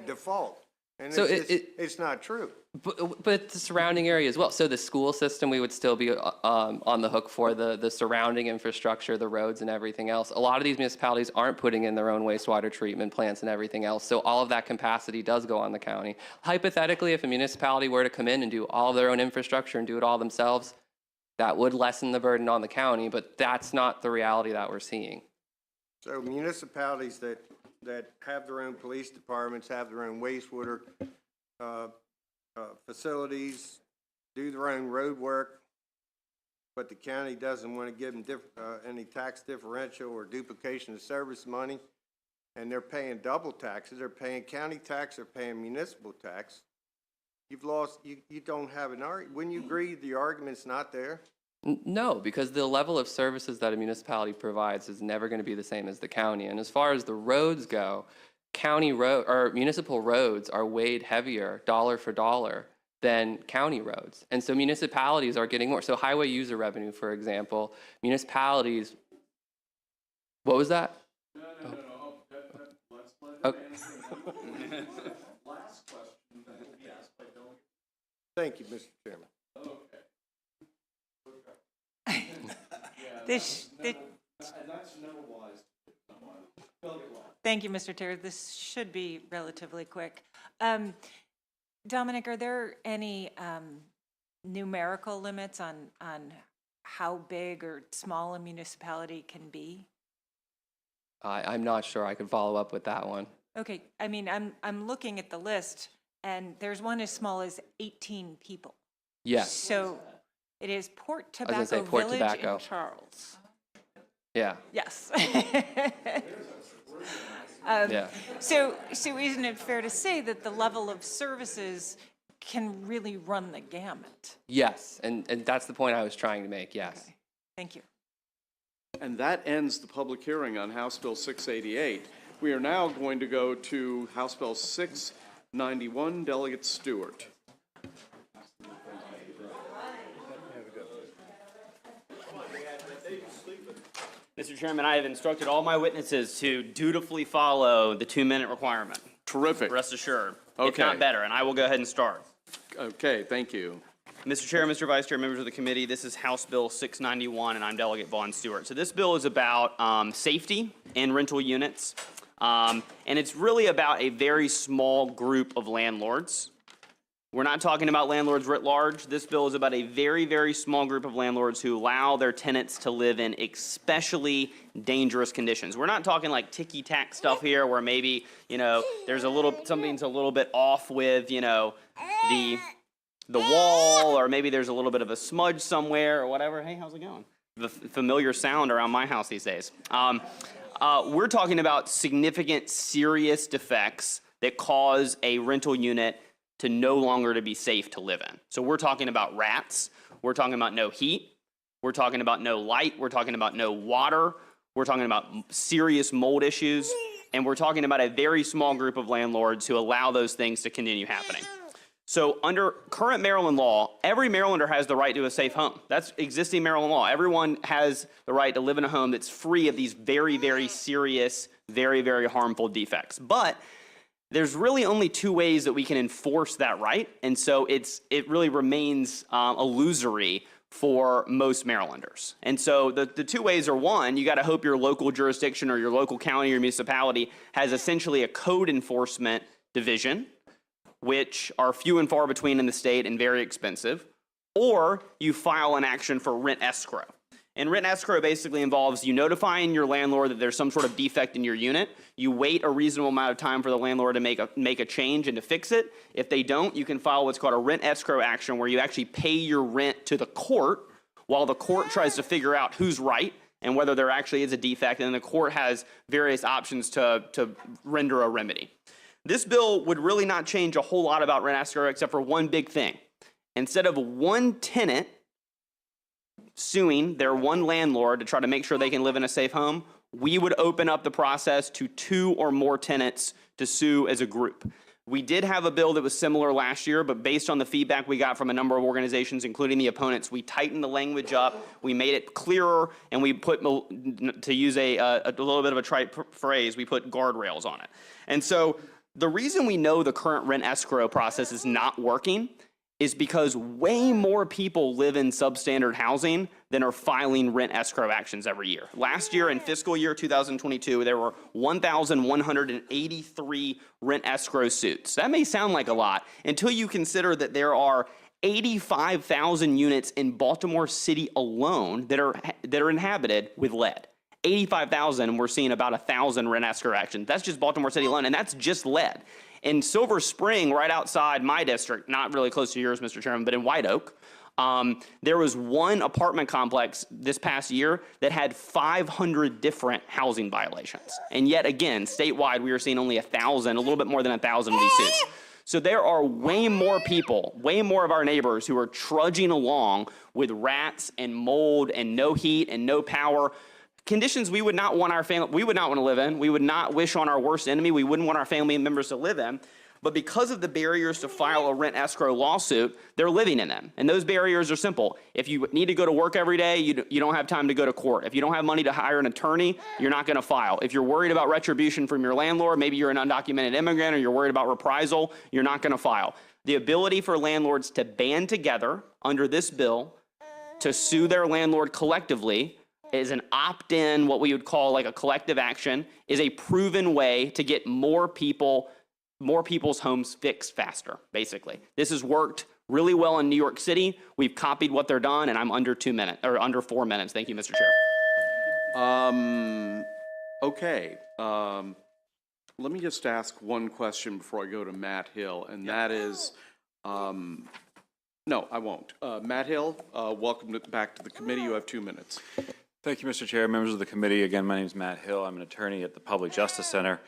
default, and So it's not true. But the surrounding area as well. So the school system, we would still be on the hook for the surrounding infrastructure, the roads and everything else. A lot of these municipalities aren't putting in their own wastewater treatment plants and everything else. So all of that capacity does go on the county. Hypothetically, if a municipality were to come in and do all of their own infrastructure and do it all themselves, that would lessen the burden on the county, but that's not the reality that we're seeing. So municipalities that have their own police departments, have their own wastewater facilities, do their own road work, but the county doesn't want to give them any tax differential or duplication of service money, and they're paying double taxes. They're paying county tax, they're paying municipal tax. You've lost, you don't have an argument. Wouldn't you agree the argument's not there? No, because the level of services that a municipality provides is never going to be the same as the county. And as far as the roads go, county road or municipal roads are weighed heavier dollar for dollar than county roads. And so municipalities are getting more. So highway user revenue, for example, municipalities, what was that? No. Let's let him answer. Last question that will be asked by Delegate. Thank you, Mr. Chairman. That's never wise. Thank you, Mr. Chair. This should be relatively quick. Dominic, are there any numerical limits on how big or small a municipality can be? I'm not sure. I could follow up with that one. Okay, I mean, I'm looking at the list, and there's one as small as 18 people. Yes. So it is Port I was gonna say Tobacco Port Village Tobacco. in Charles. Yeah. Yes. Yeah. So isn't it fair to say that the level of services can really run the gamut? Yes, and that's the point I was trying to make, yes. Thank you. And that ends the public hearing on House Bill 688. We are now going to go to House Bill 691, Delegate Stewart. Mr. Chairman, I have instructed all my witnesses to dutifully follow the 2-minute requirement. Terrific. Rest assured. If Okay. not better, and I will go ahead and start. Okay, thank you. Mr. Chair, Mr. Vice Chair, members of the committee, this is House Bill 691, and I'm Delegate Vaughn Stewart. So this bill is about safety in rental units, and it's really about a very small group of landlords. We're not talking about landlords writ large. This bill is about a very, very small group of landlords who allow their tenants to live in especially dangerous conditions. We're not talking like ticky-tack stuff here where maybe, there's something's a little bit off with, the wall, or maybe there's a little bit of a smudge somewhere or whatever. Hey, how's it going? The familiar sound around my house these days. We're talking about significant, serious defects that cause a rental unit to no longer to be safe to live in. So we're talking about rats, we're talking about no heat, we're talking about no light, we're talking about no water, we're talking about serious mold issues, and we're talking about a very small group of landlords who allow those things to continue happening. So under current Maryland law, every Marylander has the right to a safe home. That's existing Maryland law. Everyone has the right to live in a home that's free of these very, very serious, very, very harmful defects. But there's really only 2 ways that we can enforce that right, and so it really remains illusory for most Marylanders. And so the 2 ways are, one, you got to hope your local jurisdiction or your local county or municipality has essentially a code enforcement division, which are few and far between in the state and very expensive, or you file an action for rent escrow. And rent escrow basically involves you notifying your landlord that there's some sort of defect in your unit. You wait a reasonable amount of time for the landlord to make a change and to fix it. If they don't, you can file what's called a rent escrow action, where you actually pay your rent to the court while the court tries to figure out who's right and whether there actually is a defect, and then the court has various options to render a remedy. This bill would really not change a whole lot about rent escrow except for one big thing. Instead of one tenant suing their one landlord to try to make sure they can live in a safe home, we would open up the process to 2 or more tenants to sue as a group. We did have a bill that was similar last year, but based on the feedback we got from a number of organizations, including the opponents, we tightened the language up, we made it clearer, and we put, to use a little bit of a trite phrase, we put guardrails on it. And so the reason we know the current rent escrow process is not working is because way more people live in substandard housing than are filing rent escrow actions every year. Last year, in fiscal year 2022, there were 1,183 rent escrow suits. That may sound like a lot until you consider that there are 85,000 units in Baltimore City alone that are inhabited with lead. 85,000, and we're seeing about 1,000 rent escrow actions. That's just Baltimore City alone, and that's just lead. In Silver Spring, right outside my district, not really close to yours, Mr. Chairman, but in White Oak, there was one apartment complex this past year that had 500 different housing violations. And yet again, statewide, we are seeing only 1,000, a little bit more than 1,000 of these suits. So there are way more people, way more of our neighbors who are trudging along with rats and mold and no heat and no power. Conditions we would not want to live in. We would not wish on our worst enemy. We wouldn't want our family members to live in. But because of the barriers to file a rent escrow lawsuit, they're living in them. And those barriers are simple. If you need to go to work every day, you don't have time to go to court. If you don't have money to hire an attorney, you're not going to file. If you're worried about retribution from your landlord, maybe you're an undocumented immigrant or you're worried about reprisal, you're not going to file. The ability for landlords to band together under this bill to sue their landlord collectively is an opt-in, what we would call like a collective action, is a proven way to get more people's homes fixed faster, basically. This has worked really well in New York City. We've copied what they're done, and I'm under 2 minutes, or under 4 minutes. Thank you, Mr. Chair. Okay. Let me just ask one question before I go to Matt Hill, and that is, no, I won't. Matt Hill, welcome back to the committee. You have 2 minutes. Thank you, Mr. Chair, members of the committee. Again, my name is Matt Hill. I'm an attorney at the Public Justice Center.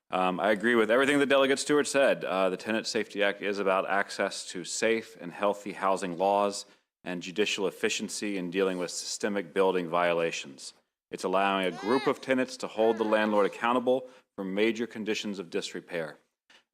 I agree with everything that Delegate Stewart said. The Tenant Safety Act is about access to safe and healthy housing laws and judicial efficiency in dealing with systemic building violations. It's allowing a group of tenants to hold the landlord accountable for major conditions of disrepair.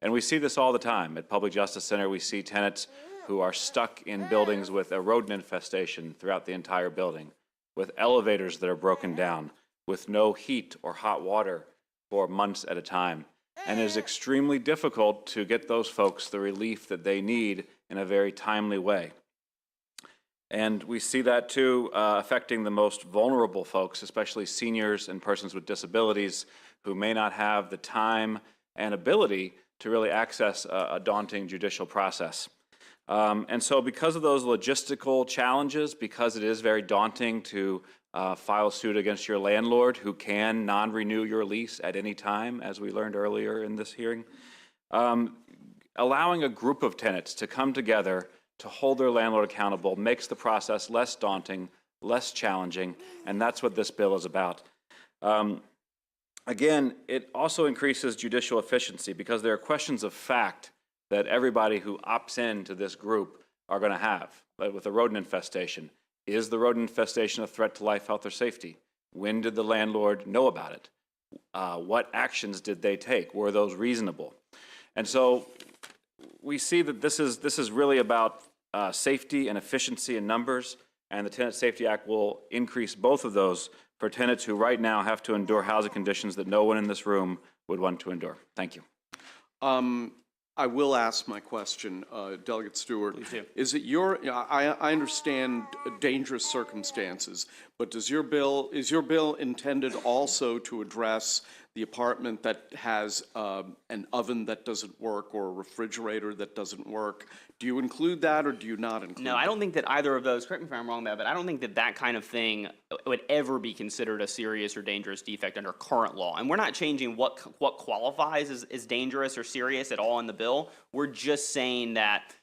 And we see this all the time. At Public Justice Center, we see tenants who are stuck in buildings with a rodent infestation throughout the entire building, with elevators that are broken down, with no heat or hot water for months at a time. And it is extremely difficult to get those folks the relief that they need in a very timely way. And we see that too affecting the most vulnerable folks, especially seniors and persons with disabilities who may not have the time and ability to really access a daunting judicial process. And so because of those logistical challenges, because it is very daunting to file suit against your landlord who can non-renew your lease at any time, as we learned earlier in this hearing, allowing a group of tenants to come together to hold their landlord accountable makes the process less daunting, less challenging, and that's what this bill is about. Again, it also increases judicial efficiency because there are questions of fact that everybody who opts into this group are going to have. Like with a rodent infestation, is the rodent infestation a threat to life, health, or safety? When did the landlord know about it? What actions did they take? Were those reasonable? And so we see that this is really about safety and efficiency in numbers, and the Tenant Safety Act will increase both of those for tenants who right now have to endure housing conditions that no one in this room would want to endure. Thank you. I will ask my question, Delegate Stewart. Please do. Is it I understand dangerous circumstances, but is your bill intended also to address the apartment that has an oven that doesn't work or a refrigerator that doesn't work? Do you include that or do you not include No, I don't think that either of those, correct me if I'm wrong about that, but I don't think that that kind of thing would ever be considered a serious or dangerous defect under current law. And we're not changing what qualifies as dangerous or serious at all in the bill. We're just saying that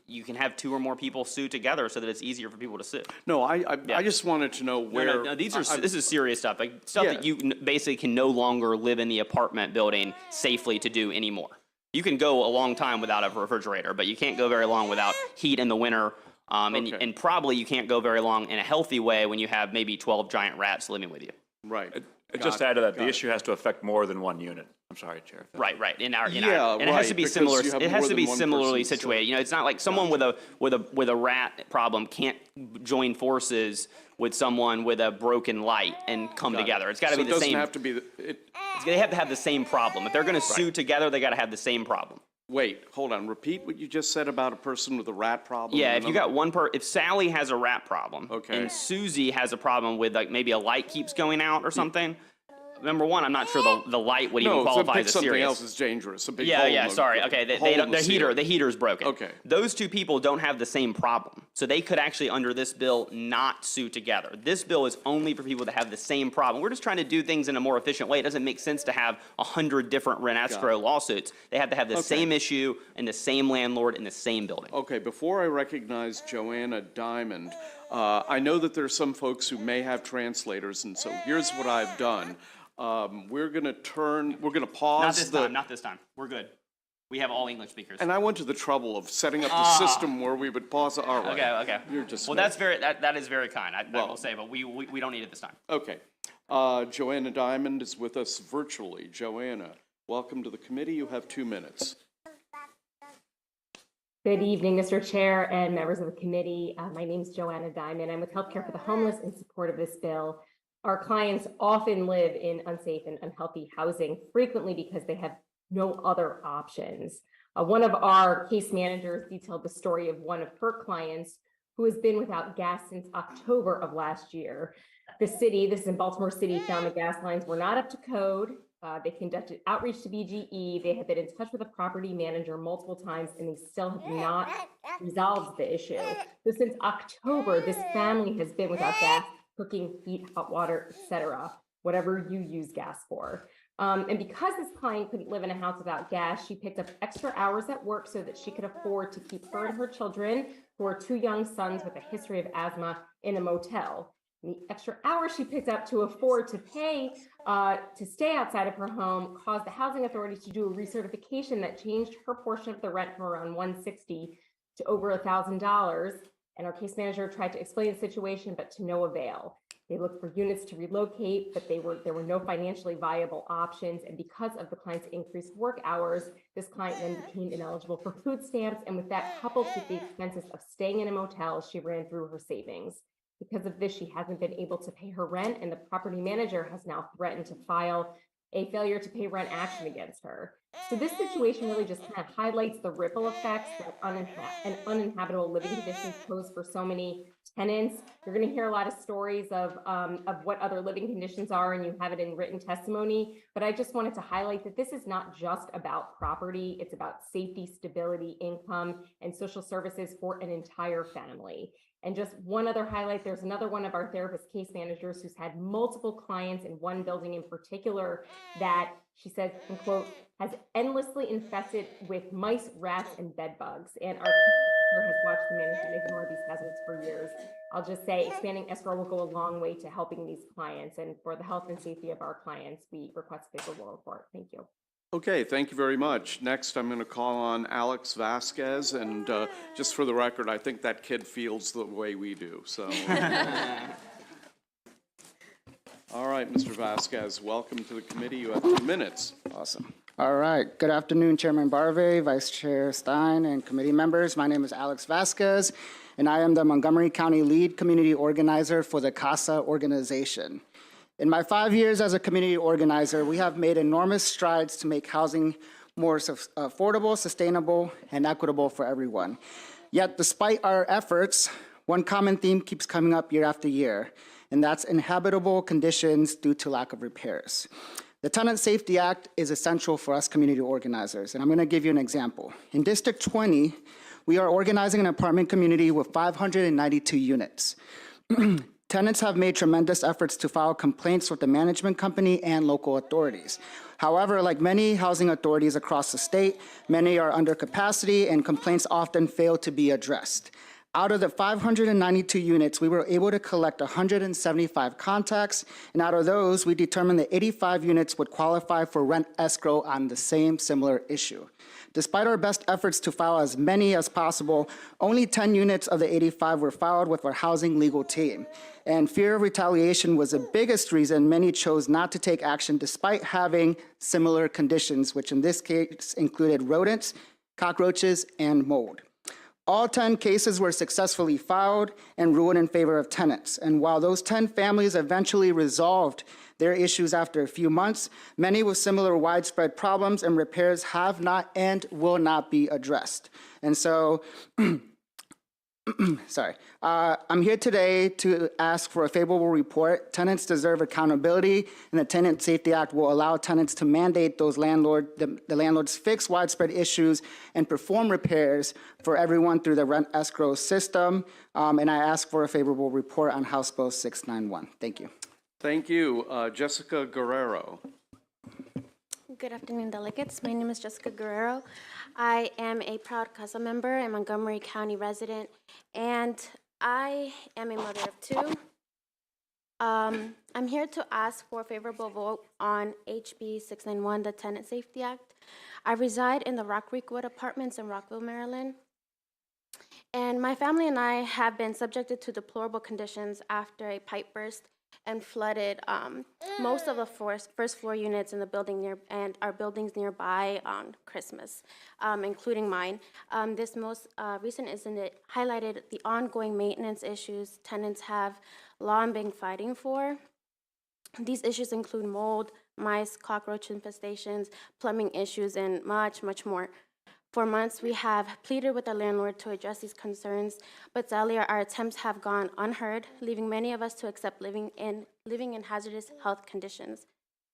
you can have two or more people sue together so that it's easier for people to sue. No, I just wanted to know where. No, this is serious stuff. Like stuff that you basically can no longer live in the apartment building safely to do anymore. You can go a long time without a refrigerator, but you can't go very long without heat in the winter. And probably you can't go very long in a healthy way when you have maybe 12 giant rats living with you. Right. Just to add to that, the issue has to affect more than one unit. I'm sorry, Chair. Right. And it has to be similar. It has to be similarly situated. You know, it's not like someone with a rat problem can't join forces with someone with a broken light and come together. It's got to be the same. It doesn't have to be. They have to have the same problem. If they're going to sue together, they got to have the same problem. Wait, hold on. Repeat what you just said about a person with a rat problem. Yeah, if you got if Sally has a rat problem, and Susie has a problem with like maybe a light keeps going out or something. Number one, I'm not sure the light would even qualify as a serious. Something else is dangerous. A big sorry. Okay, the heater's broken. Okay. Those two people don't have the same problem, so they could actually under this bill not sue together. This bill is only for people that have the same problem. We're just trying to do things in a more efficient way. It doesn't make sense to have 100 different rent escrow lawsuits. They have to have the same issue and the same landlord in the same building. Okay. Before I recognize Joanna Diamond, I know that there's some folks who may have translators, and so here's what I've done. We're going to pause. Not this time. We're good. We have all English speakers. And I went to the trouble of setting up the system where we would pause. All right. Okay. You're just well, that is very kind. I will say, but we don't need it this time. Okay. Joanna Diamond is with us virtually. Joanna, welcome to the committee. You have 2 minutes. Good evening, Mr. Chair and members of the committee. My name is Joanna Diamond. I'm with Healthcare for the Homeless in support of this bill. Our clients often live in unsafe and unhealthy housing, frequently because they have no other options. One of our case managers detailed the story of one of her clients who has been without gas since October of last year. The city, this is in Baltimore City, found the gas lines were not up to code. They conducted outreach to BGE. They have been in touch with the property manager multiple times, and they still have not resolved the issue. So since October, this family has been without gas, cooking, heat, hot water, etc., whatever you use gas for. And because this client couldn't live in a house without gas, she picked up extra hours at work so that she could afford to keep her and her children, who are 2 young sons with a history of asthma, in a motel. And the extra hours she picked up to afford to pay to stay outside of her home caused the housing authority to do a recertification that changed her portion of the rent from around $160 to over $1,000. And our case manager tried to explain the situation, but to no avail. They looked for units to relocate, but there were no financially viable options. And because of the client's increased work hours, this client then became ineligible for food stamps. And with that, coupled with the expenses of staying in a motel, she ran through her savings. Because of this, she hasn't been able to pay her rent, and the property manager has now threatened to file a failure to pay rent action against her. So this situation really just kind of highlights the ripple effects that uninhabitable living conditions pose for so many tenants. You're going to hear a lot of stories of what other living conditions are, and you have it in written testimony. But I just wanted to highlight that this is not just about property. It's about safety, stability, income, and social services for an entire family. And just one other highlight, there's another one of our therapist case managers who's had multiple clients in one building in particular that she says, and quote, has endlessly infested with mice, rats, and bed bugs. And our has watched the management ignore these hazards for years. I'll just say expanding escrow will go a long way to helping these clients. And for the health and safety of our clients, we request favorable report. Thank you. Okay, thank you very much. Next, I'm going to call on Alex Vasquez, and just for the record, I think that kid feels the way we do, so. All right, Mr. Vasquez, welcome to the committee. You have 2 minutes. Awesome. All right, good afternoon, Chairman Barve, Vice Chair Stein, and committee members. My name is Alex Vasquez, and I am the Montgomery County Lead Community Organizer for the CASA organization. In my 5 years as a community organizer, we have made enormous strides to make housing more affordable, sustainable, and equitable for everyone. Yet, despite our efforts, one common theme keeps coming up year after year, and that's inhabitable conditions due to lack of repairs. The Tenant Safety Act is essential for us community organizers, and I'm going to give you an example. In District 20, we are organizing an apartment community with 592 units. Tenants have made tremendous efforts to file complaints with the management company and local authorities. However, like many housing authorities across the state, many are under capacity and complaints often fail to be addressed. Out of the 592 units, we were able to collect 175 contacts, and out of those, we determined that 85 units would qualify for rent escrow on the same similar issue. Despite our best efforts to file as many as possible, only 10 units of the 85 were filed with our housing legal team. And fear of retaliation was the biggest reason many chose not to take action despite having similar conditions, which in this case included rodents, cockroaches, and mold. All 10 cases were successfully filed and ruled in favor of tenants. And while those 10 families eventually resolved their issues after a few months, many with similar widespread problems and repairs have not and will not be addressed. And so, I'm here today to ask for a favorable report. Tenants deserve accountability, and the Tenant Safety Act will allow tenants to mandate those the landlords fix widespread issues and perform repairs for everyone through the rent escrow system. And I ask for a favorable report on House Bill 691. Thank you. Thank you. Jessica Guerrero. Good afternoon, delegates. My name is Jessica Guerrero. I am a proud CASA member and Montgomery County resident, and I am a mother of 2. I'm here to ask for a favorable vote on HB 691, the Tenant Safety Act. I reside in the Rock Creek Wood Apartments in Rockville, Maryland, and my family and I have been subjected to deplorable conditions after a pipe burst and flooded most of the first floor units in the building and our buildings nearby on Christmas, including mine. This most recent incident highlighted the ongoing maintenance issues tenants have long been fighting for. These issues include mold, mice, cockroach infestations, plumbing issues, and much, much more. For months, we have pleaded with the landlord to address these concerns, but sadly, our attempts have gone unheard, leaving many of us to accept living in hazardous health conditions.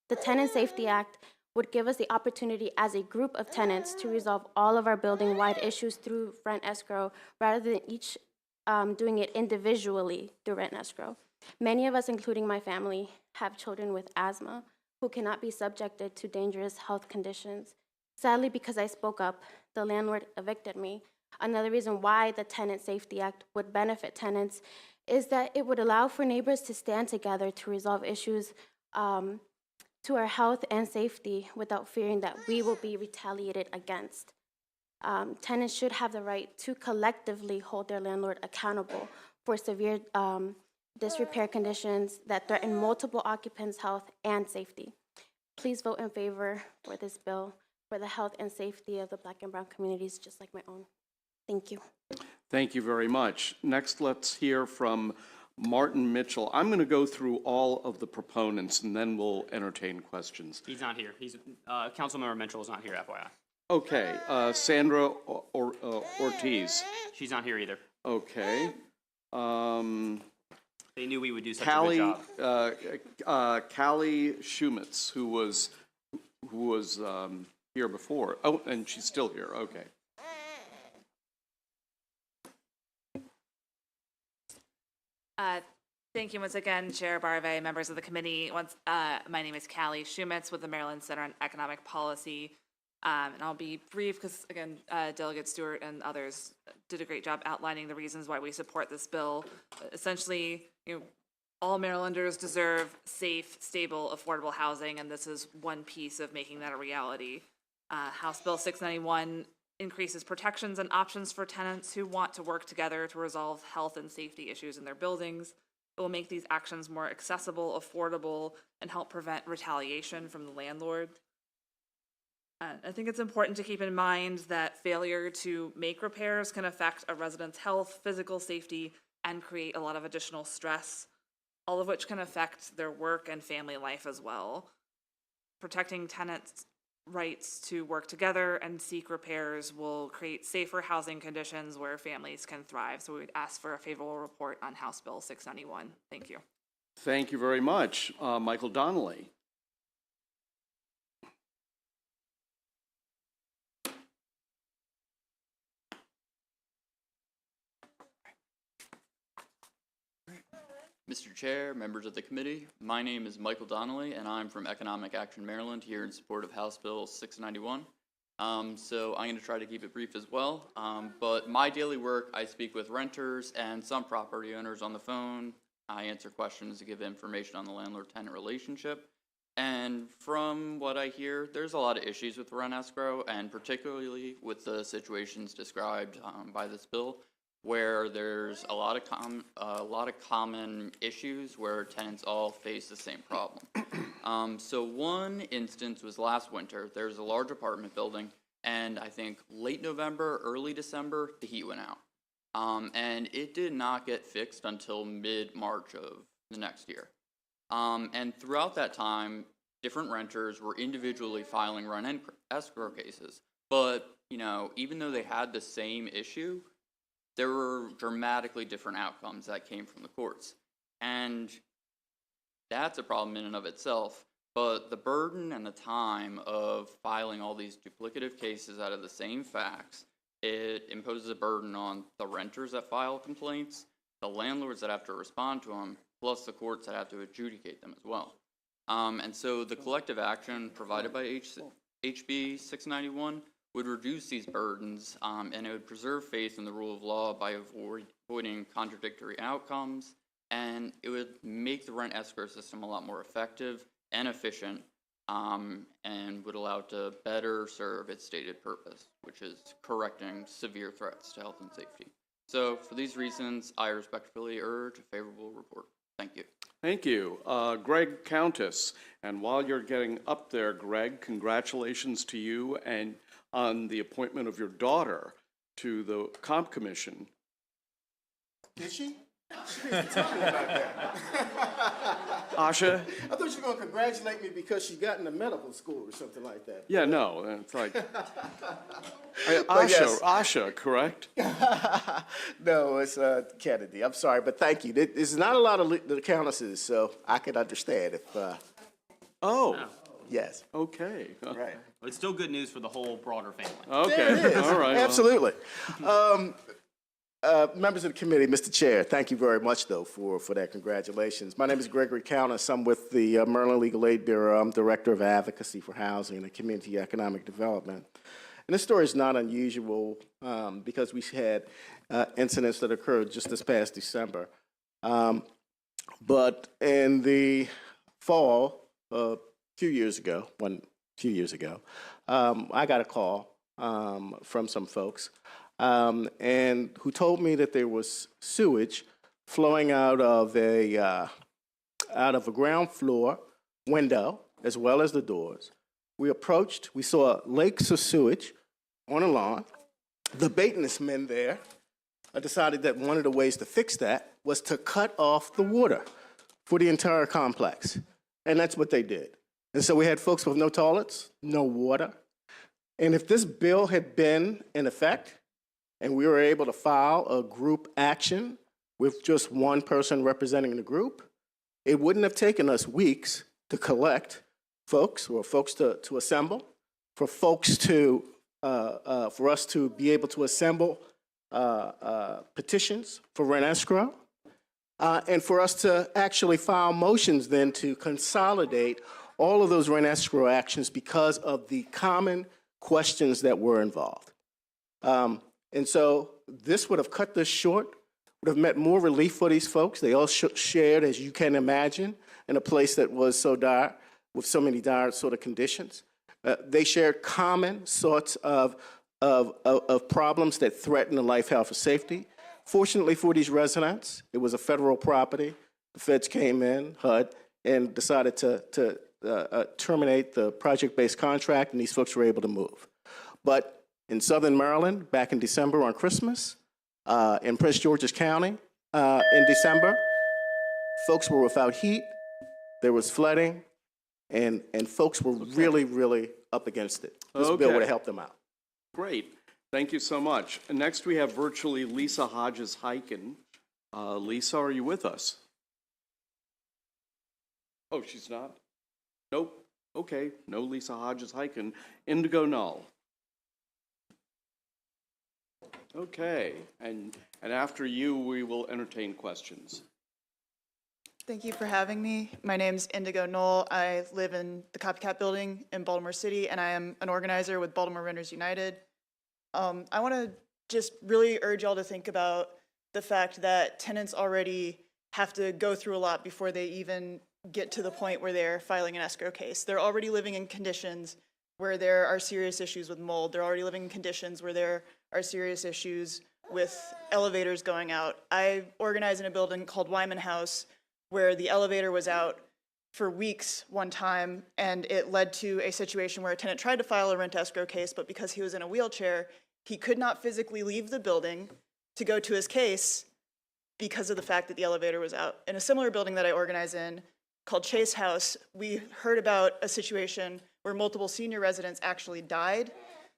The Tenant Safety Act would give us the opportunity as a group of tenants to resolve all of our building-wide issues through rent escrow, rather than each doing it individually through rent escrow. Many of us, including my family, have children with asthma who cannot be subjected to dangerous health conditions. Sadly, because I spoke up, the landlord evicted me. Another reason why the Tenant Safety Act would benefit tenants is that it would allow for neighbors to stand together to resolve issues to our health and safety without fearing that we will be retaliated against. Tenants should have the right to collectively hold their landlord accountable for severe disrepair conditions that threaten multiple occupants' health and safety. Please vote in favor for this bill for the health and safety of the Black and brown communities, just like my own. Thank you. Thank you very much. Next, let's hear from Martin Mitchell. I'm going to go through all of the proponents, and then we'll entertain questions. He's not here. He's Councilmember Mitchell is not here, FYI. Okay, Sandra Ortiz. She's not here either. Okay. They knew we would do such a good job. Callie Schumitz, who was here before. Oh, and she's still here. Okay. Thank you once again, Chair Barve, members of the committee. My name is Callie Schumitz with the Maryland Center on Economic Policy. And I'll be brief because, again, Delegate Stewart and others did a great job outlining the reasons why we support this bill. Essentially, all Marylanders deserve safe, stable, affordable housing, and this is one piece of making that a reality. House Bill 691 increases protections and options for tenants who want to work together to resolve health and safety issues in their buildings. It will make these actions more accessible, affordable, and help prevent retaliation from the landlord. I think it's important to keep in mind that failure to make repairs can affect a resident's health, physical safety, and create a lot of additional stress, all of which can affect their work and family life as well. Protecting tenants' rights to work together and seek repairs will create safer housing conditions where families can thrive. So we would ask for a favorable report on House Bill 691. Thank you. Thank you very much. Michael Donnelly. Mr. Chair, members of the committee, my name is Michael Donnelly, and I'm from Economic Action Maryland here in support of House Bill 691. So I'm going to try to keep it brief as well. But my daily work, I speak with renters and some property owners on the phone. I answer questions to give information on the landlord-tenant relationship. And from what I hear, there's a lot of issues with rent escrow, and particularly with the situations described by this bill, where there's a lot of common issues where tenants all face the same problem. So one instance was last winter. There's a large apartment building, and I think late November, early December, the heat went out. And it did not get fixed until mid-March of the next year. And throughout that time, different renters were individually filing rent escrow cases. But, even though they had the same issue, there were dramatically different outcomes that came from the courts. And that's a problem in and of itself, but the burden and the time of filing all these duplicative cases out of the same facts, it imposes a burden on the renters that file complaints, the landlords that have to respond to them, plus the courts that have to adjudicate them as well. And so the collective action provided by HB 691 would reduce these burdens, and it would preserve faith in the rule of law by avoiding contradictory outcomes, and it would make the rent escrow system a lot more effective and efficient, and would allow it to better serve its stated purpose, which is correcting severe threats to health and safety. So for these reasons, I respectfully urge a favorable report. Thank you. Thank you. Greg Countess. And while you're getting up there, Greg, congratulations to you and on the appointment of your daughter to the Comp Commission. Did she? She didn't tell me about that. Asha? I thought you were going to congratulate me because she got into medical school or something like that. Yeah, no, it's like, Yes. Asha, correct? No, it's Kennedy. I'm sorry, but thank you. There's not a lot of the countesses, so I could understand if. Yes. Okay. Right. But it's still good news for the whole broader family. Okay. There it is. All right. Absolutely. Members of the committee, Mr. Chair, thank you very much, though, for that. Congratulations. My name is Gregory Countess. I'm with the Maryland Legal Aid Bureau. I'm Director of Advocacy for Housing and Community Economic Development. And this story is not unusual because we had incidents that occurred just this past December. But in the fall, a few years ago, I got a call from some folks and who told me that there was sewage flowing out of a ground floor window, as well as the doors. We approached, we saw lakes of sewage on a lawn. The maintenance men there decided that one of the ways to fix that was to cut off the water for the entire complex. And that's what they did. And so we had folks with no toilets, no water. And if this bill had been in effect and we were able to file a group action with just one person representing the group, it wouldn't have taken us weeks to collect folks, or folks to assemble, for folks to, for us to be able to assemble petitions for rent escrow, and for us to actually file motions then to consolidate all of those rent escrow actions because of the common questions that were involved. And so this would have cut this short, would have meant more relief for these folks. They all shared, as you can imagine, in a place that was so dire, with so many dire sort of conditions. They shared common sorts of problems that threaten the life, health, or safety. Fortunately for these residents, it was a federal property. The feds came in, HUD, and decided to terminate the project-based contract, and these folks were able to move. But in Southern Maryland, back in December on Christmas, in Prince George's County in December, folks were without heat, there was flooding, and folks were really, really up against it. This bill would have helped them out. Great. Thank you so much. And next we have virtually Lisa Hodges-Hyken. Lisa, are you with us? Oh, she's not? Nope. Okay, no Lisa Hodges-Hyken. Indigo Null. Okay, and after you, we will entertain questions. Thank you for having me. My name's Indigo Knoll. I live in the Copycat Building in Baltimore City, and I am an organizer with Baltimore Renters United. I want to just really urge y'all to think about the fact that tenants already have to go through a lot before they even get to the point where they're filing an escrow case. They're already living in conditions where there are serious issues with mold. They're already living in conditions where there are serious issues with elevators going out. I organize in a building called Wyman House, where the elevator was out for weeks one time, and it led to a situation where a tenant tried to file a rent escrow case, but because he was in a wheelchair, he could not physically leave the building to go to his case because of the fact that the elevator was out. In a similar building that I organize in, called Chase House, we heard about a situation where multiple senior residents actually died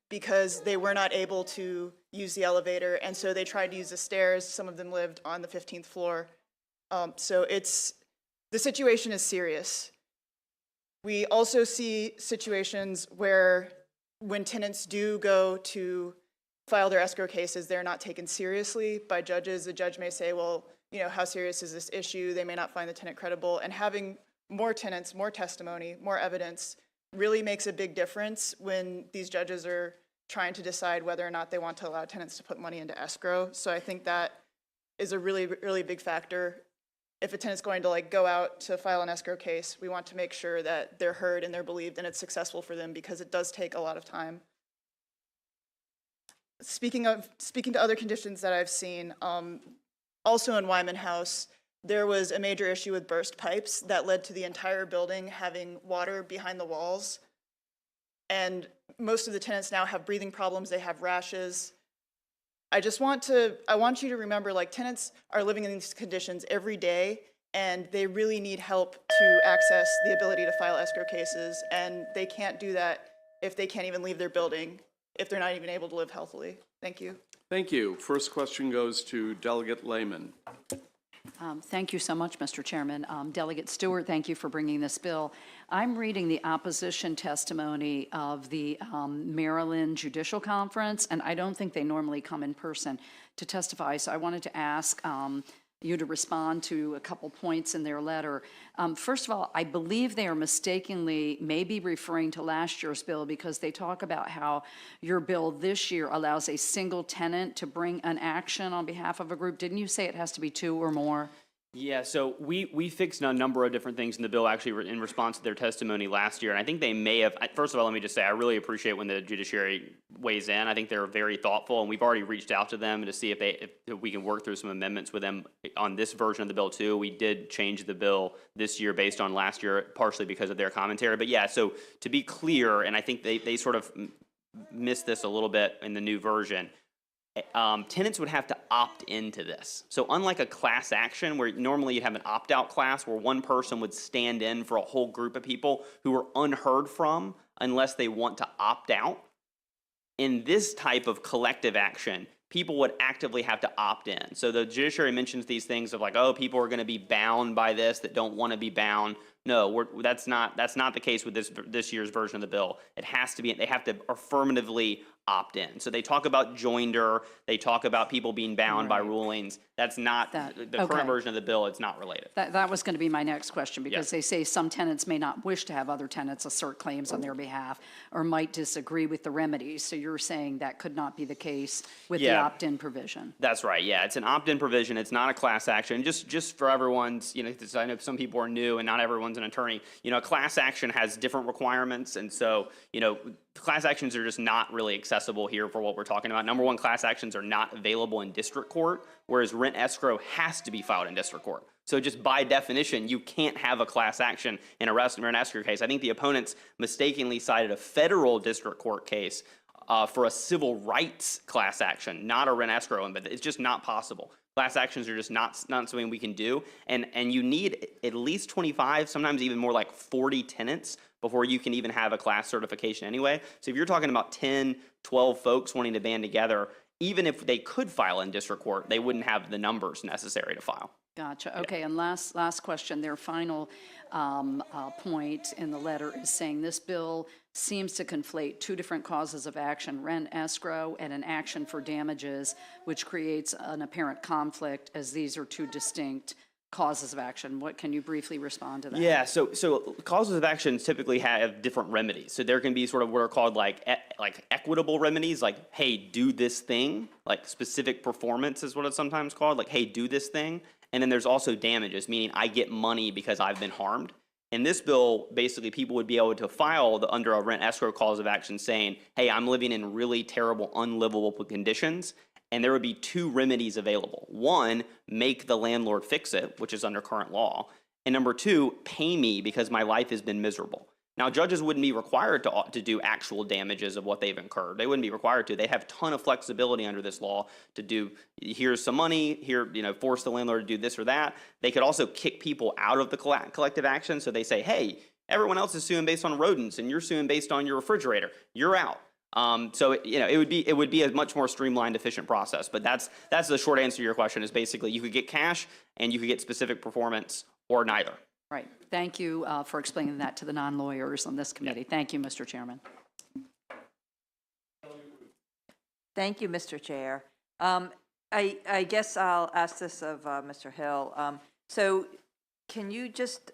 because they were not able to use the elevator, and so they tried to use the stairs. Some of them lived on the 15th floor. So the situation is serious. We also see situations where when tenants do go to file their escrow cases, they're not taken seriously by judges. The judge may say, well, you know, how serious is this issue? They may not find the tenant credible. And having more tenants, more testimony, more evidence really makes a big difference when these judges are trying to decide whether or not they want to allow tenants to put money into escrow. So I think that is a really, really big factor. If a tenant's going to go out to file an escrow case, we want to make sure that they're heard and they're believed and it's successful for them, because it does take a lot of time. Speaking to other conditions that I've seen, also in Wyman House, there was a major issue with burst pipes that led to the entire building having water behind the walls. And most of the tenants now have breathing problems, they have rashes. I want you to remember, tenants are living in these conditions every day, and they really need help to access the ability to file escrow cases, and they can't do that if they can't even leave their building, if they're not even able to live healthily. Thank you. Thank you. First question goes to Delegate Lehman. Thank you so much, Mr. Chairman. Delegate Stewart, thank you for bringing this bill. I'm reading the opposition testimony of the Maryland Judicial Conference, and I don't think they normally come in person to testify, so I wanted to ask you to respond to a couple points in their letter. First of all, I believe they are mistakenly maybe referring to last year's bill, because they talk about how your bill this year allows a single tenant to bring an action on behalf of a group. Didn't you say it has to be two or more? Yeah, so we fixed a number of different things in the bill actually in response to their testimony last year. And I think they may have, first of all, let me just say, I really appreciate when the judiciary weighs in. I think they're very thoughtful, and we've already reached out to them to see if we can work through some amendments with them on this version of the bill too. We did change the bill this year based on last year, partially because of their commentary. But yeah, so to be clear, and I think they sort of missed this a little bit in the new version, tenants would have to opt into this. So unlike a class action where normally you'd have an opt-out class where one person would stand in for a whole group of people who are unheard from unless they want to opt out, in this type of collective action, people would actively have to opt in. So the judiciary mentions these things of like, oh, people are going to be bound by this that don't want to be bound. No, that's not the case with this year's version of the bill. It has to be, they have to affirmatively opt in. So they talk about joinder, they talk about people being bound by rulings. That's not, the current version of the bill, it's not related. That was going to be my next question, because they say some tenants may not wish to have other tenants assert claims on their behalf or might disagree with the remedies. So you're saying that could not be the case with the opt-in provision? That's right, yeah. It's an opt-in provision. It's not a class action. Just for everyone's, you know, 'cause I know some people are new and not everyone's an attorney. You know, a class action has different requirements, and so, you know, class actions are just not really accessible here for what we're talking about. Number one, class actions are not available in district court, whereas rent escrow has to be filed in district court. So just by definition, you can't have a class action in a rent escrow case. I think the opponents mistakenly cited a federal district court case for a civil rights class action, not a rent escrow one, but it's just not possible. Class actions are just not something we can do, and you need at least 25, sometimes even more like 40 tenants before you can even have a class certification anyway. So if you're talking about 10, 12 folks wanting to band together, even if they could file in district court, they wouldn't have the numbers necessary to file. Gotcha. Okay, and last question, their final point in the letter is saying this bill seems to conflate two different causes of action, rent escrow and an action for damages, which creates an apparent conflict as these are two distinct causes of action. What can you briefly respond to that? Yeah, so causes of action typically have different remedies. So there can be sort of what are called like equitable remedies, like, hey, do this thing, like specific performance is what it's sometimes called, like, hey, do this thing. And then there's also damages, meaning I get money because I've been harmed. In this bill, basically people would be able to file under a rent escrow cause of action saying, hey, I'm living in really terrible, unlivable conditions, and there would be two remedies available. One, make the landlord fix it, which is under current law. And number two, pay me because my life has been miserable. Now, judges wouldn't be required to do actual damages of what they've incurred. They wouldn't be required to. They'd have a ton of flexibility under this law to do, here's some money, here, you know, force the landlord to do this or that. They could also kick people out of the collective action. So they say, hey, everyone else is suing based on rodents and you're suing based on your refrigerator. You're out. So you know, it would be a much more streamlined, efficient process. But that's the short answer to your question. Is basically you could get cash and you could get specific performance or neither. Right. Thank you for explaining that to the non-lawyers on this committee. Thank you, Mr. Chairman. Thank you, Mr. Chair. I guess I'll ask this of Mr. Hill. So can you just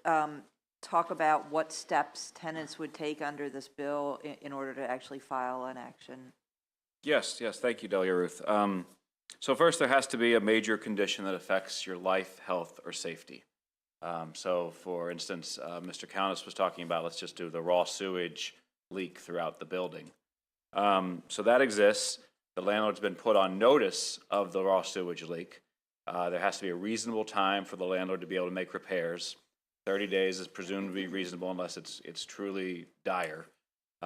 talk about what steps tenants would take under this bill in order to actually file an action? Yes, thank you, Delia Ruth. So first, there has to be a major condition that affects your life, health, or safety. So for instance, Mr. Countess was talking about, let's just do the raw sewage leak throughout the building. So that exists. The landlord's been put on notice of the raw sewage leak. There has to be a reasonable time for the landlord to be able to make repairs. 30 days is presumed to be reasonable unless it's truly dire.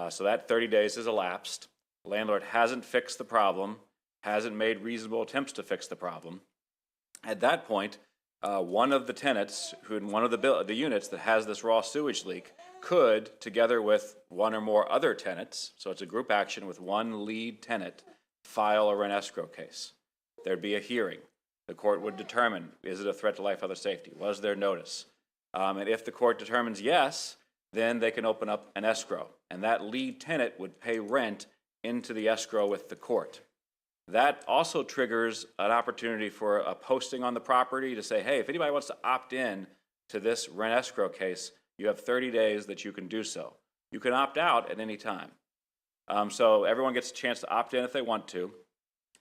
So that 30 days has elapsed. The landlord hasn't fixed the problem, hasn't made reasonable attempts to fix the problem. At that point, one of the tenants who in one of the units that has this raw sewage leak could, together with one or more other tenants, so it's a group action with one lead tenant, file a rent escrow case. There'd be a hearing. The court would determine, is it a threat to life, health, or safety? Was there notice? And if the court determines yes, then they can open up an escrow. And that lead tenant would pay rent into the escrow with the court. That also triggers an opportunity for a posting on the property to say, hey, if anybody wants to opt in to this rent escrow case, you have 30 days that you can do so. You can opt out at any time. So everyone gets a chance to opt in if they want to,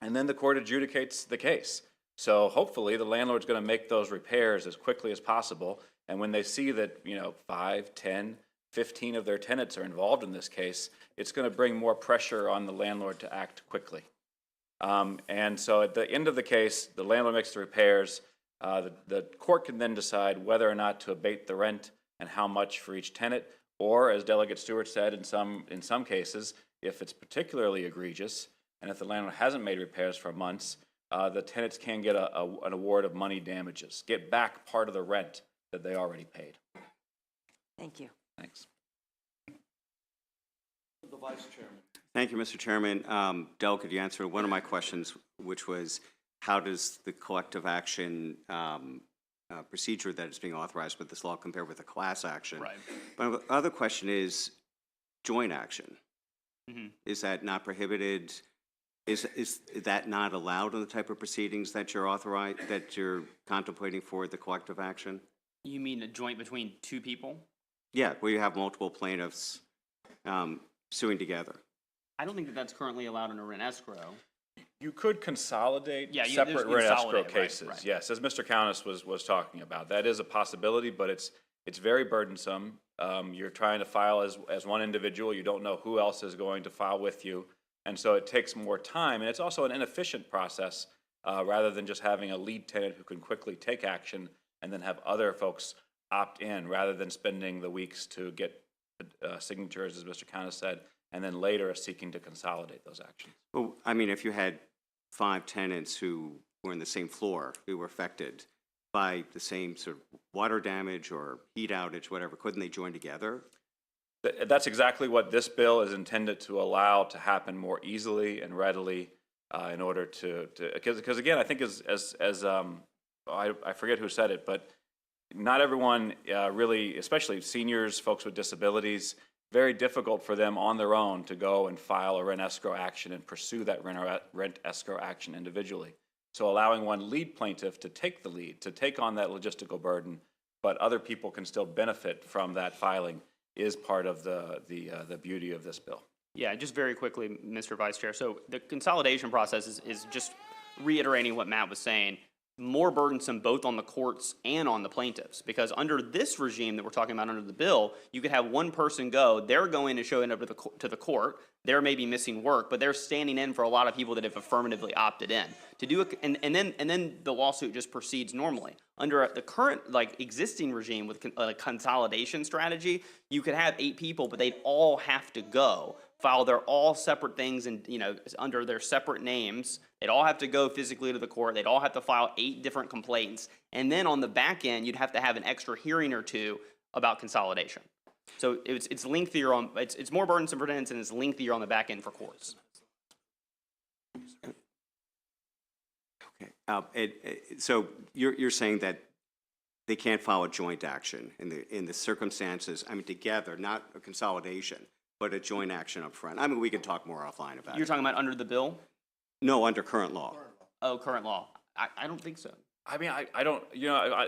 and then the court adjudicates the case. So hopefully, the landlord's going to make those repairs as quickly as possible. And when they see that, 5, 10, 15 of their tenants are involved in this case, it's going to bring more pressure on the landlord to act quickly. And so at the end of the case, the landlord makes the repairs. The court can then decide whether or not to abate the rent and how much for each tenant, or as Delegate Stewart said, in some cases, if it's particularly egregious and if the landlord hasn't made repairs for months, the tenants can get an award of money damages, get back part of the rent that they already paid. Thank you. Thanks. The Vice Chairman. Thank you, Mr. Chairman. Delegate, you answered one of my questions, which was how does the collective action procedure that is being authorized with this law compare with a class action? Right. But the other question is joint action. Mm-hmm. Is that not prohibited? Is that not allowed in the type of proceedings that you're contemplating for the collective action? You mean a joint between two people? Yeah, where you have multiple plaintiffs suing together. I don't think that that's currently allowed in a rent escrow. You could consolidate Yeah, separate rent escrow consolidate, cases. right. Yes, as Mr. Countess was talking about, that is a possibility, but it's very burdensome. You're trying to file as one individual. You don't know who else is going to file with you, and so it takes more time. And it's also an inefficient process rather than just having a lead tenant who can quickly take action and then have other folks opt in, rather than spending the weeks to get signatures, as Mr. Countess said, and then later seeking to consolidate those actions. Well, I mean, if you had 5 tenants who were in the same floor who were affected by the same sort of water damage or heat outage, whatever, couldn't they join together? That's exactly what this bill is intended to allow to happen more easily and readily in order to because again, I think I forget who said it, but not everyone really, especially seniors, folks with disabilities, very difficult for them on their own to go and file a rent escrow action and pursue that rent escrow action individually. So allowing one lead plaintiff to take the lead, to take on that logistical burden, but other people can still benefit from that filing is part of the beauty of this bill. Yeah, just very quickly, Mr. Vice Chair. So the consolidation process is just reiterating what Matt was saying, more burdensome both on the courts and on the plaintiffs. Because under this regime that we're talking about under the bill, you could have one person go, they're going to show up to the court, they're maybe missing work, but they're standing in for a lot of people that have affirmatively opted in. To do and then the lawsuit just proceeds normally. Under the current existing regime with a consolidation strategy, you could have 8 people, but they'd all have to go file their all separate things and under their separate names. They'd all have to go physically to the court. They'd all have to file 8 different complaints, and then on the back end, you'd have to have an extra hearing or 2 about consolidation. So it's lengthier on it's more burdensome for tenants and it's lengthier on the back end for courts. Okay. So you're saying that they can't file a joint action in the circumstances, I mean, together, not a consolidation, but a joint action up front. I mean, we could talk more offline about it. You're talking about under the bill? No, under current law. Oh, current law. I don't think so. I mean, I don't,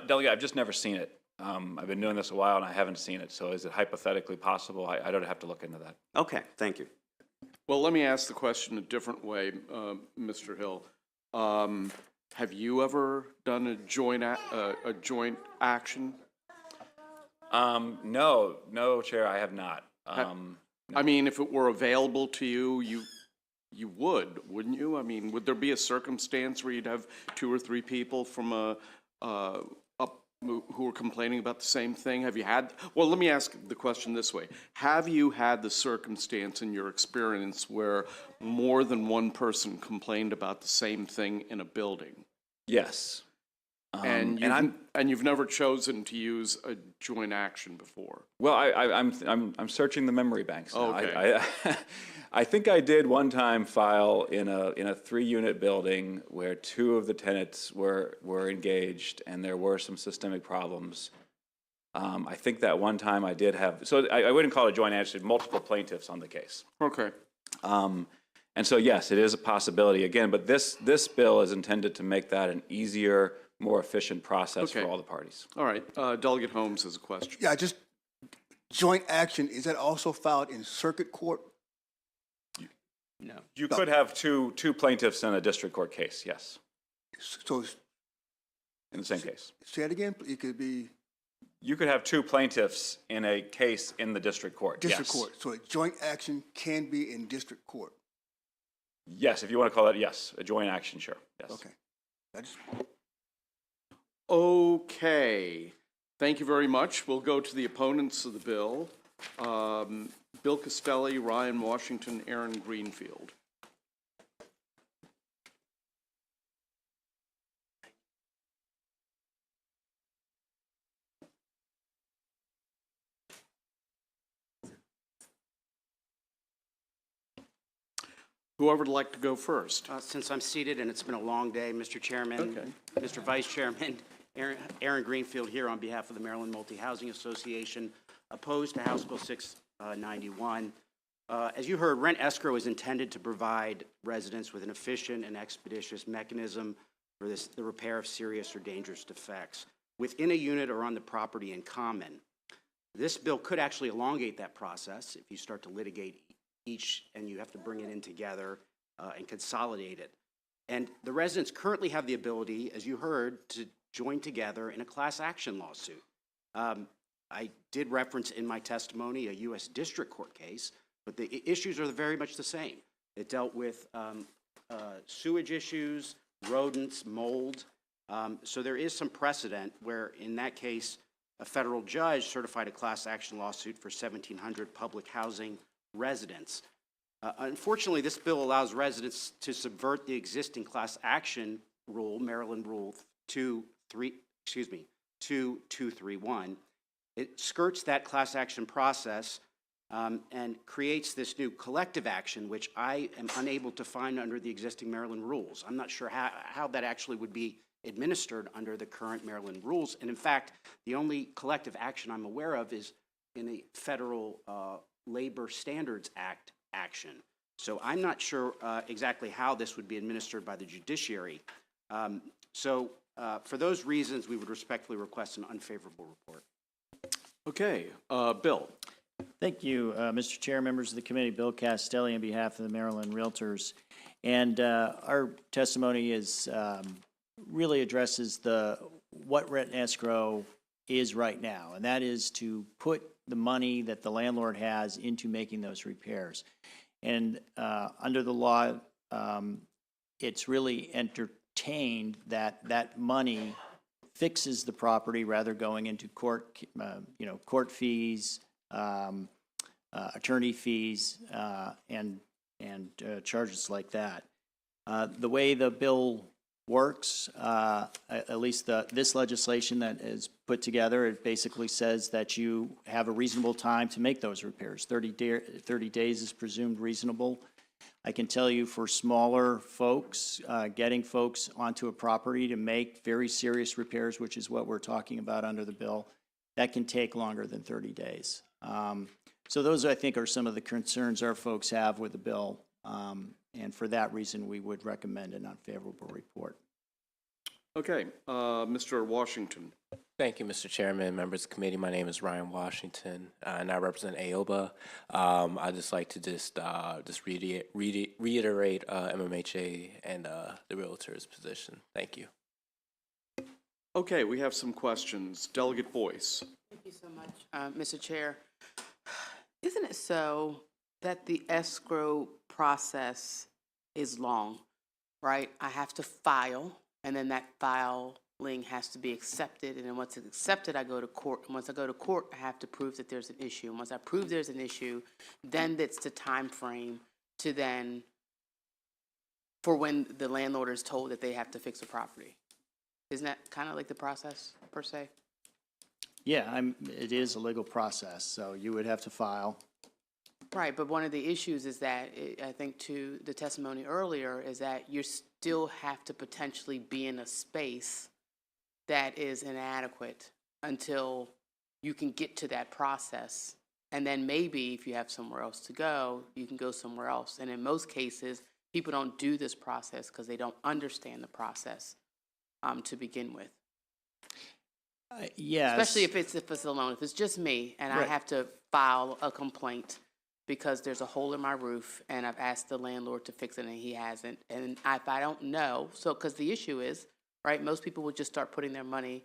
Delegate, I've just never seen it. I've been doing this a while and I haven't seen it. So is it hypothetically possible? I don't have to look into that. Okay, thank you. Well, let me ask the question a different way, Mr. Hill. Have you ever done a joint action? No, Chair, I have not. I mean, if it were available to you, you would, wouldn't you? I mean, would there be a circumstance where you'd have 2 or 3 people from who are complaining about the same thing? Have you had? Well, let me ask the question this way: have you had the circumstance in your experience where more than one person complained about the same thing in a building? Yes. And you've never chosen to use a joint action before? Well, I'm searching the memory banks now. Okay. I think I did one time file in a 3-unit building where 2 of the tenants were engaged and there were some systemic problems. I think that one time I did have, so I wouldn't call it a joint action, multiple plaintiffs on the case. Okay. And so yes, it is a possibility again, but this bill is intended to make that an easier, more efficient process for all the parties. All right. Delegate Holmes has a question. Yeah, just joint action, is that also filed in circuit court? No. You could have two plaintiffs in a district court case, yes. So, in the same case. say it again, it could be You could have two plaintiffs in a case in the district court. district Yes. court. So a joint action can be in district court. Yes, if you want to call it, yes, a joint action, sure, yes. Okay. Okay, thank you very much. We'll go to the opponents of the bill. Bill Costelli, Ryan Washington, Aaron Greenfield. Whoever would like to go first. Since I'm seated and it's been a long day, Mr. Chairman, Okay. Mr. Vice Chairman, Aaron Greenfield here on behalf of the Maryland Multi-Housing Association, opposed to House Bill 691. As you heard, rent escrow is intended to provide residents with an efficient and expeditious mechanism for the repair of serious or dangerous defects within a unit or on the property in common. This bill could actually elongate that process if you start to litigate each and you have to bring it in together and consolidate it. And the residents currently have the ability, as you heard, to join together in a class action lawsuit. I did reference in my testimony a U.S. District Court case, but the issues are very much the same. It dealt with sewage issues, rodents, mold. So there is some precedent where, in that case, a federal judge certified a class action lawsuit for 1,700 public housing residents. Unfortunately, this bill allows residents to subvert the existing class action rule, Maryland Rule 2231. It skirts that class action process and creates this new collective action, which I am unable to find under the existing Maryland rules. I'm not sure how that actually would be administered under the current Maryland rules. And in fact, the only collective action I'm aware of is in a federal Labor Standards Act action. So I'm not sure exactly how this would be administered by the judiciary. For those reasons, we would respectfully request an unfavorable report. Okay, Bill. Thank you, Mr. Chair, members of the committee. Bill Castelli on behalf of the Maryland Realtors. And our testimony is really addresses what rent escrow is right now, and that is to put the money that the landlord has into making those repairs. And under the law, it's really entertained that that money fixes the property rather going into court, court fees, attorney fees, and charges like that. The way the bill works, at least this legislation that is put together, it basically says that you have a reasonable time to make those repairs. 30 days is presumed reasonable. I can tell you for smaller folks, getting folks onto a property to make very serious repairs, which is what we're talking about under the bill, that can take longer than 30 days. So those, I think, are some of the concerns our folks have with the bill. And for that reason, we would recommend an unfavorable report. Okay, Mr. Washington. Thank you, Mr. Chairman, members of the committee. My name is Ryan Washington, and I represent AOBA. I'd just like to just reiterate MMHA and the Realtors' position. Thank you. Okay, we have some questions. Delegate Boyce. Thank you so much, Mr. Chair. Isn't it so that the escrow process is long, right? I have to file, and then that filing has to be accepted, and then once it's accepted, I go to court. And once I go to court, I have to prove that there's an issue. And once I prove there's an issue, then it's the time frame to then, for when the landlord is told that they have to fix a property. Isn't that kind of like the process, per se? Yeah, it is a legal process, so you would have to file. Right, but one of the issues is that, I think to the testimony earlier, is that you still have to potentially be in a space that is inadequate until you can get to that process. And then maybe if you have somewhere else to go, you can go somewhere else. And in most cases, people don't do this process because they don't understand the process to begin with. Yes. Especially if it's a loan. If it's just me and I Right. have to file a complaint, because there's a hole in my roof and I've asked the landlord to fix it and he hasn't. And if I don't know, so, because the issue is, right, most people would just start putting their money,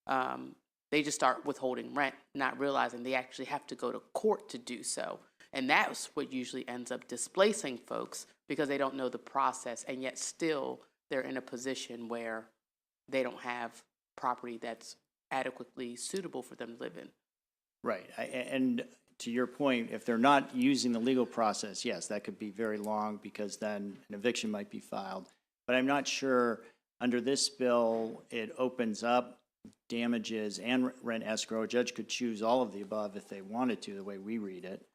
they just start withholding rent, not realizing they actually have to go to court to do so. And that's what usually ends up displacing folks because they don't know the process, and yet still they're in a position where they don't have property that's adequately suitable for them to live in. Right. And to your point, if they're not using the legal process, yes, that could be very long because then an eviction might be filed. But I'm not sure under this bill, it opens up damages and rent escrow. A judge could choose all of the above if they wanted to, the way we read it.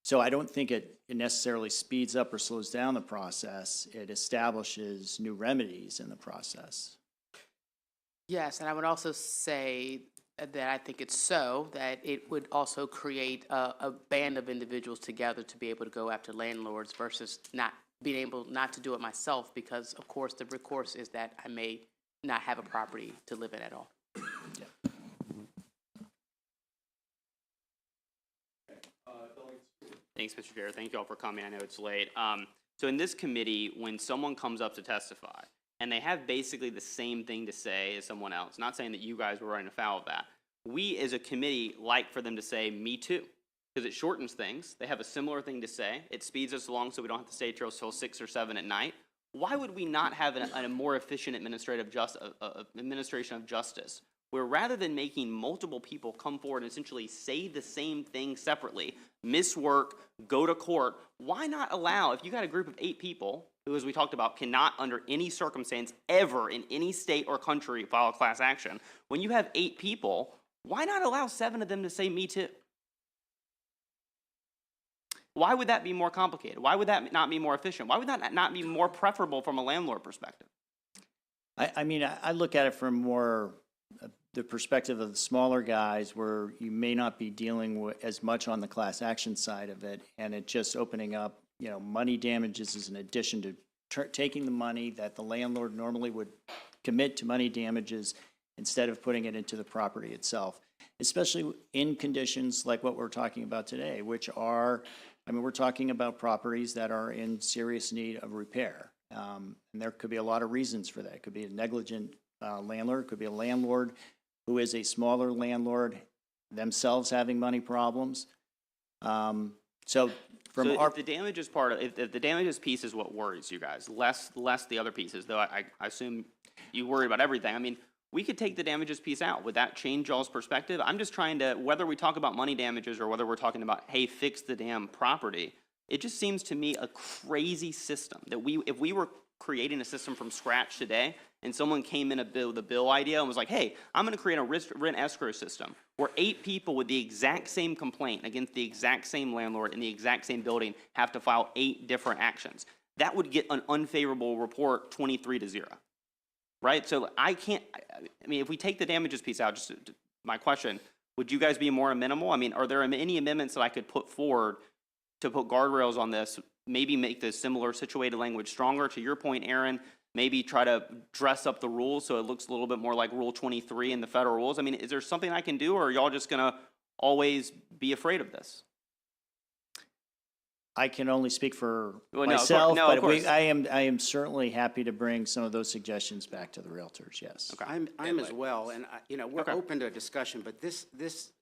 So I don't think it necessarily speeds up or slows down the process. It establishes new remedies in the process. Yes, and I would also say that I think it's so that it would also create a band of individuals together to be able to go after landlords versus not being able not to do it myself because, of course, the recourse is that I may not have a property to live in at all. Thanks, Mr. Chair. Thank you all for coming. I know it's late. So in this committee, when someone comes up to testify, and they have basically the same thing to say as someone else, not saying that you guys were running afoul of that, we as a committee like for them to say, me too, because it shortens things. They have a similar thing to say. It speeds us along so we don't have to stay till 6 or 7 at night. Why would we not have a more efficient administration of justice, where rather than making multiple people come forward and essentially say the same thing separately, miss work, go to court, why not allow, if you got a group of 8 people, who, as we talked about, cannot under any circumstance ever in any state or country file a class action, when you have 8 people, why not allow 7 of them to say me too? Why would that be more complicated? Why would that not be more efficient? Why would that not be more preferable from a landlord perspective? I mean, I look at it from more the perspective of the smaller guys where you may not be dealing with as much on the class action side of it, and it just opening up, you know, money damages is an addition to taking the money that the landlord normally would commit to money damages instead of putting it into the property itself, especially in conditions like what we're talking about today, which are, I mean, we're talking about properties that are in serious need of repair. And there could be a lot of reasons for that. It could be a negligent landlord, it could be a landlord who is a smaller landlord themselves having money problems. So if the damages part, if the damages piece is what worries you guys, less the other pieces, though I assume you worry about everything. I mean, we could take the damages piece out. Would that change y'all's perspective? I'm just trying to, whether we talk about money damages or whether we're talking about, hey, fix the damn property, it just seems to me a crazy system that if we were creating a system from scratch today and someone came in with a bill idea and was like, hey, I'm going to create a rent escrow system where 8 people with the exact same complaint against the exact same landlord in the exact same building have to file 8 different actions. That would get an unfavorable report 23-0. Right? So I mean, if we take the damages piece out, just my question, would you guys be more amenable? I mean, are there any amendments that I could put forward to put guardrails on this, maybe make the similar situated language stronger? To your point, Aaron, maybe try to dress up the rules so it looks a little bit more like Rule 23 in the federal rules. I mean, is there something I can do, or are y'all just going to always be afraid of this? I can only speak for Well, myself, of but course. I am certainly happy to bring some of those suggestions back to the realtors, yes. I'm as well, and, you know, we're open to a discussion, but this,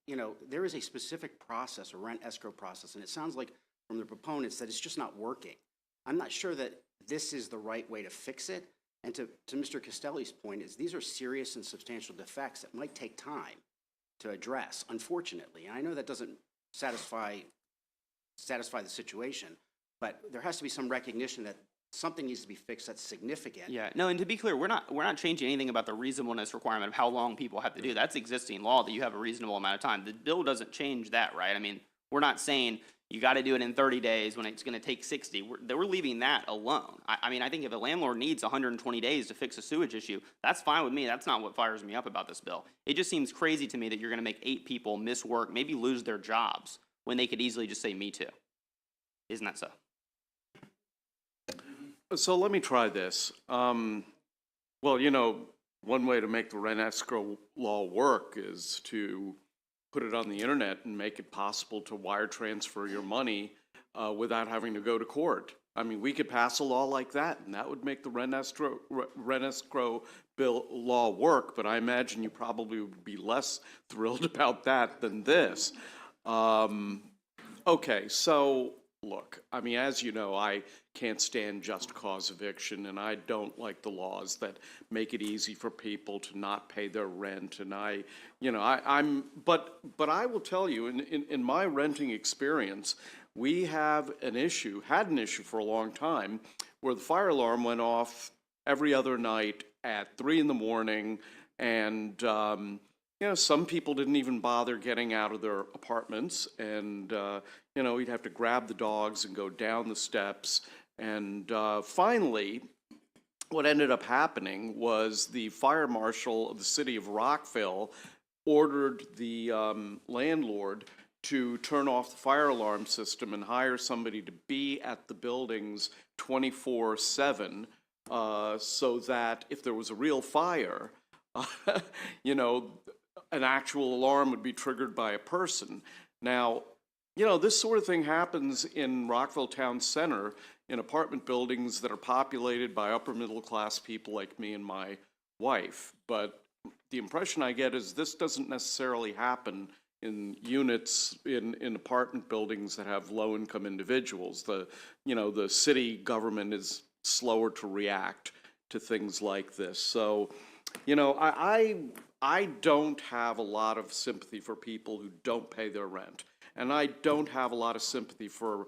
you know, there is a specific process, a rent escrow process, and it sounds like from the proponents that it's just not working. I'm not sure that this is the right way to fix it, and to Mr. Castelli's point is these are serious and substantial defects that might take time to address, unfortunately, and I know that doesn't satisfy the situation, but there has to be some recognition that something needs to be fixed that's significant. Yeah, no, and to be clear, we're not changing anything about the reasonableness requirement of how long people have to do. That's existing law that you have a reasonable amount of time. The bill doesn't change that, right? I mean, we're not saying you got to do it in 30 days when it's going to take 60. We're leaving that alone. I mean, I think if a landlord needs 120 days to fix a sewage issue, that's fine with me. That's not what fires me up about this bill. It just seems crazy to me that you're going to make 8 people miss work, maybe lose their jobs, when they could easily just say, me too. Isn't that so? So let me try this. Well, you know, one way to make the rent escrow law work is to put it on the internet and make it possible to wire transfer your money without having to go to court. I mean, we could pass a law like that, and that would make the rent escrow bill law work, but I imagine you probably would be less thrilled about that than this. Okay, so look, I mean, as you know, I can't stand just cause eviction, and I don't like the laws that make it easy for people to not pay their rent. And but I will tell you, in my renting experience, we have had an issue for a long time, where the fire alarm went off every other night at 3 in the morning, and some people didn't even bother getting out of their apartments, and you'd have to grab the dogs and go down the steps. And finally, what ended up happening was the fire marshal of the city of Rockville ordered the landlord to turn off the fire alarm system and hire somebody to be at the buildings 24/7, so that if there was a real fire, an actual alarm would be triggered by a person. Now, this sort of thing happens in Rockville Town Center in apartment buildings that are populated by upper middle class people like me and my wife. But the impression I get is this doesn't necessarily happen in units in apartment buildings that have low income individuals. The city government is slower to react to things like this. So, I don't have a lot of sympathy for people who don't pay their rent. And I don't have a lot of sympathy for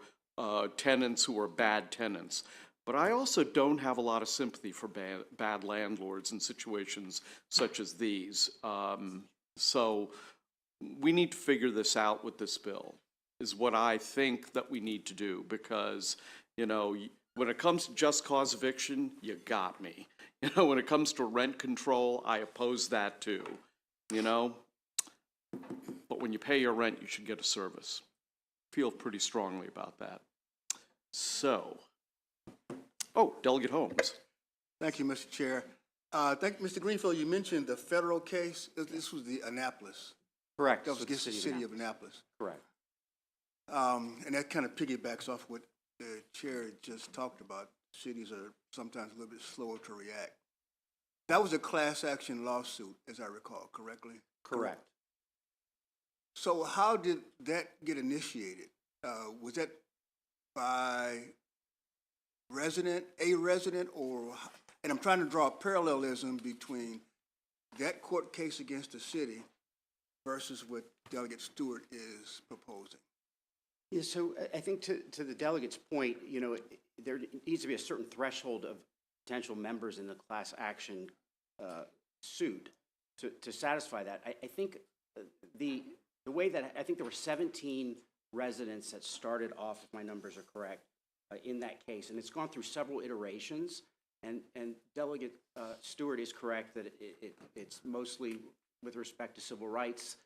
tenants who are bad tenants. But I also don't have a lot of sympathy for bad landlords in situations such as these. So we need to figure this out with this bill, is what I think that we need to do. Because, when it comes to just cause eviction, you got me. When it comes to rent control, I oppose that too, But when you pay your rent, you should get a service. Feel pretty strongly about that. So, Delegate Holmes. Thank you, Mr. Chair. Thank you, Mr. Greenfield. You mentioned the federal case. This was the Annapolis. Correct. That was against the city of Annapolis. Correct. And that kind of piggybacks off what the chair just talked about. Cities are sometimes a little bit slower to react. That was a class action lawsuit, as I recall, correctly? Correct. So how did that get initiated? Was that by a resident, and I'm trying to draw a parallelism between that court case against the city versus what Delegate Stewart is proposing? Yeah, so I think to the delegate's point, there needs to be a certain threshold of potential members in the class action suit to satisfy that. I think the way that I think there were 17 residents that started off, if my numbers are correct, in that case, and it's gone through several iterations. And Delegate Stewart is correct that it's mostly with respect to civil rights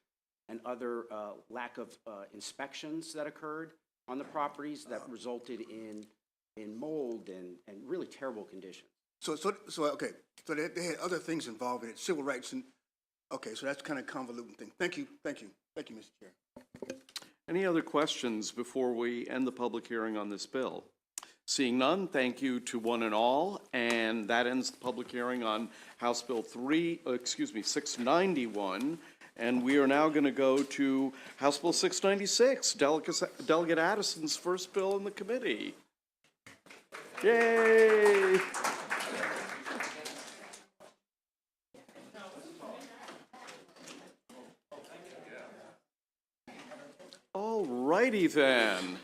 and other lack of inspections that occurred on the properties that resulted in mold and really terrible conditions. So okay, so they had other things involved in it, civil rights, and okay, so that's kind of convoluting thing. Thank you, Mr. Chair. Any other questions before we end the public hearing on this bill? Seeing none, thank you to one and all, and that ends the public hearing on House Bill 691. And we are now going to go to House Bill 696, Delegate Addison's first bill in the committee. Yay! All righty then.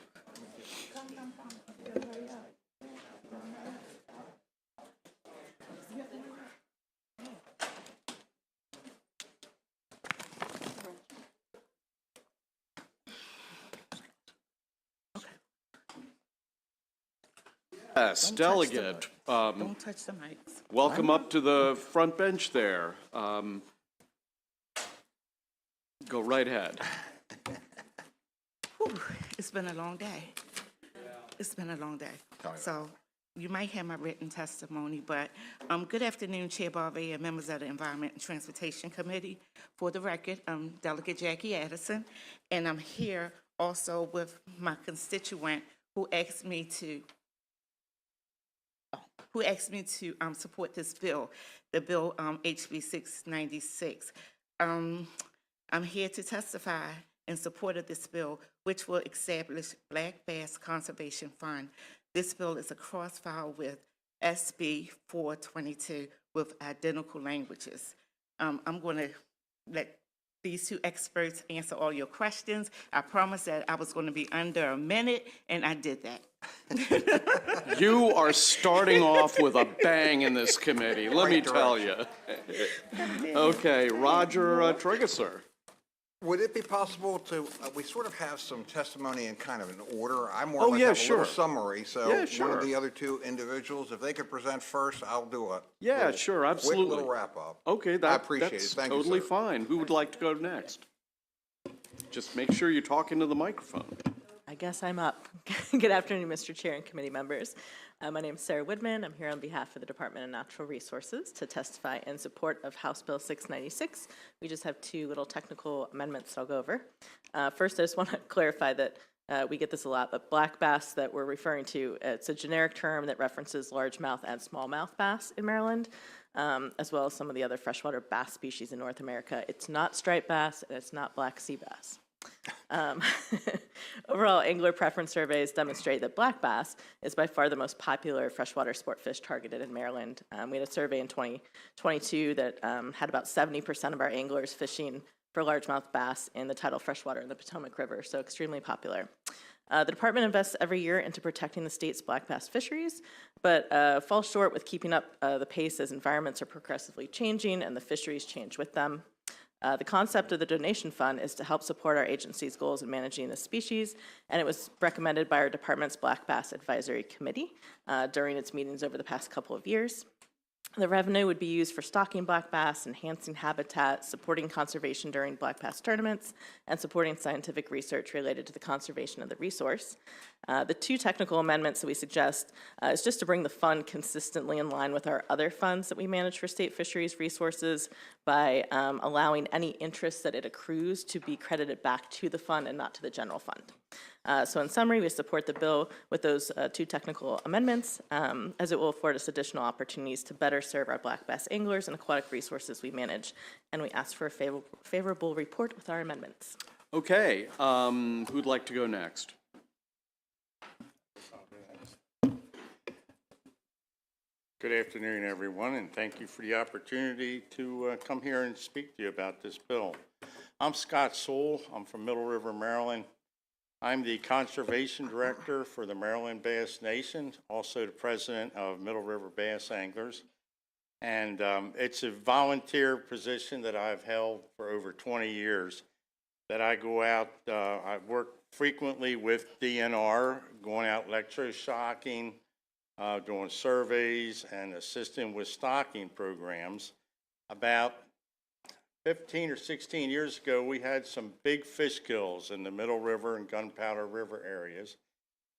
Yes, Delegate. Don't touch the mics. Welcome up to the front bench there. Go right ahead. Whew, it's been a long day. It's been a long day. So you might have my written testimony, but good afternoon, Chair Barvey and members of the Environment and Transportation Committee. For the record, I'm Delegate Jackie Addison, and I'm here also with my constituent who asked me to support this bill, the bill HB 696. I'm here to testify in support of this bill, which will establish Black Bass Conservation Fund. This bill is a cross-file with SB 422 with identical languages. I'm going to let these two experts answer all your questions. I promised that I was going to be under a minute, and I did that. You are starting off with a bang in this committee, let me tell you. Okay, Roger Tregesser. Would it be possible to, we sort of have some testimony in kind of an order. I more Oh, or less yeah, have a sure. little summary, so Yeah, one sure. of the other two individuals, if they could present first, I'll do a Yeah, little sure, absolutely. quick little wrap-up. Okay, I appreciate it. that's Thank you, totally sir. fine. Who would like to go next? Just make sure you talk into the microphone. I guess I'm up. Good afternoon, Mr. Chair and committee members. My name is Sarah Woodman. I'm here on behalf of the Department of Natural Resources to testify in support of House Bill 696. We just have two little technical amendments I'll go over. First, I just want to clarify that we get this a lot, but black bass that we're referring to, it's a generic term that references largemouth and smallmouth bass in Maryland, as well as some of the other freshwater bass species in North America. It's not striped bass, and it's not black sea bass. Overall, angler preference surveys demonstrate that black bass is by far the most popular freshwater sport fish targeted in Maryland. We had a survey in 2022 that had about 70% of our anglers fishing for largemouth bass in the tidal freshwater in the Potomac River, so extremely popular. The department invests every year into protecting the state's black bass fisheries, but falls short with keeping up the pace as environments are progressively changing and the fisheries change with them. The concept of the donation fund is to help support our agency's goals in managing this species, and it was recommended by our department's Black Bass Advisory Committee during its meetings over the past couple of years. The revenue would be used for stocking black bass, enhancing habitat, supporting conservation during black bass tournaments, and supporting scientific research related to the conservation of the resource. The two technical amendments that we suggest is just to bring the fund consistently in line with our other funds that we manage for state fisheries resources by allowing any interest that it accrues to be credited back to the fund and not to the general fund. So in summary, we support the bill with those two technical amendments, as it will afford us additional opportunities to better serve our black bass anglers and aquatic resources we manage, and we ask for a favorable report with our amendments. Okay, who'd like to go next? Good afternoon, everyone, and thank you for the opportunity to come here and speak to you about this bill. I'm Scott Sewell. I'm from Middle River, Maryland. I'm the Conservation Director for the Maryland Bass Nation, also the President of Middle River Bass Anglers. And it's a volunteer position that I've held for over 20 years, that I go out, I work frequently with DNR, going out electroshocking, doing surveys and assisting with stocking programs. About 15 or 16 years ago, we had some big fish kills in the Middle River and Gunpowder River areas.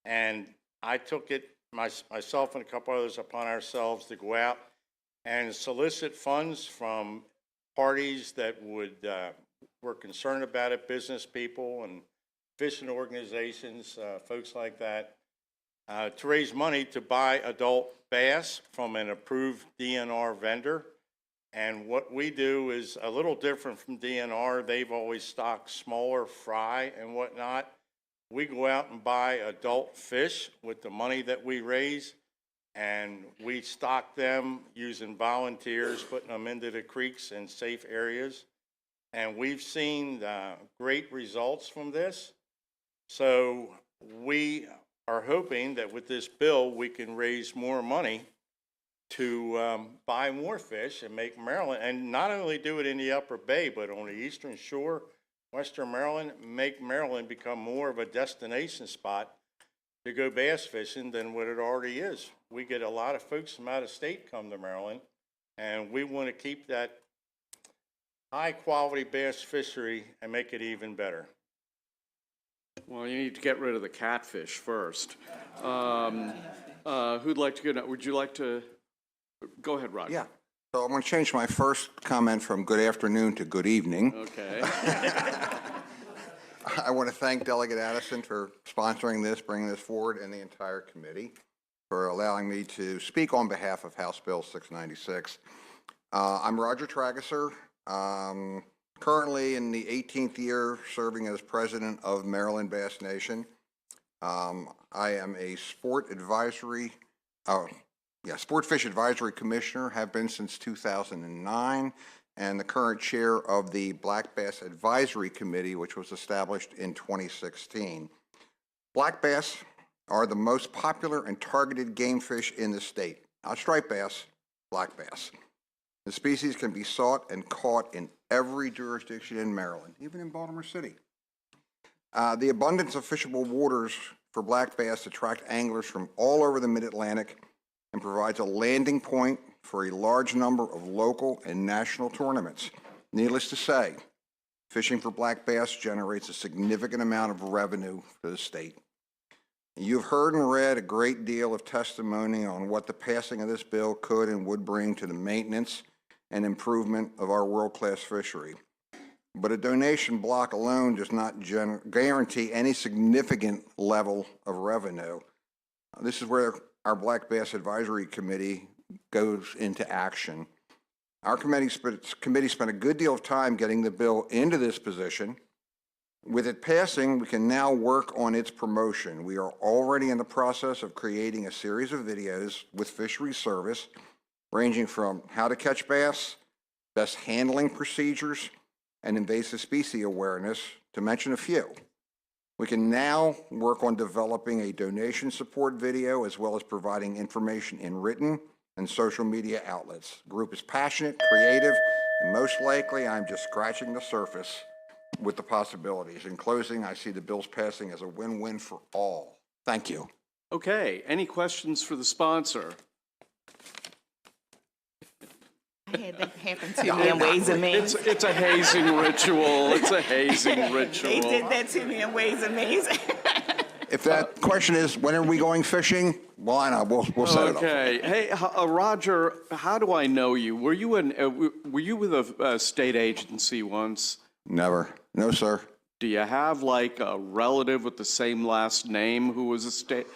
And I took it, myself and a couple others, upon ourselves to go out and solicit funds from parties that were concerned about it, business people and fishing organizations, folks like that, to raise money to buy adult bass from an approved DNR vendor. And what we do is a little different from DNR. They've always stocked smaller fry and whatnot. We go out and buy adult fish with the money that we raise, and we stock them using volunteers, putting them into the creeks in safe areas. And we've seen great results from this. So we are hoping that with this bill, we can raise more money to buy more fish and make Maryland, and not only do it in the Upper Bay, but on the Eastern Shore, Western Maryland, make Maryland become more of a destination spot to go bass fishing than what it already is. We get a lot of folks from out of state come to Maryland, and we want to keep that high quality bass fishery and make it even better. Well, you need to get rid of the catfish first. Who'd like to go now? Would you like to? Go ahead, Roger. Yeah. So I'm going to change my first comment from good afternoon to good evening. Okay. I want to thank Delegate Addison for sponsoring this, bringing this forward, and the entire committee for allowing me to speak on behalf of House Bill 696. I'm Roger Trageser, currently in the 18th year serving as president of Maryland Bass Nation. I am a sport fish advisory commissioner, have been since 2009, and the current chair of the Black Bass Advisory Committee, which was established in 2016. Black bass are the most popular and targeted game fish in the state. Not striped bass, black bass. The species can be sought and caught in every jurisdiction in Maryland, even in Baltimore City. The abundance of fishable waters for black bass attract anglers from all over the Mid-Atlantic and provides a landing point for a large number of local and national tournaments. Needless to say, fishing for black bass generates a significant amount of revenue for the state. You've heard and read a great deal of testimony on what the passing of this bill could and would bring to the maintenance and improvement of our world-class fishery. But a donation block alone does not guarantee any significant level of revenue. This is where our Black Bass Advisory Committee goes into action. Our committee spent a good deal of time getting the bill into this position. With it passing, we can now work on its promotion. We are already in the process of creating a series of videos with fisheries service, ranging from how to catch bass, best handling procedures, and invasive species awareness, to mention a few. We can now work on developing a donation support video as well as providing information in written and social media outlets. The group is passionate, creative, and most likely I'm just scratching the surface with the possibilities. In closing, I see the bill's passing as a win-win for all. Thank you. Okay, any questions for the sponsor? I had that happen to me in Ways and Means. It's a hazing ritual. It's a hazing ritual. They did that to me in Ways and Means. If that question is, when are we going fishing? Well, I know, we'll set it up. Okay. Hey, Roger, how do I know you? Were you with a state agency once? Never. No, sir. Do you have like a relative with the same last name who was a state?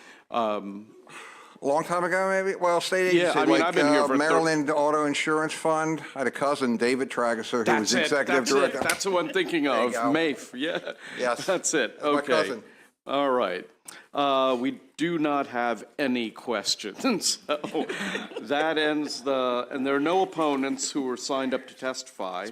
A long time ago, maybe? Well, state agency, Yeah, I mean, like I've been here for Maryland Auto Insurance Fund. I had a cousin, David Trageser, who was executive director. That's the one thinking of. MAFE, yeah. Yes. That's it. That's my Okay. cousin. All right. We do not have any questions. So that ends and there are no opponents who are signed up to testify.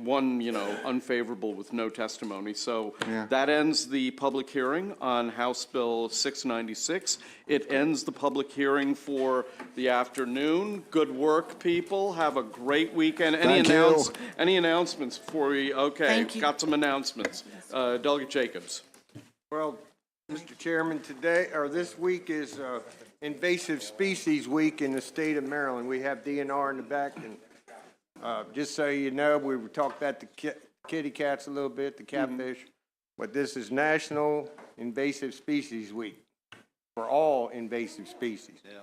One, unfavorable with no testimony. So that ends the public hearing on House Bill 696. It ends the public hearing for the afternoon. Good work, people. Have a great weekend. Any announcements before we? Okay, got some announcements. Delegate Jacobs. Well, Mr. Chairman, this week is Invasive Species Week in the state of Maryland. We have DNR in the back, and just so you know, we talked about the kitty cats a little bit, the catfish, but this is National Invasive Species Week for all invasive species. Yeah.